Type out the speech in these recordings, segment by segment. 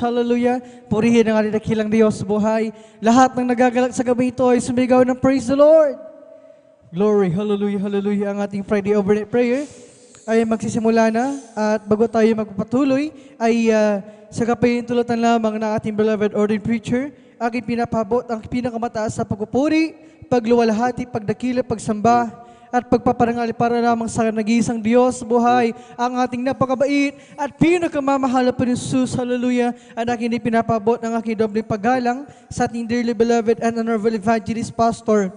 Hallelujah. Purihin ang ating dakilang Diyos sa buhay. Lahat ng nagagalak sa gabi ito ay sumigaw ng praise the Lord. Glory, hallelujah, hallelujah. Ang ating Friday overnight prayer ay magsisimula na. At bago tayo magpapatuloy, ay sa kapahintulutan lamang ng ating beloved ordained preacher, aking pinapabot ang pinakamataas sa pagpupuri, pagluwalhati, pagdakila, pagsamba, at pagpaparangali para lamang sa nag-iisang Diyos sa buhay, ang ating napakabait at pinakamamahal na Jesus, hallelujah, at aking pinapabot ng aking dobleng paggalang sa ating dearly beloved and honorable evangelist pastor,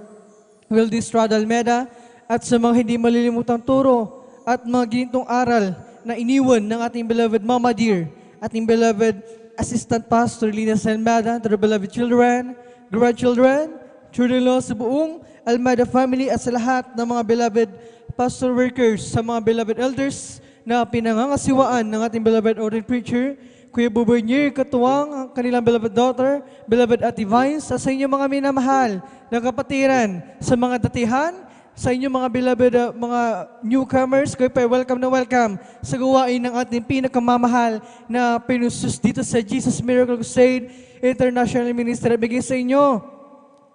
Wildy Estrada Almeda, at sa mga hindi malilimutang turo at mga ginitong aral na iniwan ng ating beloved Mama Dear, ating beloved assistant pastor Lina Almeda, to the beloved children, grandchildren, children-in-law sa buong Almeda family at sa lahat ng mga beloved pastor workers, sa mga beloved elders na pinangangasiwaan ng ating beloved ordained preacher, Kuya Bubernier Katuwang, ang kanilang beloved daughter, beloved Ate Vines, sa inyong mga minamahal na kapatiran, sa mga datihan, sa inyong mga beloved mga newcomers, kayo pa welcome na welcome sa gawain ng ating pinakamamahal na pinusus dito sa Jesus Miracle Crusade International Ministry. Bigay sa inyo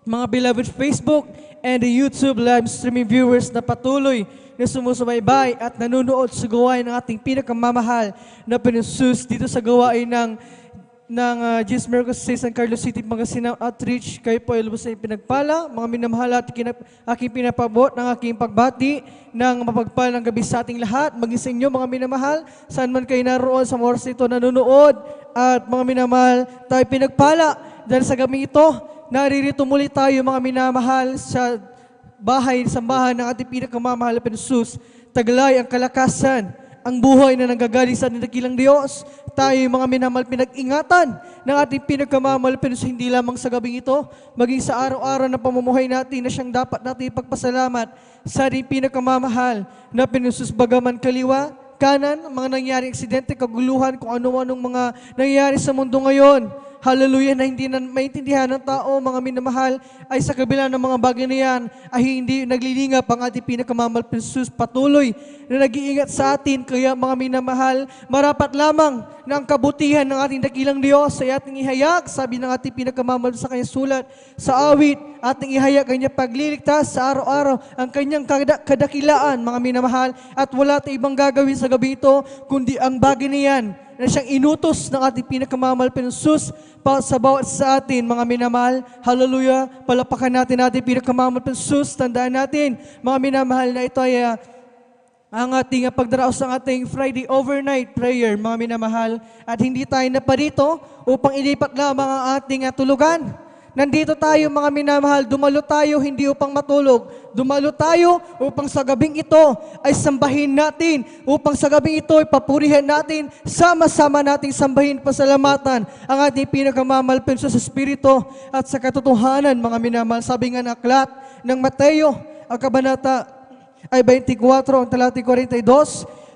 mga beloved Facebook and the YouTube live streaming viewers na patuloy na sumusubaybay at nanonood sa gawain ng ating pinakamamahal na pinusus dito sa gawain ng Jesus Miracle Crusade San Carlos City Pangasinan Outreach. Kayo po ay lubos na pinagpala, mga minamahal at aking pinapabot ng aking pagbati ng mapagpalang gabi sa ating lahat. Maging sa inyo mga minamahal, saan man kayo naroon sa oras ito nanonood, at mga minamahal, tayo pinagpala dahil sa gabi ito. Naririto muli tayo mga minamahal sa bahay, sambahan ng ating pinakamamahal na Jesus. Taglay ang kalakasan, ang buhay na nanggagaling sa ating dakilang Diyos. Tayo mga minamahal pinag-ingatan ng ating pinakamamahal na Jesus, hindi lamang sa gabing ito, maging sa araw-araw na pamumuhay natin na siyang dapat natin ipagpasalamat sa ating pinakamamahal na Jesus. Bagaman kaliwa, kanan, mga nangyaring aksidente, kaguluhan, kung ano-anong mga nangyayari sa mundo ngayon, hallelujah, na hindi na maintindihan ng tao, mga minamahal, ay sa kabila ng mga bagay na yan, ay hindi naglilingap ang ating pinakamamahal na Jesus. Patuloy na nag-iingat sa atin. Kaya mga minamahal, marapat lamang na ang kabutihan ng ating dakilang Diyos ay ating ihayag. Sabi ng ating pinakamamahal sa kanyang sulat sa awit, ating ihayag kanyang pagliligtas sa araw-araw, ang kanyang kadakilaan, mga minamahal, at wala tayong ibang gagawin sa gabi ito, kundi ang bagay na yan na siyang inutos ng ating pinakamamahal na Jesus sa bawat sa atin, mga minamahal. Hallelujah, palapakan natin ating pinakamamahal na Jesus. Tandaan natin, mga minamahal, na ito ay ang ating pagdaraos ng ating Friday overnight prayer, mga minamahal. At hindi tayo naparito upang ilipat lamang ang ating tulugan. Nandito tayo mga minamahal, dumalo tayo hindi upang matulog. Dumalo tayo upang sa gabing ito ay sambahin natin. Upang sa gabing ito ay papurihan natin. Sama-sama nating sambahin, pasalamatan ang ating pinakamamahal sa Espiritu at sa katotohanan, mga minamahal. Sabi nga ng aklat ng Mateo, ang kabanata ay 24, ang talata 42,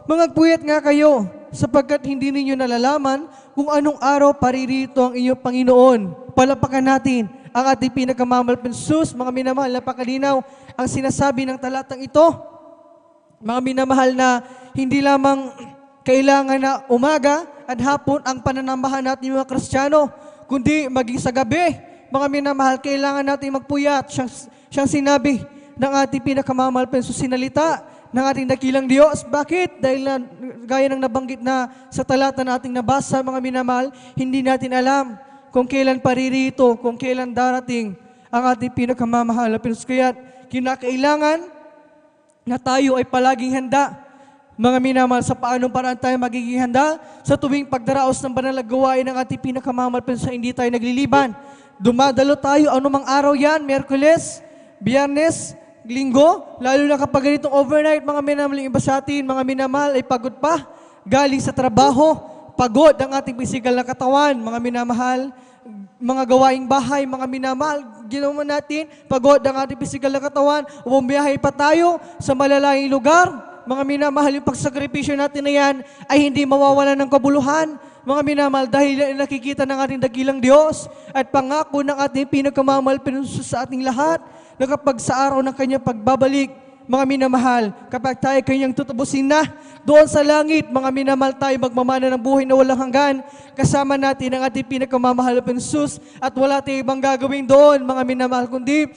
mangagpuyat nga kayo, sapagkat hindi ninyo nalalaman kung anong araw paririto ang inyong Panginoon. Palapakan natin ang ating pinakamamahal na Jesus. Mga minamahal, napakalinaw ang sinasabi ng talatang ito. Mga minamahal, na hindi lamang kailangan na umaga at hapon ang pananambahan natin mga Kristiyano, kundi maging sa gabi. Mga minamahal, kailangan natin magpuyat. Siyang sinabi ng ating pinakamamahal na Jesus, sinalita ng ating dakilang Diyos. Bakit? Dahil gaya ng nabanggit na sa talata na ating nabasa, mga minamahal, hindi natin alam kung kailan paririto, kung kailan darating ang ating pinakamamahal na Jesus. Kaya kinakailangan na tayo ay palaging handa, mga minamahal, sa paanong paraan tayo magiging handa sa tuwing pagdaraos ng banal na gawain ng ating pinakamamahal na Jesus. Hindi tayo nagliliban. Dumadalo tayo anumang araw yan, Miyerkules, Biyernes, Linggo, lalo na kapag ganitong overnight, mga minamahal, iba sa atin, mga minamahal, ay pagod pa, galing sa trabaho, pagod ang ating pisikal na katawan, mga minamahal, mga gawaing bahay, mga minamahal, ginawa natin, pagod ang ating pisikal na katawan, bumiyahe pa tayo sa malalayong lugar, mga minamahal, yung pagsakripisyo natin na yan ay hindi mawawalan ng kabuluhan, mga minamahal, dahil nakikita ng ating dakilang Diyos at pangako ng ating pinakamamahal sa ating lahat, na kapag sa araw ng kanyang pagbabalik mga minamahal, kapag tayo kanyang tutubusin na, doon sa langit, mga minamahal, tayo magmamana ng buhay na walang hanggan. Kasama natin ang ating pinakamamahal na Jesus at wala tayong ibang gagawin doon, mga minamahal, kundi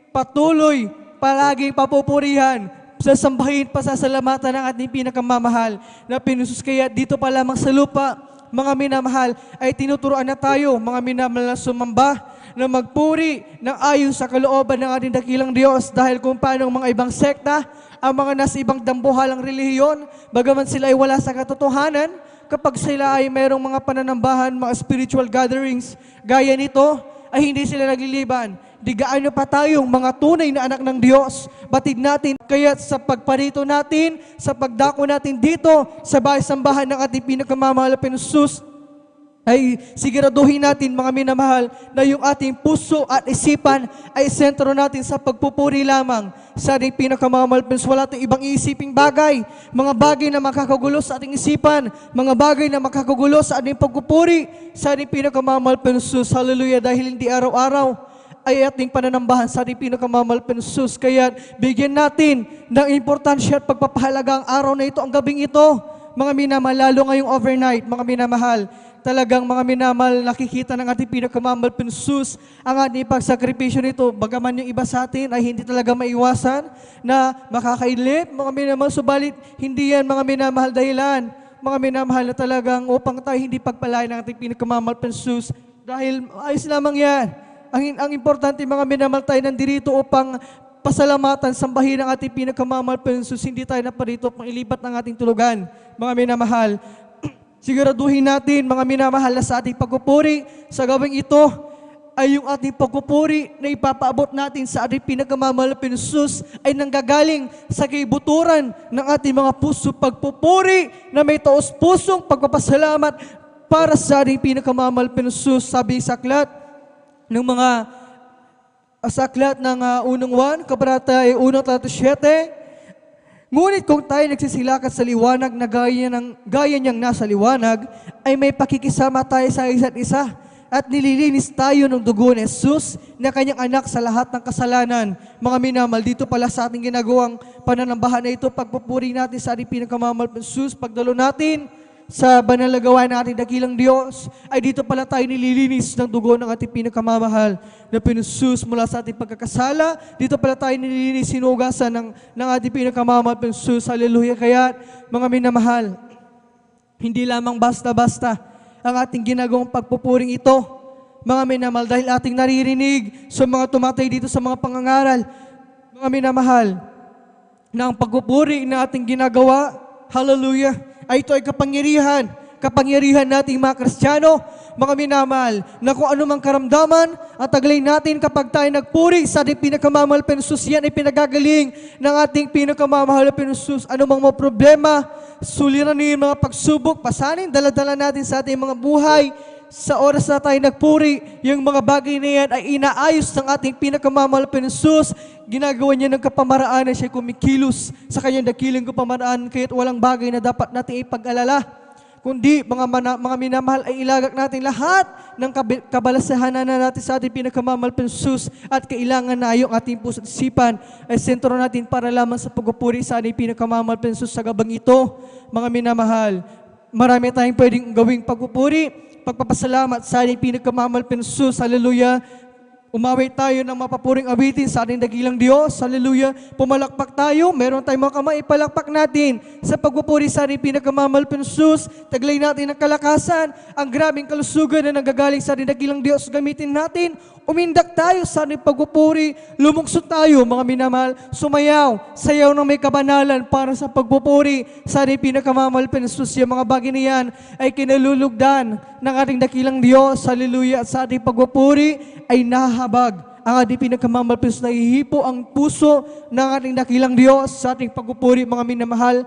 patuloy, palaging papupurihan, sasambahin, pasasalamatan ng ating pinakamamahal na pinusus. Kaya dito pa lamang sa lupa, mga minamahal, ay tinuturoan na tayo, mga minamahal, na sumamba, na magpuri ng ayon sa kalooban ng ating dakilang Diyos. Dahil kung paano ang mga ibang sekta, ang mga nasa ibang dambuhalang relihiyon, bagaman sila ay wala sa katotohanan, kapag sila ay mayroong mga pananambahan, mga spiritual gatherings, gaya nito, ay hindi sila nagliliban. Di gaano pa tayong mga tunay na anak ng Diyos. Batid natin, kaya sa pagparito natin, sa pagdako natin dito, sa bahay-sambahan ng ating pinakamamahal na Jesus, ay siguraduhin natin, mga minamahal, na yung ating puso at isipan ay sentro natin sa pagpupuri lamang sa ating pinakamamahal. Wala tayong ibang iisiping bagay, mga bagay na makakagulo sa ating isipan, mga bagay na makakagulo sa ating pagpupuri sa ating pinakamamahal. Hallelujah, dahil hindi araw-araw ay ating pananambahan sa ating pinakamamahal. Kaya bigyan natin ng importansya at pagpapahalaga ang araw na ito, ang gabing ito, mga minamahal, lalo ngayong overnight, mga minamahal. Talagang, mga minamahal, nakikita ng ating pinakamamahal Jesus ang ating pagsakripisyo nito. Bagaman yung iba sa atin ay hindi talaga maiwasan na makakaidlip, mga minamahal, subalit hindi yan, mga minamahal, dahilan, mga minamahal, na talagang upang tayo hindi pagpalain ng ating pinakamamahal Jesus. Dahil ayos lamang yan. Ang importante, mga minamahal, tayo nandirito upang pasalamatan, sambahin ang ating pinakamamahal Jesus. Hindi tayo naparito upang ilipat ng ating tulugan, mga minamahal. Siguraduhin natin, mga minamahal, na sa ating pagpupuri sa gawing ito ay yung ating pagpupuri na ipapaabot natin sa ating pinakamamahal na Jesus ay nanggagaling sa kaibuturan ng ating mga puso. Pagpupuri na may taos-pusong pagpapasalamat para sa ating pinakamamahal na Jesus. Sabi sa aklat ng mga aklat ng unang 1, kabanata 1:7, ngunit kung tayo nagsisilakat sa liwanag na gaya niyang nasa liwanag, ay may pakikisama tayo sa isa't isa at nililinis tayo ng dugo ni Jesus na kanyang anak sa lahat ng kasalanan. Mga minamahal, dito pala sa ating ginagawang pananambahan na ito, pagpupuri natin sa ating pinakamamahal na Jesus, pagdalo natin sa banal na gawain ng ating dakilang Diyos, ay dito pala tayo nililinis ng dugo ng ating pinakamamahal na Jesus mula sa ating pagkakasala. Dito pala tayo nililinis, sinugasan ng ating pinakamamahal na Jesus. Hallelujah. Kaya, mga minamahal, hindi lamang basta-basta ang ating ginagawang pagpupuring ito, mga minamahal, dahil ating naririnig sa mga tumatay dito sa mga pangangaral, mga minamahal, na ang pagpupuri na ating ginagawa, hallelujah, ay ito ay kapangyarihan nating mga Kristiyano, mga minamahal, na kung anumang karamdaman at taglay natin kapag tayo nagpuri sa ating pinakamamahal na Jesus, yan ay pinagagaling ng ating pinakamamahal na Jesus. Anumang mga problema, suliranin, mga pagsubok, pasanin, daladala natin sa ating mga buhay. Sa oras na tayo nagpuri, yung mga bagay na yan ay inaayos ng ating pinakamamahal na Jesus. Ginagawa niya ng kapamaraan na siya kumikilos sa kanyang dakilang kapamaraan, kaya't walang bagay na dapat natin ipag-alala, kundi mga minamahal, ay ilagak natin lahat ng kabalasahan na natin sa ating pinakamamahal na Jesus, at kailangan na yung ating puso at isipan ay sentro natin para lamang sa pagpupuri sa ating pinakamamahal na Jesus. Sa gabang ito, mga minamahal, marami tayong pwedeng gawing pagpupuri, pagpapasalamat sa ating pinakamamahal na Jesus. Hallelujah. Umawit tayo ng mapapuring awitin sa ating dakilang Diyos. Hallelujah. Pumalakpak tayo. Meron tayong mga kamay. Ipalakpak natin sa pagpupuri sa ating pinakamamahal na Jesus. Taglay natin ang kalakasan, ang grabing kalusugan na nanggagaling sa ating dakilang Diyos. Gamitin natin. Umindak tayo sa ating pagpupuri. Lumungsod tayo, mga minamahal. Sumayaw. Sayaw ng may kabanalan para sa pagpupuri sa ating pinakamamahal na Jesus. Yung mga bagay na yan ay kinalulugdan ng ating dakilang Diyos. Hallelujah. At sa ating pagpupuri ay nahahabag ang ating pinakamamahal na Jesus. Nahihipo ang puso ng ating dakilang Diyos sa ating pagpupuri, mga minamahal.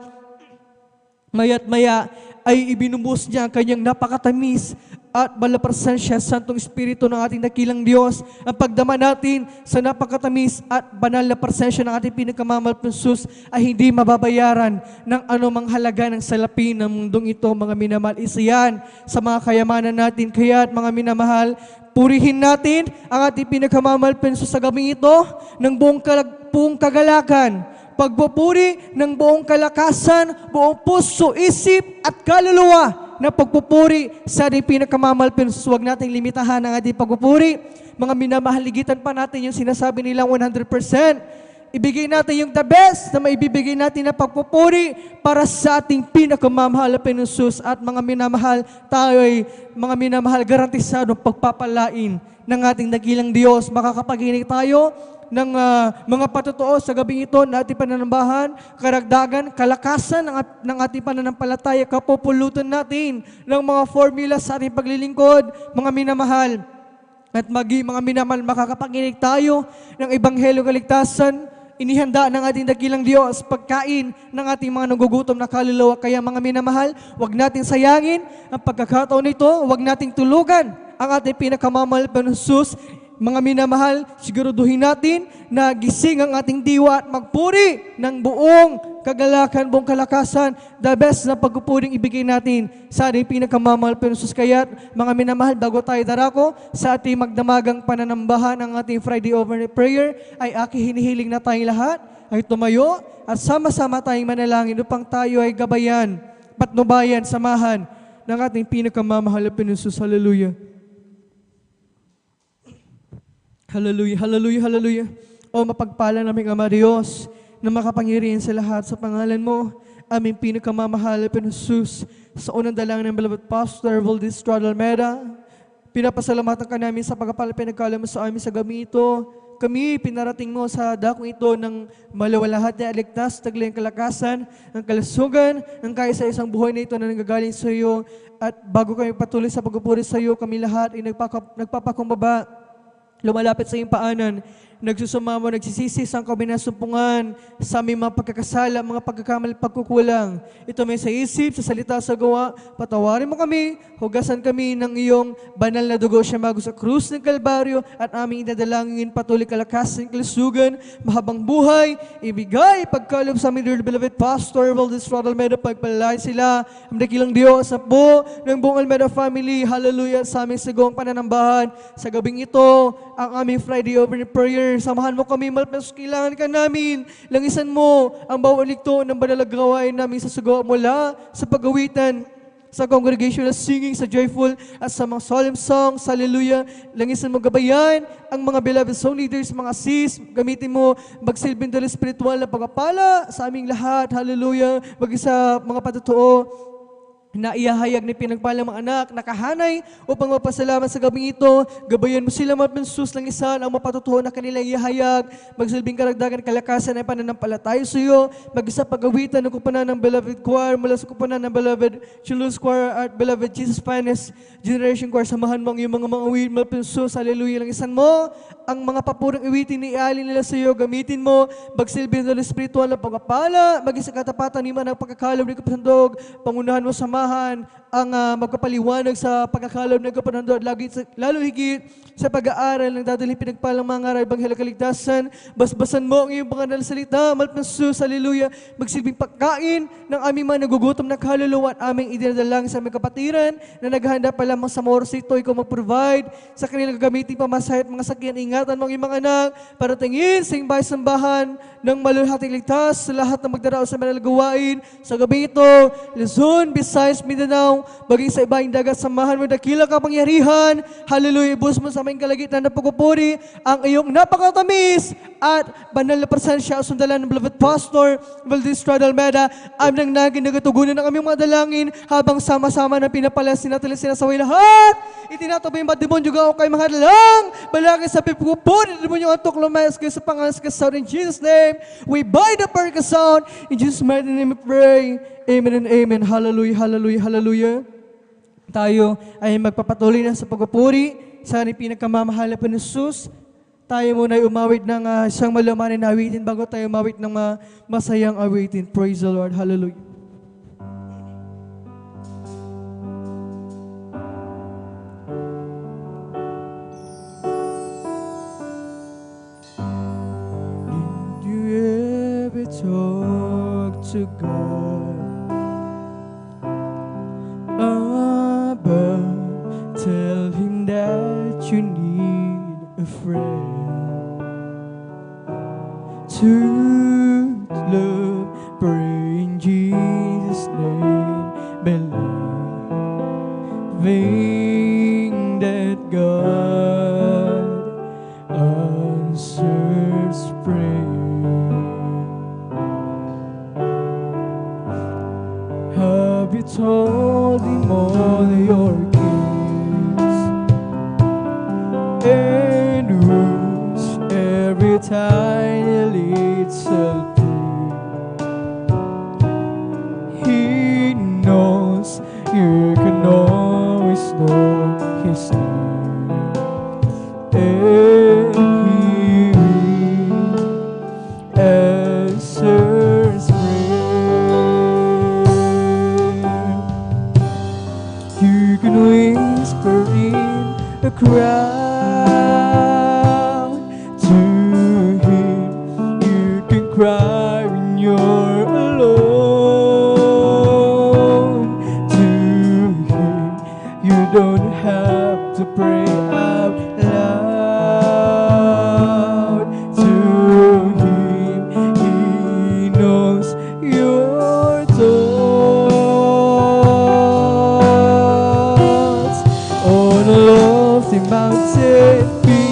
Maya't maya ay ibinubos niya ang kanyang napakatamis at banal na presensya, Santong Espiritu ng ating dakilang Diyos. Ang pagdama natin sa napakatamis at banal na presensya ng ating pinakamamahal na Jesus ay hindi mababayaran ng anumang halaga ng salapi ng mundong ito, mga minamahal. Isa yan sa mga kayamanan natin. Kaya, mga minamahal, purihin natin ang ating pinakamamahal na Jesus sa gabing ito ng buong kagalakan, Pagpupuri ng buong kalakasan, buong puso, isip at kaluluwa na pagpupuri sa ating pinakamamahal. Pero huwag nating limitahan ang ating pagpupuri. Mga minamahaligitan pa natin yung sinasabi nilang 100%. Ibigay natin yung the best na maibibigay natin na pagpupuri para sa ating pinakamamahal na Panginoon. At mga minamahal, tayo ay mga minamahal, garantisadong pagpapalain ng ating dakilang Diyos. Makakapaginig tayo ng mga patotoo sa gabi ito na ating pananambahan, karagdagan, kalakasan ng ating pananampalataya, kapupulutan natin ng mga formula sa ating paglilingkod, mga minamahal. At mga minamahal, makakapaginig tayo ng Ebanghelyo kaligtasan, inihanda ng ating dakilang Diyos, pagkain ng ating mga nagugutom na kaluluwa. Kaya mga minamahal, huwag natin sayangin ang pagkakataon nito, huwag nating tulugan ang ating pinakamamahal Panginoon Jesus. Mga minamahal, siguraduhin natin na gising ang ating diwa at magpuri ng buong kagalakan, buong kalakasan, the best na pagpupuring ibigay natin sa ating pinakamamahal Panginoon Jesus. Kaya mga minamahal, bago tayo darako sa ating magdamagang pananambahan ng ating Friday Overnight Prayer, ay aking hinihiling na tayong lahat ay tumayo at sama-sama tayong manalangin upang tayo ay gabayan, patnubayan, samahan ng ating pinakamamahal na Panginoon Jesus. Hallelujah. Hallelujah, hallelujah, hallelujah. O mapagpala naming Ama Diyos na makapangyarihan sa lahat sa pangalan mo, aming pinakamamahal na Panginoon Jesus, sa unang dalangin ng beloved Pastor Valdez Estrada Almeida, pinapasalamatan ka namin sa pagkapala pinagkala mo sa amin sa gabi ito. Kami pinarating mo sa dakong ito ng malawalahat na aligtas, taglayang kalakasan, ng kalusugan, ng kaisa-isang buhay na ito na nanggagaling sa iyo. At bago kami patuloy sa pagpupuri sa iyo, kami lahat ay nagpapakumbaba, lumalapit sa iyong paanan, nagsusumamo, nagsisisi sa kabinasumpungan sa aming mga pagkakasala, mga pagkakamali, pagkukulang. Ito may sa isip, sa salita, sa gawa. Patawarin mo kami, hugasan kami ng iyong banal na dugo siya mago sa krus ng Kalbaryo at aming idadalangin patuloy kalakasan, kalusugan, mahabang buhay, ibigay, pagkalob sa aming dear beloved Pastor Valdez Estrada Almeida, pagpalay sila, ang dakilang Diyos sa po ng buong Almeida family. Hallelujah, sa aming sagawang pananambahan. Sa gabing ito, ang aming Friday Overnight Prayer, samahan mo kami, malapos kailangan ka namin. Langisan mo ang bawat ligto ng banal na gawain namin sa sugaw mula sa pagawitan, sa congregational singing, sa joyful at sa mga solemn songs. Hallelujah. Langisan mo gabayan ang mga beloved song leaders, mga sis. Gamitin mo magsilbing dala spiritual na pagpapala sa aming lahat. Hallelujah. Mag-isa mga patotoo na iyahayag ni pinagpalang mga anak, nakahanay upang mapasalamat sa gabing ito. Gabayan mo sila mapansus lang isan ang mapatutuho na kanilang iyahayag. Magsilbing karagdagan kalakasan ay pananampalataya sa iyo. Mag-isa pagawitan ng kupanan ng beloved choir mula sa kupanan ng beloved Children's Choir at beloved Jesus Finest Generation Choir. Samahan mo ang iyong mga awit mapansus. Hallelujah. Lang isan mo ang mga papurang iwitin ni ialin nila sa iyo. Gamitin mo magsilbing ng spiritual na pagpapala. Mag-isa katapatan ni man ang pagkakalob ni kapasandog. Pangunahan mo sa ang magpapaliwanag sa pagkakalob ng kapanandod, lalo higit sa pag-aaral ng dadalhin pinagpalang mga ngaral, Ebanghelyo kaligtasan. Basbasan mo ang iyong banal na salita, malpansus, hallelujah, magsilbing pagkain ng aming mga nagugutom na kaluluwa at aming idinadalang sa aming kapatiran na naghahanda pa lamang sa oras ito, ikaw mag-provide sa kanilang gagamitin pamasahe at mga sakyan. Ingatan mo ang iyong mga anak para tingin sa iyong bahay-sambahan ng malulhating ligtas sa lahat ng magdarao sa mga gawain. Sa gabi ito, Luzon, Visayas, Mindanao, baging sa ibang dagat, samahan mo dakilang kapangyarihan. Hallelujah, ibus mo sa aming kalagitan na pagpupuri ang iyong napakatamis at banal na presensya at sundalan ng beloved Pastor Valdez Estrada Almeida. Aming nang nagatugunan ng aming mga dalangin habang sama-sama na pinapalas sinatala sinasaway lahat. Itinatabi yung demonyo gaw kay mga dalang balaki sa pagpupuri ng demonyo antok lumayas kayo sa pangalan sa sound. In Jesus' name, we bind the perca sound. In Jesus' mighty name we pray. Amen and amen. Hallelujah, hallelujah, hallelujah. Tayo ay magpapatuloy na sa pagpupuri sa ating pinagkamamahal na Panginoon Jesus. Tayo muna ay umawit ng isang malamanin na awitin bago tayo umawit ng masayang awitin. Praise the Lord. Hallelujah. Did you ever talk to God about, tell him that you need a friend to love, pray in Jesus' name, believing that God answers prayer. Have you told Him all your cares and wounds every tiny little thing? He knows you can always know His name, and He will answers prayer. You can whisper in a crowd to Him. You can cry when you're alone to Him. You don't have to pray out loud to Him. He knows your thoughts. On a lofty mountain peak,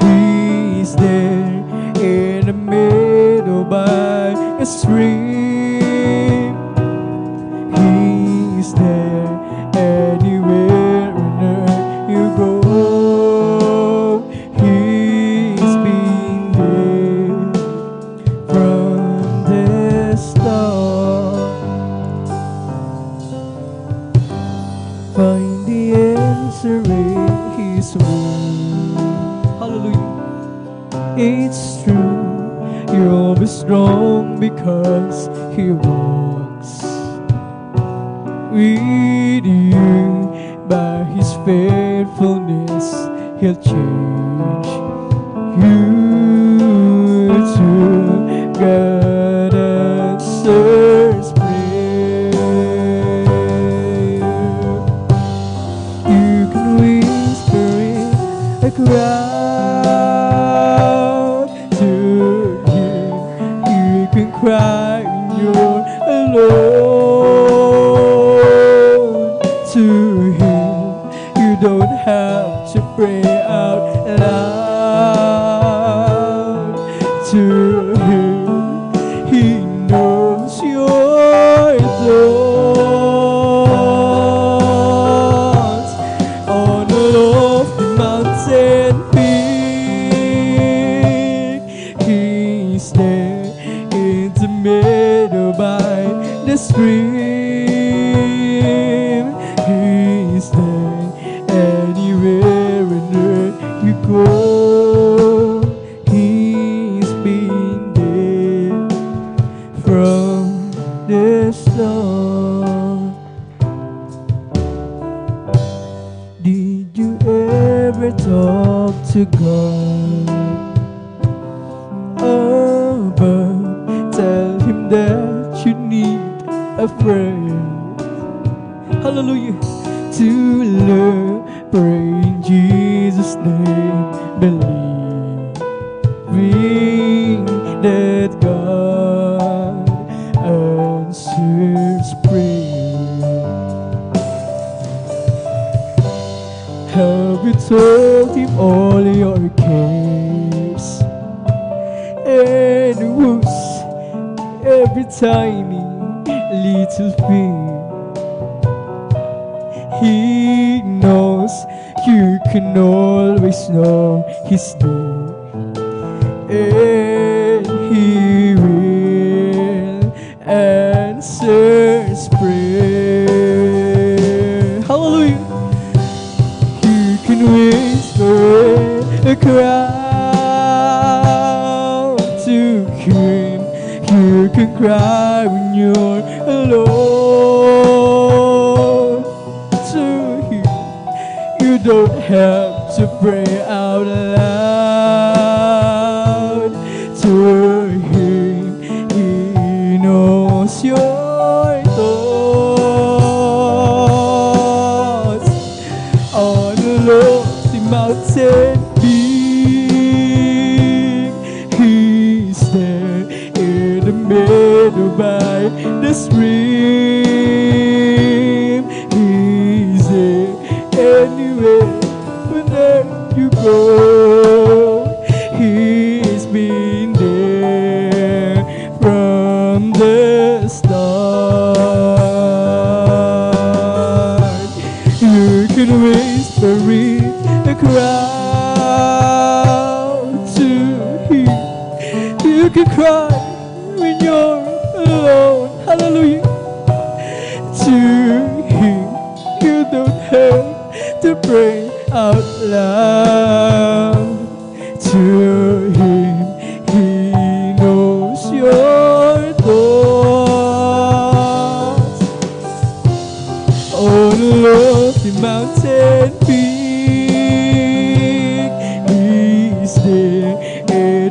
He's there in the middle by a stream. He's there anywhere on earth you go. He's been there from the start. Find the answer in His word. Hallelujah. It's true, you'll be strong because He walks with you. By His faithfulness, He'll change you to God answers prayer. You can whisper in a crowd to Him. You can cry when you're alone to Him. You don't have to pray out loud to Him. He knows your thoughts. On a lofty mountain peak, He's there in the middle by the stream. He's there anywhere on earth you go. He's been there from the start. Did you ever talk to God about, tell Him that you need a friend? Hallelujah. To love, pray in Jesus' name, believing that God answers prayer. Have you told Him all your cares and wounds every tiny little thing? He knows you can always know His name, and He will answers prayer. Hallelujah. You can whisper a crowd to Him. You can cry when you're alone to Him. You don't have to pray out loud to Him. He knows your thoughts. On a lofty mountain peak, He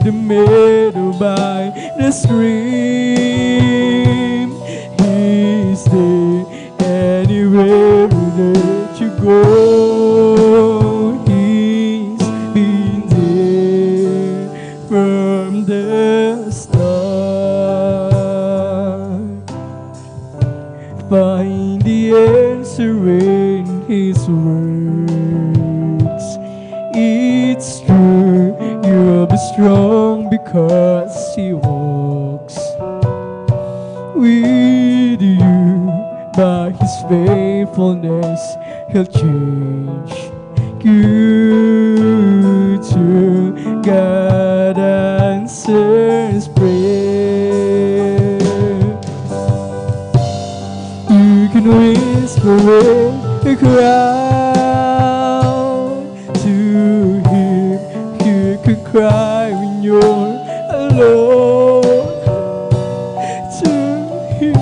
the meadow by the stream. He's there anywhere that you go. He's been there from the start. Find the answer in His words. It's true, you'll be strong because He walks with you. By His faithfulness, He'll change you to God answers prayer. You can whisper a crowd to Him. You can cry when you're alone to Him.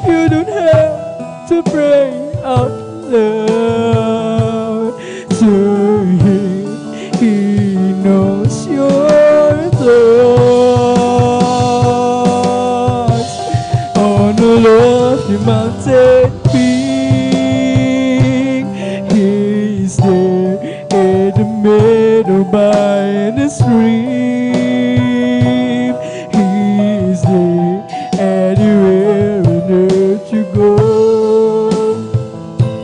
You don't have to pray out loud to Him. He knows your thoughts. On the lofty mountain peak, He's there in the meadow by the stream. He's there anywhere on earth you go.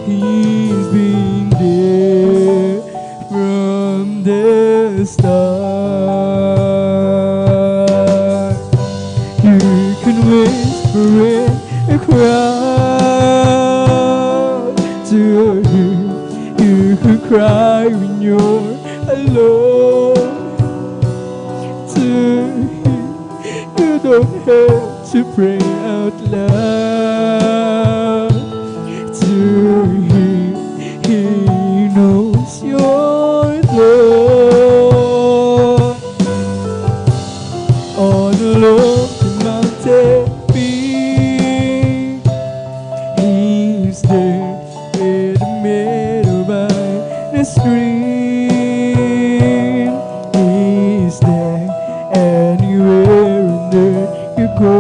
He's been there from the start. You can whisper in a crowd to Him. You can cry when you're alone to Him. You don't have to pray out loud to Him. He knows your thought. On the lofty mountain peak, He's there in the meadow by the stream. He's there anywhere on earth you go.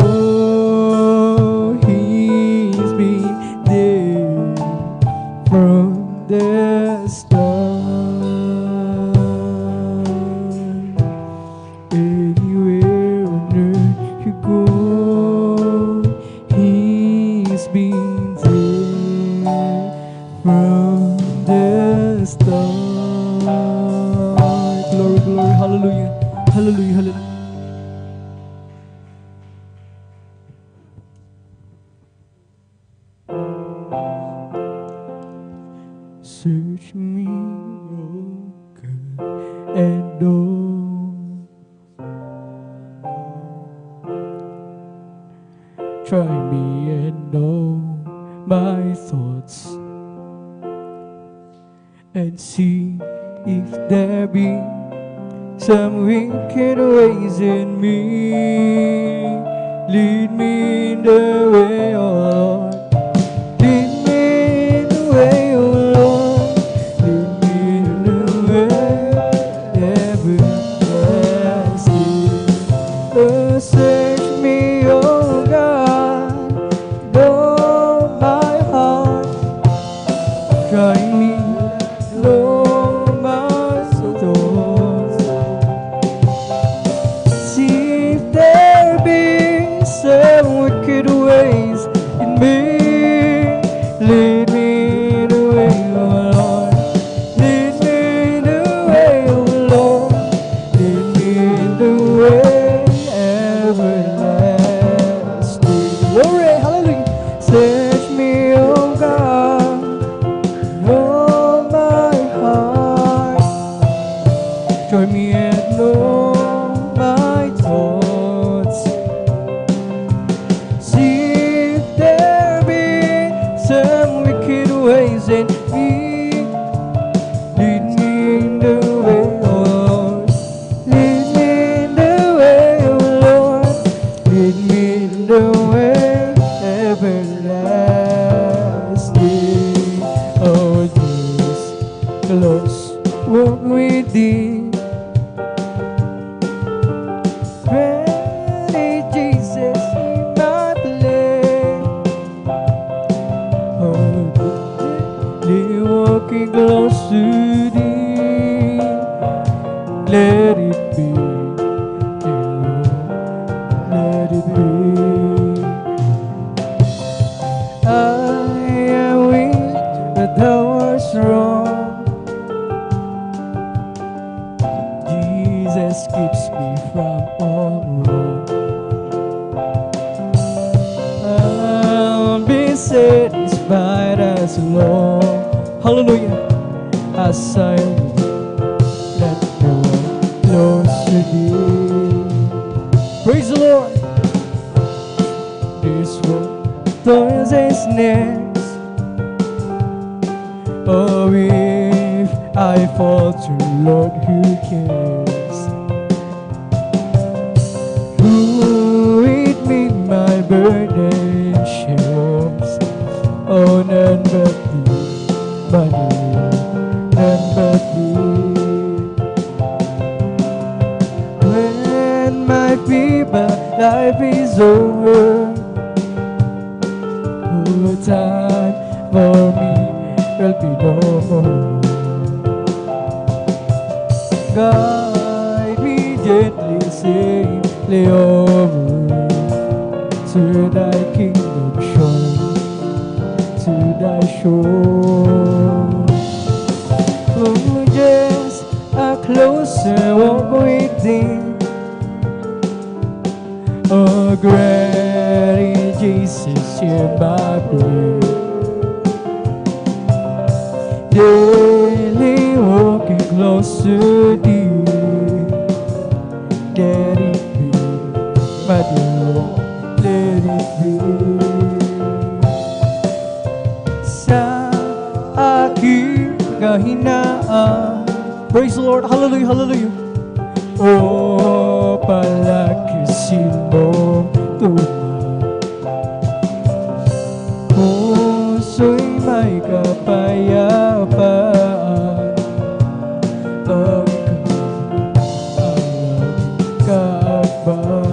He's been there from the start. Anywhere on earth you go, He's been there from the start. Glory, glory, hallelujah, hallelujah, hallelujah. Search me, oh God, and know. Try me and know my thoughts, and see if there be some wicked ways in me. Lead me in the way, oh Lord. Lead me in the way, oh Lord. Lead me in the way everlasting. Oh, search me, oh God, know my heart. Try me, know my thoughts. See if there be some wicked ways in me. Lead me in the way, oh Lord. Lead me in the way, oh Lord. Lead me in the way everlasting. Glory, hallelujah. Search me, oh God, know my heart. Try me and know my thoughts. See if there be some wicked ways in me. Lead me in the way, oh Lord. Lead me in the way, oh Lord. Lead me in the way everlasting. Oh, this close walk with Thee. Jesus keeps me from all wrong. I'll be satisfied as long, hallelujah, as I let go closer thee. Praise the Lord. This world thorns and snares. Oh, if I falter, Lord, who cares? Who with me my burden shares? Oh, none but thee, money, none but thee. When my feeble life is over, oh, time for me will be no more. Guide me gently, safely over to thy kingdom shore, to thy shore. Oh, just a closer walk with thee. Oh, great Jesus, hear my prayer. Daily walking close to thee. Let it be, my dear Lord, let it be. Sa aking kahinaan, praise the Lord, hallelujah, hallelujah. Oh, palakisin mo tunay, puso'y may kapayapaan, pagkaakbay.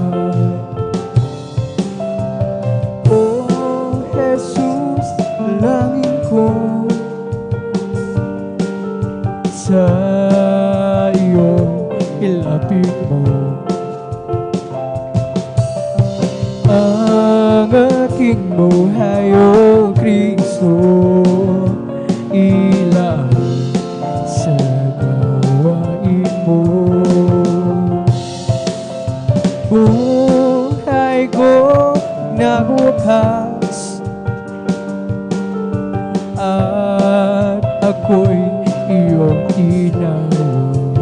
Oh, Jesus, langin ko sa iyo ilapit mo ang aking buhay, O Kristo, ilaan sa gawain mo. Buhay ko nabukas at ako'y iyong tinawag.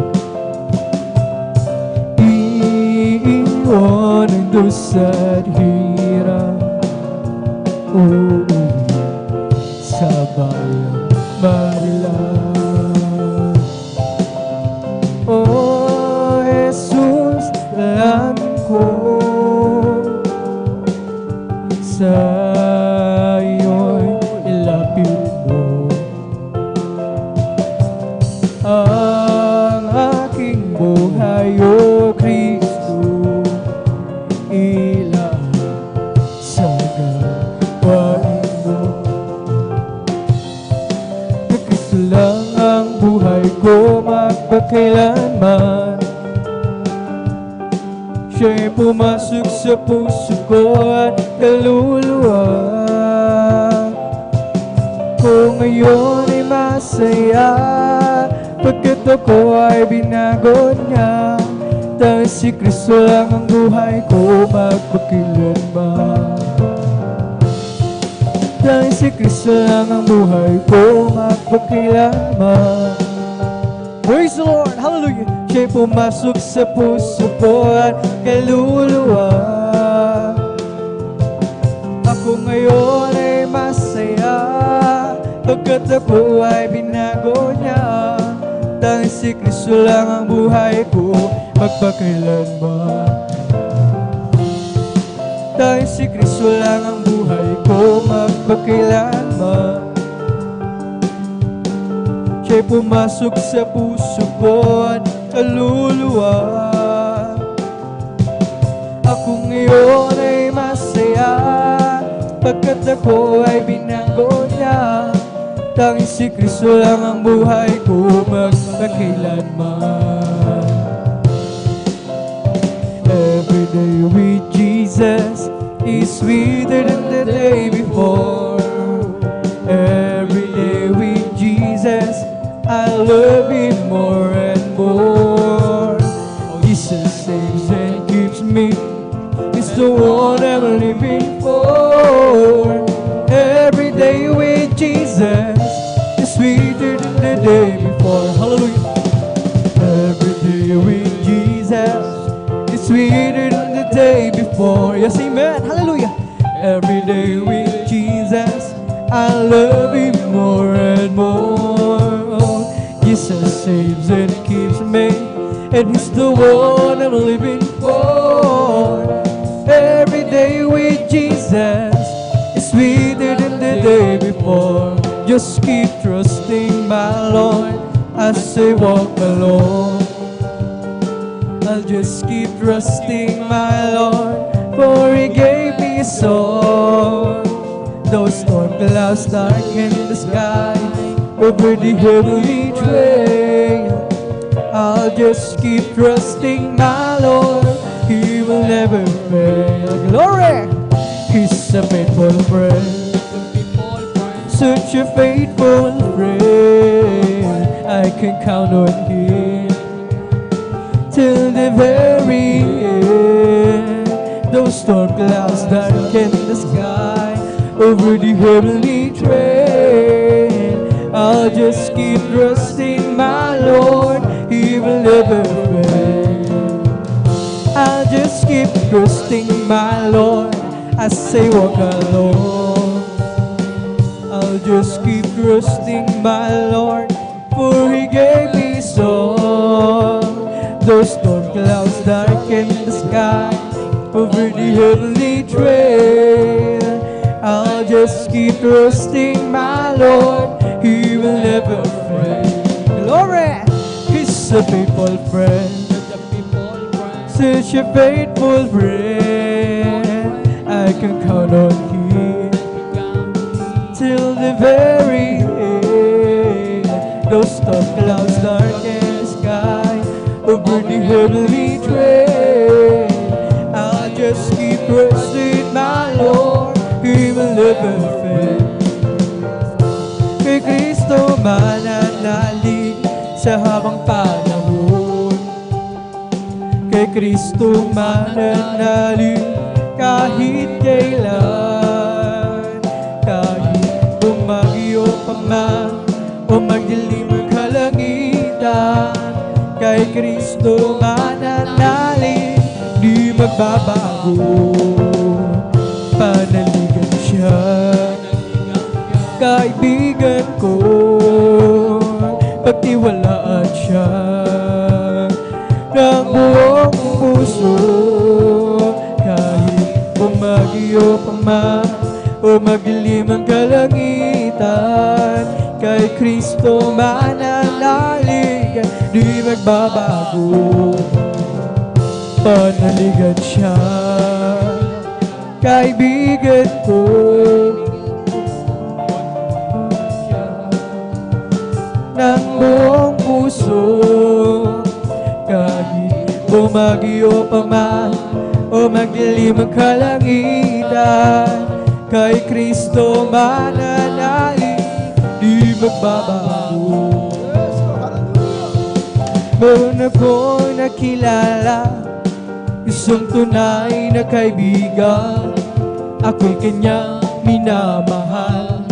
Iiwan ang dusa't hirap, uuwi sa bayang marilang. Oh, Jesus, langin ko sa iyo'y ilapit mo ang aking buhay, O Kristo, ilaan sa gawain mo. Kay Kristo lang ang buhay ko magpakailanman. Siya'y pumasok sa puso ko at kaluluwa ko. Ngayon ay masaya pagkat ako ay binago niya. Dahil si Kristo lang ang buhay ko magpakailanman. Dahil si Kristo lang ang buhay ko magpakailanman. Praise the Lord, hallelujah. Siya'y pumasok sa puso ko at kaluluwa. Ako ngayon ay masaya pagkat ako ay binago niya. Dahil si Kristo lang ang buhay ko magpakailanman. Dahil si Kristo lang ang buhay ko magpakailanman. Siya'y pumasok sa puso ko at kaluluwa. Ako ngayon ay masaya pagkat ako ay binago niya. Tanging si Kristo lang ang buhay ko magpakailanman. Every day with Jesus is sweeter than the day before. Every day with Jesus I love Him more and more. me. It's the one I'm living for. Every day with Jesus is sweeter than the day before. Hallelujah. Every day with Jesus is sweeter than the day before. Yes, amen. Hallelujah. Every day with Jesus, I love Him more and more. Jesus saves and keeps me, and He's the one I'm living for. Every day with Jesus is sweeter than the day before. Just keep trusting my Lord as I walk alone. I'll just keep trusting my Lord, for He gave me a song. Those storm clouds darken the sky over the heavenly trail. I'll just keep trusting my Lord, He will never fail. Glory! He's a faithful friend, such a faithful friend. I can count on Him till the very end. Those storm clouds darken the sky over the heavenly train. I'll just keep trusting my Lord, He will never fail. I'll just keep trusting my Lord as I walk alone. I'll just keep trusting my Lord, for He gave me song. Those storm clouds darken the sky over the heavenly trail. I'll just keep trusting my Lord, He will never fail. Glory! He's a faithful friend, such a faithful friend. I can count on Him till the very end. Those storm clouds darken the sky over the heavenly train. I'll just keep trusting my Lord, He will never fail. Kay Kristo mananalig sa habang panahon. Kay Kristo mananalig kahit kailan. Kahit bumagyo pa man o magdilim ang kalangitan, kay Kristo mananalig, di magbabago. Panaligan siya, kaibigan ko, pagtiwalaan siya ng buong puso. Kahit bumagyo pa man o magdilim ang kalangitan, kay Kristo mananalig, di magbabago. Panaligan siya, kaibigan ko, ng buong puso. Kahit bumagyo pa man o magdilim ang kalangitan, kay Kristo mananalig, di magbabago. Meron akong nakilala, isang tunay na kaibigan. Ako'y kanyang minamahal,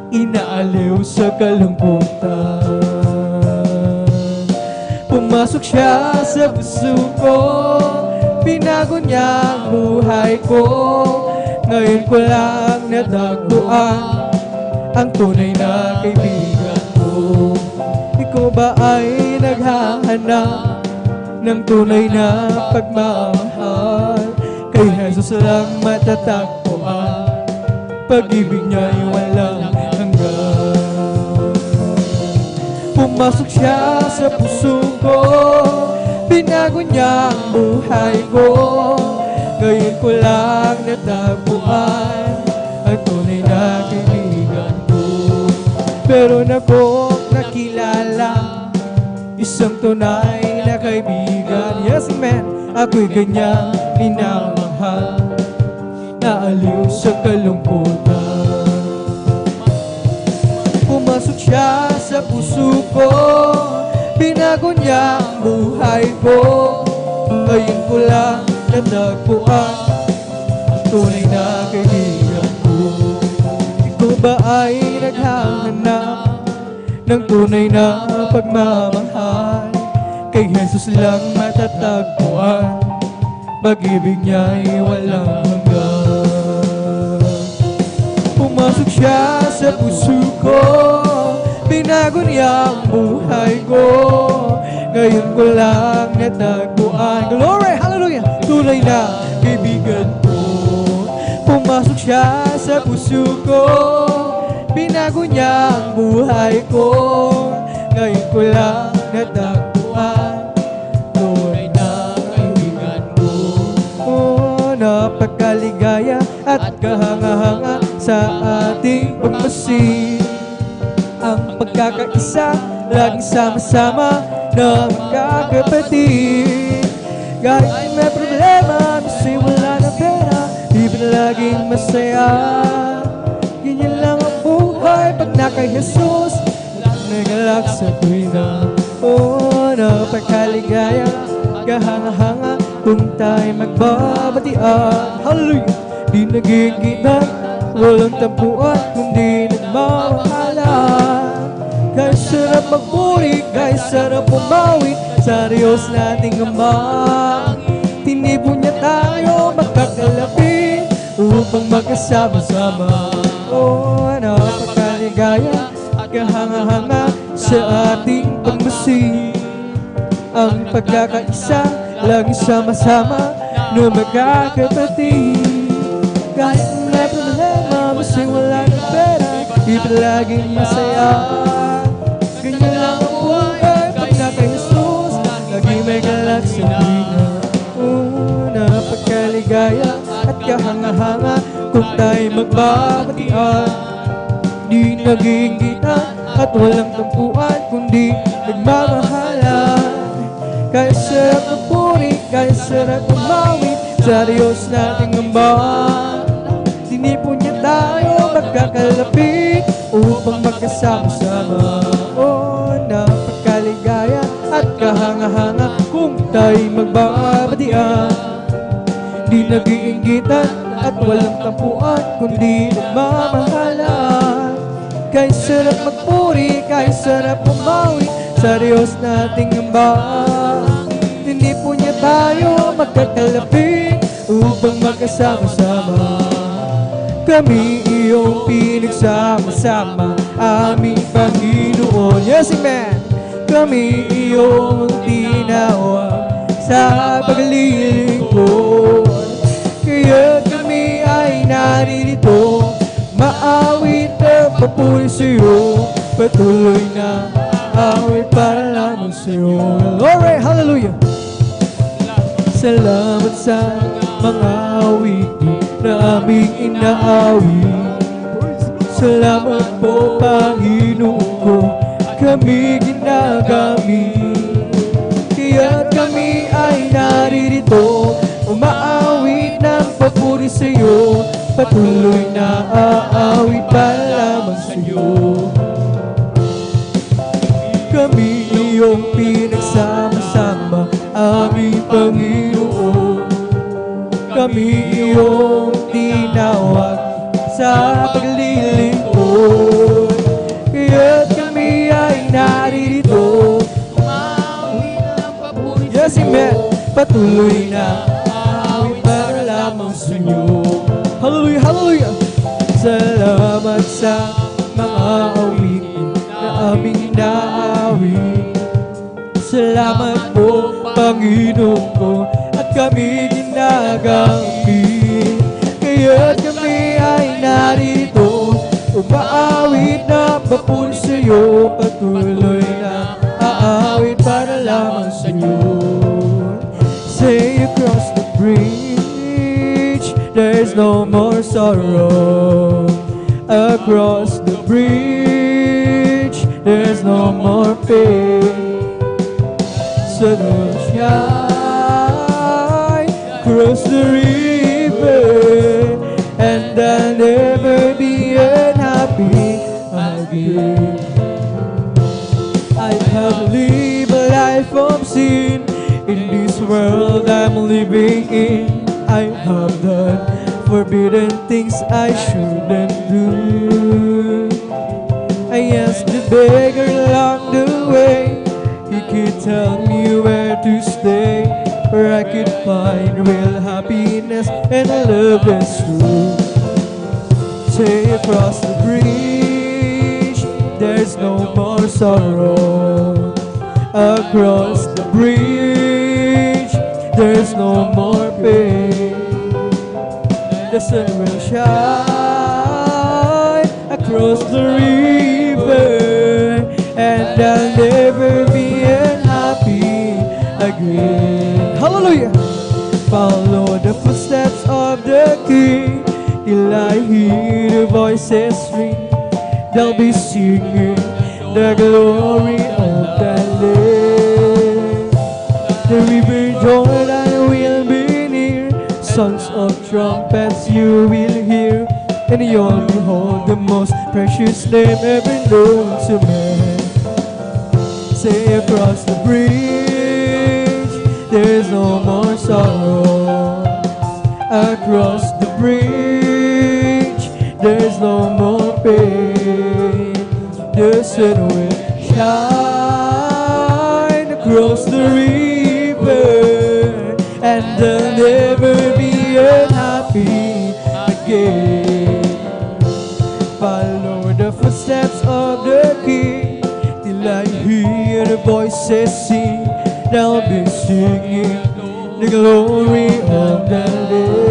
inaaliw sa kalungkutan. Pumasok siya sa puso ko, pinago niya ang buhay ko. Ngayon ko lang natagpuan ang tunay na kaibigan ko. Ikaw ba ay naghahanap ng tunay na pagmamahal? Kay Jesus lang matatagpuan, pag-ibig niya'y walang hanggan. Pumasok siya sa puso ko, binago niya ang buhay ko. Ngayon ko lang natagpuan ang tunay na kaibigan ko. Meron akong nakilala, isang tunay na kaibigan. Yes, amen. Ako'y kanyang minamahal, naaliw sa kalungkutan. Pumasok siya sa puso ko, binago niya ang buhay ko. Ngayon ko lang natagpuan ang tunay na kaibigan ko. Ikaw ba ay naghahanap ng tunay na pagmamahal? Kay Jesus lang matatagpuan, pag-ibig niya'y walang hanggan. Pumasok siya sa puso ko, binago niya ang buhay ko. Ngayon ko lang natagpuan, glory, hallelujah, tunay na kaibigan ko. Pumasok siya sa puso ko, binago niya ang buhay ko. Ngayon ko lang natagpuan, tunay na kaibigan ko. Oh, napakaligaya at kahanga-hanga sa ating pagmasid. Ang pagkakaisa, laging sama-sama na magkakapatid. Kahit may problema, kasi wala na pera, di ba laging masaya? Ganyan lang ang buhay pag na kay Jesus, nagalak sa tuwina. Oh, napakaligaya, kahanga-hanga kung tayo magbabatian. Hallelujah! Di nagigitan, walang tampuan, kundi nagmamahalan. Kahit sarap magpuri, kahit sarap pumawi sa Diyos nating Ama. Tinipon niya tayo magkakalapit upang magkasama-sama. Oh, napakaligaya at kahanga-hanga sa ating pagmasid. Ang pagkakaisa, laging sama-sama na magkakapatid. Kahit may problema, basta wala ng pera, iba laging masaya. Ganyan lang ang buhay pag na kay Jesus, laging may galak sa tuwina. Oh, napakaligaya at kahanga-hanga kung tayo magbabatian. Di nagigitan at walang tampuan, kundi nagmamahalan. Kaya sarap ng puri, kaya sarap umawit sa Diyos nating Ama. Tinipon niya tayo magkakalapit upang magkasama-sama. Oh, napakaligaya at kahanga-hanga kung tayo'y magbabatian. Di nag-iinggitan at walang tampuan, kundi nagmamahalan. Kaya sarap magpuri, kaya sarap umawi sa Diyos nating Ama. Tinipon niya tayo magkakalapit upang magkasama-sama. Kami iyong pinagsama-sama, aming Panginoon. Yes, amen. Kami iyong tinawag sa paglilingkod. Kaya kami ay naririto, maawit at papuri sa'yo. Patuloy na awit para lamang sa'yo. Glory, hallelujah. Salamat sa mga awitin na aming inaawit. Salamat po, Panginoon ko, kami ginagamit. Kaya kami ay naririto, umaawit ng papuri sa'yo. Patuloy na aawit para lamang sa'yo. Kami iyong pinagsama-sama, aming Panginoon. Kami iyong tinawag sa paglilingkod. Kaya kami ay naririto, umawit ng papuri. Yes, amen. Patuloy na awit para lamang sa inyo. Hallelujah, hallelujah. Salamat sa mga awitin na aming inaawit. Salamat po, Panginoon ko, at kami ginagamit. Kaya kami ay narito, umaawit na papuri sa'yo. Patuloy na aawit para lamang sa'yo. Say across the bridge, there's no more sorrow. Across the bridge, there's no more pain. Sunshine, cross the river, and I'll never be unhappy again. I have lived a life of sin in this this world I'm living in, I have done forbidden things I shouldn't do. I asked the beggar along the way, he could tell me where to stay, where I could find real happiness and a love that's true. Say across the bridge, there's no more sorrow. Across the bridge, there's no more pain. The sun will shine across the river, and I'll never be unhappy again. Hallelujah! Follow the footsteps of the King till I hear the voices ring. They'll be singing the glory of the Lamb. The river Jordan will be near, sons of trumpets you will hear, and you'll behold the most precious name ever known to man. Say across the bridge, there's no more sorrow. Across the bridge, there's no more pain. The sun will shine across the river, and I'll never be unhappy again. Follow the footsteps of the King till I hear the voices sing. They'll be singing the glory of the Lamb.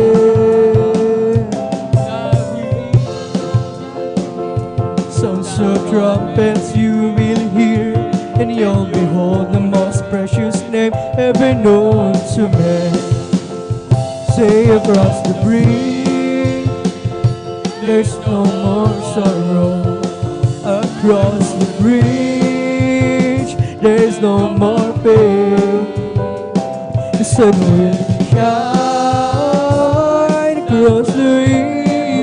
Sounds of trumpets you will hear, and you'll behold the most precious name ever known to man. Say across the bridge, there's no more sorrow. Across the bridge, there's no more pain. The sun will shine across the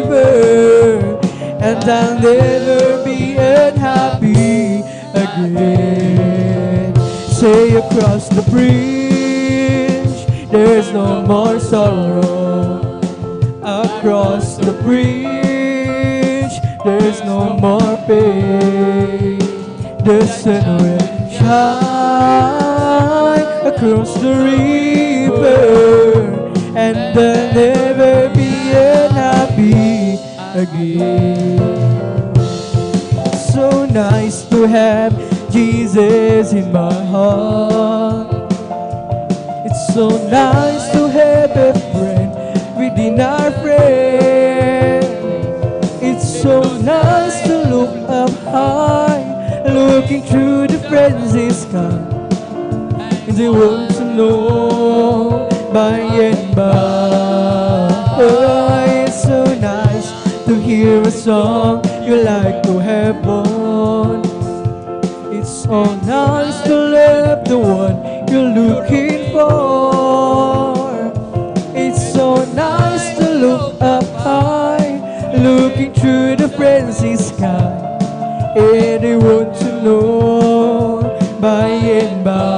river, and I'll never be unhappy again. Say across the bridge, there's no more sorrow. Across the bridge, there's no more pain. The sun will shine across the river, and I'll never be unhappy again. So nice to have Jesus in my heart. It's so nice to have a friend within our friend. It's so nice to look up high, looking through the frenzy sky, and they want to know by and by. Oh, it's so nice to hear a song you like to have on. It's so nice to love the one you're looking for. It's so nice to look up high, looking through the frenzy sky, and they want to know by and by.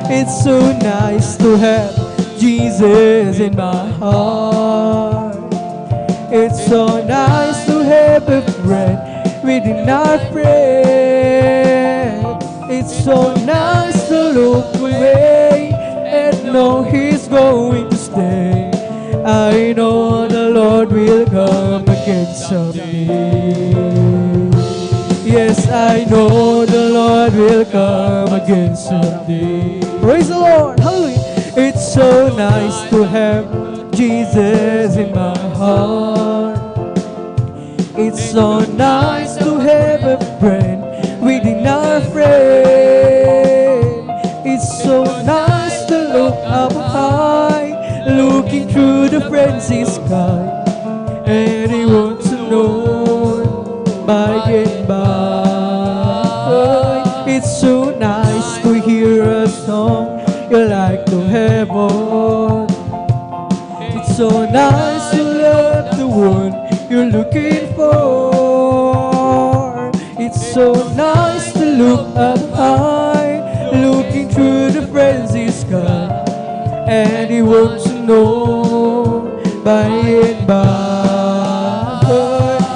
It's so nice to have Jesus in my heart. It's so nice to have a friend within our friend. It's so nice to look away and know He's going to stay. I know the Lord will come again someday. Yes, I know the Lord will come again someday. Praise the Lord, hallelujah. It's so nice to have Jesus in my heart. It's so nice to have a friend within our friend. It's so nice to look up high, looking through the frenzy sky, and He wants to know by and by. It's so nice to hear a song you like to have on. It's so nice to love the one you're looking for. It's so nice to look up high, looking through the frenzy and He wants to know by and by.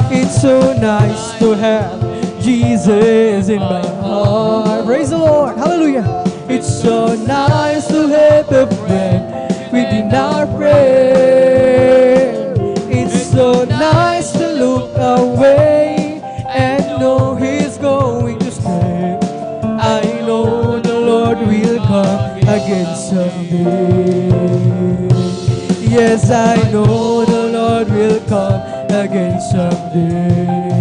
It's so nice to have Jesus in my heart. Praise the Lord. Hallelujah. It's so nice to have a friend within our prayer. It's so nice to look away and know He's going to stay. I know the Lord will come again someday. Yes, I know the Lord will come again someday.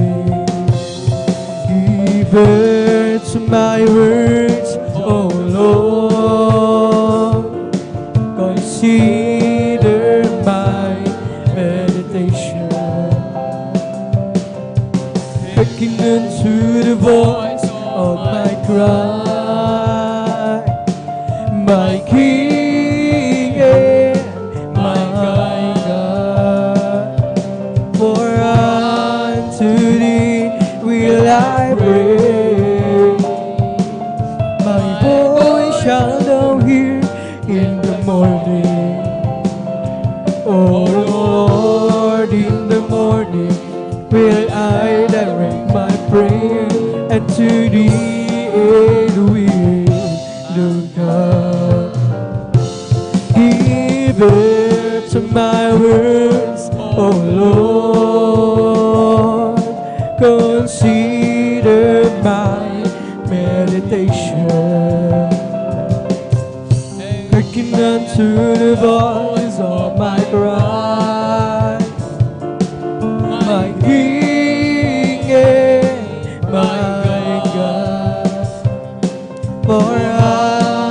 Give ear to my words, oh Lord. Consider my meditation. Hearken unto the voice of my cry, my King and my God. For unto Thee will I pray. My voice shall thou hear in the morning. Oh Lord, in the morning will I direct my prayer, and to Thee it will look up. Give ear to my words, oh Lord. Consider my meditation. Hearken unto the voice of my cry, my King and my God. For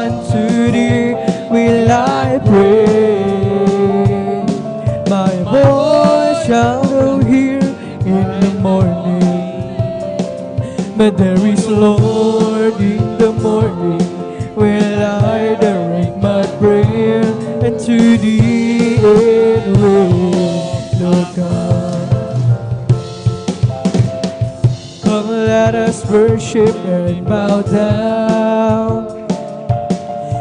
unto Thee will I pray. My voice shall thou hear in the morning. But there is, Lord, in the morning will I direct my prayer, and to Thee it will look up. Come, let us worship and bow down.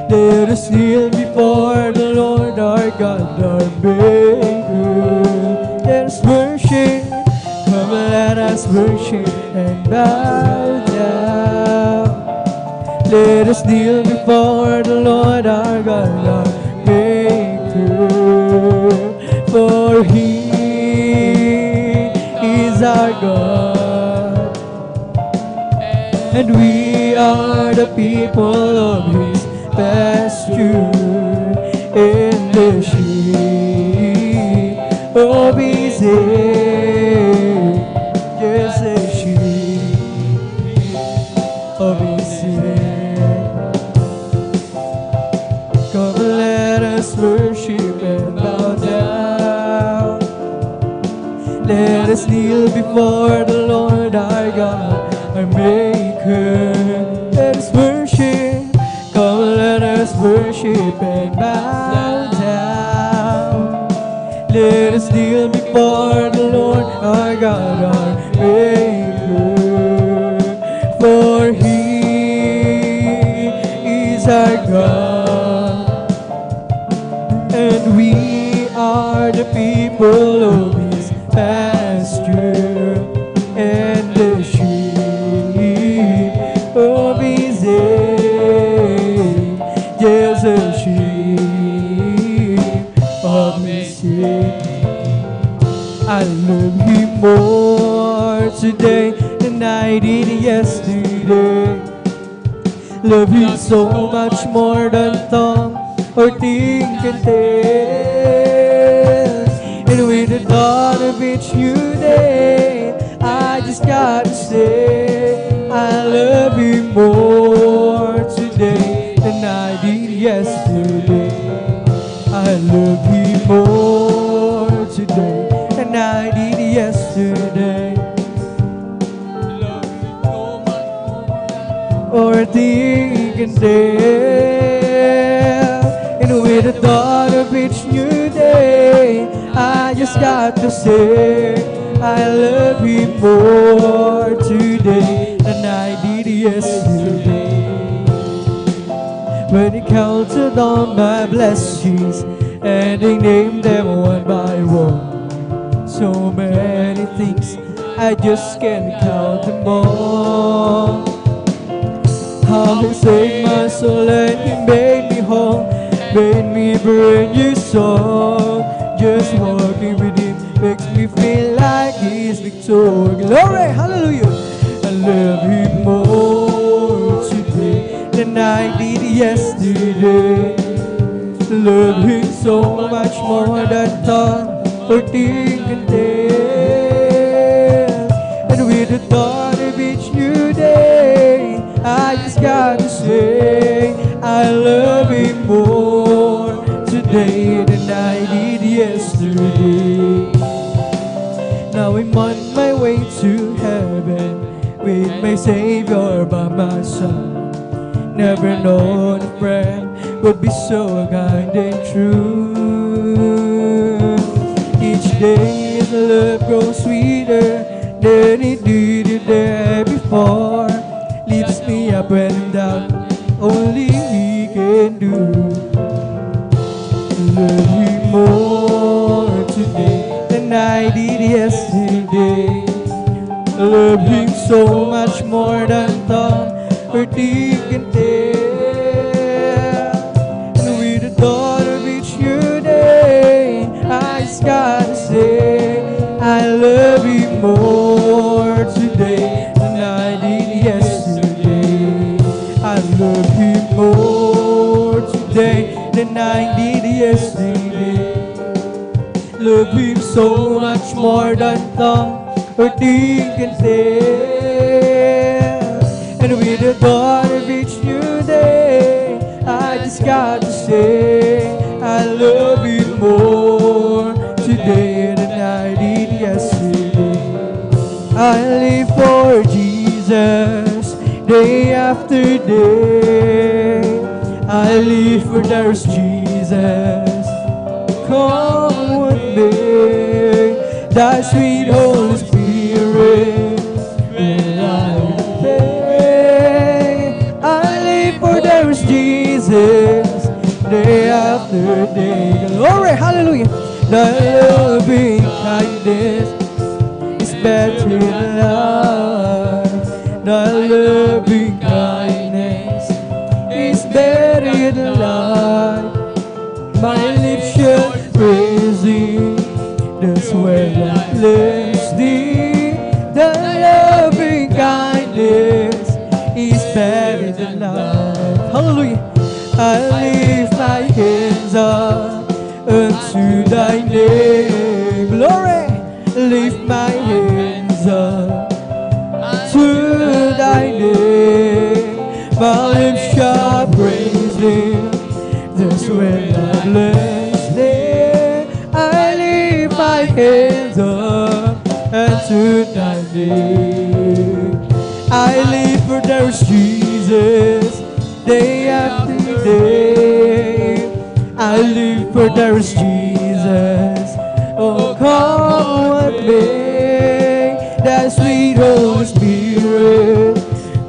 Let us kneel before the Lord our God, our Maker. Let us worship. Come, let us worship and bow down. Let us kneel before the Lord our God, our Maker. For He is our God, and we are the people of His pasture, and the sheep of His hand. Yes, the sheep of His hand. Come, let us worship and bow down. Let us kneel before the Lord our God, our Maker. Let us worship. Come, let us worship and bow down. Let us kneel before the Lord our God, our Maker. For He is our God, and we are the people of His pasture, and the sheep of His hand. Yes, the sheep of His hand. I love Him more today than I did yesterday. Love Him so much more than tongue or think can tell. And with the dawn of each new day, I just gotta say, I love Him more today than I did yesterday. I love Him more today than I did yesterday. Or think and tell. And with the dawn of each new day, I just got to say, I love Him more today than I did yesterday. when He counted all my blessings and He named them one by one. So many things, I just can't count them all. How He saved my soul and He made me whole, made me a brand new song. Just walking with Him makes me feel like He's victorious. Glory, hallelujah. I love Him more today than I did yesterday. Love Him so much more than thought or think and tell. And with the thought of each new day, I just gotta say I love Him more today than I did yesterday. Now I'm on my way to heaven with my Savior by my side. Never known a friend would be so kind and true. Each day His love grows sweeter than it did the day before. Lifts me up when I'm down, only He can do. Love Him more today than I did yesterday. Love Him so much more than thought or think and tell. And with the thought of each new day, I just gotta say I love Him more today than I did yesterday. I love Him more today than I did yesterday. Love Him so much more than thought or think and tell. And with the thought of each new day, I just got to say I love Him more today than I did yesterday. I live for Jesus day after day. I live for there's Jesus. Come with me, Thy sweet Holy Spirit will I obey. I live for there is Jesus day after day. Glory, hallelujah. Thy loving kindness is better than life. Thy loving kindness is better than life. My lips shall praise Thee, that's when I bless Thee. The loving kindness is better than life. Hallelujah. I lift my hands up unto Thy name. Glory. Lift my hands up to Thy name. My lips shall praise Thee, that's when I bless Thee. I lift my hands up unto Thy name. I live for there's Jesus day after day. I live for there's Jesus. Oh, come with me, that sweet Holy Spirit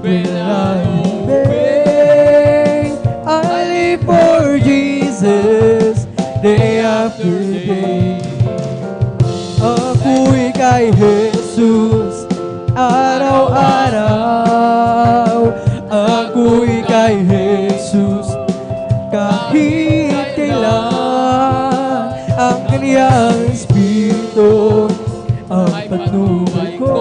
will I obey. I live for Jesus day after day. Ako'y kay Jesus araw-araw. Ako'y kay Jesus kahit kailan. Ang Kaniyang Espiritu ang patnubay ko.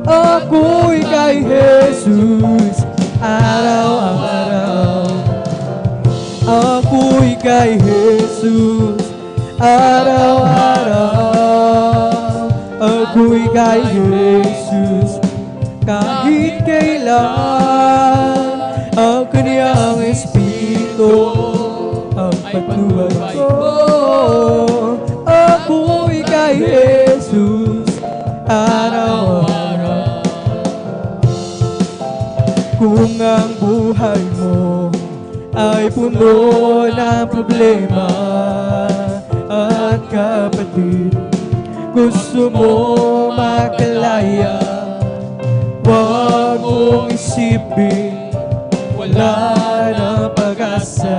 Ako'y kay Jesus araw-araw. Ako'y kay Jesus araw-araw. Ako'y kay Jesus kahit kailan. Ang Kaniyang Espiritu ang patnubay ko. Ako'y kay Jesus araw-araw. Kung ang buhay mo ay puno ng problema at kapatid, gusto mo makalaya, huwag mong isipin, wala pag-asa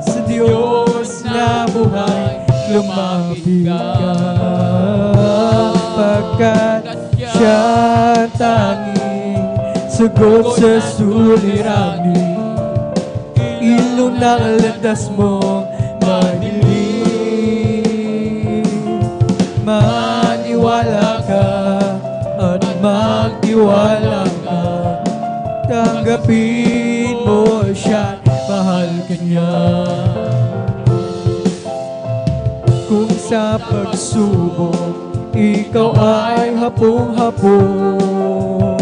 sa Diyos na buhay, lumapit ka. Pagkat siya tanging sagot sa suliranin, ilong ng landas mo madilim. Maniwala ka at magtiwala ka, tanggapin mo siya, mahal ka niya. Kung sa pagsubok ikaw ay hapong-hapon,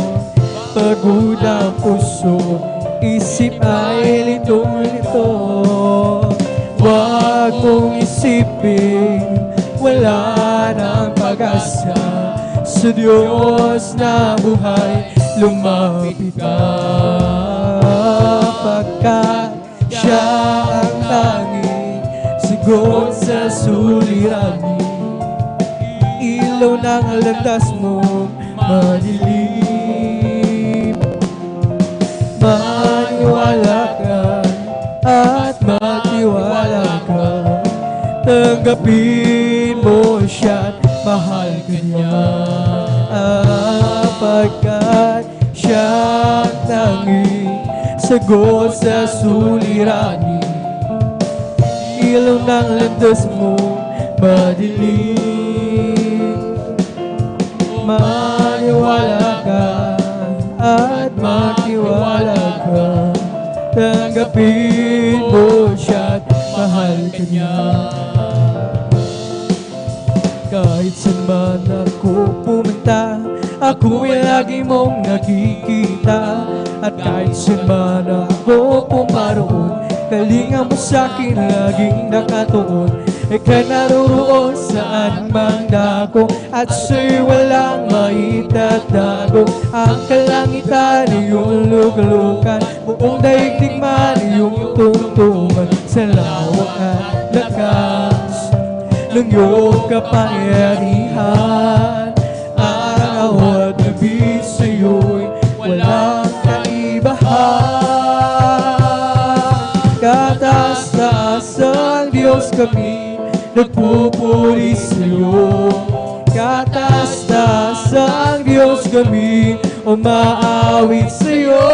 pagod ang puso, isip ay litong-lito, huwag mong isipin wala nang pag-asa sa Diyos na buhay, lumapit ka. Pagkat siya ang tanging sagot sa suliranin, ilaw ng landas mo madilim. Maniwala ka at magtiwala ka, tanggapin mo siya, mahal ka niya. Pagkat siya ang tanging sagot sa suliranin, ilaw ng landas mo madilim. Maniwala ka at magtiwala ka, tanggapin mo siya, mahal ka niya. Kahit saan man ako pumunta, ako'y lagi mong nakikita. At kahit saan man ako pumaroon, kalinga mo sa'kin laging nakatuon. Ikaw naroroon saan mang dako, at sa'yo'y walang maitatago. Ang kalangitan iyong luglukan, buong daigdig man iyong tungtungan. Sa lawak at lakas ng iyong kapangyarihan, araw at gabi sa'yo'y walang kaibahan. Kataas-taas ang Diyos kami, nagpupuri sa'yo. Kataas-taas ang Diyos kami, umaawit sa'yo.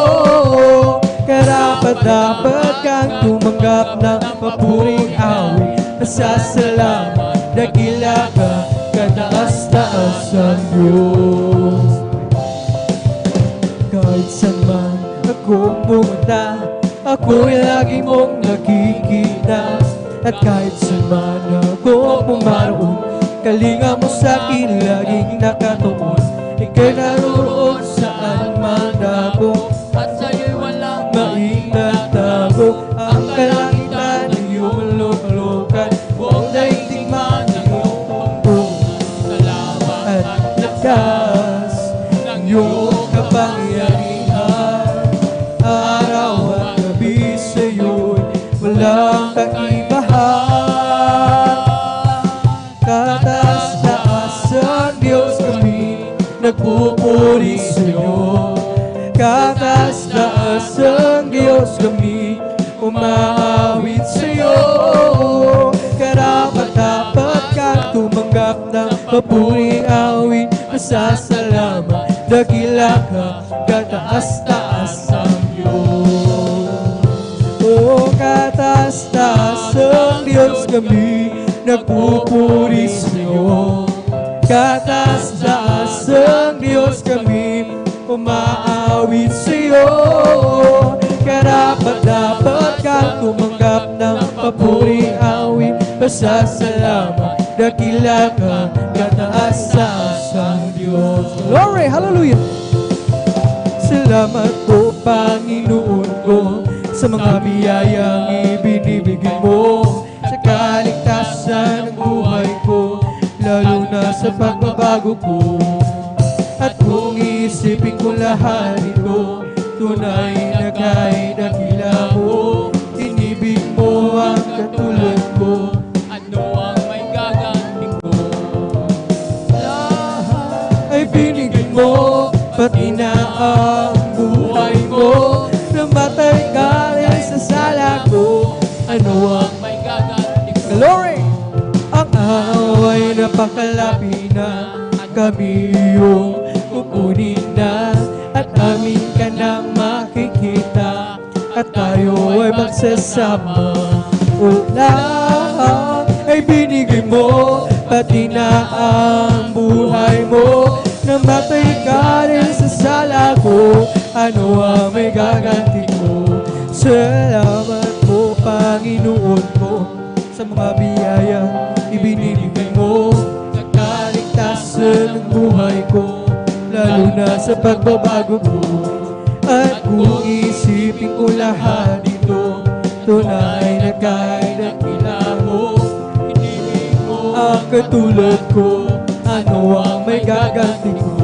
Karapat-dapat kang tumanggap ng papuring awit. Nasasalamat, dakila ka, kataas-taas ang Diyos. Kahit saan man ako pumunta, ako'y lagi mong nakikita. At kahit saan man ako pumaroon, kalinga mo sa'kin laging nakatuon. Ika'y naroroon saan man ako, at sa'yo'y walang maitatago. Ang kalangitan ng iyong luklukan, buong daigdig man ang iyong tungtungan. salamat At lakas ng iyong kapangyarihan, araw at gabi sa'yo'y walang kaibahan. Kataas-taas ang Diyos kami, nagpupuri sa'yo. Kataas-taas ang Diyos kami, umaawit sa'yo. Karapat-dapat kang tumanggap ng papuring awit. Masasalamat, dakila ka, kataas-taas ang Diyos. O kataas-taas ang Diyos kami, nagpupuri sa'yo. Kataas-taas ang Diyos kami, umaawit sa'yo. Karapat-dapat kang tumanggap ng papuring awit. Pasasalamat, dakila ka, kataas-taas ang Diyos. Glory! Hallelujah! Salamat po, Panginoon ko, sa mga biyayang ibinibigay mo sa kaligtasan ng buhay ko, lalo na sa pagbabago ko. At kung isipin ko lahat ito, tunay na kahit dakila mo, inibig mo ang katulad ko. ano ang may gaganti ko? Lahat ay binigay mo, pati na ang buhay mo. Namatay ka rin sa sala ko. Ano ang may gaganti ko? Glory! Ang araw ay napakalapit na, kami yung kukunin na, at amin ka nang makikita, at tayo ay magsasama. O lahat ay binigay mo, pati na ang buhay mo. Namatay ka rin sa sala ko, ano ang may gaganti ko? Salamat po, Panginoon ko, sa mga biyayang ibinibigay mo. Nagkaligtasan ng buhay ko, lalo na sa pagbabago ko. At kung isipin ko lahat ito, tunay na kahit nakita mo, hinihing mo ang katulad ko, ano ang may gaganti ko?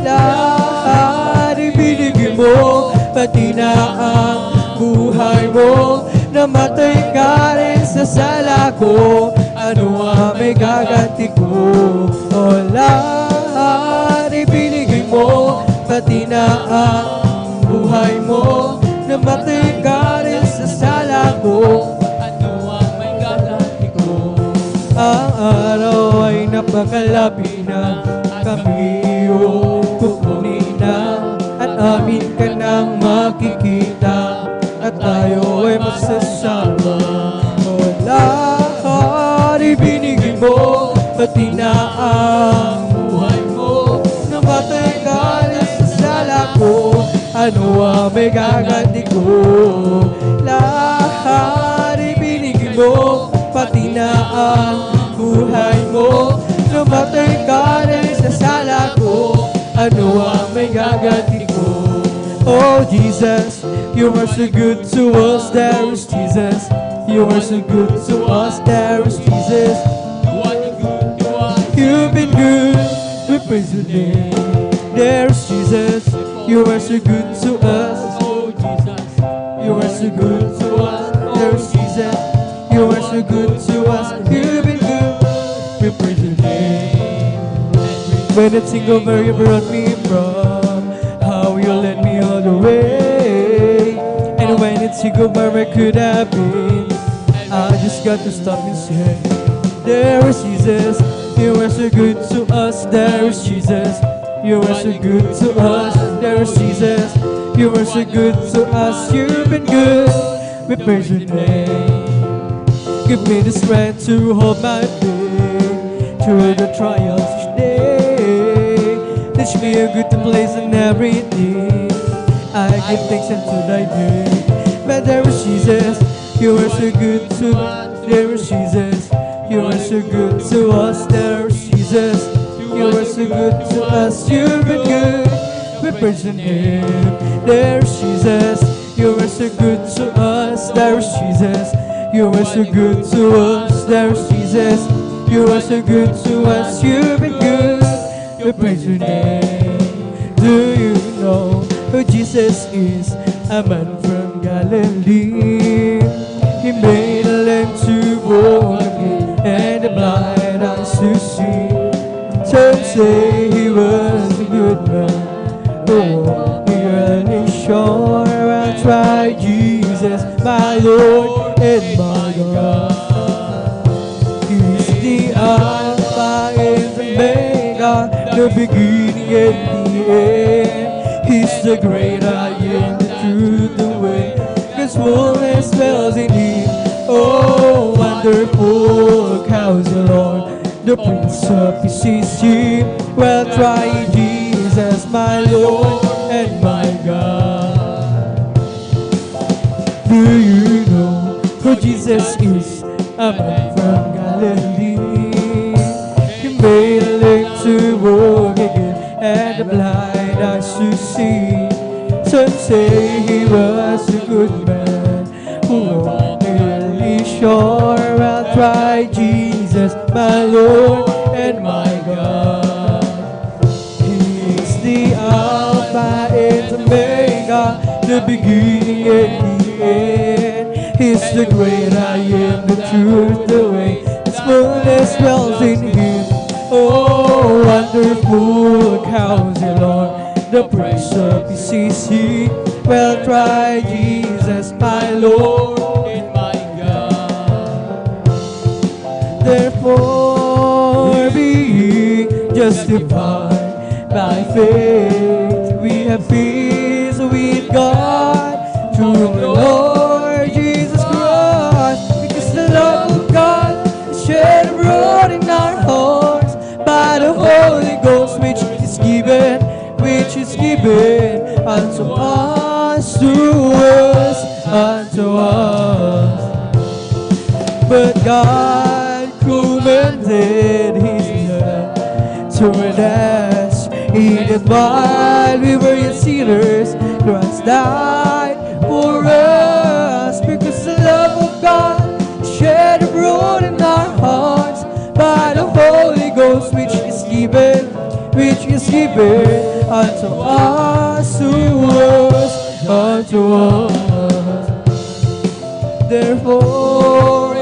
Lahat ibinigay mo, pati na ang buhay mo. Namatay ka rin sa sala ko, ano ang may gaganti ko? O lahat ibinigay mo, pati na ang buhay mo. Namatay ka rin sa sala ko, Ano ang may gaganti ko? ang araw ay napakalapit na, kami yung kukunin na, at amin ka nang makikita, at tayo ay magsasama. O lahat ibinigay mo, pati na ang buhay mo. Namatay ka rin sa sala ko, ano ang may gaganti ko? Lahat ibinigay mo, pati na ang buhay mo. Namatay ka rin sa sala ko, ano ang may gaganti ko? Oh Jesus, you are so good to us, there is Jesus. You are so good to us, there is Jesus. What a good you are. You've been good, we praise your name. There is Jesus, you are so good to us. Oh Jesus, You are so good to us, there is Jesus. You are so good to us, you've been good, we praise your name. When it's single where you brought me from, how you led me all the way. And when it's single where I could have been, I just got to stop and say, there is Jesus, you are so good to us, there is Jesus. You are so good to us, there is Jesus. You are so good to us, you've been good, we praise your name. Give me the strength to hold my faith through the trials each day. Teach me a good place in everything. I give thanks unto thy name. But there is Jesus, you are so good to us. There is Jesus, you are so good to us. There is Jesus, you are so good to us. You've been good, we praise your name. There is Jesus, you are so good to us. There is Jesus, you are so good to us. There is Jesus, you are so good to us. You've been good, we praise your name. Do you know who Jesus is? A man from Galilee. He made a lame to walk again, and the blind eyes to see. Some say he was a good man, oh, here on his shore. I tried Jesus, my Lord and my God. He's the Alpha and the Omega, the beginning and the end. He's the great I am, the truth, the way. God's fullness dwells in him. Oh, wonderful Counselor, the Prince of Peace is he. Well, try Jesus, my Lord and my God. Do you know who Jesus is? A man from Galilee. He made a lame to walk again, and the blind eyes to see. Some say he was a good man who walked nearly shore. I'll try Jesus, my Lord and my God. He's the Alpha and Omega, the beginning and the end. He's the great I am, the truth, the way. His fullness dwells in him. Oh, wonderful Counselor, the Prince of Peace is he. Well, try Jesus, my Lord and my Therefore, being justified by faith, we have peace with God through the Lord Jesus Christ. Because the love of God is shed abroad in our hearts by the Holy Ghost, which is given unto us, unto us. But God commended His love toward us, in that while we were yet sinners, Christ died for us. Because the love of God shed abroad in our hearts by the Holy Ghost, which is given unto us, unto us. Therefore,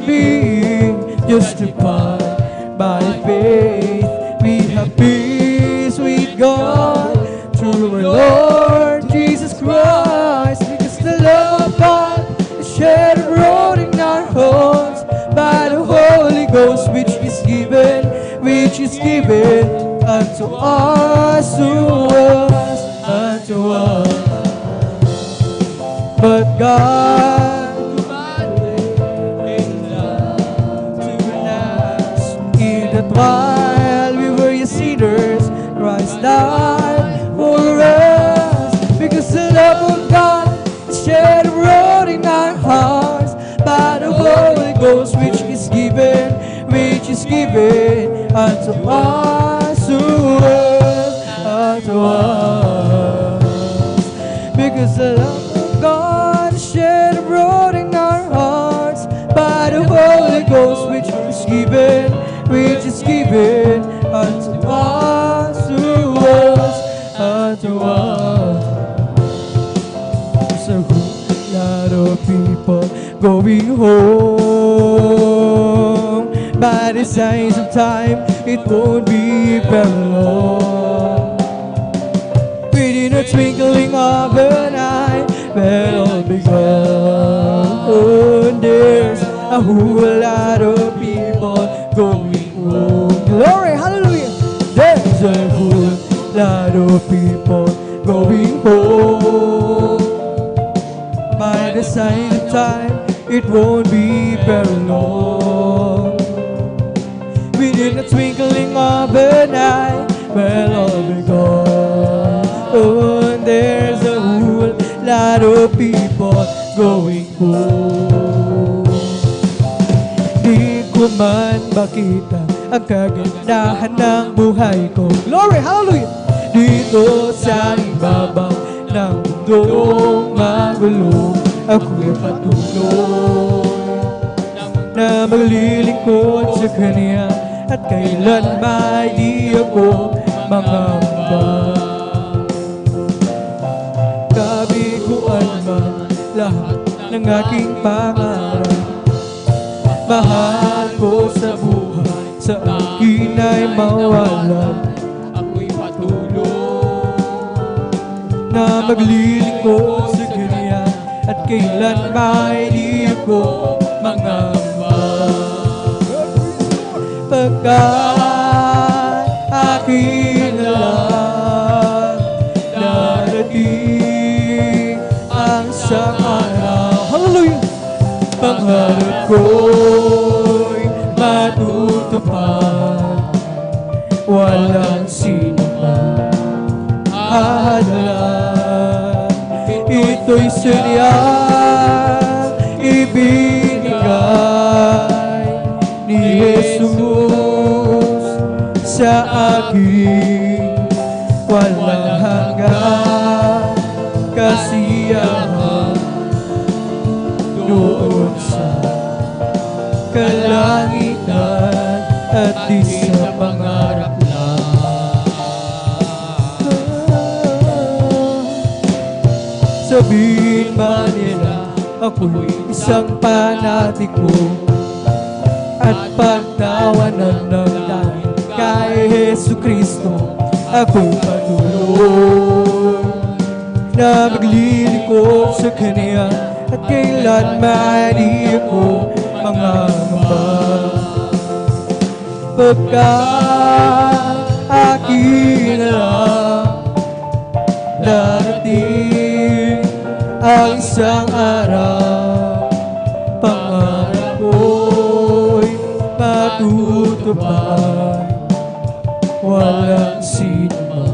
being justified by faith, we have peace with God through our Lord Jesus Christ. Because the love of God is shed abroad in our hearts by the Holy Ghost, which is given unto us, unto us. But God that while we were yet sinners, Christ died for us. Because the love of God is shed abroad in our hearts by the Holy Ghost, which is given unto us, unto us. Because the love of God is shed abroad in our hearts by the Holy Ghost, which is given unto us, unto us. There's a whole lot of people going home. By the signs of time, it won't be very long. Within a twinkling of an eye, we'll all be gone. There's a whole lot of people going home. Glory, hallelujah. There's a whole lot of people going home. By the sign of time, it won't be very long. Within the twinkling of an eye, we'll all be gone. Oh, and there's a whole lot of people going home. Di ko man makita ang kagandahan ng buhay ko. Glory, hallelujah! Dito sa ibabaw ng mundong magulo, ako'y patuloy na maglilingkod sa Kanya, at kailan may di ako mangamba. Kabiguan man lahat ng aking pangarap, mahal ko sa buhay, sa akin ay mawalan. Ako'y patuloy na maglilingkod sa Kanya, at kailan may di ako mangamba. Pagkat aking alam, darating ang isang araw. Hallelujah! Pangarap ko'y matutupad, walang sino man ahadlan. Ito'y sadyang ibinigay ni Jesus sa akin, walang hanggang kasiyahan doon sa kalangitan at di sa pangarap lang. Sabihin man nila ako'y isang panatiko, at pagtawanan ng dahil kay Jesu Kristo, ako'y patuloy na maglilingkod sa Kanya, at kailan man di ako mangangamba. Pagkat aking alam, darating ang isang araw, pangarap ko'y matutupad. Walang sino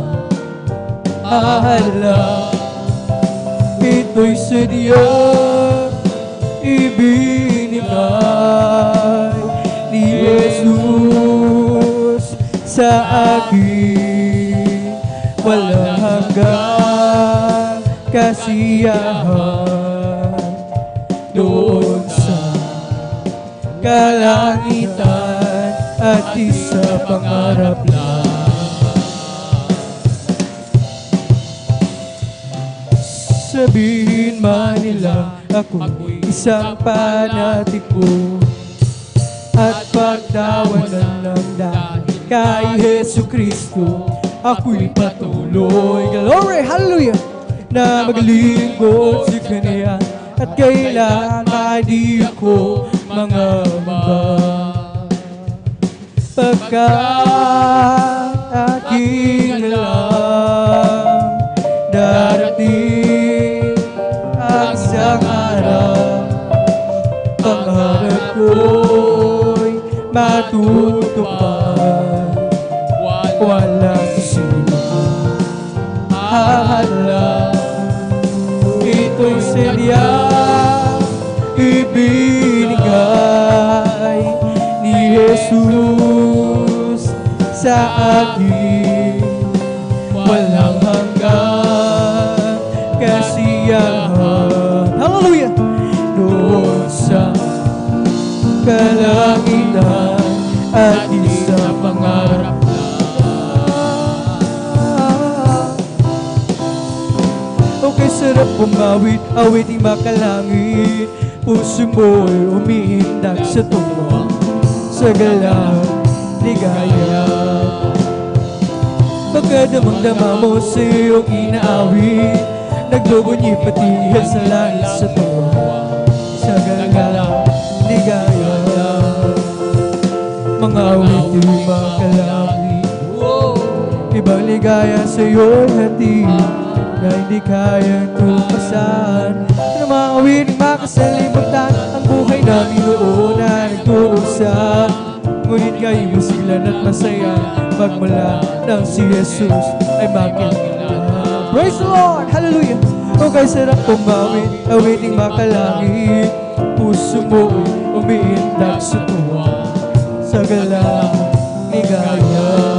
alam, ito'y sadyang ibinigay ni Jesus sa akin. Walang hanggang kasiyahan doon sa kalangitan at di sa pangarap lang. Sabihin man nila ako'y isang panatiko at pagtawanan lang dahil kay Hesu Kristo ako'y patuloy, glory, hallelujah, na maglingkod sa Kanya at kailan di ako mangamba. Pagkat aking alam, darating ang isang araw, pangarap ko'y matutupad. Walang sino alam, ito'y sadyang ibinigay ni Jesus sa akin. Walang hanggang kasiyahan, hallelujah, doon sa kalangitan at di sa pangarap. Okay, sarap pumawit, awiting makalangit, puso mo'y umiindak sa tuwa, sa galang ligaya. Pagkadamang-dama mo sa iyong inaawit, nagbubunyi patihil sa langit sa tuwa, sa galang ligaya. Mga awiting makalangit, ibang ligaya sa iyo'y hatid na hindi kayang tumpasan. Ng mga awiting makasalimutan ang buhay namin noon na nagtuusa. Ngunit kayo masiglan at masaya pagmula nang si Jesus ay makilala. Praise the Lord! Hallelujah! O kay sarap pumawit, awiting makalangit, puso mo'y umiindak sa tuwa, sa galang ligaya.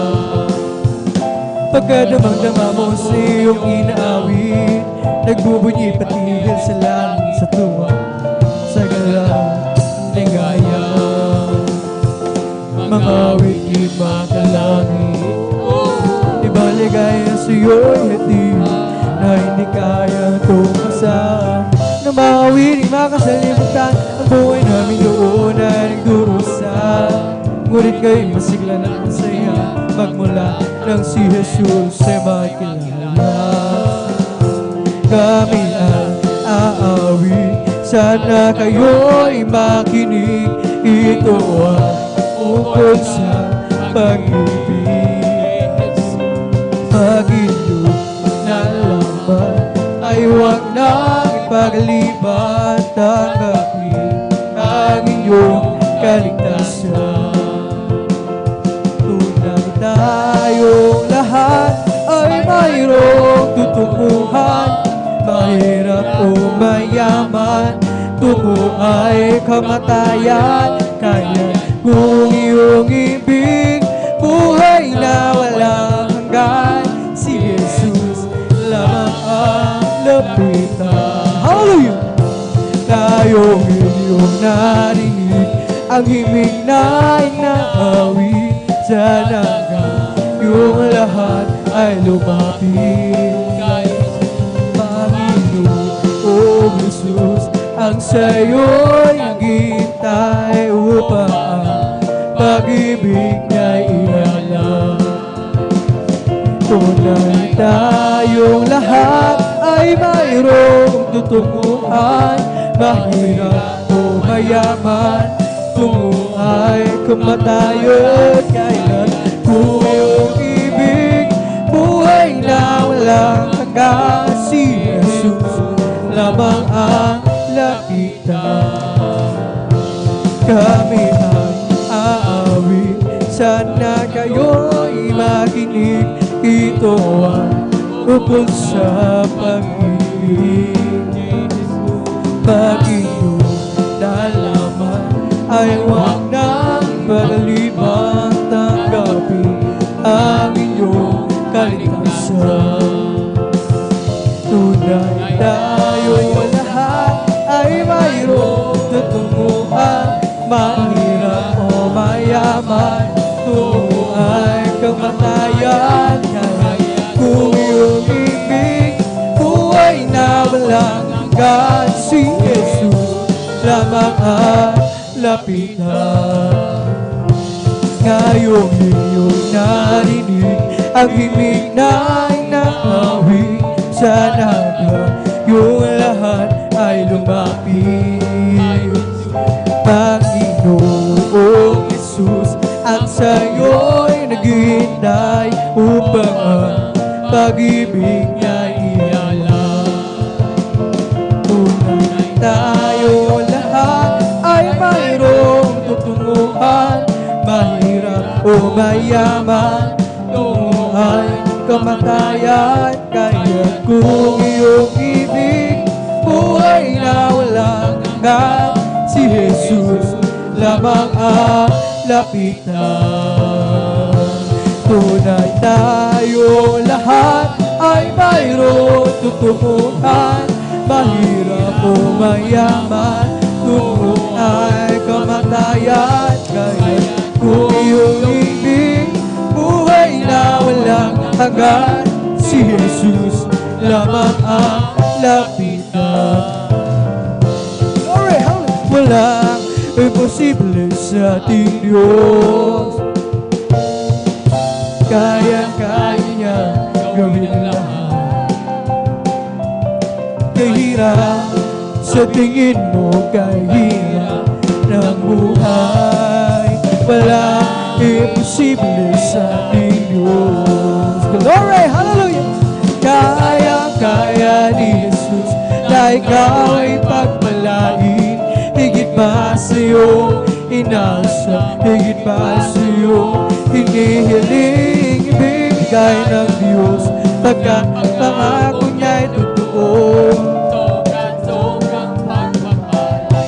Pagkadamang-dama mo sa iyong inaawit, nagbubunyi patihil sa langit sa tuwa, sa galang ligaya. Mga awiting makalangit, ibang ligaya sa iyo'y hatid na hindi kaya tumasan. Ng mga awiting makasalimutan ang buhay namin doon na nagdurusa. Ngunit kayo'y masiglan at masaya magmula nang si Jesus ay makilala. Kami ang aawit, sana kayo'y makinig. Ito ang ukol sa pag-ibig. Mag-inyong nalaman ay huwag nang ipagliban. Tanggapin ang inyong kaligtasan. Tayong lahat ay mayroong tutunguhan, mahirap o mayaman, tungo ay kamatayan. Kaya kung iyong ibig, buhay na walang hanggan, si Jesus lamang ang lapitan. Hallelujah! Tayong inyong narinig ang himig na inaawit, sana yung lahat ay lumapit kay Panginoong Jesus. Ang sa'yo'y naghihintay upang ang pag-ibig niya'y ihalal. Tunay tayong lahat ay mayroong tutunguhan, mahirap o mayaman, tungo ay kamatayan. Kailan kung iyong ibig, buhay na walang hanggan. Si Jesus lamang ang lapitan. Kami ay aawit, sana kayo'y makinig. Ito ay ukol sa pag-ibig. Pag-iyong nalaman ay huwag nang pagaliban. Tanggapin ang inyong kaligtasan. Tunay tayo'y lahat ay mayroong tutunguhan. Mahirap o mayaman, tungo ay kamatayan. Kung iyong ibig, buhay na walang hanggan. Si Jesus lamang ang lapitan. Ngayong iyong narinig ang himig na inaawit, sana yung lahat ay lumapit. Panginoong Jesus, ang sa'yo'y naghihintay upang ang pag-ibig niya'y ialam. Tunay tayo lahat ay mayroong tutunguhan. Mahirap o mayaman, tungo ay kamatayan. Kaya kung iyong ibig, buhay na walang hanggan. Si Jesus lamang ang lapitan. Tunay tayo lahat ay mayroong tutunguhan. Mahirap o mayaman, tungo ay kamatayan. Kaya kung iyong ibig, buhay na walang hanggan. Si Jesus lamang ang lapitan. Glory, hallelujah. Walang imposible sa ating Diyos. Kaya-kaya niya gawin ang lahat. Kahirap sa tingin mo, kahirap ng buhay. Walang imposible sa ating Diyos. Glory, hallelujah. Kaya-kaya ni Jesus na ikaw ay pagpalain. Higit pa sa'yo inasa, higit pa sa'yo hinihiling. Ibigay ng Diyos pagkat pangako niya'y totoo.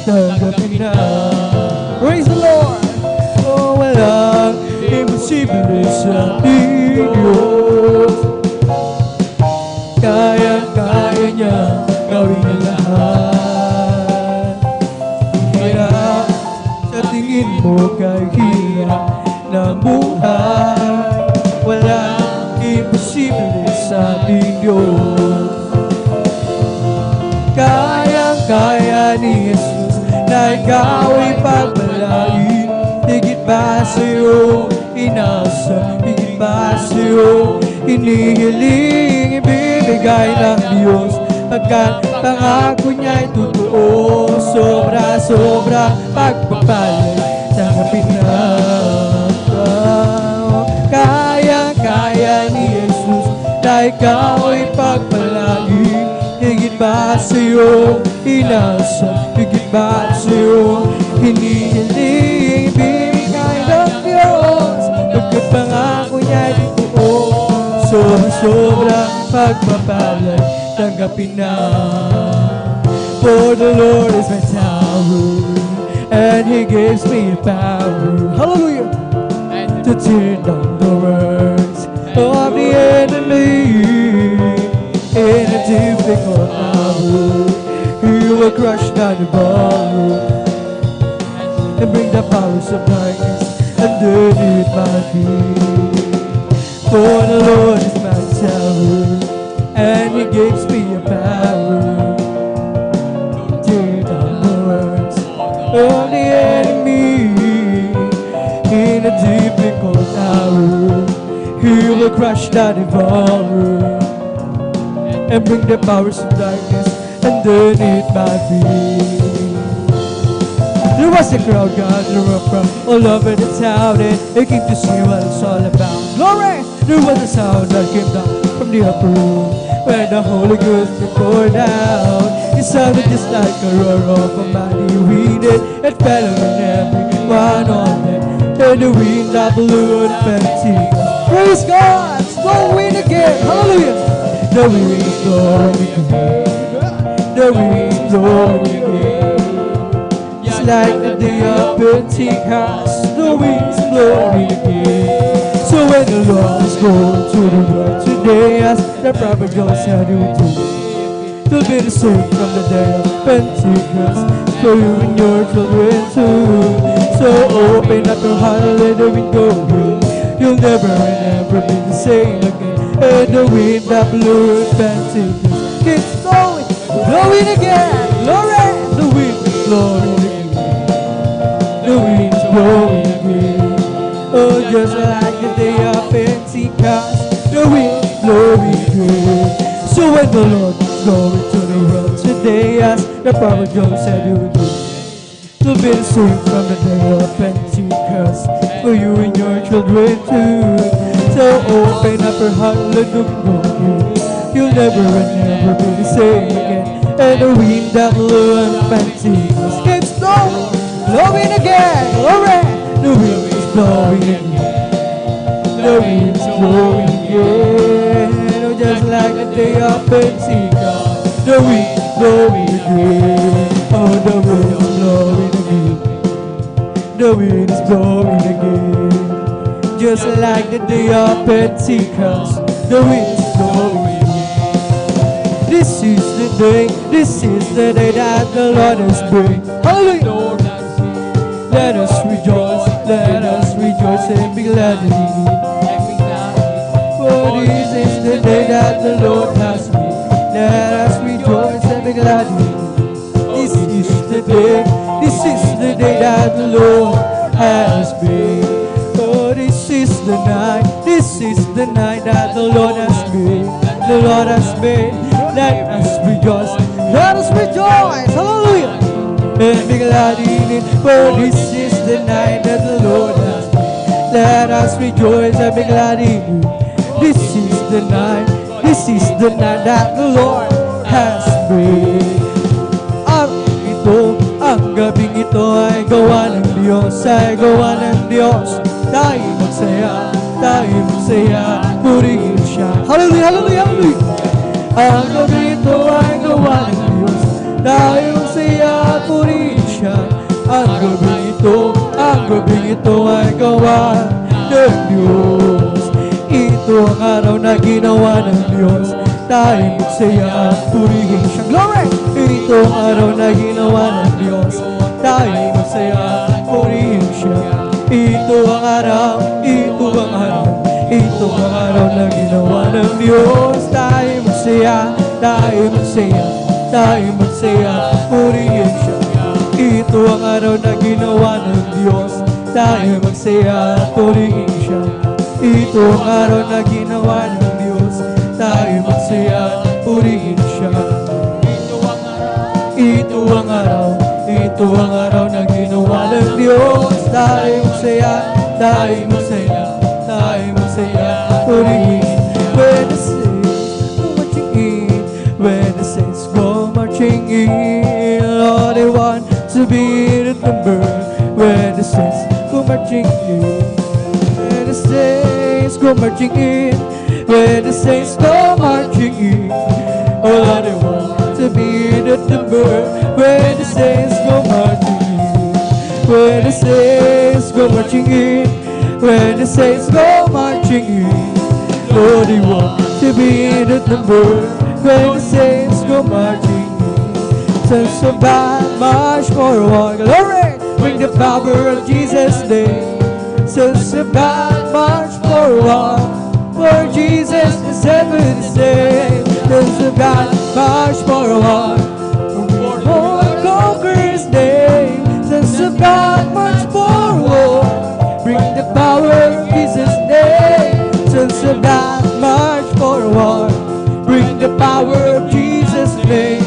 Tanggapin na. Praise the Lord. Oh, walang imposible sa ating Diyos. Kaya-kaya niya gawin ang lahat. Hirap sa tingin mo, kahirap ng buhay. Walang imposible sa ating Diyos. Kaya-kaya ni Jesus na ikaw ay pagpalain. Higit pa sa'yo inasa, higit pa sa'yo hinihiling. Ibibigay ng Diyos pagkat pangako niya'y totoo. Sobra-sobra pagpapalay, tanggapin na. Kaya-kaya ni Jesus na ikaw ay pagpalain. Higit pa sa'yo inasa, higit pa sa'yo hinihiling. Ibibigay ng Diyos pagkat pangako niya'y totoo. Sobra-sobra pagpapalay, tanggapin na. For the Lord is my tower, and He gives me power, hallelujah, to tear down the works of the enemy. In a difficult hour, He will crush down the ballroom and bring the powers of darkness underneath my feet. For the Lord is my tower, and He gives me a power to tear down the works of the enemy. In a difficult hour, He will crush down the ballroom and bring the powers of darkness underneath my feet. There was a crowd gathered from all over the town, and they came to see what it's all about. Glory! There was a sound that came down from the upper room, where the Holy Ghost was poured out. It sounded just like a roar of a mighty wind, it fell on everyone on them, and the wind that blew on Pentecost. Praise God! It's blowing again. Hallelujah! The wind is blowing again. The wind is blowing again. Just like the day of Pentecost, the wind is blowing again. So when the Lord is going to the world today, as the prophet Joel said he would do, there'll be the same from the day of Pentecost for you and your children too. So open up your heart and let the wind go in. You'll never and ever be the same again. And the wind that blew at Pentecost keeps blowing, blowing again. Glory! The wind is blowing again. The wind is blowing again. Oh, just like the day of Pentecost, the wind is blowing again. So when the Lord is going to the world today, as the prophet Joel said he would do, there'll be the same from the day of Pentecost for you and your children too. So open up your heart, let the wind go in. You'll never and never be the same again. And the wind that blew on Pentecost keeps blowing, blowing again. Glory! The wind is blowing again. The wind is blowing again. Oh, just like the day of Pentecost, the wind is blowing again. Oh, the wind is blowing again. The wind is blowing again. Just like the day of Pentecost, the wind is blowing again. This is the day that the Lord has made. Hallelujah! Let us rejoice and be glad in it. For this is the day that the Lord has made. Let us rejoice and be glad in it. This is the day that the Lord has made. Oh, this is the night that the Lord has made. The Lord has made. Let us rejoice. Hallelujah! And be glad in it, for this is the night that the Lord has made. Let us rejoice and be glad in it. This is the night that the Lord has made. Ang gabing ito ay gawa ng Diyos, Tayo magsaya, purihin siya. Hallelujah, hallelujah, hallelujah. Ang gabing ito ay gawa ng Diyos, tayo magsaya, purihin siya. Ang gabing ito ay gawa ng Diyos. Ito ang araw na ginawa ng Diyos, tayo magsaya, purihin siya. Glory! Ito ang araw na ginawa ng Diyos, tayo magsaya, purihin siya. Ito ang araw na ginawa ng Diyos, tayo magsaya, purihin siya. Ito ang araw na ginawa ng Diyos, tayo magsaya, purihin siya. Ito ang araw na ginawa ng Diyos, tayo magsaya, purihin siya. Ito ang araw na ginawa ng Diyos, tayo magsaya, purihin. When the saints go marching in, Lord, they want to be the number. When the saints go marching in, when the saints go marching in, when the saints go marching in, oh Lord, they want to be the number. When the saints go marching in, when the saints go marching in, when the saints go marching in, Lord, they want to be the number. When the saints go marching in, sons of God march forward. Glory! Bring the power of Jesus' name. Sons of God march forward, for Jesus is heaven to save. Sons of God march forward, for conquer His name. Sons of God march forward, bring the power of Jesus' name. Sons of God march forward, bring the power of Jesus' name.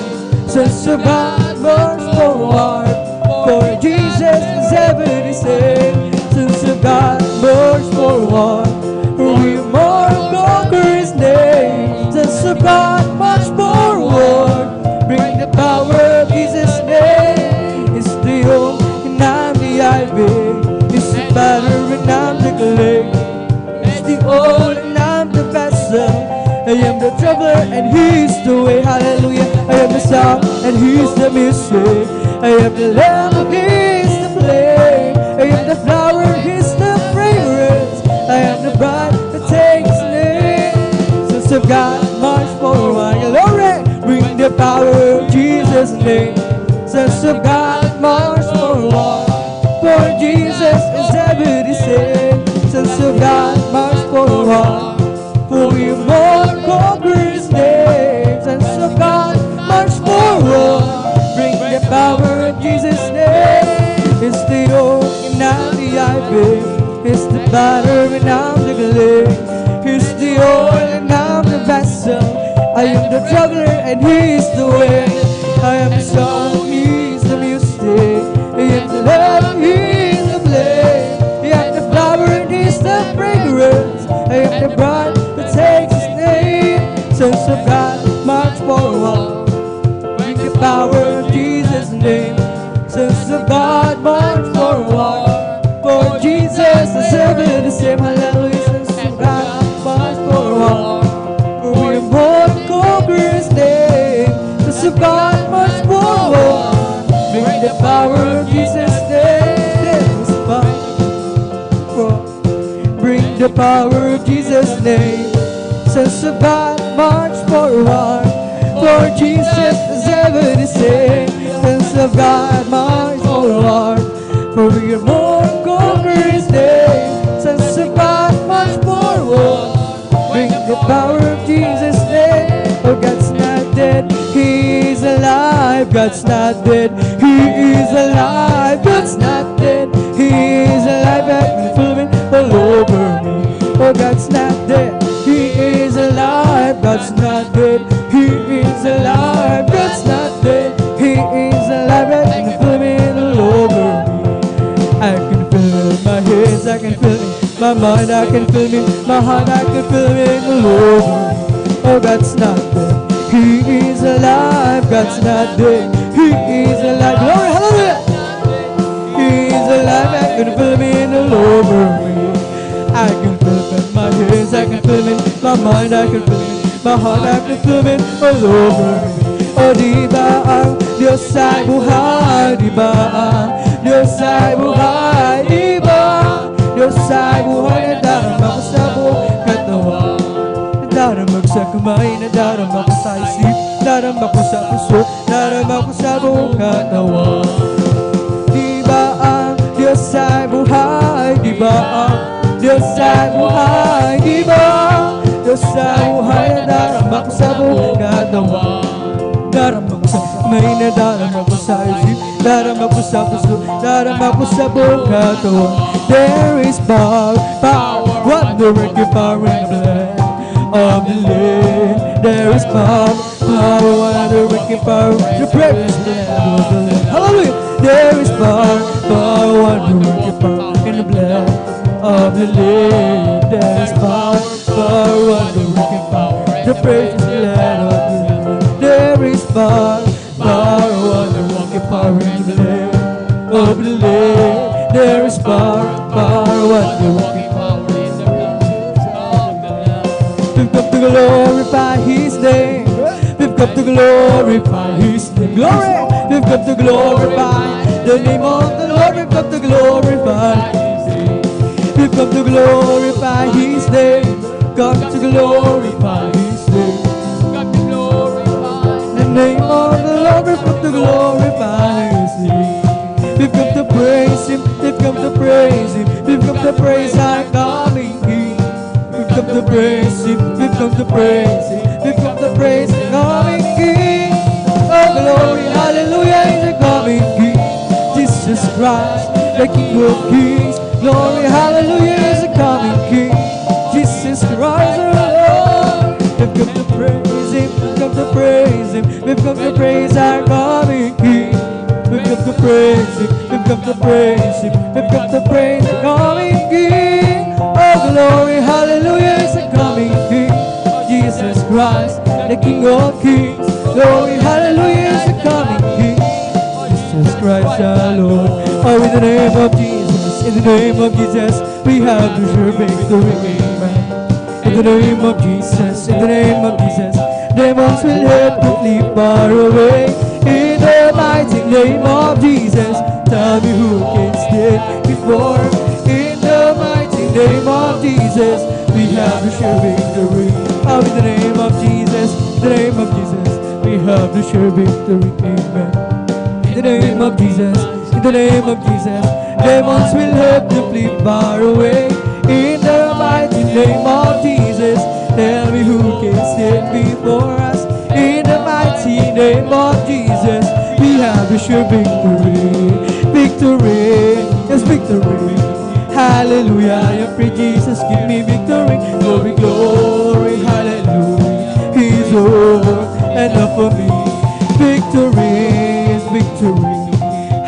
Sons of God march forward, for Jesus war. For we are more than conquerors, name. Sons of God, march forward. Bring the power of Jesus' name. It's the old and I'm the ivy. It's the batter and I'm the clay. It's the old and I'm the vessel. I am the traveler and He's the way. Hallelujah. I am the sound and He's the music. I am the lamb and He's the flame. I am the flower and He's the fragrance. I am the bride that takes name. Sons of God, march forward. Glory. Bring the power of Jesus' name. Sons of God, march forward. For Jesus is ever the same. Sons of God, march forward. For we are more than conquerors, name. Sons of God, march forward. Bring the power of Jesus' name. It's the oak and I'm the ivy. It's the batter and I'm the clay. It's the oil and I'm the vessel. I am the traveler and He's the way. I am the song, He's the music. I am the love, He's the flame. I am the flower and He's the fragrance. I am the bride that takes His name. Sons of God, march forward. Bring the power of Jesus' name. Sons of God, march forward. For Jesus is ever the same. Hallelujah. Sons of God, march forward. For we are more than conquerors, name. Sons of God, march forward. Bring the power of Jesus' name. Bring the power of Jesus' name. Sons of God, march forward. For Jesus is ever the same. Sons of God, march forward. For we are more than conquerors, name. Sons of God, march forward. Bring the power of Jesus' name. Oh, God's not dead, He is alive. God's not dead, He is alive. God's not dead, He is alive. And filming all over me. Oh, God's not dead, He is alive. God's not dead, He is alive. God's not dead, He is alive. And filming all over me. I can feel it in my hands, I can feel it in my mind, I can feel it in my heart, I can feel it all over me. Oh, God's not dead, He is alive. God's not dead, He is alive. Glory, hallelujah. He is alive, I can feel it all over me. I can feel it in my hands, I can feel it in my mind, I can feel it in my heart, I can feel it all over me. Oh, di ba ang Diyos ay buhay? Di ba ang Diyos ay buhay? Di ba ang Diyos ay buhay? Nadarama ko sa buong katawan. Nadarama ko sa kamay, nadarama ko sa isip, nadarama ko sa puso, nadarama ko sa buong katawan. Di ba ang Diyos ay buhay? Di ba ang Diyos ay buhay? Di ba ang Diyos ay buhay? Nadarama ko sa buong katawan. Nadarama ko sa kamay, nadarama ko sa isip, nadarama ko sa puso, nadarama ko sa buong katawan. There is power, wonder-working power in the blood of the Lamb. There is power, wonder-working power in the precious blood of the Lamb. Hallelujah! There is power, wonder-working power in the blood of the Lamb. There is power, wonder-working power in the precious blood of the Lamb. There is power, wonder-working power in the blood of the Lamb. There is power, wonder-working power in the blood of the Lamb. We've come to glorify His name. We've come to glorify His name. Glory! We've come to glorify the name of the Lord. We've come to glorify His name. We've come to glorify His name. Come to glorify His name. Come to glorify the name of the Lord. We've come to glorify His name. We've come to praise Him. We've come to praise Him. We've come to praise our coming King. We've come to praise Him. We've come to praise Him. We've come to praise the coming King. Oh, glory, hallelujah, is the coming King. Jesus Christ, the King of Kings. Glory, hallelujah, is the coming King. Jesus Christ, our Lord. We've come to praise Him. We've come to praise Him. We've come to praise our coming King. We've come to praise Him. We've come to praise Him. We've come to praise the coming King. Oh, Glory, hallelujah, is the coming King, Jesus Christ, the King of Kings. Glory, hallelujah, is the coming King, Jesus Christ our Lord. Oh, in the name of Jesus, in the name of Jesus, we have the sure victory. Amen. In the name of Jesus, in the name of Jesus, demons will have to flee far away. In the mighty name of Jesus, tell me who can stand before. In the mighty name of Jesus, we have the sure victory. Oh, in the name of Jesus, in the name of Jesus, we have the sure victory. Amen. In the name of Jesus, in the name of Jesus, demons will have to flee far away. In the mighty name of Jesus, tell me who can stand before us. In the mighty name of Jesus, we have the sure victory. Victory, yes, victory. Hallelujah, I pray Jesus, give me victory. Glory, glory, hallelujah. He's over and up for me. Victory is victory.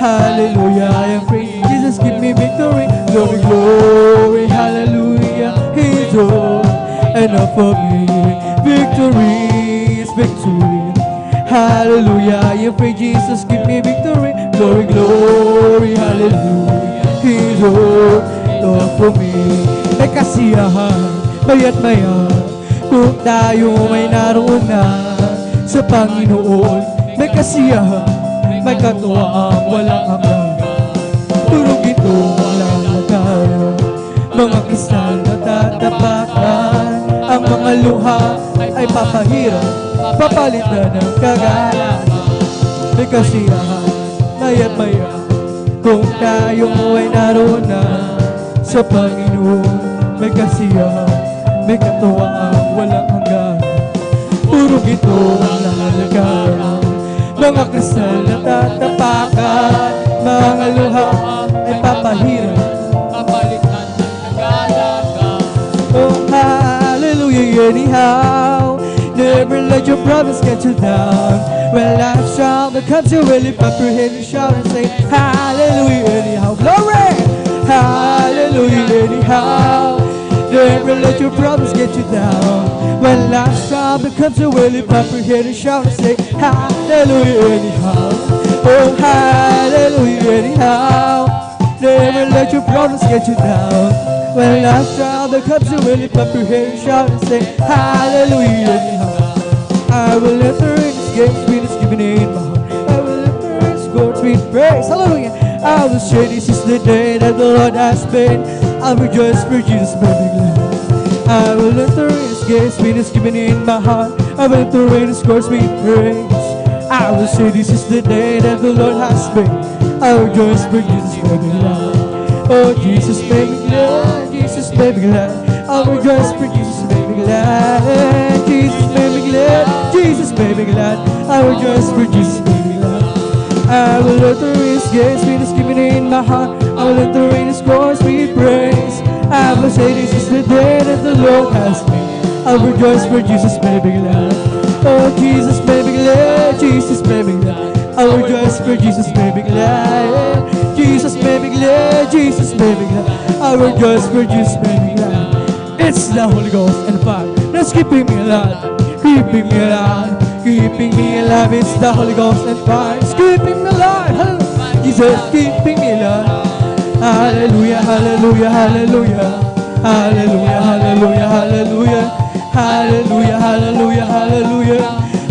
Hallelujah, I pray Jesus, give me victory. Glory, glory, hallelujah. He's over and up for me. Victory is victory. Hallelujah, I pray Jesus, give me victory. Glory, glory, hallelujah. He's over and up for me. May kasiyahan, maya't maya, kung tayo may naroon na sa Panginoon. May kasiyahan, may katuwaan, walang hanggan. Turog ito, walang magkaya. Mga kristal na tatapakan, ang mga luha ay papahirap, papalitan ng kagalakan. May kasiyahan, maya't maya, kung tayo ay naroon na sa Panginoon. May kasiyahan, may katuwaan, walang hanggan. Turog ito, walang halagaran. Mga kristal na tatapakan, mga luha ay papahirap, papalitan ng kagalakan. oh, hallelujah, anyhow. Never let your problems get you down. When life's trouble comes, you will lift up your head and shout and say, hallelujah, anyhow. Glory! Hallelujah, anyhow. Never let your problems get you down. When life's trouble comes, you will lift up your head and shout and say, hallelujah, anyhow. Oh, hallelujah, anyhow. Never let your problems get you down. When life's trouble comes, you will lift up your head and shout and say, hallelujah, anyhow. I will enter in this game, sweetest giving in my heart. I will enter in this court, sweet praise. Hallelujah. I will say this is the day that the Lord has made. I'll rejoice for Jesus, may be glad. I will enter in this game, sweetest giving in my heart. I will enter in this court, sweet praise. I will say this is the day that the Lord has made. I will rejoice for Jesus, may be glad. Oh, Jesus, may be glad. Jesus, may be glad. I'll rejoice for Jesus, may be glad. Jesus, may be glad. Jesus, may be glad. I'll rejoice for Jesus, may be glad. I will enter His gates, sweetest giving in my heart. I will enter in His courts, sweet praise. I will say this is the day that the Lord has made. I'll rejoice for Jesus, may be glad. Oh, Jesus, may be glad. Jesus, may be glad. I'll rejoice for Jesus, may be glad. Jesus, may be glad. Jesus, may be glad. I'll rejoice for Jesus, may be glad. It's the Holy Ghost and fire that's keeping me alive, keeping me alive, keeping me alive. It's the Holy Ghost and fire, it's keeping me alive. Hallelujah. Jesus, keeping me alive. Hallelujah, hallelujah, hallelujah, hallelujah, hallelujah, hallelujah, hallelujah, hallelujah, hallelujah,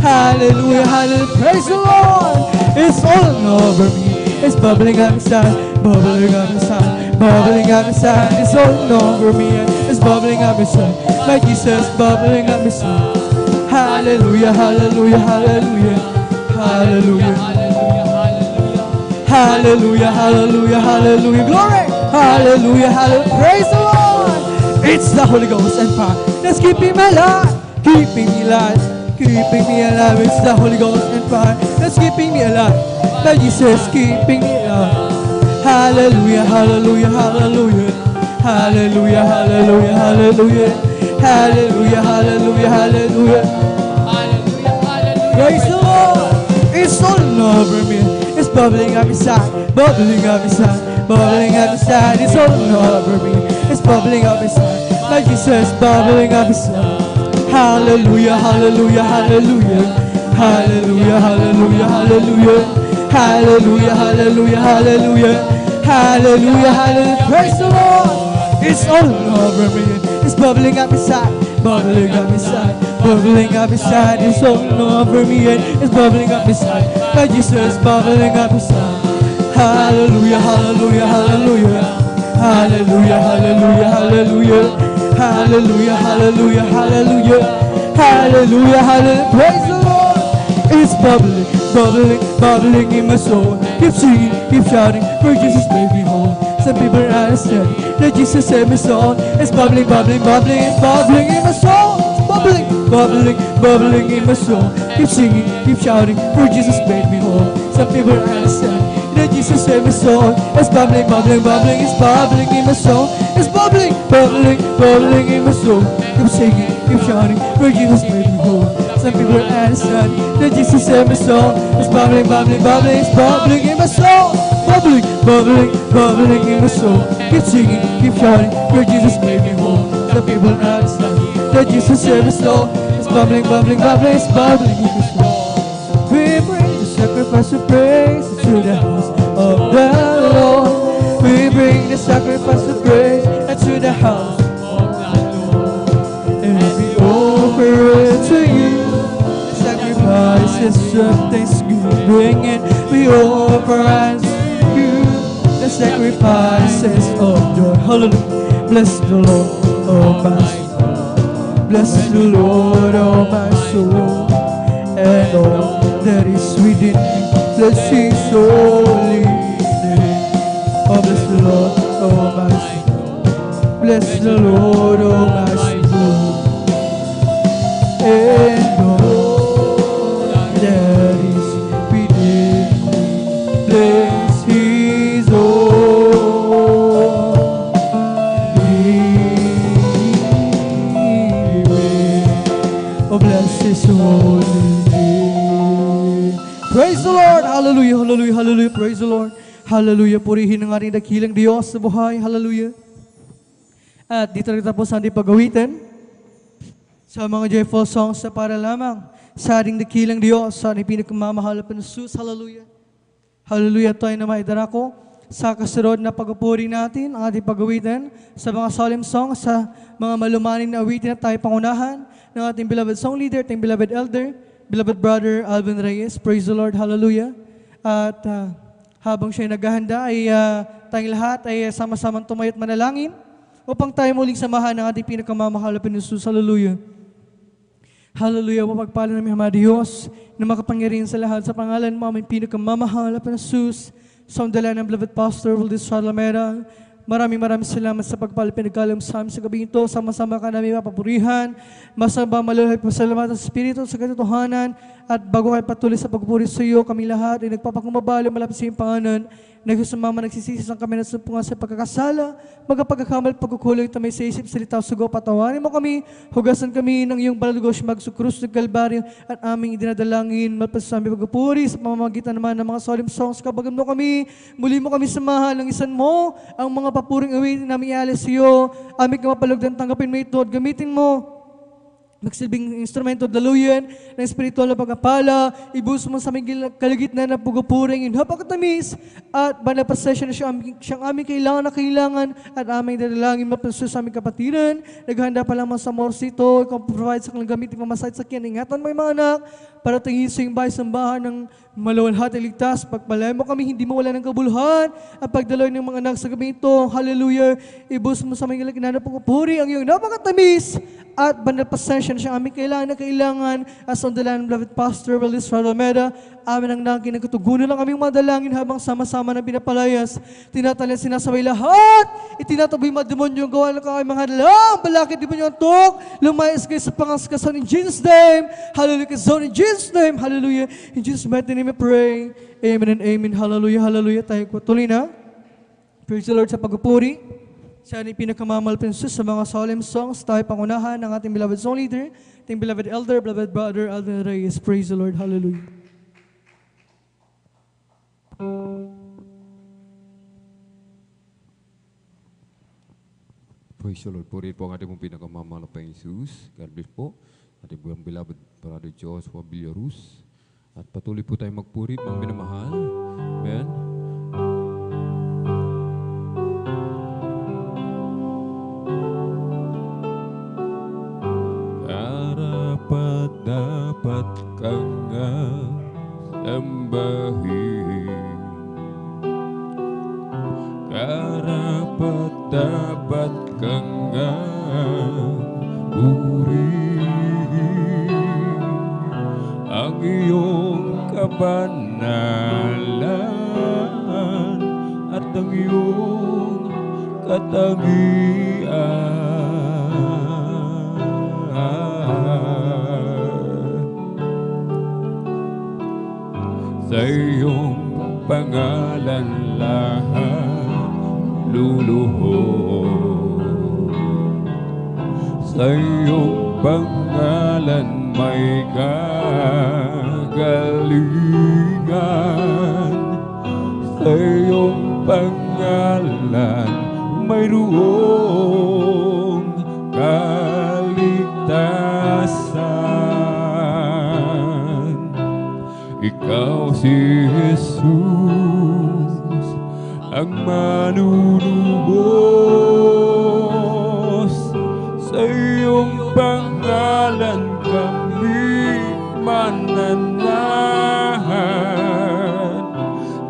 hallelujah, hallelujah. Praise the Lord. It's all over me. It's bubbling up inside, bubbling up inside, bubbling up inside. It's all over me. It's bubbling up inside. My Jesus, bubbling up inside. Hallelujah, hallelujah, hallelujah, hallelujah, hallelujah, hallelujah, hallelujah. Glory, hallelujah, hallelujah. Praise the Lord. It's the Holy Ghost and fire that's keeping me alive, keeping me alive, keeping me alive. It's the Holy Ghost and fire that's keeping me alive. My Jesus, keeping me alive. Hallelujah, hallelujah, hallelujah, hallelujah, hallelujah, hallelujah, hallelujah, hallelujah, hallelujah, hallelujah. Praise the Lord. It's all over me. It's bubbling up inside, bubbling up inside, bubbling up inside. It's all over me. It's bubbling up inside. My Jesus bubbling up inside. Hallelujah, hallelujah, hallelujah. Hallelujah, hallelujah, hallelujah. Hallelujah, hallelujah, hallelujah. Hallelujah, hallelujah. Praise the Lord. It's all over me. It's bubbling up inside. Bubbling up inside. Bubbling up inside. It's all over me. It's bubbling up inside. My Jesus bubbling up inside. Hallelujah, hallelujah, hallelujah. Hallelujah, hallelujah, hallelujah. Hallelujah, hallelujah, hallelujah. Hallelujah, hallelujah. Praise the Lord. It's bubbling, bubbling, bubbling in my soul. Keep singing, keep shouting, for Jesus made me whole. Some people are understanding that Jesus saved me soul. It's bubbling, bubbling, bubbling, it's bubbling in my soul. It's bubbling, bubbling, bubbling in my soul. Keep singing, keep shouting, for Jesus made me whole. Some people are understanding that Jesus saved me soul. It's bubbling, bubbling, bubbling, it's bubbling in my soul. It's bubbling, bubbling, bubbling in my soul. Keep singing, keep shouting, for Jesus made me whole. Some people are understand that Jesus saved my soul. It's bubbling, bubbling, bubbling, it's bubbling in my soul. Bubbling, bubbling, bubbling in my soul. Keep singing, keep shouting, for Jesus made me whole. Some people are understand that Jesus saved my soul. It's bubbling, bubbling, bubbling, it's bubbling in my soul. We bring the sacrifice of praise to the house of the Lord. We bring the sacrifice of praise to the house of the Lord. And we offer it to you. Sacrifices of thanksgiving, and we offer unto you the sacrifices of joy. Hallelujah. Bless the Lord, oh my soul. Bless the Lord, oh my soul. And all that is within me, bless His holy name. Oh, bless the Lord, oh my soul. Bless the Lord, oh my soul. And all that is within me, bless His holy name. Oh, bless His holy name. Praise the Lord! Hallelujah, hallelujah, hallelujah. Praise the Lord. Hallelujah. Purihin ang ating dakilang Diyos sa buhay. Hallelujah. At dito rin tapos ang ating pag-awitin sa mga joyful songs na para lamang sa ating dakilang Diyos, sa ating pinakamamahal na Panginoon. Hallelujah. Hallelujah. Tayo na maidarako sa kasunod na pag-upuri natin, ang ating pag-awitin sa mga solemn songs, sa mga malumaning na awitin na tayo pangunahan ng ating beloved song leader, ating beloved elder, beloved brother Alvin Reyes. Praise the Lord. Hallelujah. At habang siya'y naghahanda ay tayong lahat ay sama-samang tumayo at manalangin upang tayo muling samahan ng ating pinakamamahal na Panginoon. Hallelujah. Hallelujah. Mapagpala namin, Ama Diyos, na makapangyarihan sa lahat sa pangalan mo, aming pinakamamahal na Panginoon. Sa undala ng beloved Pastor Wildis Salamera, maraming salamat sa pagpala pinagkalam sa amin sa gabi ito. Sama-sama ka namin mapapurihan. Masaba maluhay pasalamatan sa Espiritu sa katotohanan. At bago kayo patuloy sa pagpuri sa iyo, kami lahat ay nagpapakumabalo malapit sa iyong pangalan. Nagsusumama, nagsisisi ang kami na sumpunga sa pagkakasala, magkapagkakamali, pagkukuloy, tamay sa isip, salita, sugo, patawarin mo kami, hugasan kami ng iyong balalugos, magsukrus ng Kalbaryo, at aming idinadalangin, malpasasami pagpuri sa pamamagitan naman ng mga solemn songs, kabagan mo kami, muli mo kami samahan ng isan mo, ang mga papuring awitin namin ialis sa iyo, aming kamapalugdan, tanggapin mo ito, at gamitin mo, magsilbing instrumento, daluyan ng espiritual na pagkapala, ibus mo sa aming kalagitnaan na pugupuring, inhapakatamis, at banal pasensya na siyang aming kailangan at aming dalangin mapansin sa aming kapatiran, naghanda pa lamang sa morsito, ikaw provide sa kanilang gamitin mamasahit sa kiyan, ingatan mo yung mga anak, para tingin sa iyong bahay sambahan ng maluwalhati ligtas, pagpalayan mo kami, hindi mo wala ng kabuluhan, at pagdaloy ng mga anak sa gabi ito, hallelujah, ibus mo sa aming kalagitnaan na pugupuri, ang iyong napakatamis, at banal pasensya na siyang aming kailangan at sa undalan ng beloved Pastor Wildis Salamera, amin ang nangkin ng katugunan lang aming madalangin habang sama-sama na pinapalayas, tinatalan sinasaway lahat, itinataboy mga demonyo yung gawa ng kakay mga dalang, balakid demonyo ang tok, lumayas kayo sa pangaskasan in Jesus' name, hallelujah, kazon in Jesus' name, hallelujah, in Jesus' mighty name I pray, amen and amen, hallelujah, hallelujah, tayo tuloy na, praise the Lord sa pagpupuri. Siya ay pinakamamahal Panginoon sa mga solemn songs. Tayo pangunahan ng ating beloved song leader, ating beloved elder, beloved brother Alvin Reyes. Praise the Lord. Hallelujah. Praise the Lord. Purihin po ang ating pong pinakamamahal na Panginoong Jesus. God bless po. Ating buong beloved Brother Joshua Villarus. At patuloy po tayong magpuri, mga minamahal. Amen. Karapat dapat kang sambahin. Karapat dapat kang purihin ang iyong kabanalan at ang iyong katangian. Sa iyong pangalan lahat luluhod. Sa iyong pangalan may kagalingan. Sa iyong pangalan mayroong kaligtasan. Ikaw si Jesus, ang manunubos. Sa iyong pangalan kami mananahan.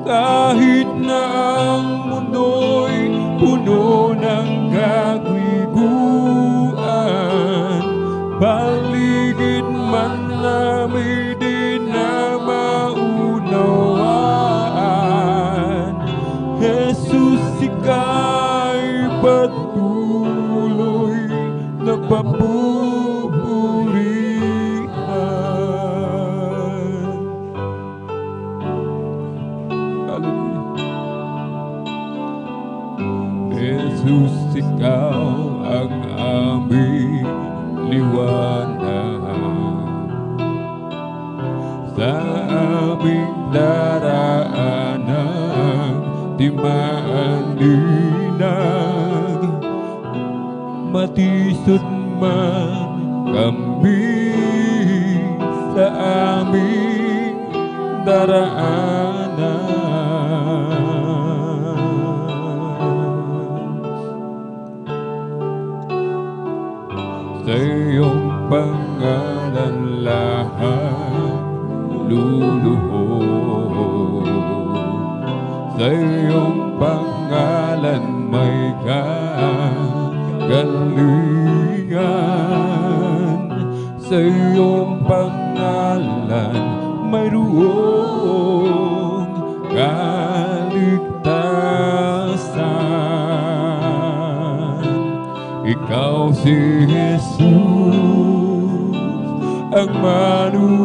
Kahit na ang mundo'y puno ng kagwiguan, paligid man namin di na maunawaan. Jesus, ika'y patuloy na papupurihan. Hallelujah. Jesus, ikaw ang aming liwanag sa aming daraanan, di maalinag. Matisod man kami sa aming daraanan. Sa iyong pangalan lahat luluhod. Sa iyong pangalan may kagalingan. Sa iyong pangalan mayroong kaligtasan. Ikaw si Jesus, ang manunubos.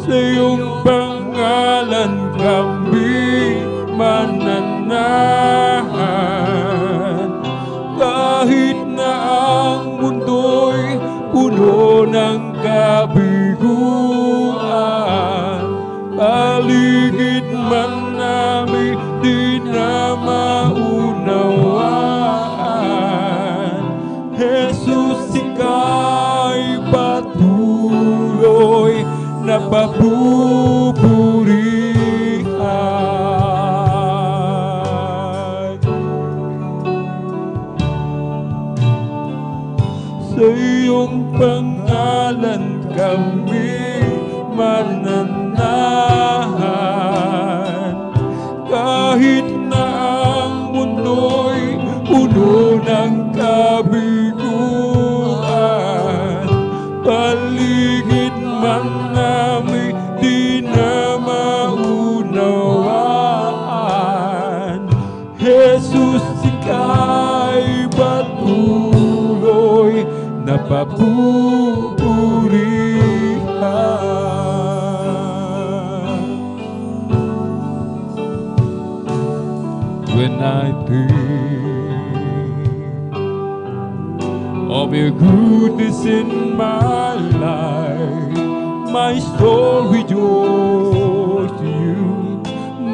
Sa iyong pangalan kami mananahan. Kahit na ang mundo'y puno ng kabiguan, paligid man namin di na maunawaan. Jesus, ika'y patuloy na papupurihan. Sa iyong pangalan kami mananahan. Kahit na ang mundo'y puno ng kabiguan, paligid man namin di na maunawaan. Jesus, ika'y patuloy na papupurihan. When I think of your goodness in my life, my soul rejoices to you,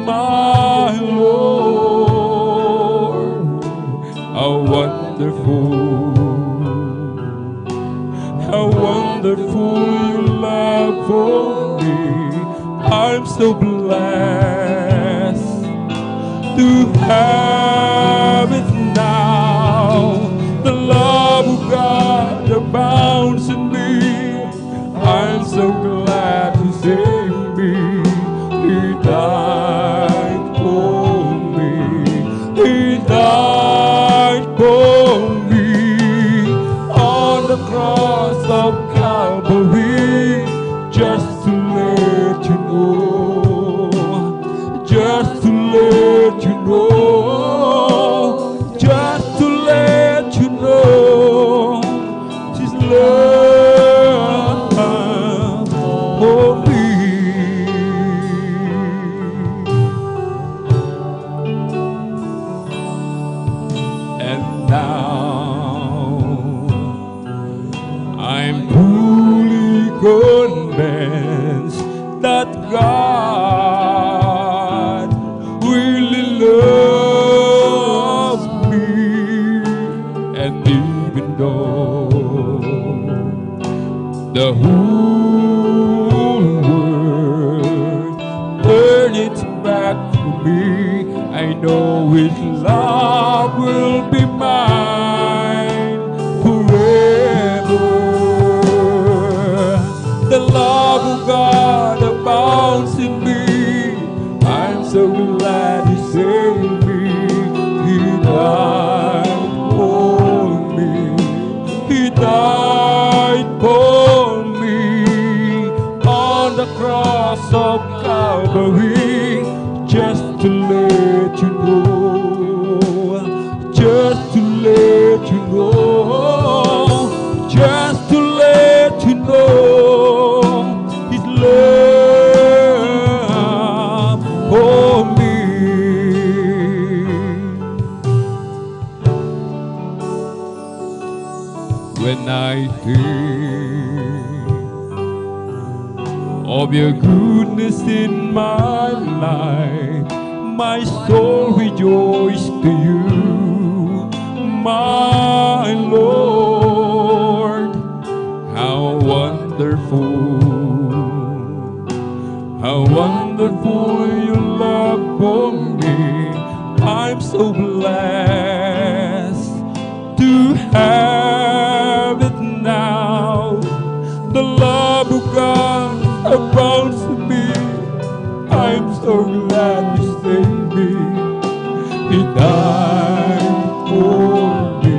my Lord. so blessed to have it now. The love of God abounds in me. I'm so glad to save me. He died for me. He died for me on the cross of Calvary. Just to let you know, just to let you know, just to let you know, His love for me. And now I'm fully convinced that God really loves me. And even though the whole world turn its back to me, I know His love will be mine forever. The love of God abounds in me. I'm so glad He saved me. He died for me. He died for me on the cross of Calvary. Just to let you know, just to let you know, just to let you know His love for me. When I think of your goodness in my life, my soul rejoices to you, my Lord. How wonderful your love for me. I'm so blessed to have it now. The love of God abounds in me. I'm so glad He saved me. He died for me.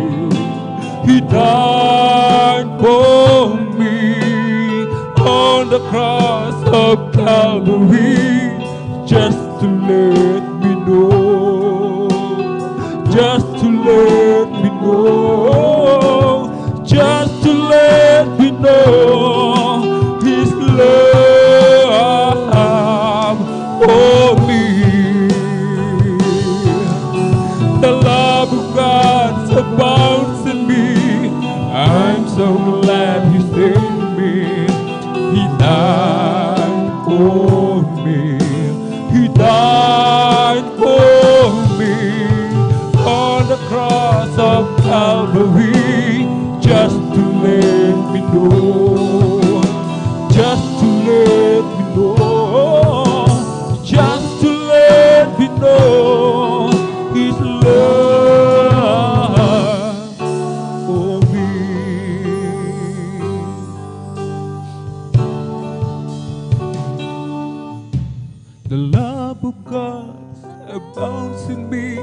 He died for me on the cross of Calvary. Just to let me know, just to let me know, just to let me know His love for me. The love of God abounds in me. I'm so glad He saved me. He died for me. He died for me on the cross of Calvary. Just to let me know, just to let me know, just to let me know His love for me. The love of God abounds in me.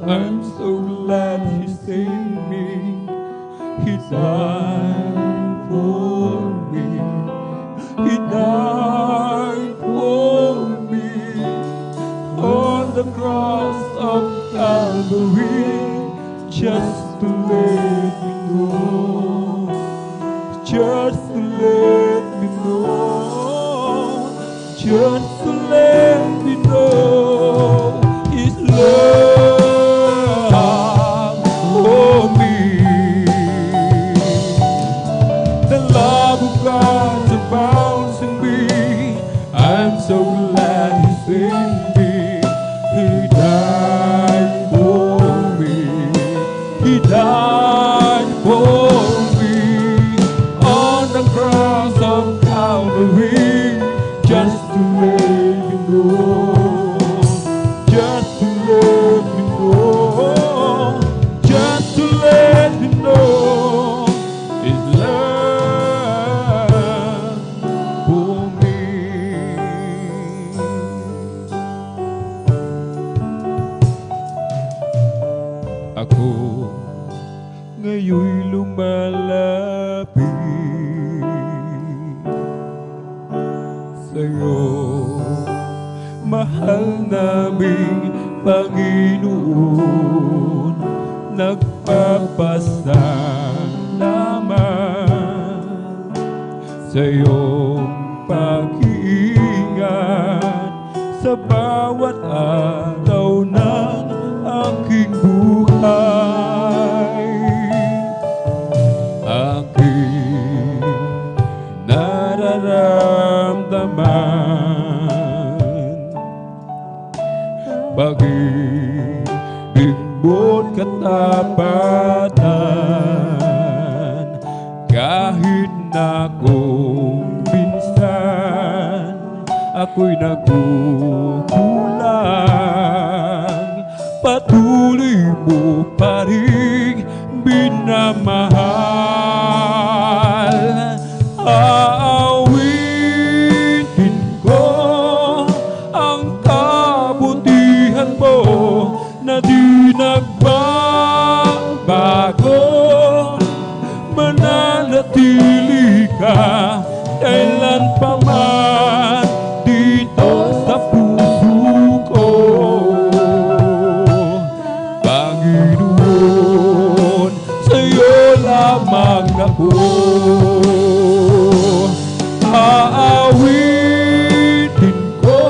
I'm so glad He saved me. He died for me. He died for me on the cross of Calvary. Just to let me know, just to let me know, just to let me know His love for me. The love of God abounds in me. I'm so glad He saved me. He died for me. He died for me on the cross of Calvary. Just to let mahal naming Panginoon, nagpapasalamat sa iyong pag-iingat sa bawat araw ng aking buhay. Aking nararamdaman pag-ibig mo't katapatan, kahit na kung minsan ako'y nagkukulang, patuloy mo pa rin minamahal. Aawitin ko ang kabutihan mo na di nagbabago, mananatili ka kailanpaman dito sa puso ko. Panginoon, sa'yo lamang ako aawitin ko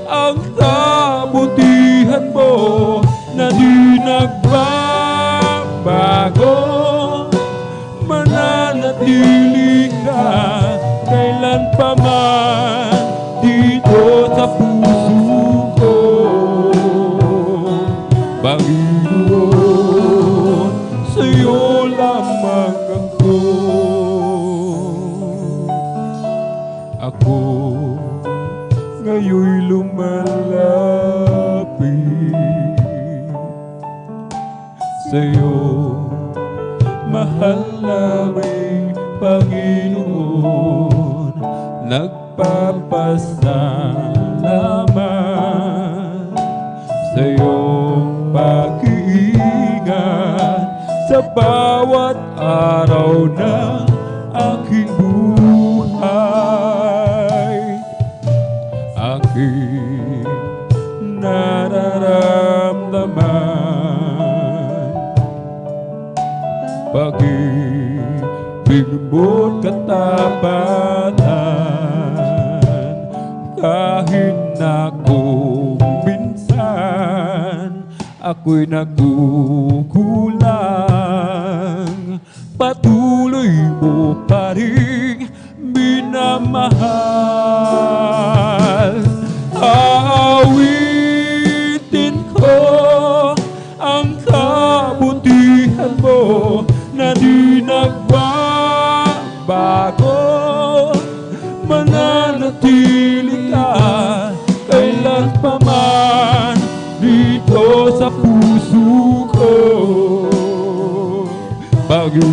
ang kabutihan mo na di nagbabago, mananatili ka kailanpaman dito sa puso ko. Panginoon, sa'yo lamang ako. Ako ngayon'y lumalapit sa'yo, mahal naming Panginoon, nagpapasalamat sa iyong pag-iingat sa bawat araw ng aking buhay. Aking nararamdaman pag-ibig mo't katapatan, kahit na kung minsan ako'y nagkukulang, patuloy mo pa rin minamahal. Aawitin ko ang kabutihan mo na di nagbabago, mananatili ka kailanpaman dito sa puso ko. Panginoon,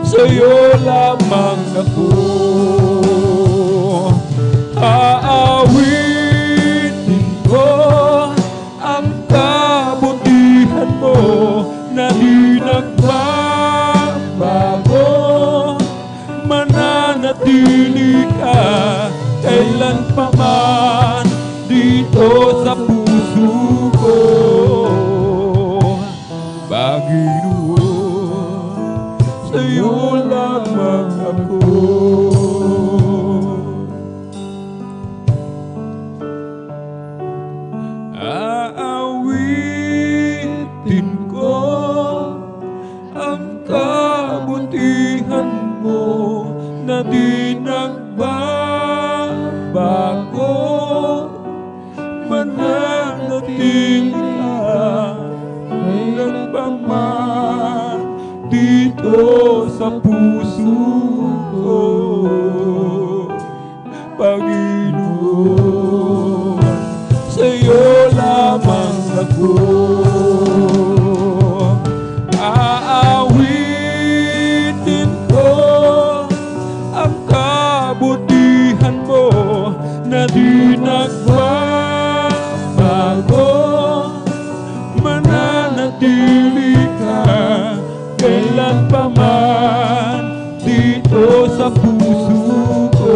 sa'yo lamang ako aawitin ko ang kabutihan mo na di nagbabago, mananatili ka kailanpaman dito sa puso ko. Panginoon, sa'yo lamang ako. Aawitin ko ang kabutihan mo na di nagbabago, mananatili ka kailanpaman dito sa puso ko. Panginoon, sa'yo lamang ako aawitin ko ang kabutihan mo na di nagbabago, mananatili ka kailanpaman dito sa puso ko.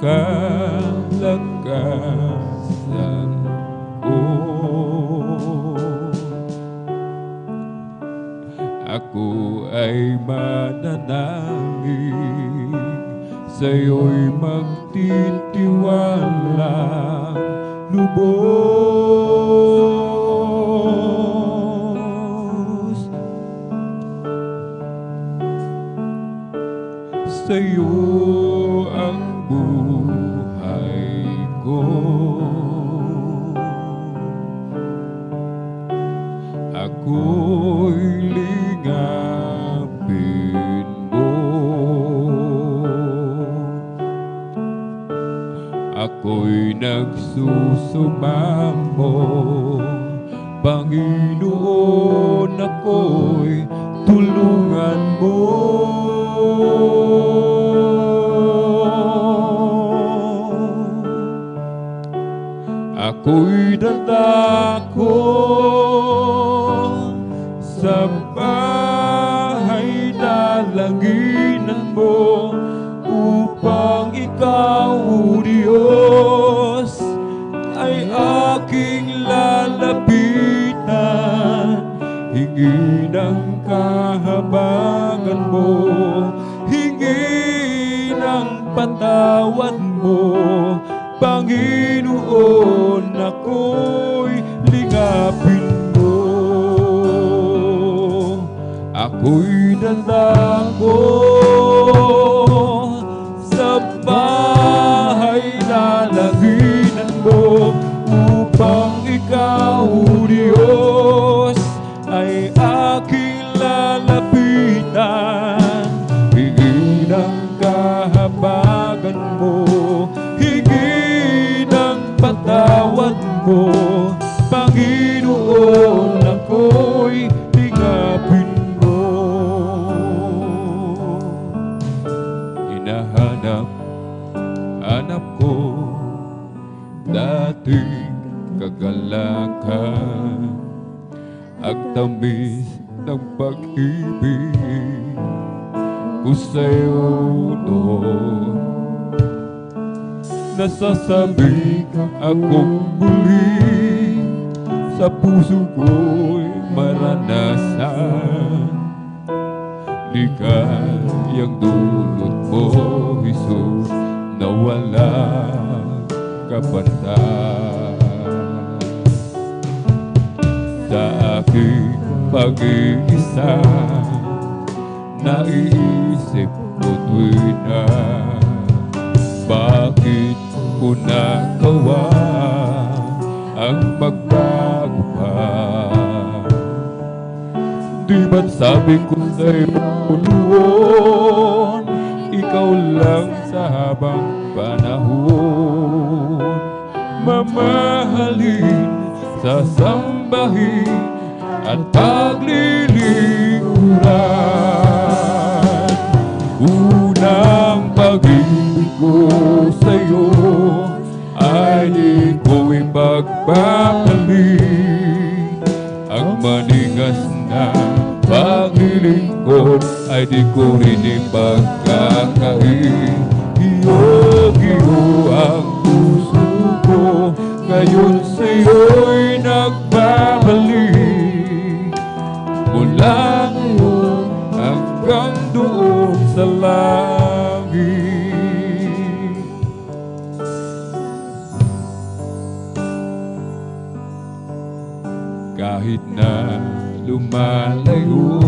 kalakasan ko. Ako ay mananangin, sa'yo'y magtitiwala lubos. Sa'yo ang buhay ko, ako'y lingapin mo. Ako'y nagsusumamo, Panginoon, ako'y tulungan mo. Ako'y dadako sa bahay dalanginan mo, upang ikaw, O Diyos, ay aking lalapitan. Hingi ng kahabagan mo, hingi ng patawad mo, Panginoon, ako'y lingapin mo. Ako'y dadako sa bahay dalanginan mo, upang ikaw, O Diyos, ay aking lalapitan. Hingi ng kahabagan mo, hingi ng patawad mo, Panginoon, ako'y lingapin mo. Hinahanap ko dating kagalakan, ang tamis ng pag-ibig ko sa'yo noon. Nasasabik akong muli, sa puso ko'y maranasan. Ligayang dulot mo, Jesus, na walang kapantay. Sa aking pag-iisa, naiisip ko tuwing na, bakit ko nagawa ang magbago pa? Di ba't sabi ko sa'yo noon, ikaw lang sa habang panahon, mamahalin, sasambahin at paglilingkuran. Unang pag-ibig ko sa'yo ay di ko ipagpapalit. Ang maningas na paglilingkod ay di ko rin ipagkakain. Iyo-iyo ang puso ko, ngayon sa'yo'y nagbabalik. Mula ngayon hanggang doon sa langit. Kahit na lumalayo,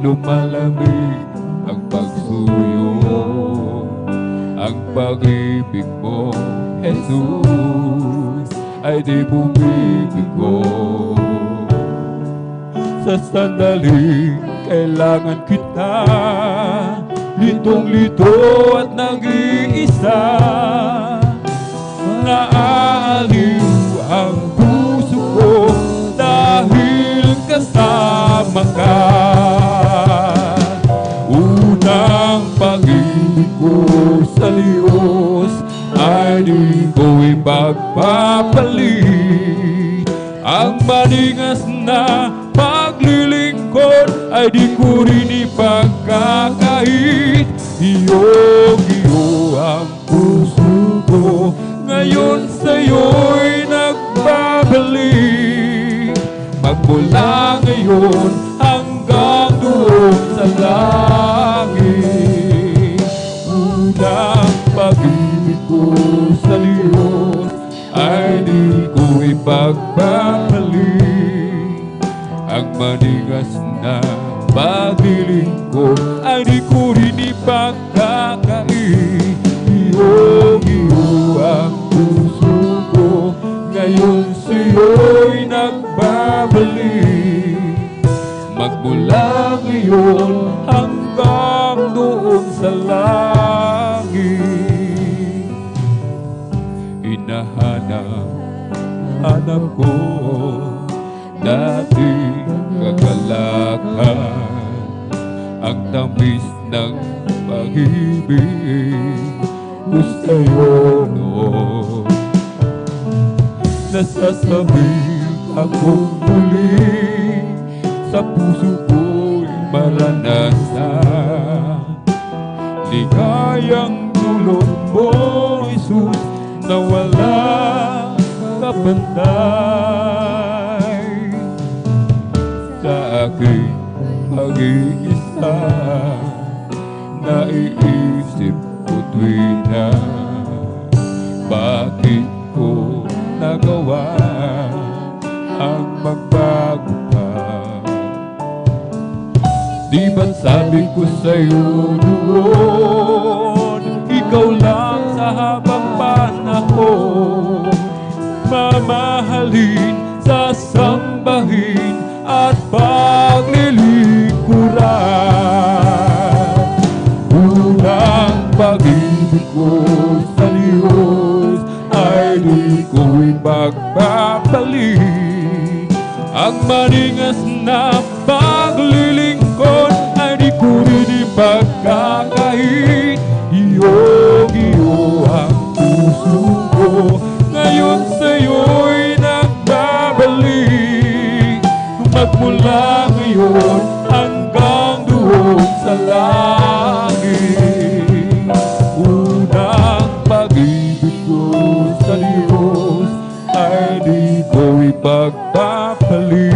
lumalamig ang pagsuyo, ang pag-ibig mo, Jesus, ay di bumibigo. Sa sandaling kailangan kita, litong-lito at nag-iisa, naaaliw ang puso ko dahil kasama ka. Unang pag-ibig ko sa Diyos ay di ko ipagpapalit. Ang maningas na paglilingkod ay di ko rin ipagkakait. Iyo-iyo ang ko, ngayon sa'yo'y nagbabalik. Magmula ngayon hanggang doon sa langit. Unang pag-ibig ko sa Diyos ay di ko ipagbabalik. Ang manigas na pag-iling ko ay di ko rin ipagkakain. Iyo ang puso ko, ngayon sa'yo'y nagbabalik. Magmula ngayon hanggang doon sa langit. Hinahanap ko dating kagalakan, ang tamis ng pag-ibig ko sa'yo noon. Nasasabik akong muli, sa puso ko'y maranasan. Ligayang dulot mo, Jesus, na walang kapantay. Sa aking pag-iisa, naiisip ko tuwing na bakit ko nagawa ang magbago pa. Di ba't sabi ko sa'yo noon, ikaw lang sa habang panahon, mamahalin, sasambahin at paglilingkuran. Unang pag-ibig ko sa Diyos ay di ko ipagbabalik. Ang maningas na paglilingkod ay di ko rin ipagkakain. Iyo ang puso ko, ngayon sa'yo'y nagbabalik. Magmula ngayon hanggang doon sa langit. Unang pag-ibig ko sa Diyos ay di ko ipagpapalik.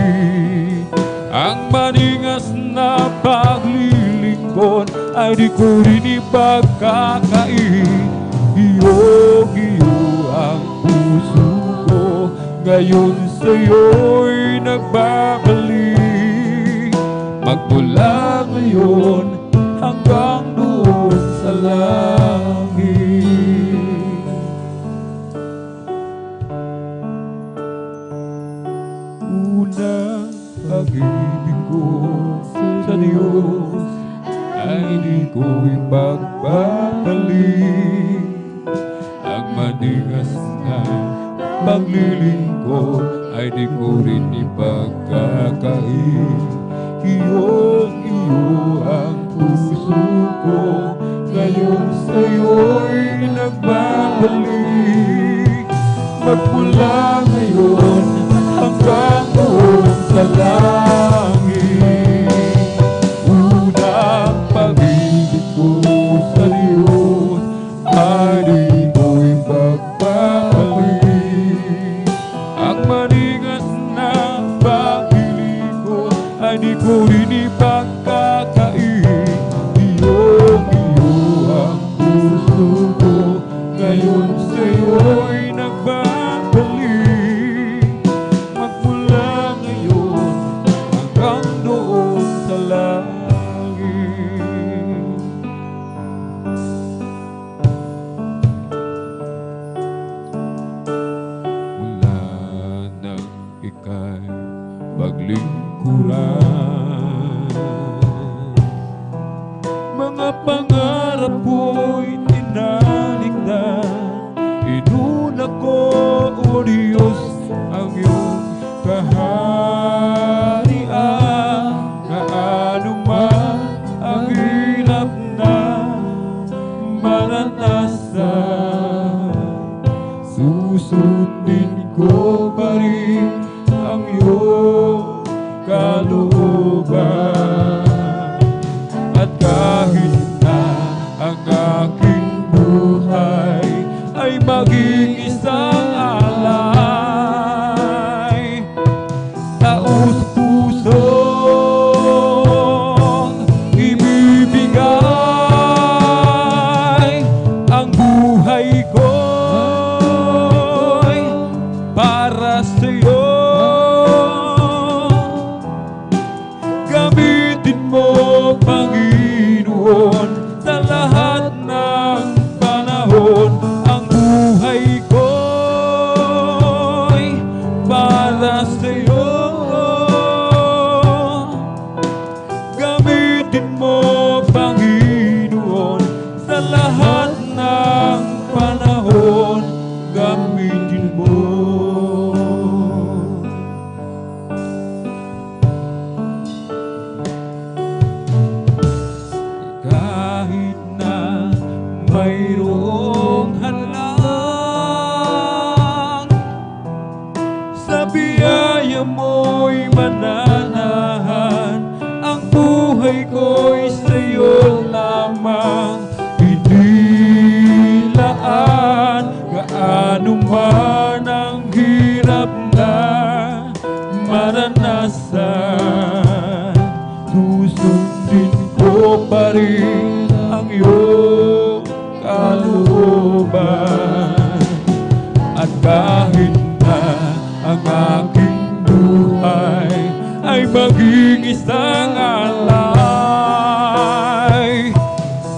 Ang maningas na paglilingkod ay di ko rin ipagkakain. Iyo ang puso ko, ngayon sa'yo'y nagbabalik. Magmula ngayon hanggang doon sa langit. Unang pag-ibig ko sa Diyos ay di ko ipagbabalik. Ang maningas na paglilingkod ay di ko rin ipagkakain. Iyo ang puso ko, ngayon sa'yo'y nagbabalik. Magmula ngayon hanggang doon sa langit. Unang pag-ibig ko sa Diyos ay di ko ipagbabalik. Ang maningas na pag-ibig ay di ko rin ipagkakain. Iyo ang puso ko, ngayon sa'yo'y nagbabalik. Magmula ngayon hanggang doon sa langit. Mula nang ika'y paglingkuran, mga pangarap ko'y tinalikdan. Inuna ko, O Diyos, ang iyong kaharian. Na anuman ang hirap na maranasan, susundin ko pa rin ang iyong kalooban. At kahit na ang aking buhay ay maranasan. Susundin ko pa rin ang iyong kalooban. At kahit na ang aking buhay ay maging isang alay,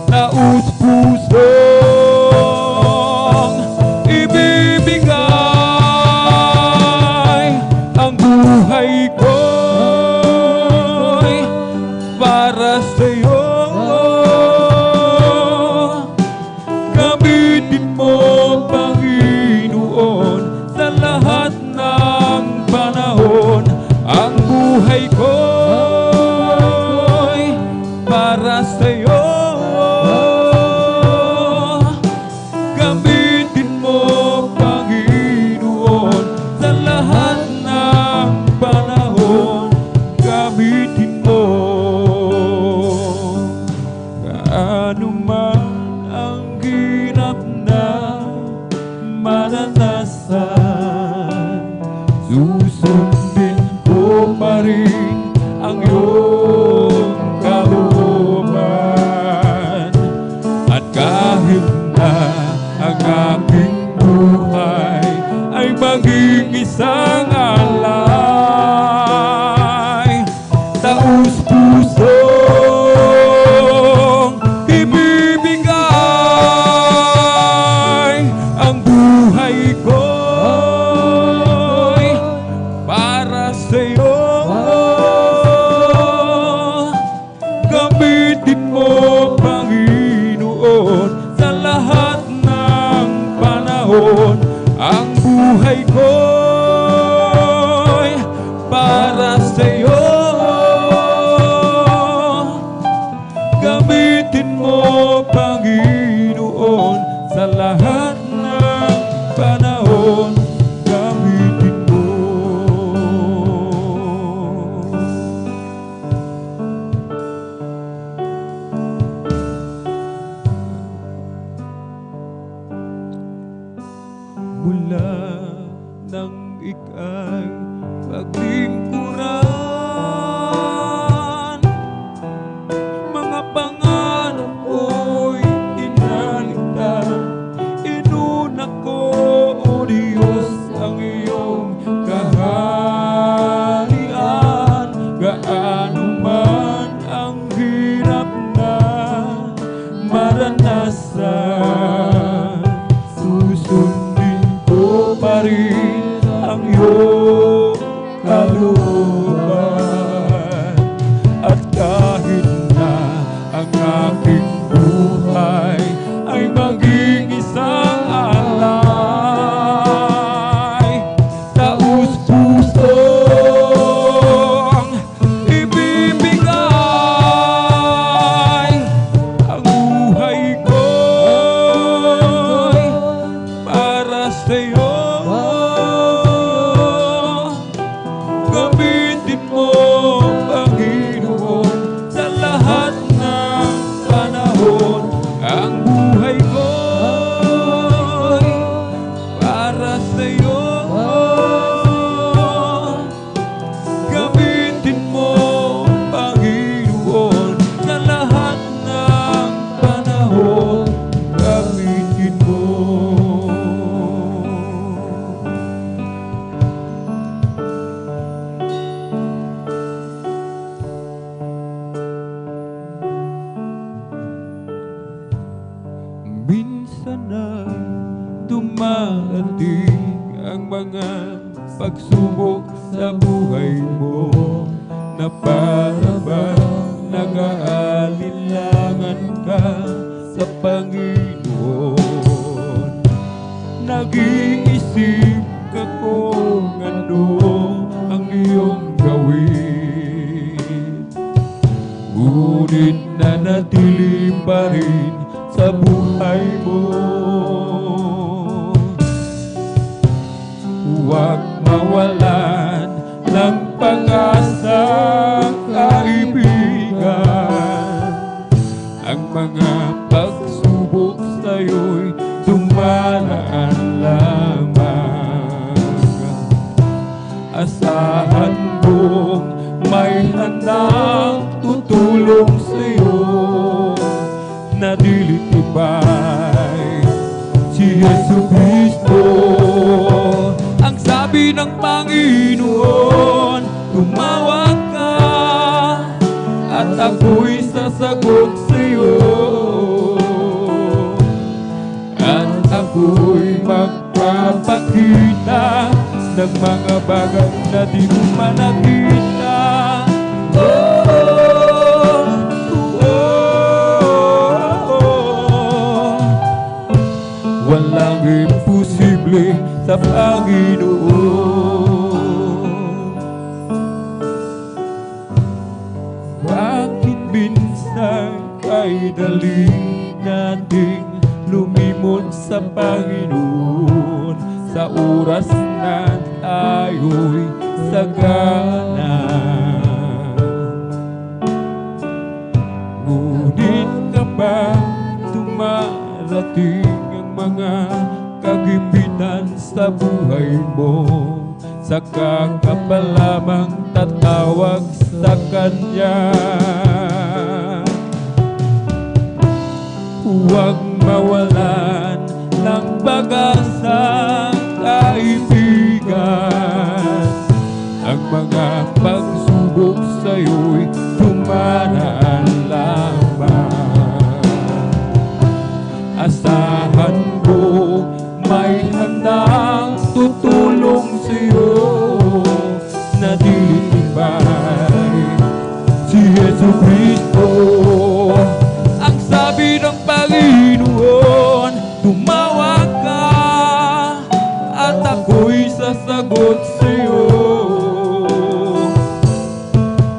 taus-pusong ibibigay ang buhay ko'y para sa'yo. Gamitin mo, Panginoon, sa lahat ng panahon. Ang buhay ko'y para sa'yo. Gamitin mo, Panginoon, sa lahat ng panahon. Gamitin mo. Gaano man ang hirap na maranasan, susundin ko pa rin ang iyong kalooban. At kahit na ang aking buhay ay maging isang alay, taus-pusong ibibigay ang buhay ko'y para sa'yo. Gamitin mo, Panginoon, sa lahat ng panahon. Ang buhay ko'y para sa'yo. Gamitin mo, Panginoon, sa lahat ng panahon. Gamitin mo. Mula nang ika'y paglingkuran, mga pangarap ko'y inalita. Inuna ko, O Diyos, ang iyong kaharian. Gaano man ang hirap na maranasan, susundin ko pa rin ang iyong kalooban. At kahit na ang aking buhay ay maging isang alay, taus-pusong ibibigay ang buhay ko'y para sa'yo. Gamitin mo, Panginoon, sa lahat ng panahon. Ang buhay ko'y para sa'yo. Gamitin mo, Panginoon, sa lahat ng panahon. Gamitin mo. Minsan na dumarating ang mga pagsubok sa buhay mo, na para bang nag-aalinlangan ka sa Panginoon. Nag-iisip ka kung ano ang iyong gawin, ngunit nanatili pa rin sa buhay mo. Huwag mawalan ng pag-asa, kaibigan. Ang mga pagsubok sa'yo'y dumaraan lamang. Asahan mo ako'y sasagot sa'yo. At ako'y magpapakita ng mga bagay na di mo pa nakita. Walang imposible sa Panginoon. Bakit minsan ay dali nating lumimot sa Panginoon sa oras na tayo'y sagana? Ngunit kapag dumarating ang mga kagipitan sa buhay mo, saka ka pa lamang tatawag sa Kanya. Huwag mawalan ng pag-asa, kaibigan. Ang mga pagsubok sa'yo'y dumaraan lamang. Asahan mo, may handang tutulong sa'yo na dilibay si Jesucristo. Ang sabi ng Panginoon, tumawag ka at ako'y sasagot sa'yo.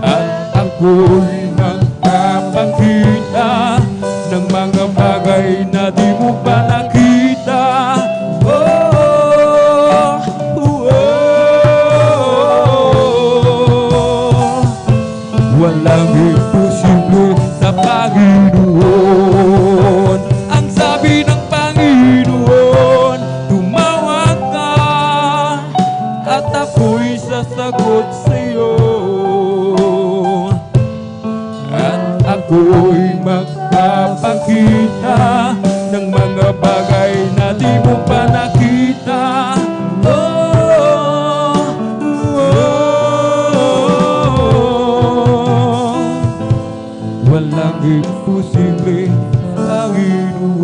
At ako'y magpapakita ng mga bagay na di mo pa nakita. Walang imposible sa Panginoon. Ang sabi ng Panginoon, tumawag ka at ako'y sasagot sa'yo. At ako'y magpapakita ng mga bagay na di mo pa nakita. Walang imposible sa Panginoon.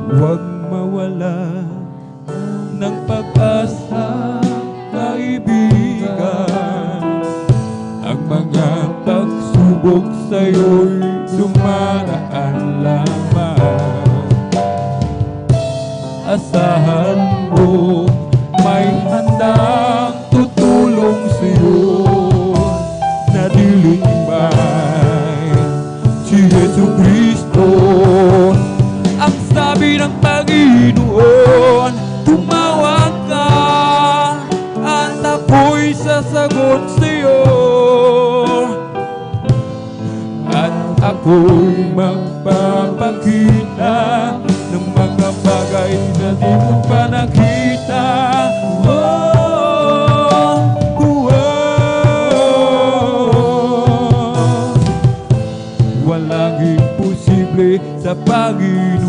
Huwag mawala ng pag-asa, kaibigan. Ang mga pagsubok sa'yo'y dumaraan lamang. Asahan mo, may handang tutulong sa'yo na dilibay si Jesucristo. Ang sabi ng Panginoon, tumawag ka at ako'y sasagot sa'yo. At ako'y magpapakita ng mga bagay na di mo pa nakita. Walang imposible sa Panginoon.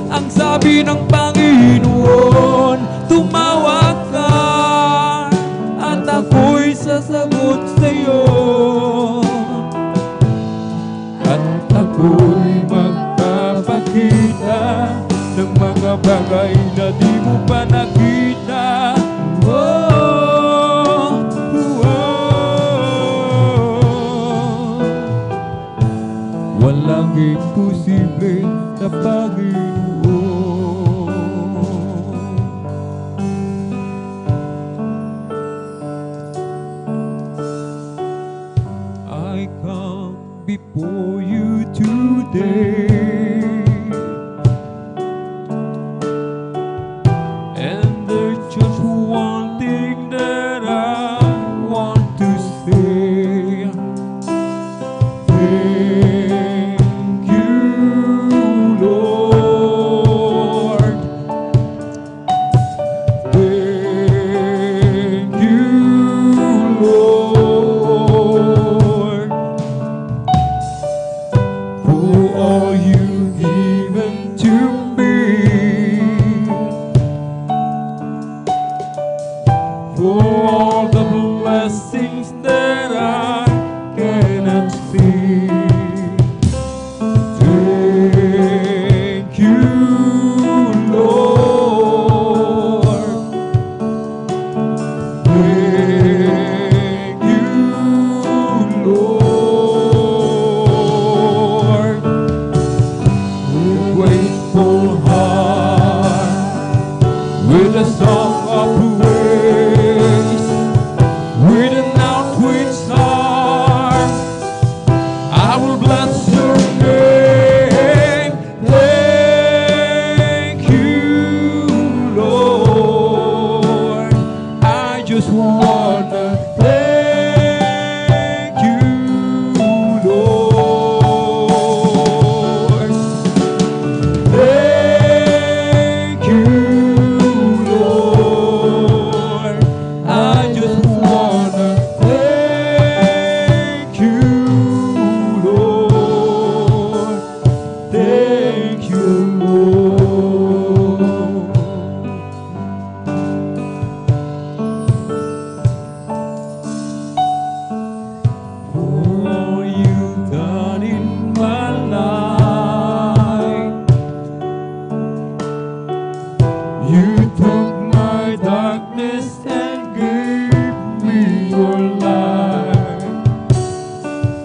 Ang sabi ng Panginoon, tumawag ka at ako'y sasagot sa'yo. At ako'y magpapakita ng mga bagay na di mo pa nakita. Walang imposible sa Panginoon. for all the blessings that I cannot see. Thank you, Lord. Thank you, Lord. With a grateful heart, with a song of praise, with an outreached heart, I will bless your name. Thank you, Lord. I just wanna thank you, Lord. Thank you, Lord. I just wanna thank you, Lord. Thank you, Lord. For all you've done in my life, you took my darkness and gave me your light.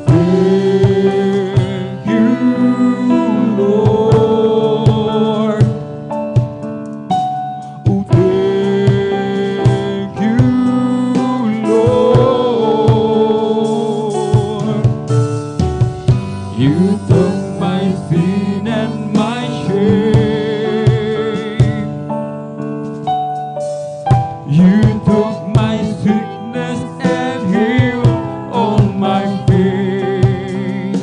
Thank you, Lord. Oh, thank you, Lord. You took my sin and my shame. You took my sickness and healed all my pain.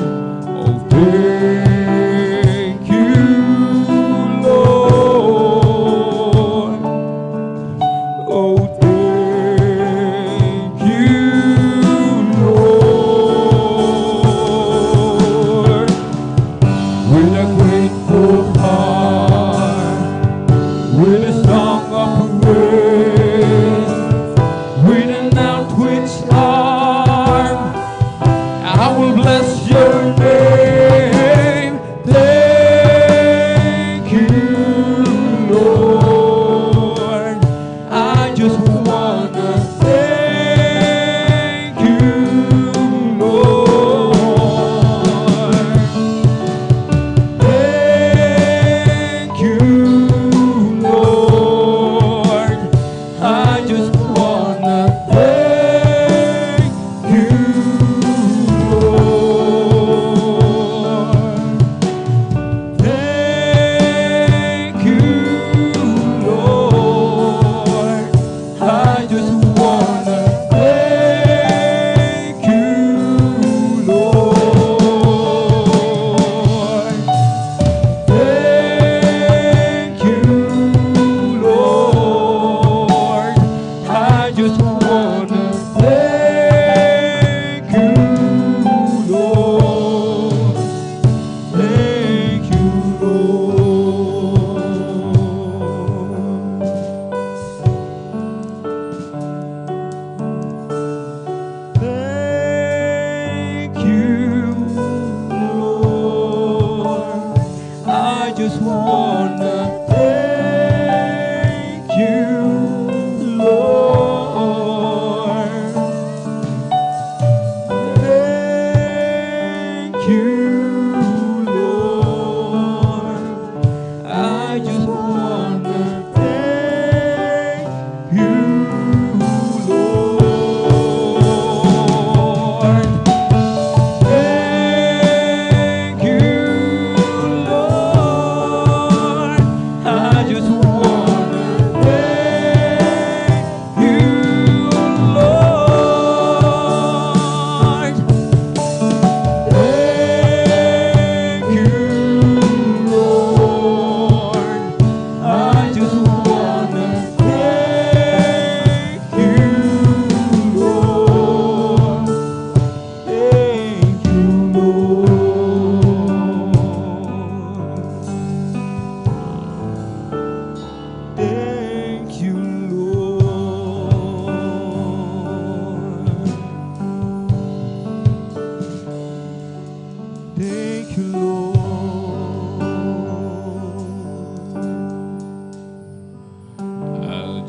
Oh, thank you, Lord. Oh, thank you, Lord. With a grateful heart, with a song of praise, with an outreached arm, I will bless your name. Thank you, Lord. I just wanna thank you, Lord. Thank you, Lord.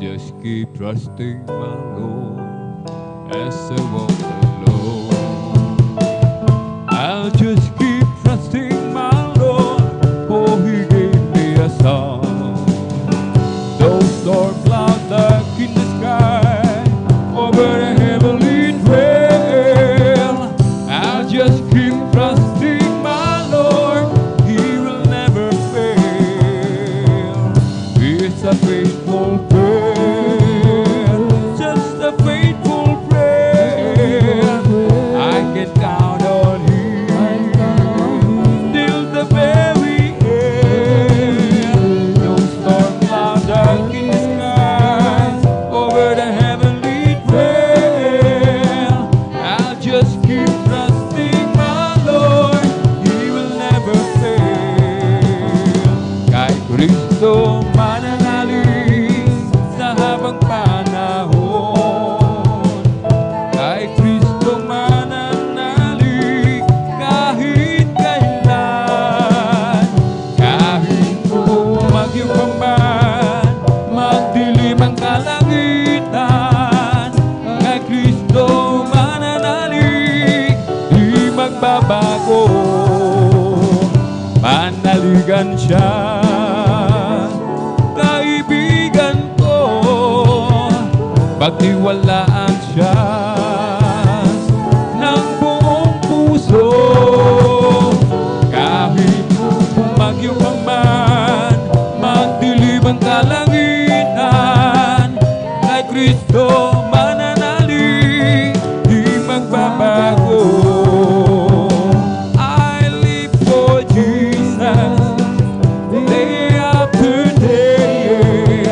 just keep trusting my Lord as I walk alone. I'll just keep trusting my Lord, for He gave me a song. Those storm clouds dark in the sky, over the heavenly trail, I'll just keep trusting my Lord, He will never fail. It's a faithful prayer, just a faithful prayer. I can count on Him till the very end. Those storm clouds dark in the sky, over the heavenly trail, I'll just keep trusting my Lord, He will never fail. Kay Kristo mananalig sa habang panahon. Kay Kristo mananalig kahit kailan. Kahit bumagyo pa man, magdilim ang kalangitan, kay Kristo mananalig, di magbabago. Manaligan siya, kaibigan ko, pagtiwalaan siya ng buong puso. Kahit bumagyo pa man, magdilim ang kalangitan, kay Kristo mananalig, di magbabago. I live for Jesus day after day.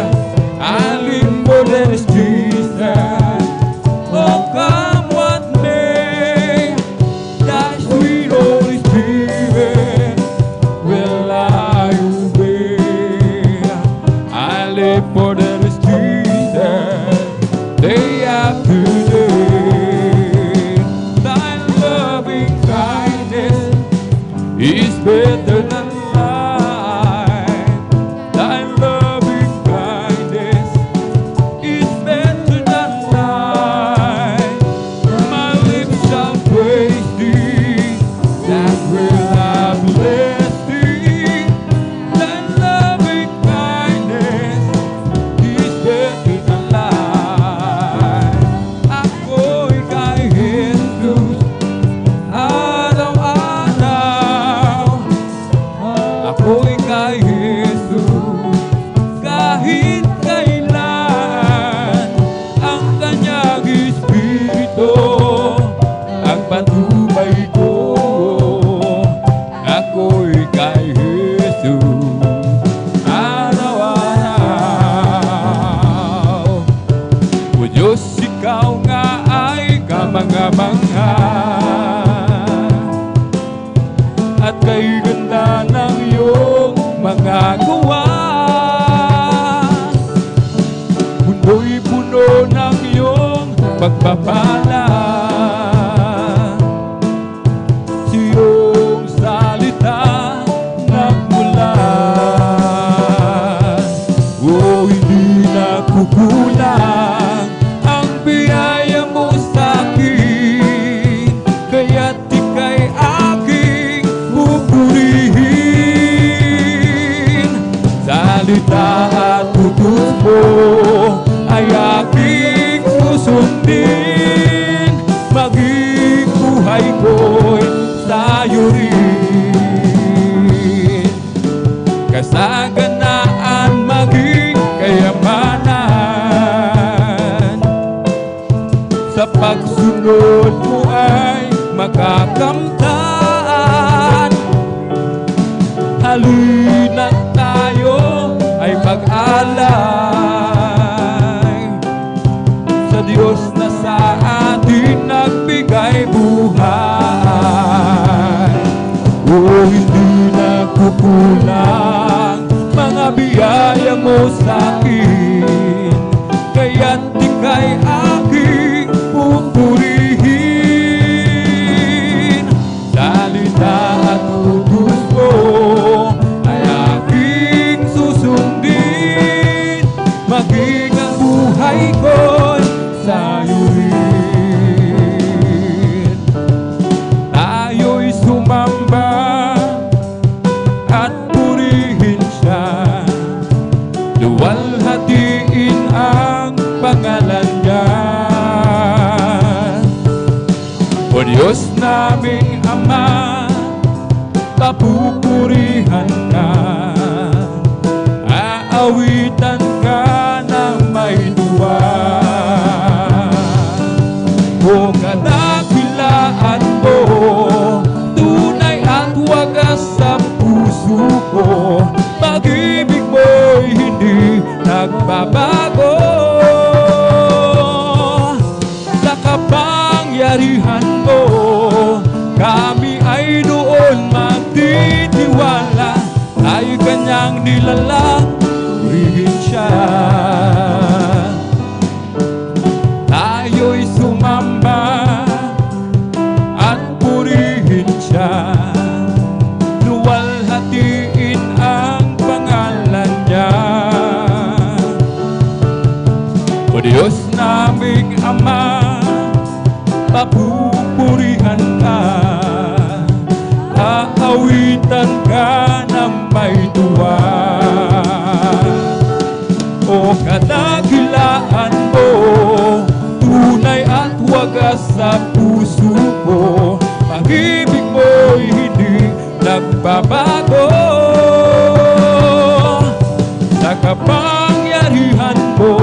I live for this Jesus. Oh, come what may, Thy sweet Holy Spirit will I obey. I live for this Jesus day after day. Thy loving kindness is better than life. Thy loving kindness is better than life. My lips shall praise Thee, that will I bless Thee. Thy loving kindness is better than life. Ako'y kay Jesus araw-araw. Ako'y kay Jesus kahit kailan. Ang Kanyang Espiritu ang patnubay ko. Ako'y kay Jesus araw-araw. O Diyos, Ikaw nga ay kamangha-mangha, at kay ganda ng iyong mga gawa. Mundo'y puno ng iyong pagpapala. Sa iyong salita nagmula. O hindi nakukulang ang biyaya mo sa'kin, kaya't ika'y aking pupurihin. Salita at utos mo ay aking susundin, maging buhay ko'y sa'yo rin. Kasaganaan maging kayamanan, sa pagsunod mo ay makakamtan. Halina't tayo ay mag-alay sa Diyos na sa atin nagbigay buhay. O hindi nakukulang ang buhay ko'y sa'yo rin. Tayo'y sumamba at purihin siya, luwalhatiin ang pangalan niya. O Diyos naming Ama, papupurihan ka, aawitan ka ng may tuwa. O kadakilaan mo, tunay at wagas sa puso ko, pag-ibig mo'y hindi nagbabago. Sa kapangyarihan mo, kami ay doon magtitiwala, tayo kanyang nilalang, purihin siya. Tayo'y sumamba at purihin siya, luwalhatiin ang pangalan niya. O Diyos naming Ama, papupurihan ka, aawitan ka ng may tuwa. O kadakilaan mo, tunay at wagas sa puso ko, pag-ibig mo'y hindi nagbabago. Sa kapangyarihan mo,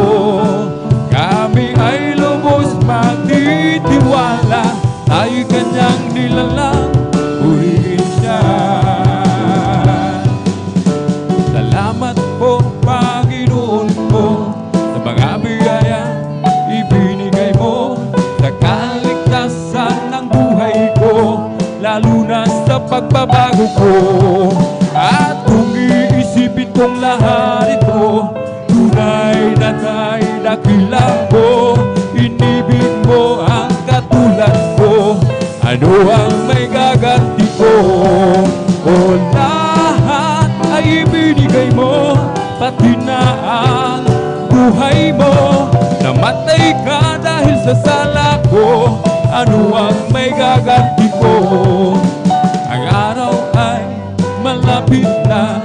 kami ay lubos magtitiwala, tayo kanyang nilalang, purihin siya. Salamat po, Panginoon ko, sa mga biyaya ibinigay mo, sa kaligtasan ng buhay ko, lalo na sa pagbabago ko. At kung iisipin kong lahat ito, tunay na dakilang ko, inibig mo ang katulad ko, ano ang may gaganti ko? O lahat ay ibinigay mo, pati na ang buhay mo. Namatay ka dahil sa sala ko, ano ang may gaganti ko? Ang araw ay malapit na,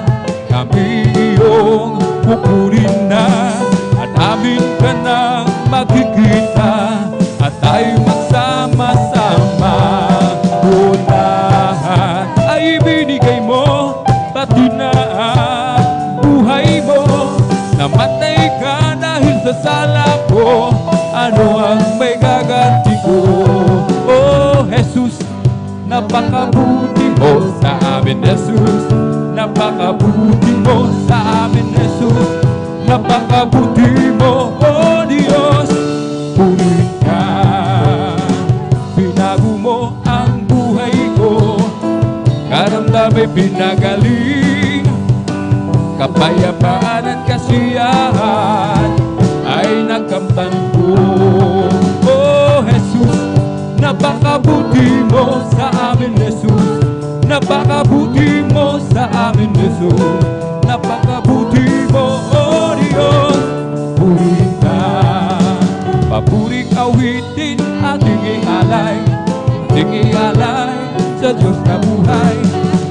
kami iyong pupunin na, at amin ka nang makikita, at tayo magsama-sama. O lahat ay ibinigay mo, pati na ang buhay mo. Namatay ka dahil sa sala ko, ano ang may gaganti ko? Oh Jesus, napakabuti mo sa amin, Jesus. Napakabuti mo sa amin, Jesus. Napakabuti mo, oh Diyos. Purihin ka, binago mo ang buhay ko, karamdamay pinagaling, kapayapaan at kasiyahan ay nagkamtan ko. Oh Jesus, napakabuti mo sa amin, Jesus. Napakabuti mo sa amin, Jesus. Napakabuti mo, oh Diyos. Purihin ka, papuring awitin ating ialay, ating ialay sa Diyos na buhay.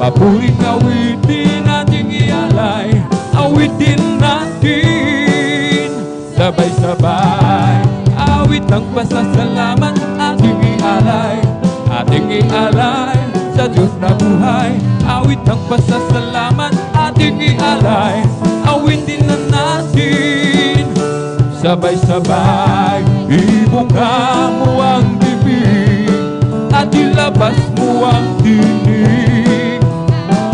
Papuring awitin ating ialay, awitin natin sabay-sabay. Awit ng pasasalamat ating ialay, ating ialay sa Diyos na buhay. Awit ng pasasalamat ating ialay, awitin na natin sabay-sabay. Ibungka mo ang bibig at ilabas mo ang tinig,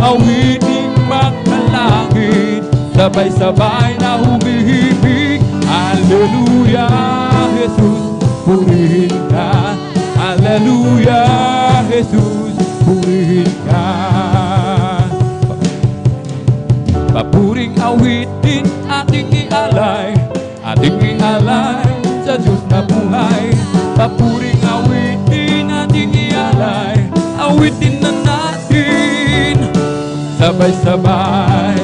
awiting magmalangit, sabay-sabay na humihibig. Hallelujah, Jesus, purihin ka. Hallelujah, Jesus, purihin ka. Papuring awitin ating ialay, ating ialay sa Diyos na buhay. Papuring awitin ating ialay, awitin na natin sabay-sabay.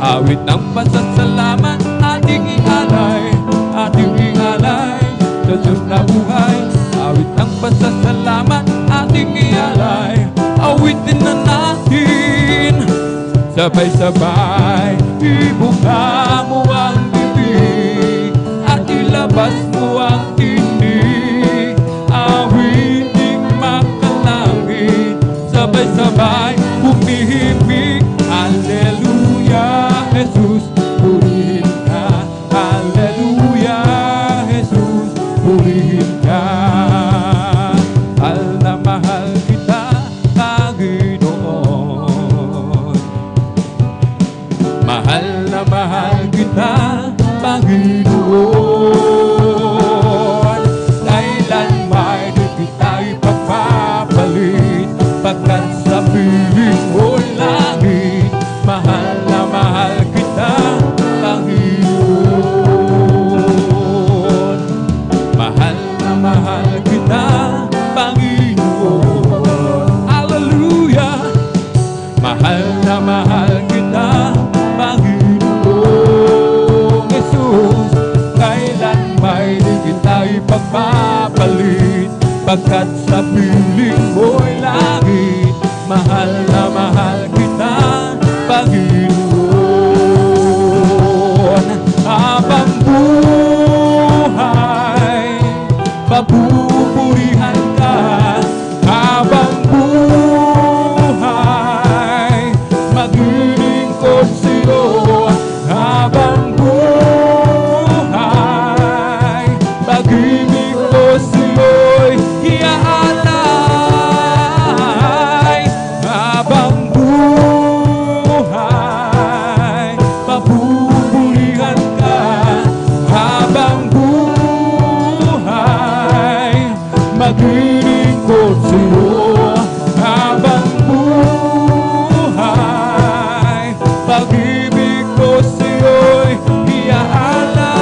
Awit ng pasasalamat ating ialay, sabay-sabay ibuka mo ang bibig at ilabas mo ang tinig, awiting makalangit, sabay-sabay humihimik. Hallelujah, Jesus, purihin ka. Hallelujah, Jesus, purihin ka. Mahal na mahal kita, Panginoon. Mahal na mahal kita, Panginoon. Kailan may di kita ipagpapalit, pagkat sa piling mo'y langit. Mahal na mahal kita, Panginoon. Mahal na mahal kita, Panginoon. Hallelujah. Mahal na mahal kita, Panginoon Jesus. Kailan may di kita ipagpapalit, pagkat sa piling mo'y langit. Mahal na mahal kita, Panginoon. Habang buhay, papupurihan ka. Habang buhay, maglilingkod sa'yo. Habang buhay, pag-ibig ko sa'yo'y iaalay. Habang buhay, papupurihan ka. Habang buhay, maglilingkod sa'yo. Habang buhay, pag-ibig ko sa'yo'y iaalay.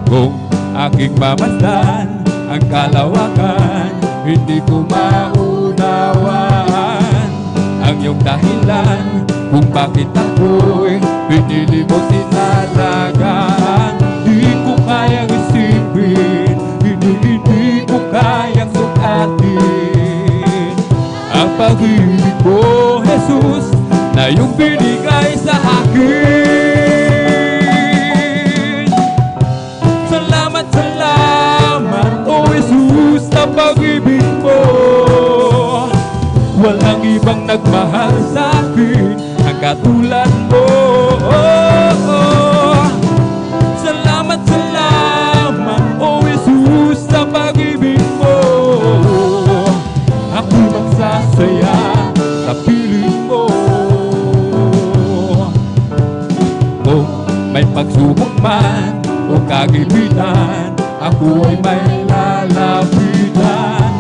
Kung aking mamasdan ang kalawakan, hindi ko maunawaan ang iyong dahilan kung bakit ako'y pinili mo tinalagaan. Di ko kayang isipin, hindi ko kayang sukatin ang pag-ibig mo, Jesus, na iyong binigay sa akin. Salamat, salamat, oh Jesus, sa pag-ibig mo. Walang ibang nagmahal sa akin ang katulad mo. Salamat, salamat, oh Jesus, sa pag-ibig mo. Ako magsasaya sa piling mo. Kung may pagsubok man o kagipitan, ako ay may lalapitan.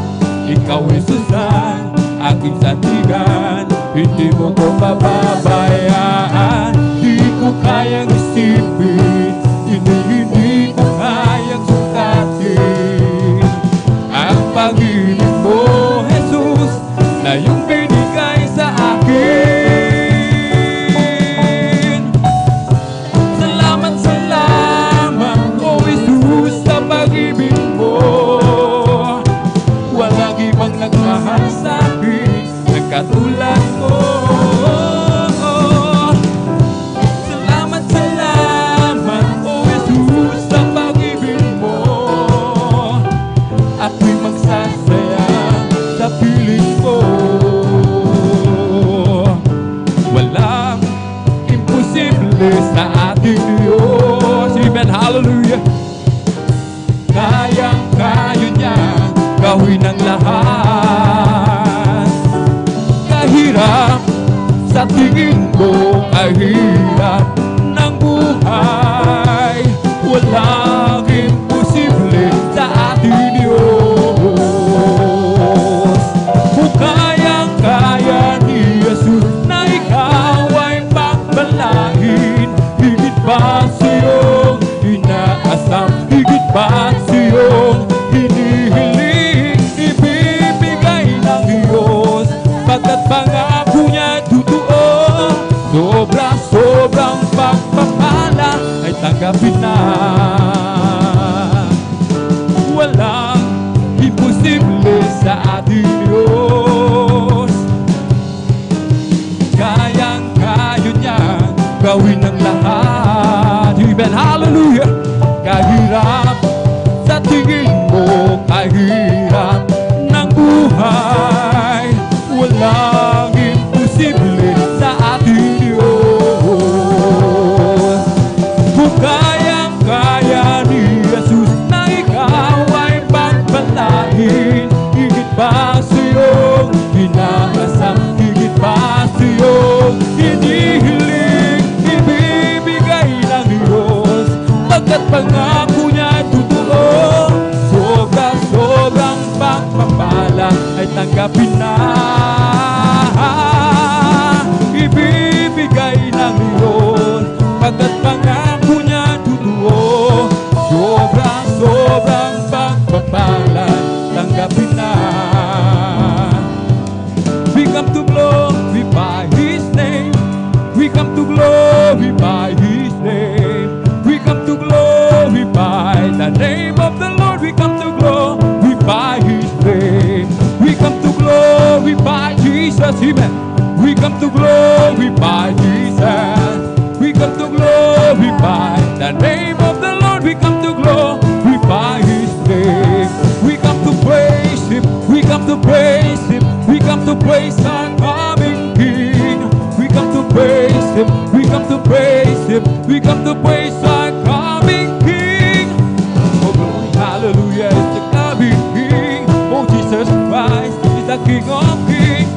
Ikaw ay susan, aking sandigan, hindi mo ko pababayaan. Di ko kayang isipin, hindi ko kayang sukatin ang pag-ibig mo, Jesus, na iyong binigay sa akin. Salamat, salamat, oh Jesus, sa pag-ibig mo. Walang ibang nagmahal sa akin ang katulad mo. Salamat, salamat, oh Jesus, sa pag-ibig mo. Ako'y magsasaya sa piling mo. Walang imposible sa ating Diyos. Amen, hallelujah. Kayang-kaya niya gawin ang lahat. Kahirap sa tingin mo, kahirap ng buhay, walang imposible sa ating Diyos. Kung kayang-kaya ni Jesus na ikaw ay pagbalahin, higit pa sa'yong inaasam, higit pa sa'yong hinihiling, ibibigay ng Diyos, pagkat pangako niya totoo. Sobrang pagpapala ay tanggapin na. Walang imposible sa ating Diyos. pagkat pangako niya ay totoo. Sobrang pagpapala ay tanggapin na. Ibibigay ng Diyos pagkat pangako niya ay totoo. Sobrang pagpapala tanggapin na. We come to glorify His name. We come to glorify His name. We come to glorify the name of the Lord. We come to glorify His name. We come to glorify Jesus. Amen. We come to glorify Jesus. We come to glorify the name of the Lord. We come to glorify His name. We come to praise Him. We come to praise Him. We come to praise our coming King. We come to praise Him. We come to praise Him. We come to praise our coming King. Oh glory, hallelujah, is the coming King. Oh Jesus Christ is the King of Kings.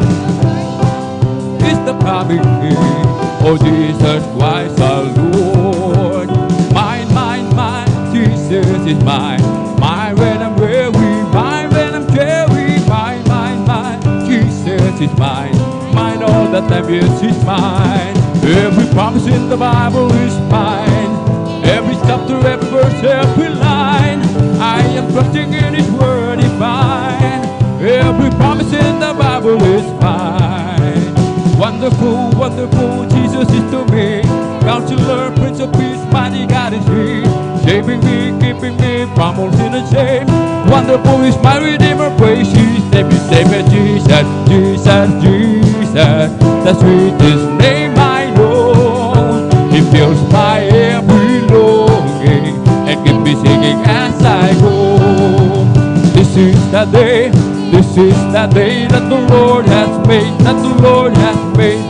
Is the coming King. Oh Jesus Christ our Lord. Mine, mine, mine, Jesus is mine. Mine when I'm weary, mine when I'm dreary. Mine, mine, mine, Jesus is mine. Mine all the time, yes, He's mine. Every promise in the Bible is mine. Every chapter, every verse, every line. I am trusting in His word divine. Every promise in the Bible is mine. Wonderful, wonderful Jesus is to me. Counselor, Prince of Peace, mighty God is He. Saving me, keeping me from all sin and shame. Wonderful is my Redeemer, praise His name. His name is Jesus, Jesus, Jesus. The sweetest name I know. He fills my every longing and keeps me singing as I go. This is the day, this is the day that the Lord has made, that the Lord has made.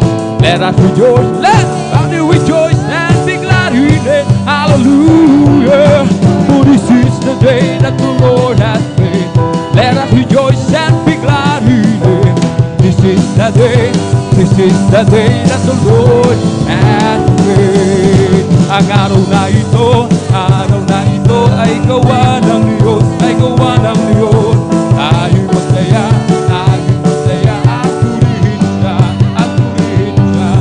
Let us rejoice, let us rejoice and be glad in it. Hallelujah. For this is the day that the Lord has made. Let us rejoice and be glad in it. This is the day, this is the day that the Lord has made. Ang araw na ito ay gawa ng Diyos, ay gawa ng Diyos. Tayo'y masaya at purihin siya, at purihin siya.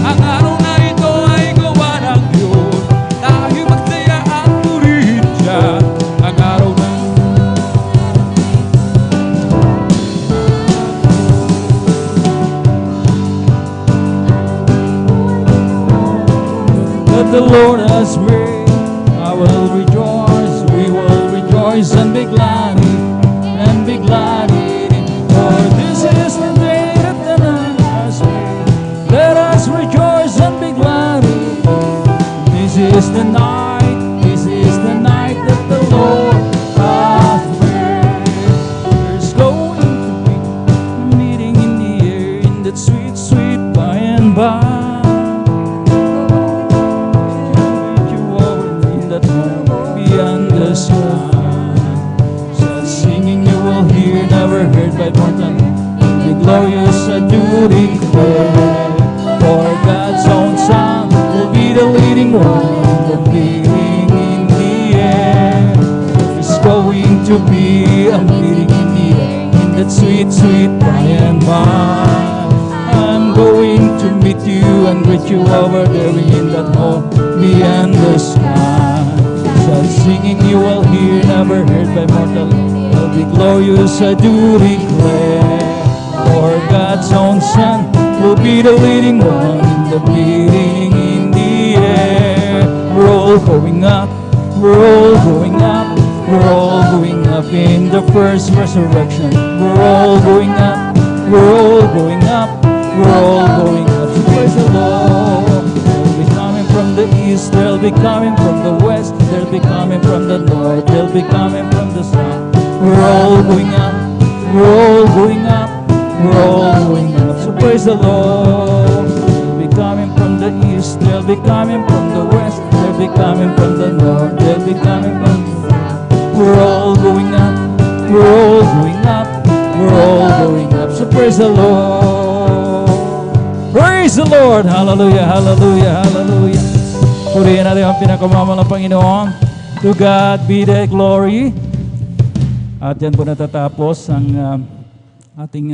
Ang araw na ito ay gawa ng Diyos. Tayo'y masaya at purihin siya. Ang araw na that the Lord has made, I will rejoice, we will rejoice and be glad in it. For this is the day that the Lord has made. Let us rejoice and be glad in it. This is the night that the Lord has made. There's going to be a meeting in the air, in that sweet, sweet by and by. Beyond the sky, such singing you will hear, never heard by mortal. The glorious I do declare, for God's own Son will be the leading one, the leading in the air. It's going to be a meeting in the air, in that sweet, sweet by and by. I'm going to meet you and greet you over there in that home beyond the sky. Singing you will hear, never heard by mortal. Will be glorious, I do declare. For God's own Son will be the leading one, the leading in the air. We're all going up, we're all going up, we're all going up in the first resurrection. We're all going up, we're all going up, we're all going up. So praise the Lord. They'll be coming from the east, they'll be coming from the west, they'll be coming from the north, they'll be coming from the south. We're all going up, we're all going up, we're all going up. So praise the Lord. They'll be coming from the east, they'll be coming from the west, they'll be coming from the north, they'll be coming from the south. We're all going up, we're all going up, we're all going up. So praise the Lord. Praise the Lord. Hallelujah, hallelujah, hallelujah. purihin natin ang pinakamamahal ng Panginoon. To God be the glory. At yan po natatapos ang ating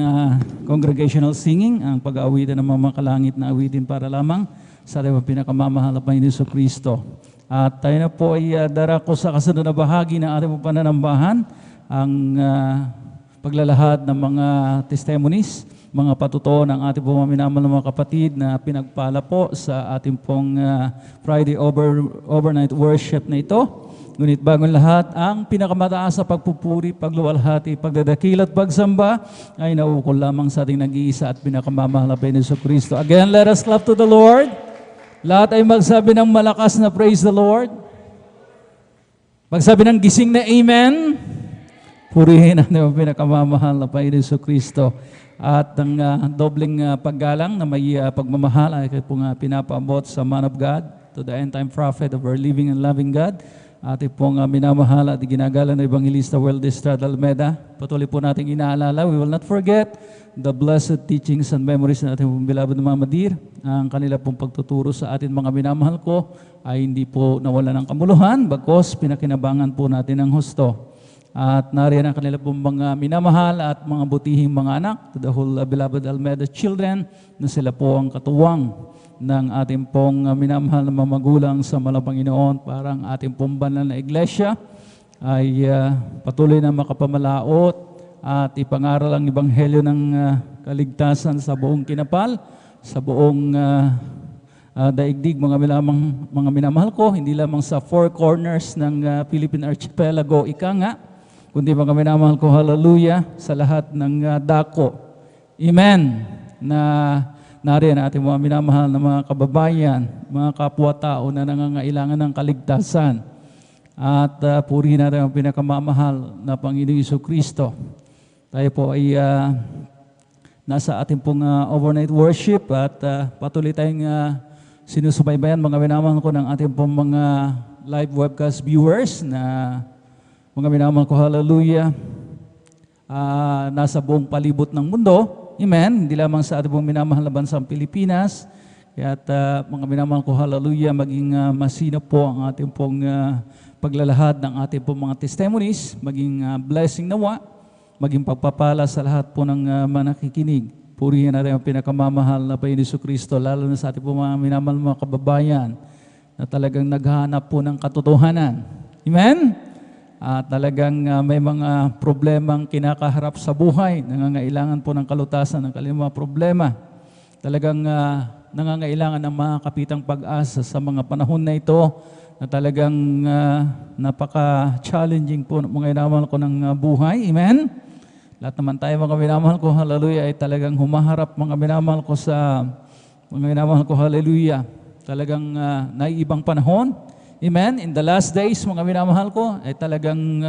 congregational singing, ang pag-aawitan ng mga kalangit na awitin para lamang sa ating pinakamamahal na Panginoon Jesucristo. At tayo na po ay darako sa kasunod na bahagi ng ating pananambahan, ang paglalahad ng mga testimonies, mga patutuo ng ating pong minamahal na mga kapatid na pinagpala po sa ating pong Friday overnight worship na ito. Ngunit bagong lahat, ang pinakamataas sa pagpupuri, pagluwalhati, pagdadakil at pagsamba ay nauukol lamang sa ating nag-iisa at pinakamamahal na Panginoon Jesucristo. Again, let us clap to the Lord. Lahat ay magsabi ng malakas na praise the Lord. Magsabi ng gising na amen. Purihin natin ang pinakamamahal na Panginoon Jesucristo. At ang dobleng paggalang na may pagmamahal ay po nga pinapaabot sa man of God, to the end-time prophet of our living and loving God. Ating pong minamahal at ginagalang na Evangelista Weldy Estrada Almeda. Patuloy po nating inaalala, we will not forget the blessed teachings and memories na ating pong beloved na Mama Dir. Ang kanila pong pagtuturo sa atin mga minamahal ko ay hindi po nawala ng kamuluhan, bagkos pinakinabangan po natin ang husto. At nariyan ang kanila pong mga minamahal at mga butihing mga anak, to the whole beloved Almeda children, na sila po ang katuwang ng ating pong minamahal na mga magulang sa Panginoon, parang ating pong banal na iglesia ay patuloy na makapamalaot at ipangaral ang ebanghelyo ng kaligtasan sa buong kinapal, sa buong daigdig, mga minamahal ko, hindi lamang sa four corners ng Philippine Archipelago, ika nga, kundi mga minamahal ko, hallelujah, sa lahat ng dako. Amen. Na nariyan ating mga minamahal na mga kababayan, mga kapwa-tao na nangangailangan ng kaligtasan. At purihin natin ang pinakamamahal na Panginoon Jesucristo. Tayo po ay nasa ating pong overnight worship at patuloy tayong sinusubaybayan mga minamahal ko ng ating pong mga live webcast viewers na mga minamahal ko, hallelujah, nasa buong palibot ng mundo. Amen. Hindi lamang sa ating pong minamahal na bansang Pilipinas. Kaya mga minamahal ko, hallelujah, maging masino po ang ating pong paglalahad ng ating pong mga testimonies, maging blessing nawa, maging pagpapala sa lahat po ng manakikinig. Purihin natin ang pinakamamahal na Panginoon Jesucristo, lalo na sa ating pong mga minamahal mga kababayan na talagang naghahanap po ng katotohanan. Amen? Talagang may mga problemang kinakaharap sa buhay, nangangailangan po ng kalutasan ng kanilang mga problema. Talagang nangangailangan ng mga kapitang pag-asa sa mga panahon na ito na talagang napaka-challenging po mga minamahal ko ng buhay. Amen? Lahat naman tayo mga minamahal ko, hallelujah, ay talagang humaharap mga minamahal ko sa mga minamahal ko, hallelujah. Talagang naiibang panahon. Amen? In the last days, mga minamahal ko, ay talagang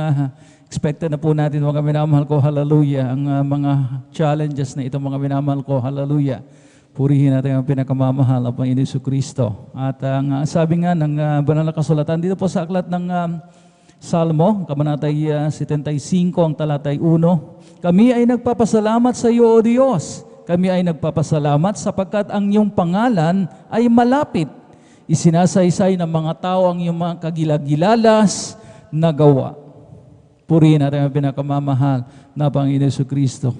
expected na po natin, mga minamahal ko, hallelujah, ang mga challenges na ito, mga minamahal ko, hallelujah. Purihin natin ang pinakamamahal na Panginoon Jesucristo. At ang sabi nga ng banal na kasulatan, dito po sa aklat ng Salmo, kabanatay 75, ang talatay 1, kami ay nagpapasalamat sa iyo, O Diyos. Kami ay nagpapasalamat sapagkat ang iyong pangalan ay malapit. Isinasaysay ng mga tao ang iyong mga kagilagilalas na gawa. Purihin natin ang pinakamamahal na Panginoon Jesucristo.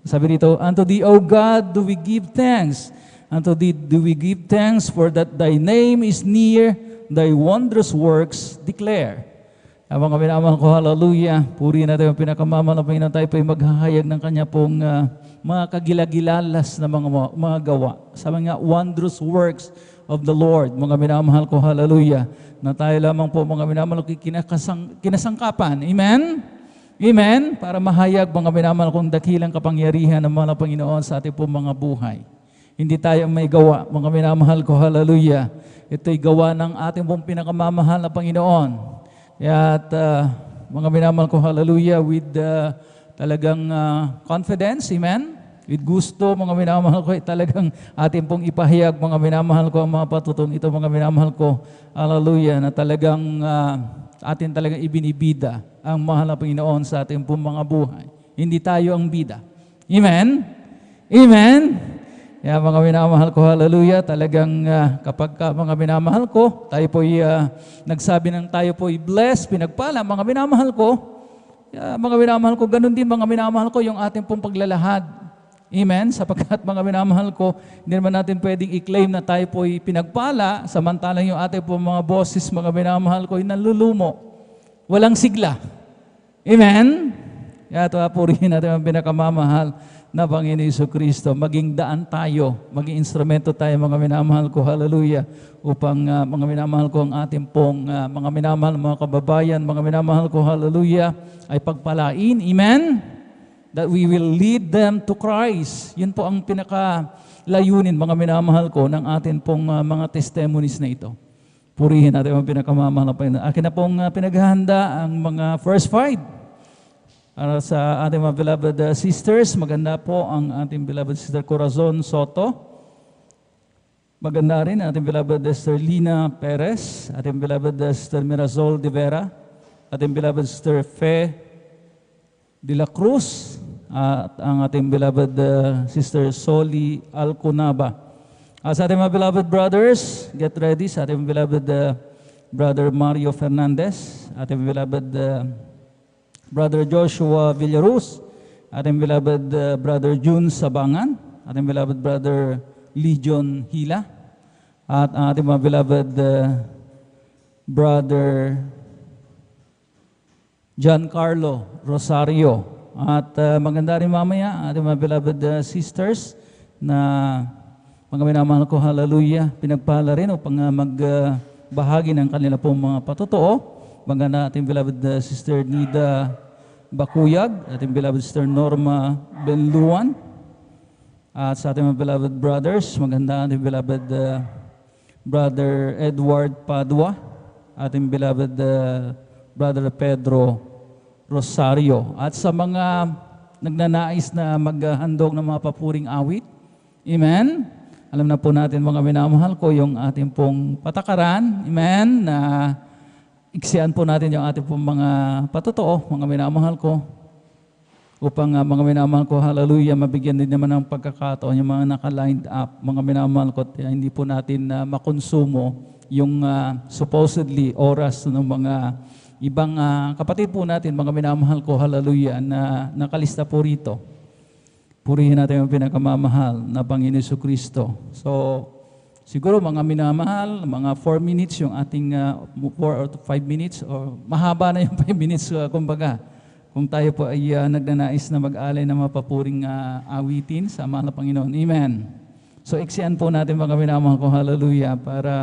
Sabi dito, unto thee, O God, do we give thanks. Unto thee do we give thanks, for that thy name is near, thy wondrous works declare. Mga minamahal ko, hallelujah. Purihin natin ang pinakamamahal na Panginoon, tayo po ay maghahayag ng kanya pong mga kagilagilalas na mga gawa. Sabi nga, wondrous works of the Lord, mga minamahal ko, hallelujah, na tayo lamang po, mga minamahal ko, kinasangkapan. Amen? Amen? Para mahayag, mga minamahal kong dakilang kapangyarihan ng mga Panginoon sa ating po mga buhay. Hindi tayo may gawa, mga minamahal ko, hallelujah. Ito'y gawa ng ating pong pinakamamahal na Panginoon. Kaya mga minamahal ko, hallelujah, with talagang confidence, amen? With gusto, mga minamahal ko, talagang atin pong ipahayag, mga minamahal ko, ang mga patutunan ito, mga minamahal ko, hallelujah, na talagang atin talagang ibinibida ang mahal na Panginoon sa ating pong mga buhay. Hindi tayo ang bida. Amen? Amen? Kaya mga minamahal ko, hallelujah, talagang kapag mga minamahal ko, tayo po'y nagsabi ng tayo po'y blessed, pinagpala, mga minamahal ko, mga minamahal ko, ganun din mga minamahal ko yung ating pong paglalahad. Amen? Sapagkat mga minamahal ko, hindi naman natin pwedeng i-claim na tayo po'y pinagpala, samantalang yung ating pong mga boses, mga minamahal ko, ay nalulumo. Walang sigla. Amen? Kaya ito, purihin natin ang pinakamamahal na Panginoon Jesucristo, maging daan tayo, maging instrumento tayo, mga minamahal ko, hallelujah, upang mga minamahal ko ang ating pong mga minamahal, mga kababayan, mga minamahal ko, hallelujah, ay pagpalain, amen? That we will lead them to Christ. Yun po ang pinakalayunin, mga minamahal ko, ng ating pong mga testimonies na ito. Purihin natin ang pinakamamahal na Panginoon. Akin na pong pinaghahanda ang mga first five. Sa ating mga beloved sisters, maganda po ang ating beloved sister Corazon Soto. Maganda rin ang ating beloved sister Lina Perez, ating beloved sister Mirazol de Vera, ating beloved sister Fe de la Cruz, at ang ating beloved sister Soli Alconaba. Sa ating mga beloved brothers, get ready sa ating beloved brother Mario Fernandez, ating beloved Brother Joshua Villaruz, ating beloved Brother June Sabangan, ating beloved Brother Legion Hila, at ang ating mga beloved Brother Giancarlo Rosario. At maganda rin mamaya, ating mga beloved sisters na mga minamahal ko, hallelujah, pinagpala rin upang magbahagi ng kanila pong mga patotoo. Maganda ating beloved sister Nida Bakuyag, ating beloved sister Norma Benluan, at sa ating mga beloved brothers, maganda ating beloved brother Edward Padua, ating beloved brother Pedro Rosario, at sa mga nagnanais na maghandog ng mga papuring awit, amen? Alam na po natin mga minamahal ko yung ating pong patakaran, amen, na iksian po natin yung ating pong mga patotoo, mga minamahal ko, upang mga minamahal ko, hallelujah, mabigyan din naman ng pagkakataon yung mga naka-lined up, mga minamahal ko, hindi po natin makonsumo yung supposedly oras ng mga ibang kapatid po natin, mga minamahal ko, hallelujah, na nakalista po rito. Purihin natin yung pinakamamahal na Panginoon Jesucristo. So, siguro mga minamahal, mga 4 minutes yung ating 4 or 5 minutes, or mahaba na yung 5 minutes, kumbaga. Kung tayo po ay nagnanais na mag-alay ng mapapuring awitin sa mahal na Panginoon. Amen. So, iksian po natin mga minamahal ko, hallelujah, para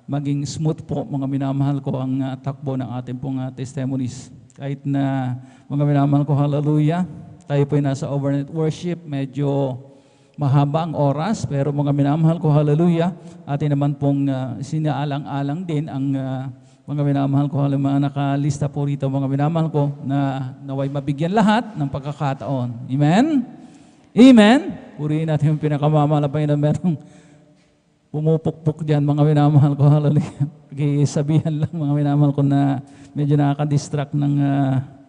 maging smooth po mga minamahal ko ang takbo ng ating pong testimonies. Kahit na mga minamahal ko, hallelujah, tayo po ay nasa overnight worship, medyo mahaba ang oras, pero mga minamahal ko, hallelujah, atin naman pong sinaalang-alang din ang mga minamahal ko, mga nakalista po rito, mga minamahal ko, na naway mabigyan lahat ng pagkakataon. Amen? Amen? Purihin natin yung pinakamamahal na Panginoon. Merong pumupukpuk dyan, mga minamahal ko, hallelujah. Sabihan lang mga minamahal ko na medyo nakaka-distract ng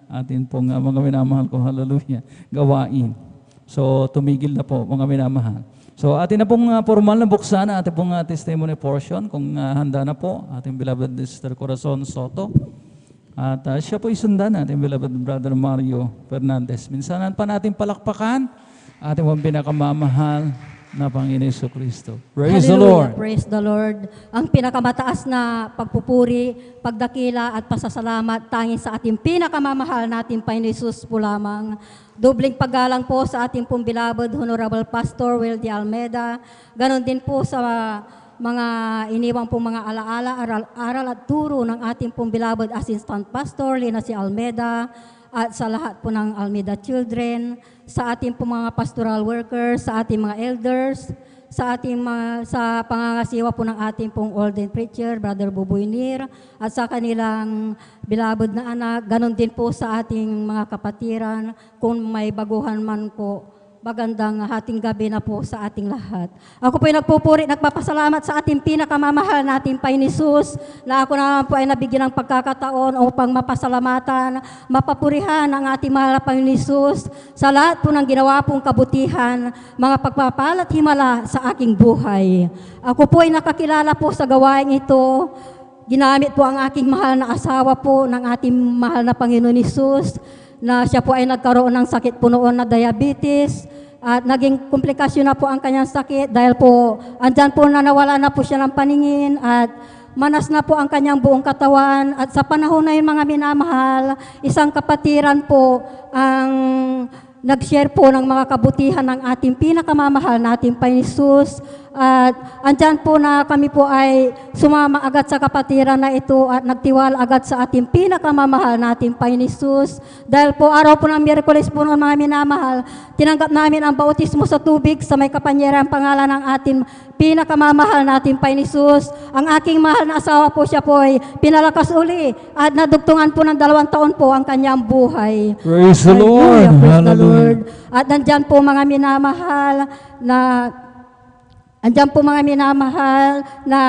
atin pong mga minamahal ko, hallelujah, gawain. So, tumigil na po, mga minamahal. So, atin na pong formal na buksan atin pong testimony portion. Kung handa na po, ating beloved Sister Corazon Soto. At siya po isundan ating beloved Brother Mario Fernandez. Minsanan pa natin palakpakan ating pong pinakamamahal na Panginoon Jesucristo. Praise the Lord. Praise the Lord. Ang pinakamataas na pagpupuri, pagdakila at pasasalamat tanging sa ating pinakamamahal natin Panginoon Jesus po lamang. Dobling paggalang po sa ating pong beloved Honorable Pastor Wildy Almeida. Ganon din po sa mga iniwang pong mga alaala, aral at turo ng ating pong beloved Assistant Pastor Lina C. Almeida, at sa lahat po ng Almeida Children, sa ating po mga pastoral workers, sa ating mga elders, sa ating sa pangangasiwa po ng ating pong ordained preacher, Brother Buboy Nir, at sa kanilang beloved na anak, ganon din po sa ating mga kapatiran, kung may baguhan man po Magandang hating gabi na po sa ating lahat. Ako po ay nagpupuri, nagpapasalamat sa ating pinakamamahal nating Panginoon Hesus na ako naman po ay nabigyan ng pagkakataon upang mapasalamatan, mapapurihan ang ating mahal na Panginoon Hesus sa lahat po ng ginawa pong kabutihan, mga pagpapalat himala sa aking buhay. Ako po ay nakakilala po sa gawain ito. Ginamit po ang aking mahal na asawa po ng ating mahal na Panginoon Hesus na siya po ay nagkaroon ng sakit po noon na diabetes at naging komplikasyon na po ang kanyang sakit dahil po andyan po na nawala na po siya ng paningin at manas na po ang kanyang buong katawan at sa panahon na yun mga minamahal, isang kapatiran po ang nag-share po ng mga kabutihan ng ating pinakamamahal nating Panginoon Hesus. At andyan po na kami po ay sumama agad sa kapatiran na ito at nagtiwala agad sa ating pinakamamahal nating Panginoon Hesus. Dahil po araw po ng Miyerkules po ng mga minamahal, tinanggap namin ang bautismo sa tubig sa may kapangyarihan pangalan ng ating pinakamamahal nating Panginoon Hesus. Ang aking mahal na asawa po siya po ay pinalakas uli at nadugtungan po ng 2 taon po ang kanyang buhay. Praise the Lord. Praise the Hallelujah. Lord. At nandyan po mga minamahal na andyan po mga minamahal na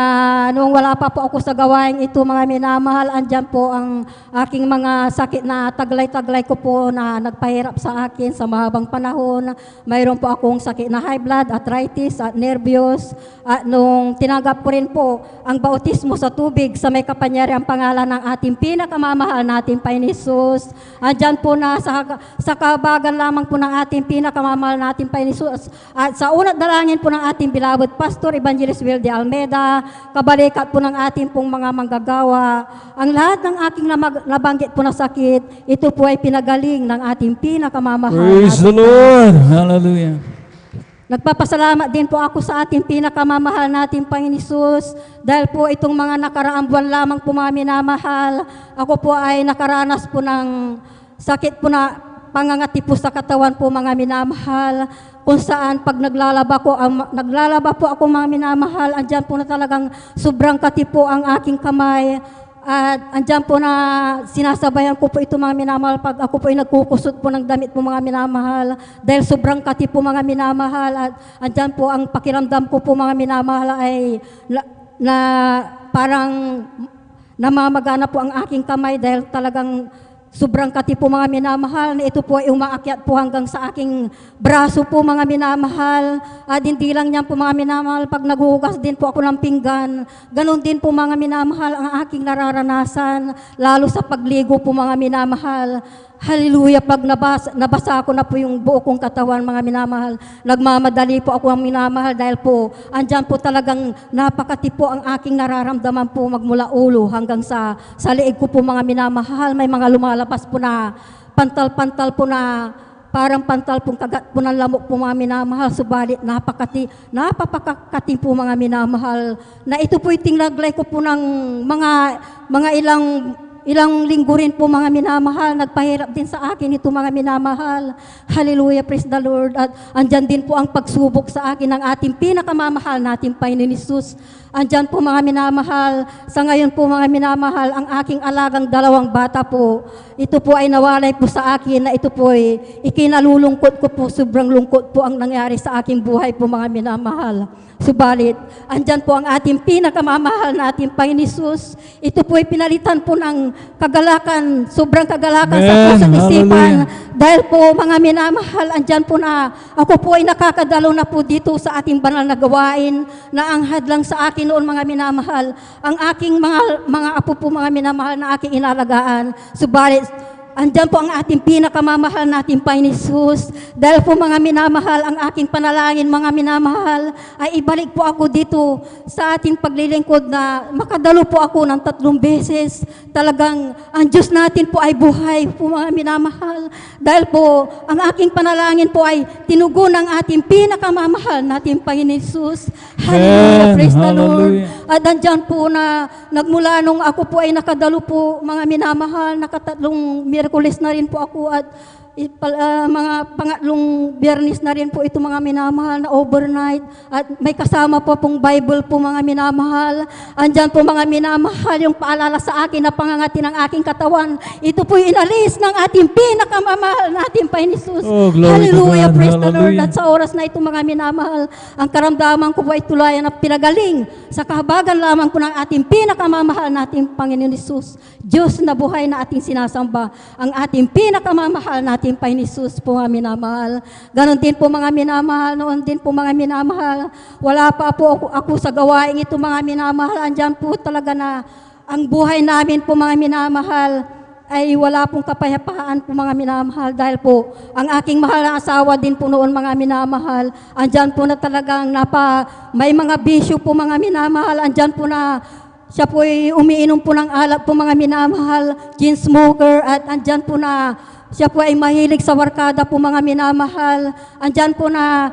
noong wala pa po ako sa gawain ito mga minamahal, andyan po ang aking mga sakit na taglay-taglay ko po na nagpahirap sa akin sa mahabang panahon. Mayroon po akong sakit na high blood, arthritis at nervyos. At nung tinanggap ko rin po ang bautismo sa tubig sa may kapangyarihan pangalan ng ating pinakamamahal nating Panginoon Hesus, andyan po na sa kabagan lamang po ng ating pinakamamahal nating Panginoon Hesus at sa unat dalangin po ng ating bilabot Pastor Evangelist Will de Almeida, kabalikat po ng ating pong mga manggagawa. Ang lahat ng aking nabanggit po na sakit, ito po ay pinagaling ng ating pinakamamahal. Praise the Lord. Hallelujah. Nagpapasalamat din po ako sa ating pinakamamahal nating Panginoon Hesus dahil po itong mga nakaraang buwan lamang po mga minamahal, ako po ay nakaranas po ng sakit po na pangangati po sa katawan po mga minamahal, kung saan pag naglalaba po ako mga minamahal, andyan po na talagang sobrang kati po ang aking kamay. At andyan po na sinasabayan ko po ito mga minamahal pag ako po ay nagkukusot po ng damit po mga minamahal dahil sobrang kati po mga minamahal at andyan po ang pakiramdam ko po mga minamahal ay na parang namamagana po ang aking kamay dahil talagang sobrang kati po mga minamahal na ito po ay umaakyat po hanggang sa aking braso po mga minamahal. At hindi lang yan po mga minamahal, pag naghuhugas din po ako ng pinggan, ganun din po mga minamahal ang aking nararanasan, lalo sa pagligo po mga minamahal. Hallelujah, pag nabasa ko na po yung buo kong katawan mga minamahal, nagmamadali po ako ang minamahal dahil po andyan po talagang napakati po ang aking nararamdaman po magmula ulo hanggang sa liig ko po mga minamahal. May mga lumalabas po na pantal-pantal po na parang pantal pong kagat po ng lamok po mga minamahal, subalit napapakati po mga minamahal na ito po'y tinglaglay ko po ng mga ilang linggo rin po mga minamahal, nagpahirap din sa akin ito mga minamahal. Hallelujah, praise the Lord. At andyan din po ang pagsubok sa akin ng ating pinakamamahal nating Panginoon Hesus. Andyan po mga minamahal, sa ngayon po mga minamahal, ang aking alagang 2 bata po, ito po ay nawalay po sa akin na ito po ay ikinalulungkot ko po, sobrang lungkot po ang nangyari sa aking buhay po mga minamahal. Subalit, andyan po ang ating pinakamamahal na ating Panginoon Hesus. Ito po ay pinalitan po ng kagalakan, sobrang kagalakan sa puso at isipan. Dahil po mga minamahal, andyan po na ako po ay nakakadalo na po dito sa ating banal na gawain na ang hadlang sa akin noon mga minamahal. Ang aking mga apo po mga minamahal na aking inalagaan. Subalit, andyan po ang ating pinakamamahal nating Panginoon Hesus. Dahil po mga minamahal, ang aking panalangin mga minamahal ay ibalik po ako dito sa ating paglilingkod na makadalo po ako ng 3 beses. Talagang ang Diyos natin po ay buhay po mga minamahal. Dahil po ang aking panalangin po ay tinugon ng ating pinakamamahal nating Panginoon Hesus. Hallelujah, praise the Lord. At andyan po na nagmula nung ako po ay nakadalo po mga minamahal, nakatatlo Miyerkules na rin po ako at mga pangatlong biyernes na rin po ito mga minamahal na overnight at may kasama po pong Bible po mga minamahal. Andyan po mga minamahal yung paalala sa akin na pangangati ng aking katawan. Ito po yung inalis ng ating pinakamamahal natin Panginoon Jesus. Oh, glory to Hallelujah, God. praise the Lord. Hallelujah. At sa oras na ito mga minamahal, ang karamdaman ko po ay tulayan na pinagaling sa kahabagan lamang po ng ating pinakamamahal nating Panginoon Jesus. Diyos na buhay na ating sinasamba, ang ating pinakamamahal nating Panginoon Jesus po mga minamahal. Ganon din po mga minamahal, noon din po mga minamahal. Wala pa po ako sa gawain ito mga minamahal. Andyan po talaga na ang buhay namin po mga minamahal ay wala pong kapayapaan po mga minamahal dahil po ang aking mahal na asawa din po noon mga minamahal. Andyan po na talagang may mga bisyo po mga minamahal. Andyan po na siya po ay umiinom po ng alak po mga minamahal, gin smoker, at andyan po na siya po ay mahilig sa barkada po mga minamahal. Andyan po na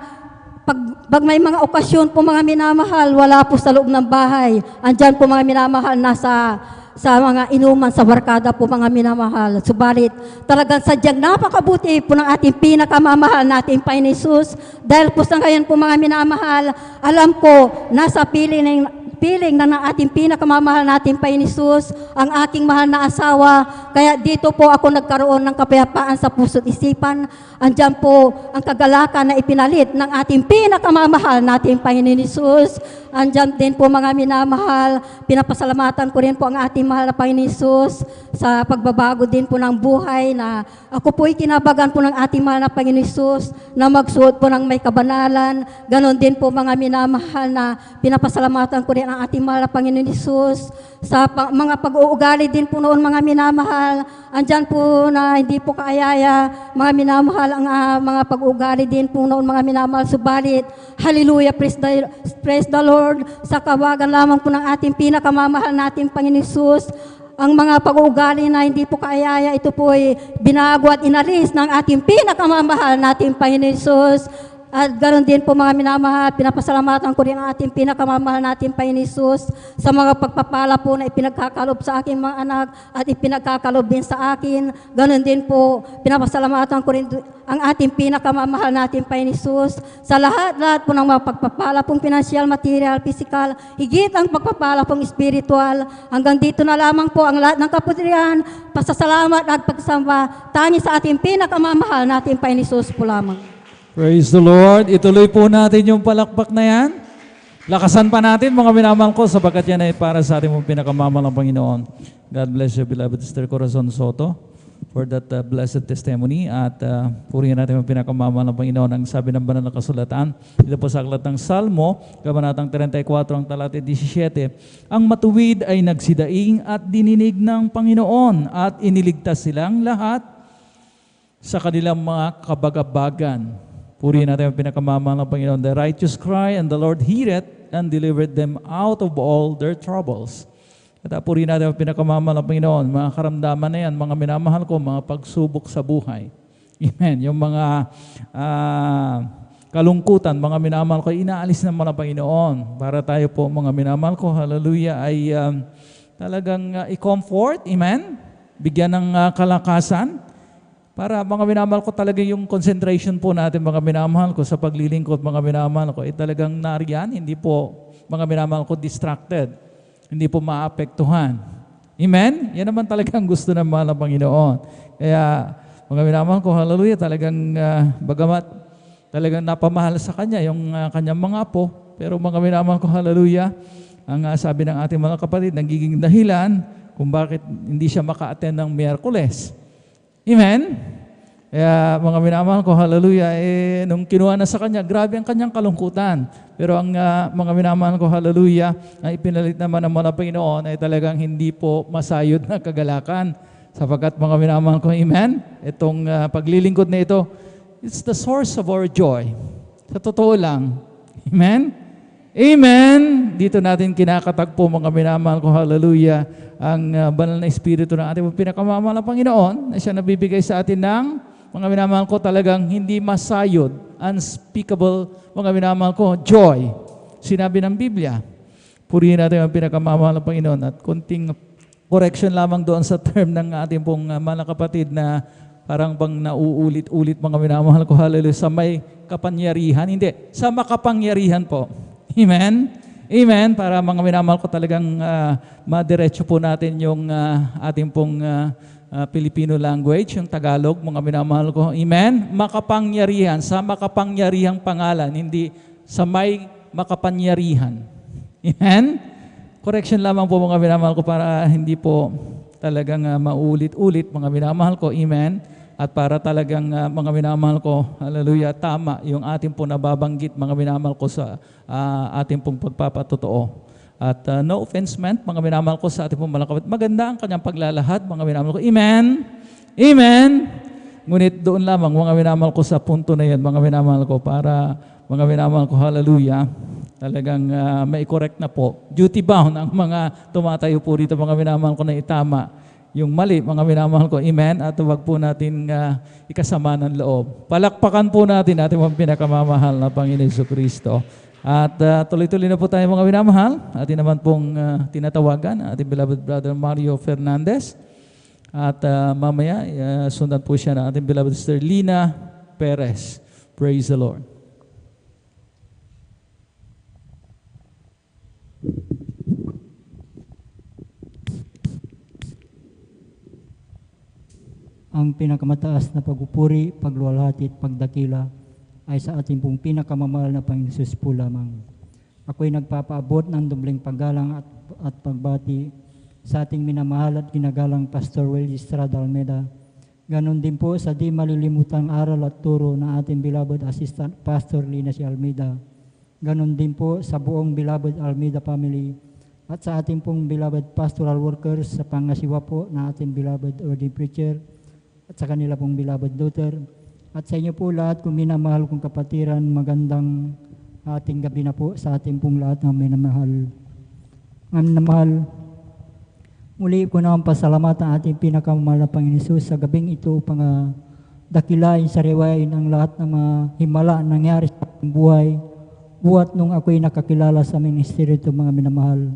pag may mga okasyon po mga minamahal, wala po sa loob ng bahay. Andyan po mga minamahal, nasa sa mga inuman sa barkada po mga minamahal. Subalit talagang sadyang napakabuti po ng ating pinakamamahal nating Panginoon Jesus. Dahil po sa ngayon po mga minamahal, alam ko nasa piling na ng ating pinakamamahal nating Panginoon Jesus, ang aking mahal na asawa. Kaya dito po ako nagkaroon ng kapayapaan sa puso't isipan. Andyan po ang kagalakan na ipinalit ng ating pinakamamahal nating Panginoon Jesus. Andyan din po mga minamahal, pinapasalamatan ko rin po ang ating mahal na Panginoon Jesus sa pagbabago din po ng buhay na ako po ay tinabagan po ng ating mahal na Panginoon Jesus na magsuot po ng may kabanalan. Ganon din po mga minamahal na pinapasalamatan ko rin ang ating mahal na Panginoon Jesus sa mga pag-uugali din po noon mga minamahal. Andyan po na hindi po kaayaya mga minamahal ang mga pag-uugali din po noon mga minamahal. Subalit, hallelujah, praise the Lord, sa kawagan lamang po ng ating pinakamamahal nating Panginoon Jesus. Ang mga pag-uugali na hindi po kaayaya, ito po ay binago at inalis ng ating pinakamamahal nating Panginoon Jesus. At ganoon din po mga minamahal, pinapasalamatan ko rin ang ating pinakamamahal natin Panginoon Jesus sa mga pagpapala po na ipinagkakalob sa aking mga anak at ipinagkakalob din sa akin. Ganoon din po, pinapasalamatan ko rin ang ating pinakamamahal natin Panginoon Jesus sa lahat po ng mga pagpapala pong financial, material, physical, higit ang pagpapala pong spiritual. Hanggang dito na lamang po ang lahat ng kapurihan, pasasalamat at pagsamba, tangi sa ating pinakamamahal natin Panginoon Jesus po lamang. Praise the Lord. Ituloy po natin yung palakpak na yan. Lakasan pa natin mga minamahal ko sapagkat yan ay para sa ating pinakamamahal ng Panginoon. God bless you, beloved Sister Corazon Soto, for that blessed testimony. At purihin natin yung pinakamamahal ng Panginoon. Ang sabi ng banal na kasulatan, dito po sa aklat ng Salmo, kabanatang 34, ang talata 17, ang matuwid ay nagsidaing at dininig ng Panginoon at iniligtas silang lahat sa kanilang mga kabagabagan. Purihin natin ang pinakamamahal ng Panginoon. The righteous cry and the Lord heareth and delivered them out of all their troubles. At purihin natin ang pinakamamahal ng Panginoon. Mga karamdaman na yan, mga minamahal ko, mga pagsubok sa buhay. Amen. Yung mga kalungkutan, mga minamahal ko, inaalis naman ng Panginoon. Para tayo po, mga minamahal ko, hallelujah, ay talagang i-comfort, amen? Bigyan ng kalakasan. Para mga minamahal ko talaga yung concentration po natin mga minamahal ko sa paglilingkod mga minamahal ko ay talagang nariyan, hindi po mga minamahal ko distracted, hindi po maapektuhan. Amen? Yan naman talagang gusto ng mahal ng Panginoon. Kaya mga minamahal ko, hallelujah, talagang bagamat talagang napamahal sa Kanya yung Kanyang mga apo, pero mga minamahal ko, hallelujah, ang sabi ng ating mga kapatid, nagiging dahilan kung bakit hindi siya maka-attend ng Miyerkules. Amen? Kaya mga minamahal ko, hallelujah, nung kinuha na sa kanya, grabe ang kanyang kalungkutan. Pero ang mga minamahal ko, hallelujah, na ipinalit naman ng mga Panginoon ay talagang hindi po masayod na kagalakan. Sapagkat mga minamahal ko, amen? Itong paglilingkod na ito, it's the source of our joy. Sa totoo lang. Amen? Amen! Dito natin kinakatagpo mga minamahal ko, hallelujah, ang banal na espiritu ng ating pinakamamahal na Panginoon na siya nabibigay sa atin ng mga minamahal ko talagang hindi masayod, unspeakable mga minamahal ko, joy. Sinabi ng Biblia. Purihin natin ang pinakamamahal na Panginoon at konting correction lamang doon sa term ng ating pong mga kapatid na parang bang nauulit-ulit mga minamahal ko, hallelujah, sa may kapangyarihan. Hindi, sa makapangyarihan po. Amen? Amen? Para mga minamahal ko talagang madiretso po natin yung ating pong Filipino language, yung Tagalog, mga minamahal ko. Amen? Makapangyarihan, sa makapangyarihang pangalan, hindi sa may makapangyarihan. Amen? Correction lamang po mga minamahal ko para hindi po talagang maulit-ulit mga minamahal ko. Amen? At para talagang mga minamahal ko, hallelujah, tama yung ating po nababanggit mga minamahal ko sa ating pong pagpapatotoo. At no offense meant, mga minamahal ko sa ating pong malakapit. Maganda ang kanyang paglalahad, mga minamahal ko. Amen? Amen? Ngunit doon lamang, mga minamahal ko sa punto na yan, mga minamahal ko, para mga minamahal ko, hallelujah, talagang may correct na po. Duty bound ang mga tumatayo po rito, mga minamahal ko, na itama yung mali, mga minamahal ko. Amen? At huwag po natin ikasama ng loob. Palakpakan po natin ating mga pinakamamahal na Panginoon Jesucristo. At tuloy-tuloy na po tayo mga minamahal. Atin naman pong tinatawagan ating beloved brother Mario Fernandez. At mamaya sundan po siya ng ating beloved sister Lina Perez. Praise the Lord. Ang pinakamataas na pagpupuri, pagluwalhati at pagdakila ay sa ating pong pinakamamahal na Panginoon Jesus po lamang. Ako'y nagpapaabot ng dobleng paggalang at pagbati sa ating minamahal at ginagalang Pastor Will Estrada Almeida. Ganon din po sa di malilimutang aral at turo ng ating beloved Assistant Pastor Lina C. Almeida. Ganon din po sa buong beloved Almeida family at sa ating pong beloved pastoral workers sa pangasiwa po na ating beloved ordained preacher at sa kanila pong beloved daughter. At sa inyo po lahat, kung minamahal kong kapatiran, magandang ating gabi na po sa ating pong lahat ng minamahal. Muli ko naman pasalamat ang ating pinakamamahal na Panginoon Jesus sa gabing ito upang dakilain, sariwain ang lahat ng mga himala nangyari sa ating buhay, buhat nung ako'y nakakilala sa ministeryo ito mga minamahal.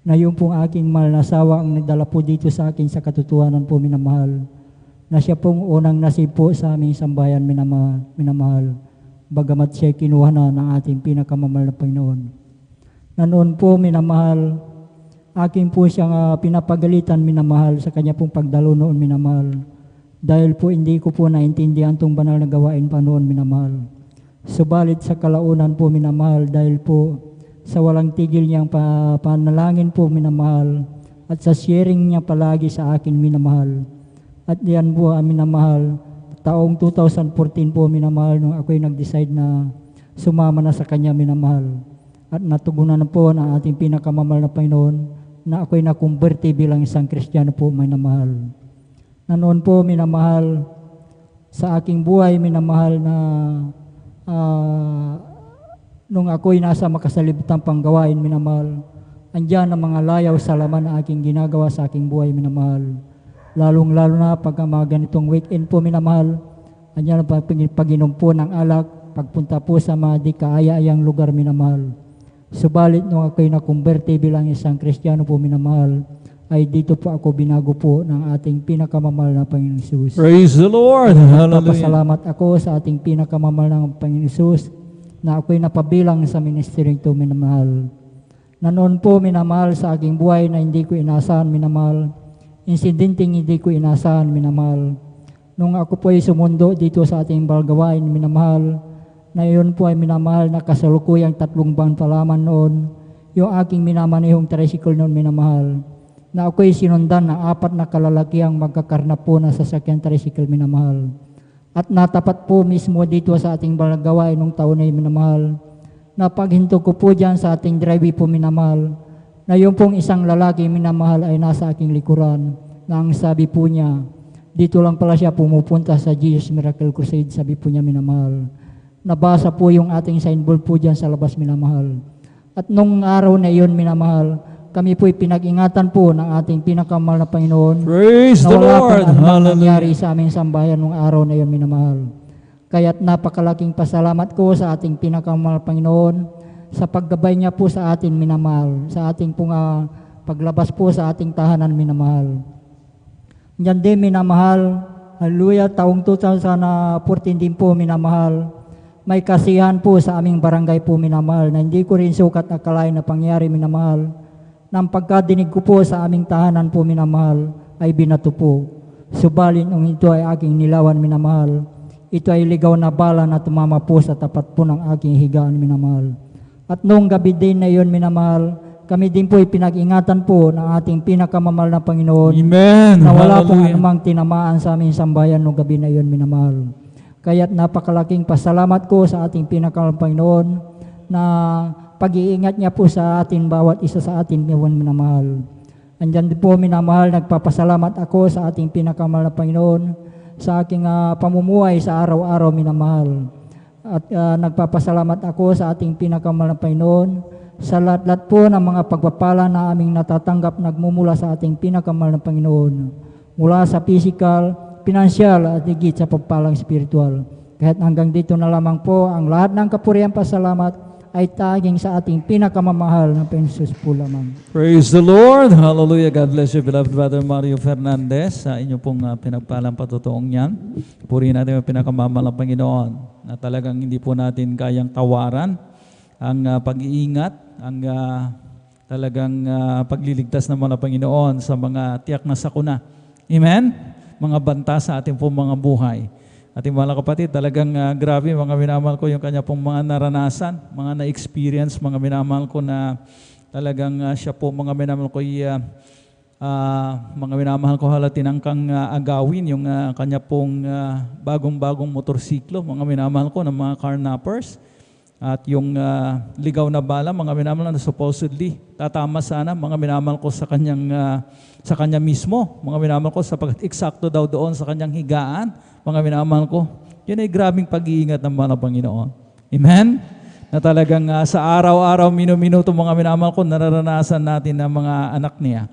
Na yung pong aking mahal na asawa ang nagdala po dito sa akin sa katotohanan po minamahal. Na siya pong unang nasib po sa aming sambayan minamahal, bagamat siya kinuha na ng ating pinakamamahal na Panginoon. Na noon po minamahal, aking po siyang pinapagalitan minamahal sa kanya pong pagdalo noon minamahal. Dahil po hindi ko po naintindihan itong banal na gawain pa noon minamahal. Subalit sa kalaunan po minamahal, dahil po sa walang tigil niyang panalangin po minamahal at sa sharing niya palagi sa akin minamahal. At yan po minamahal, taong 2014 po minamahal nung ako'y nag-decide na sumama na sa kanya minamahal. At natugunan na po ng ating pinakamamahal na Panginoon na ako'y nakumberte bilang isang Kristiyano po minamahal. Na noon po minamahal, sa aking buhay minamahal na nung ako'y nasa makasalibutang panggawain minamahal, andyan ang mga layaw sa laman na aking ginagawa sa aking buhay minamahal. Lalong-lalo na pag mga ganitong weekend po minamahal, andyan ang pag-inom po ng alak, pagpunta po sa mga di kaaya-ayang lugar minamahal. Subalit nung ako'y nakumberte bilang isang Kristiyano po minamahal, ay dito po ako binago po ng ating pinakamamahal na Panginoon Jesus. Praise the Lord. Hallelujah. Papasalamat ako sa ating pinakamamahal na Panginoon Jesus na ako'y napabilang sa ministeryo ito minamahal. Na noon po minamahal sa aking buhay na hindi ko inasahan minamahal, insidenteng hindi ko inasahan minamahal. Nung ako po ay sumundo dito sa ating balgawain minamahal, na yun po ay minamahal na kasalukuyang 3 buwan pa lamang noon, yung aking minamanehong tricycle noon minamahal, na ako ay sinundan ng 4 na kalalakihang magkakarnap po na sasakyan tricycle minamahal. At natapat po mismo dito sa ating balgawain nung taon na minamahal, na paghinto ko po dyan sa ating driveway po minamahal, na yung pong isang lalaki minamahal ay nasa aking likuran, na ang sabi po niya, dito lang pala siya pumupunta sa Jesus Miracle Crusade, sabi po niya minamahal. Nabasa po yung ating signboard po dyan sa labas minamahal. At nung araw na iyon minamahal, kami po'y pinag-ingatan po ng ating pinakamahal na Panginoon. Praise the Lord. Na wala pang anumang nangyari Hallelujah. sa aming sambayan nung araw na iyon minamahal. Kaya't napakalaking pasalamat ko sa ating pinakamahal na Panginoon sa paggabay niya po sa atin minamahal, sa ating pong paglabas po sa ating tahanan minamahal. Diyan din minamahal, hallelujah, taong 2014 din po minamahal. May kasiyahan po sa aming barangay po minamahal na hindi ko rin sukat akalain na pangyari minamahal. Nang pagkadinig ko po sa aming tahanan po minamahal ay binato po. Subalit nung ito ay aking nilawan minamahal, ito ay ligaw na bala na tumama po sa tapat po ng aking higaan minamahal. At noong gabi din na iyon minamahal, kami din po ay pinag-ingatan po ng ating pinakamamahal na Panginoon. Amen. Na wala pong Hallelujah. anumang tinamaan sa aming sambayan noong gabi na iyon minamahal. Kaya't napakalaking pasalamat ko sa ating pinakamamahal Panginoon na pag-iingat niya po sa atin bawat isa sa atin ngayon minamahal. Andyan din po minamahal, nagpapasalamat ako sa ating pinakamahal na Panginoon sa aking pamumuhay sa araw-araw minamahal. At nagpapasalamat ako sa ating pinakamahal na Panginoon sa lahat-lahat po ng mga pagpapala na aming natatanggap nagmumula sa ating pinakamahal na Panginoon. Mula sa physical, pinansyal at higit sa pagpalang spiritual. Kahit hanggang dito na lamang po, ang lahat ng kapurihan pasalamat ay taging sa ating pinakamamahal na Panginoon po lamang. Praise the Lord. Hallelujah. God bless you, beloved Brother Mario Fernandez, sa inyo pong pinagpalang patutuong yan. Purihin natin ang pinakamamahal ng Panginoon na talagang hindi po natin kayang tawaran ang pag-iingat, ang talagang pagliligtas ng mga Panginoon sa mga tiyak na sakuna. Amen? Mga banta sa ating pong mga buhay. Ating mga kapatid, talagang grabe mga minamahal ko yung kanya pong mga naranasan, mga na-experience, mga minamahal ko na talagang siya po mga minamahal ko mga minamahal ko tinangkang agawin yung kanya pong bagong-bagong motorsiklo, mga minamahal ko ng mga carnappers. At yung ligaw na bala, mga minamahal na supposedly tatama sana, mga minamahal ko sa kanya mismo, mga minamahal ko sapagkat eksakto daw doon sa kanyang higaan, mga minamahal ko. Yun ay grabing pag-iingat ng mga Panginoon. Amen? Na talagang sa araw-araw, minuto mga minamahal ko, nararanasan natin ng mga anak niya.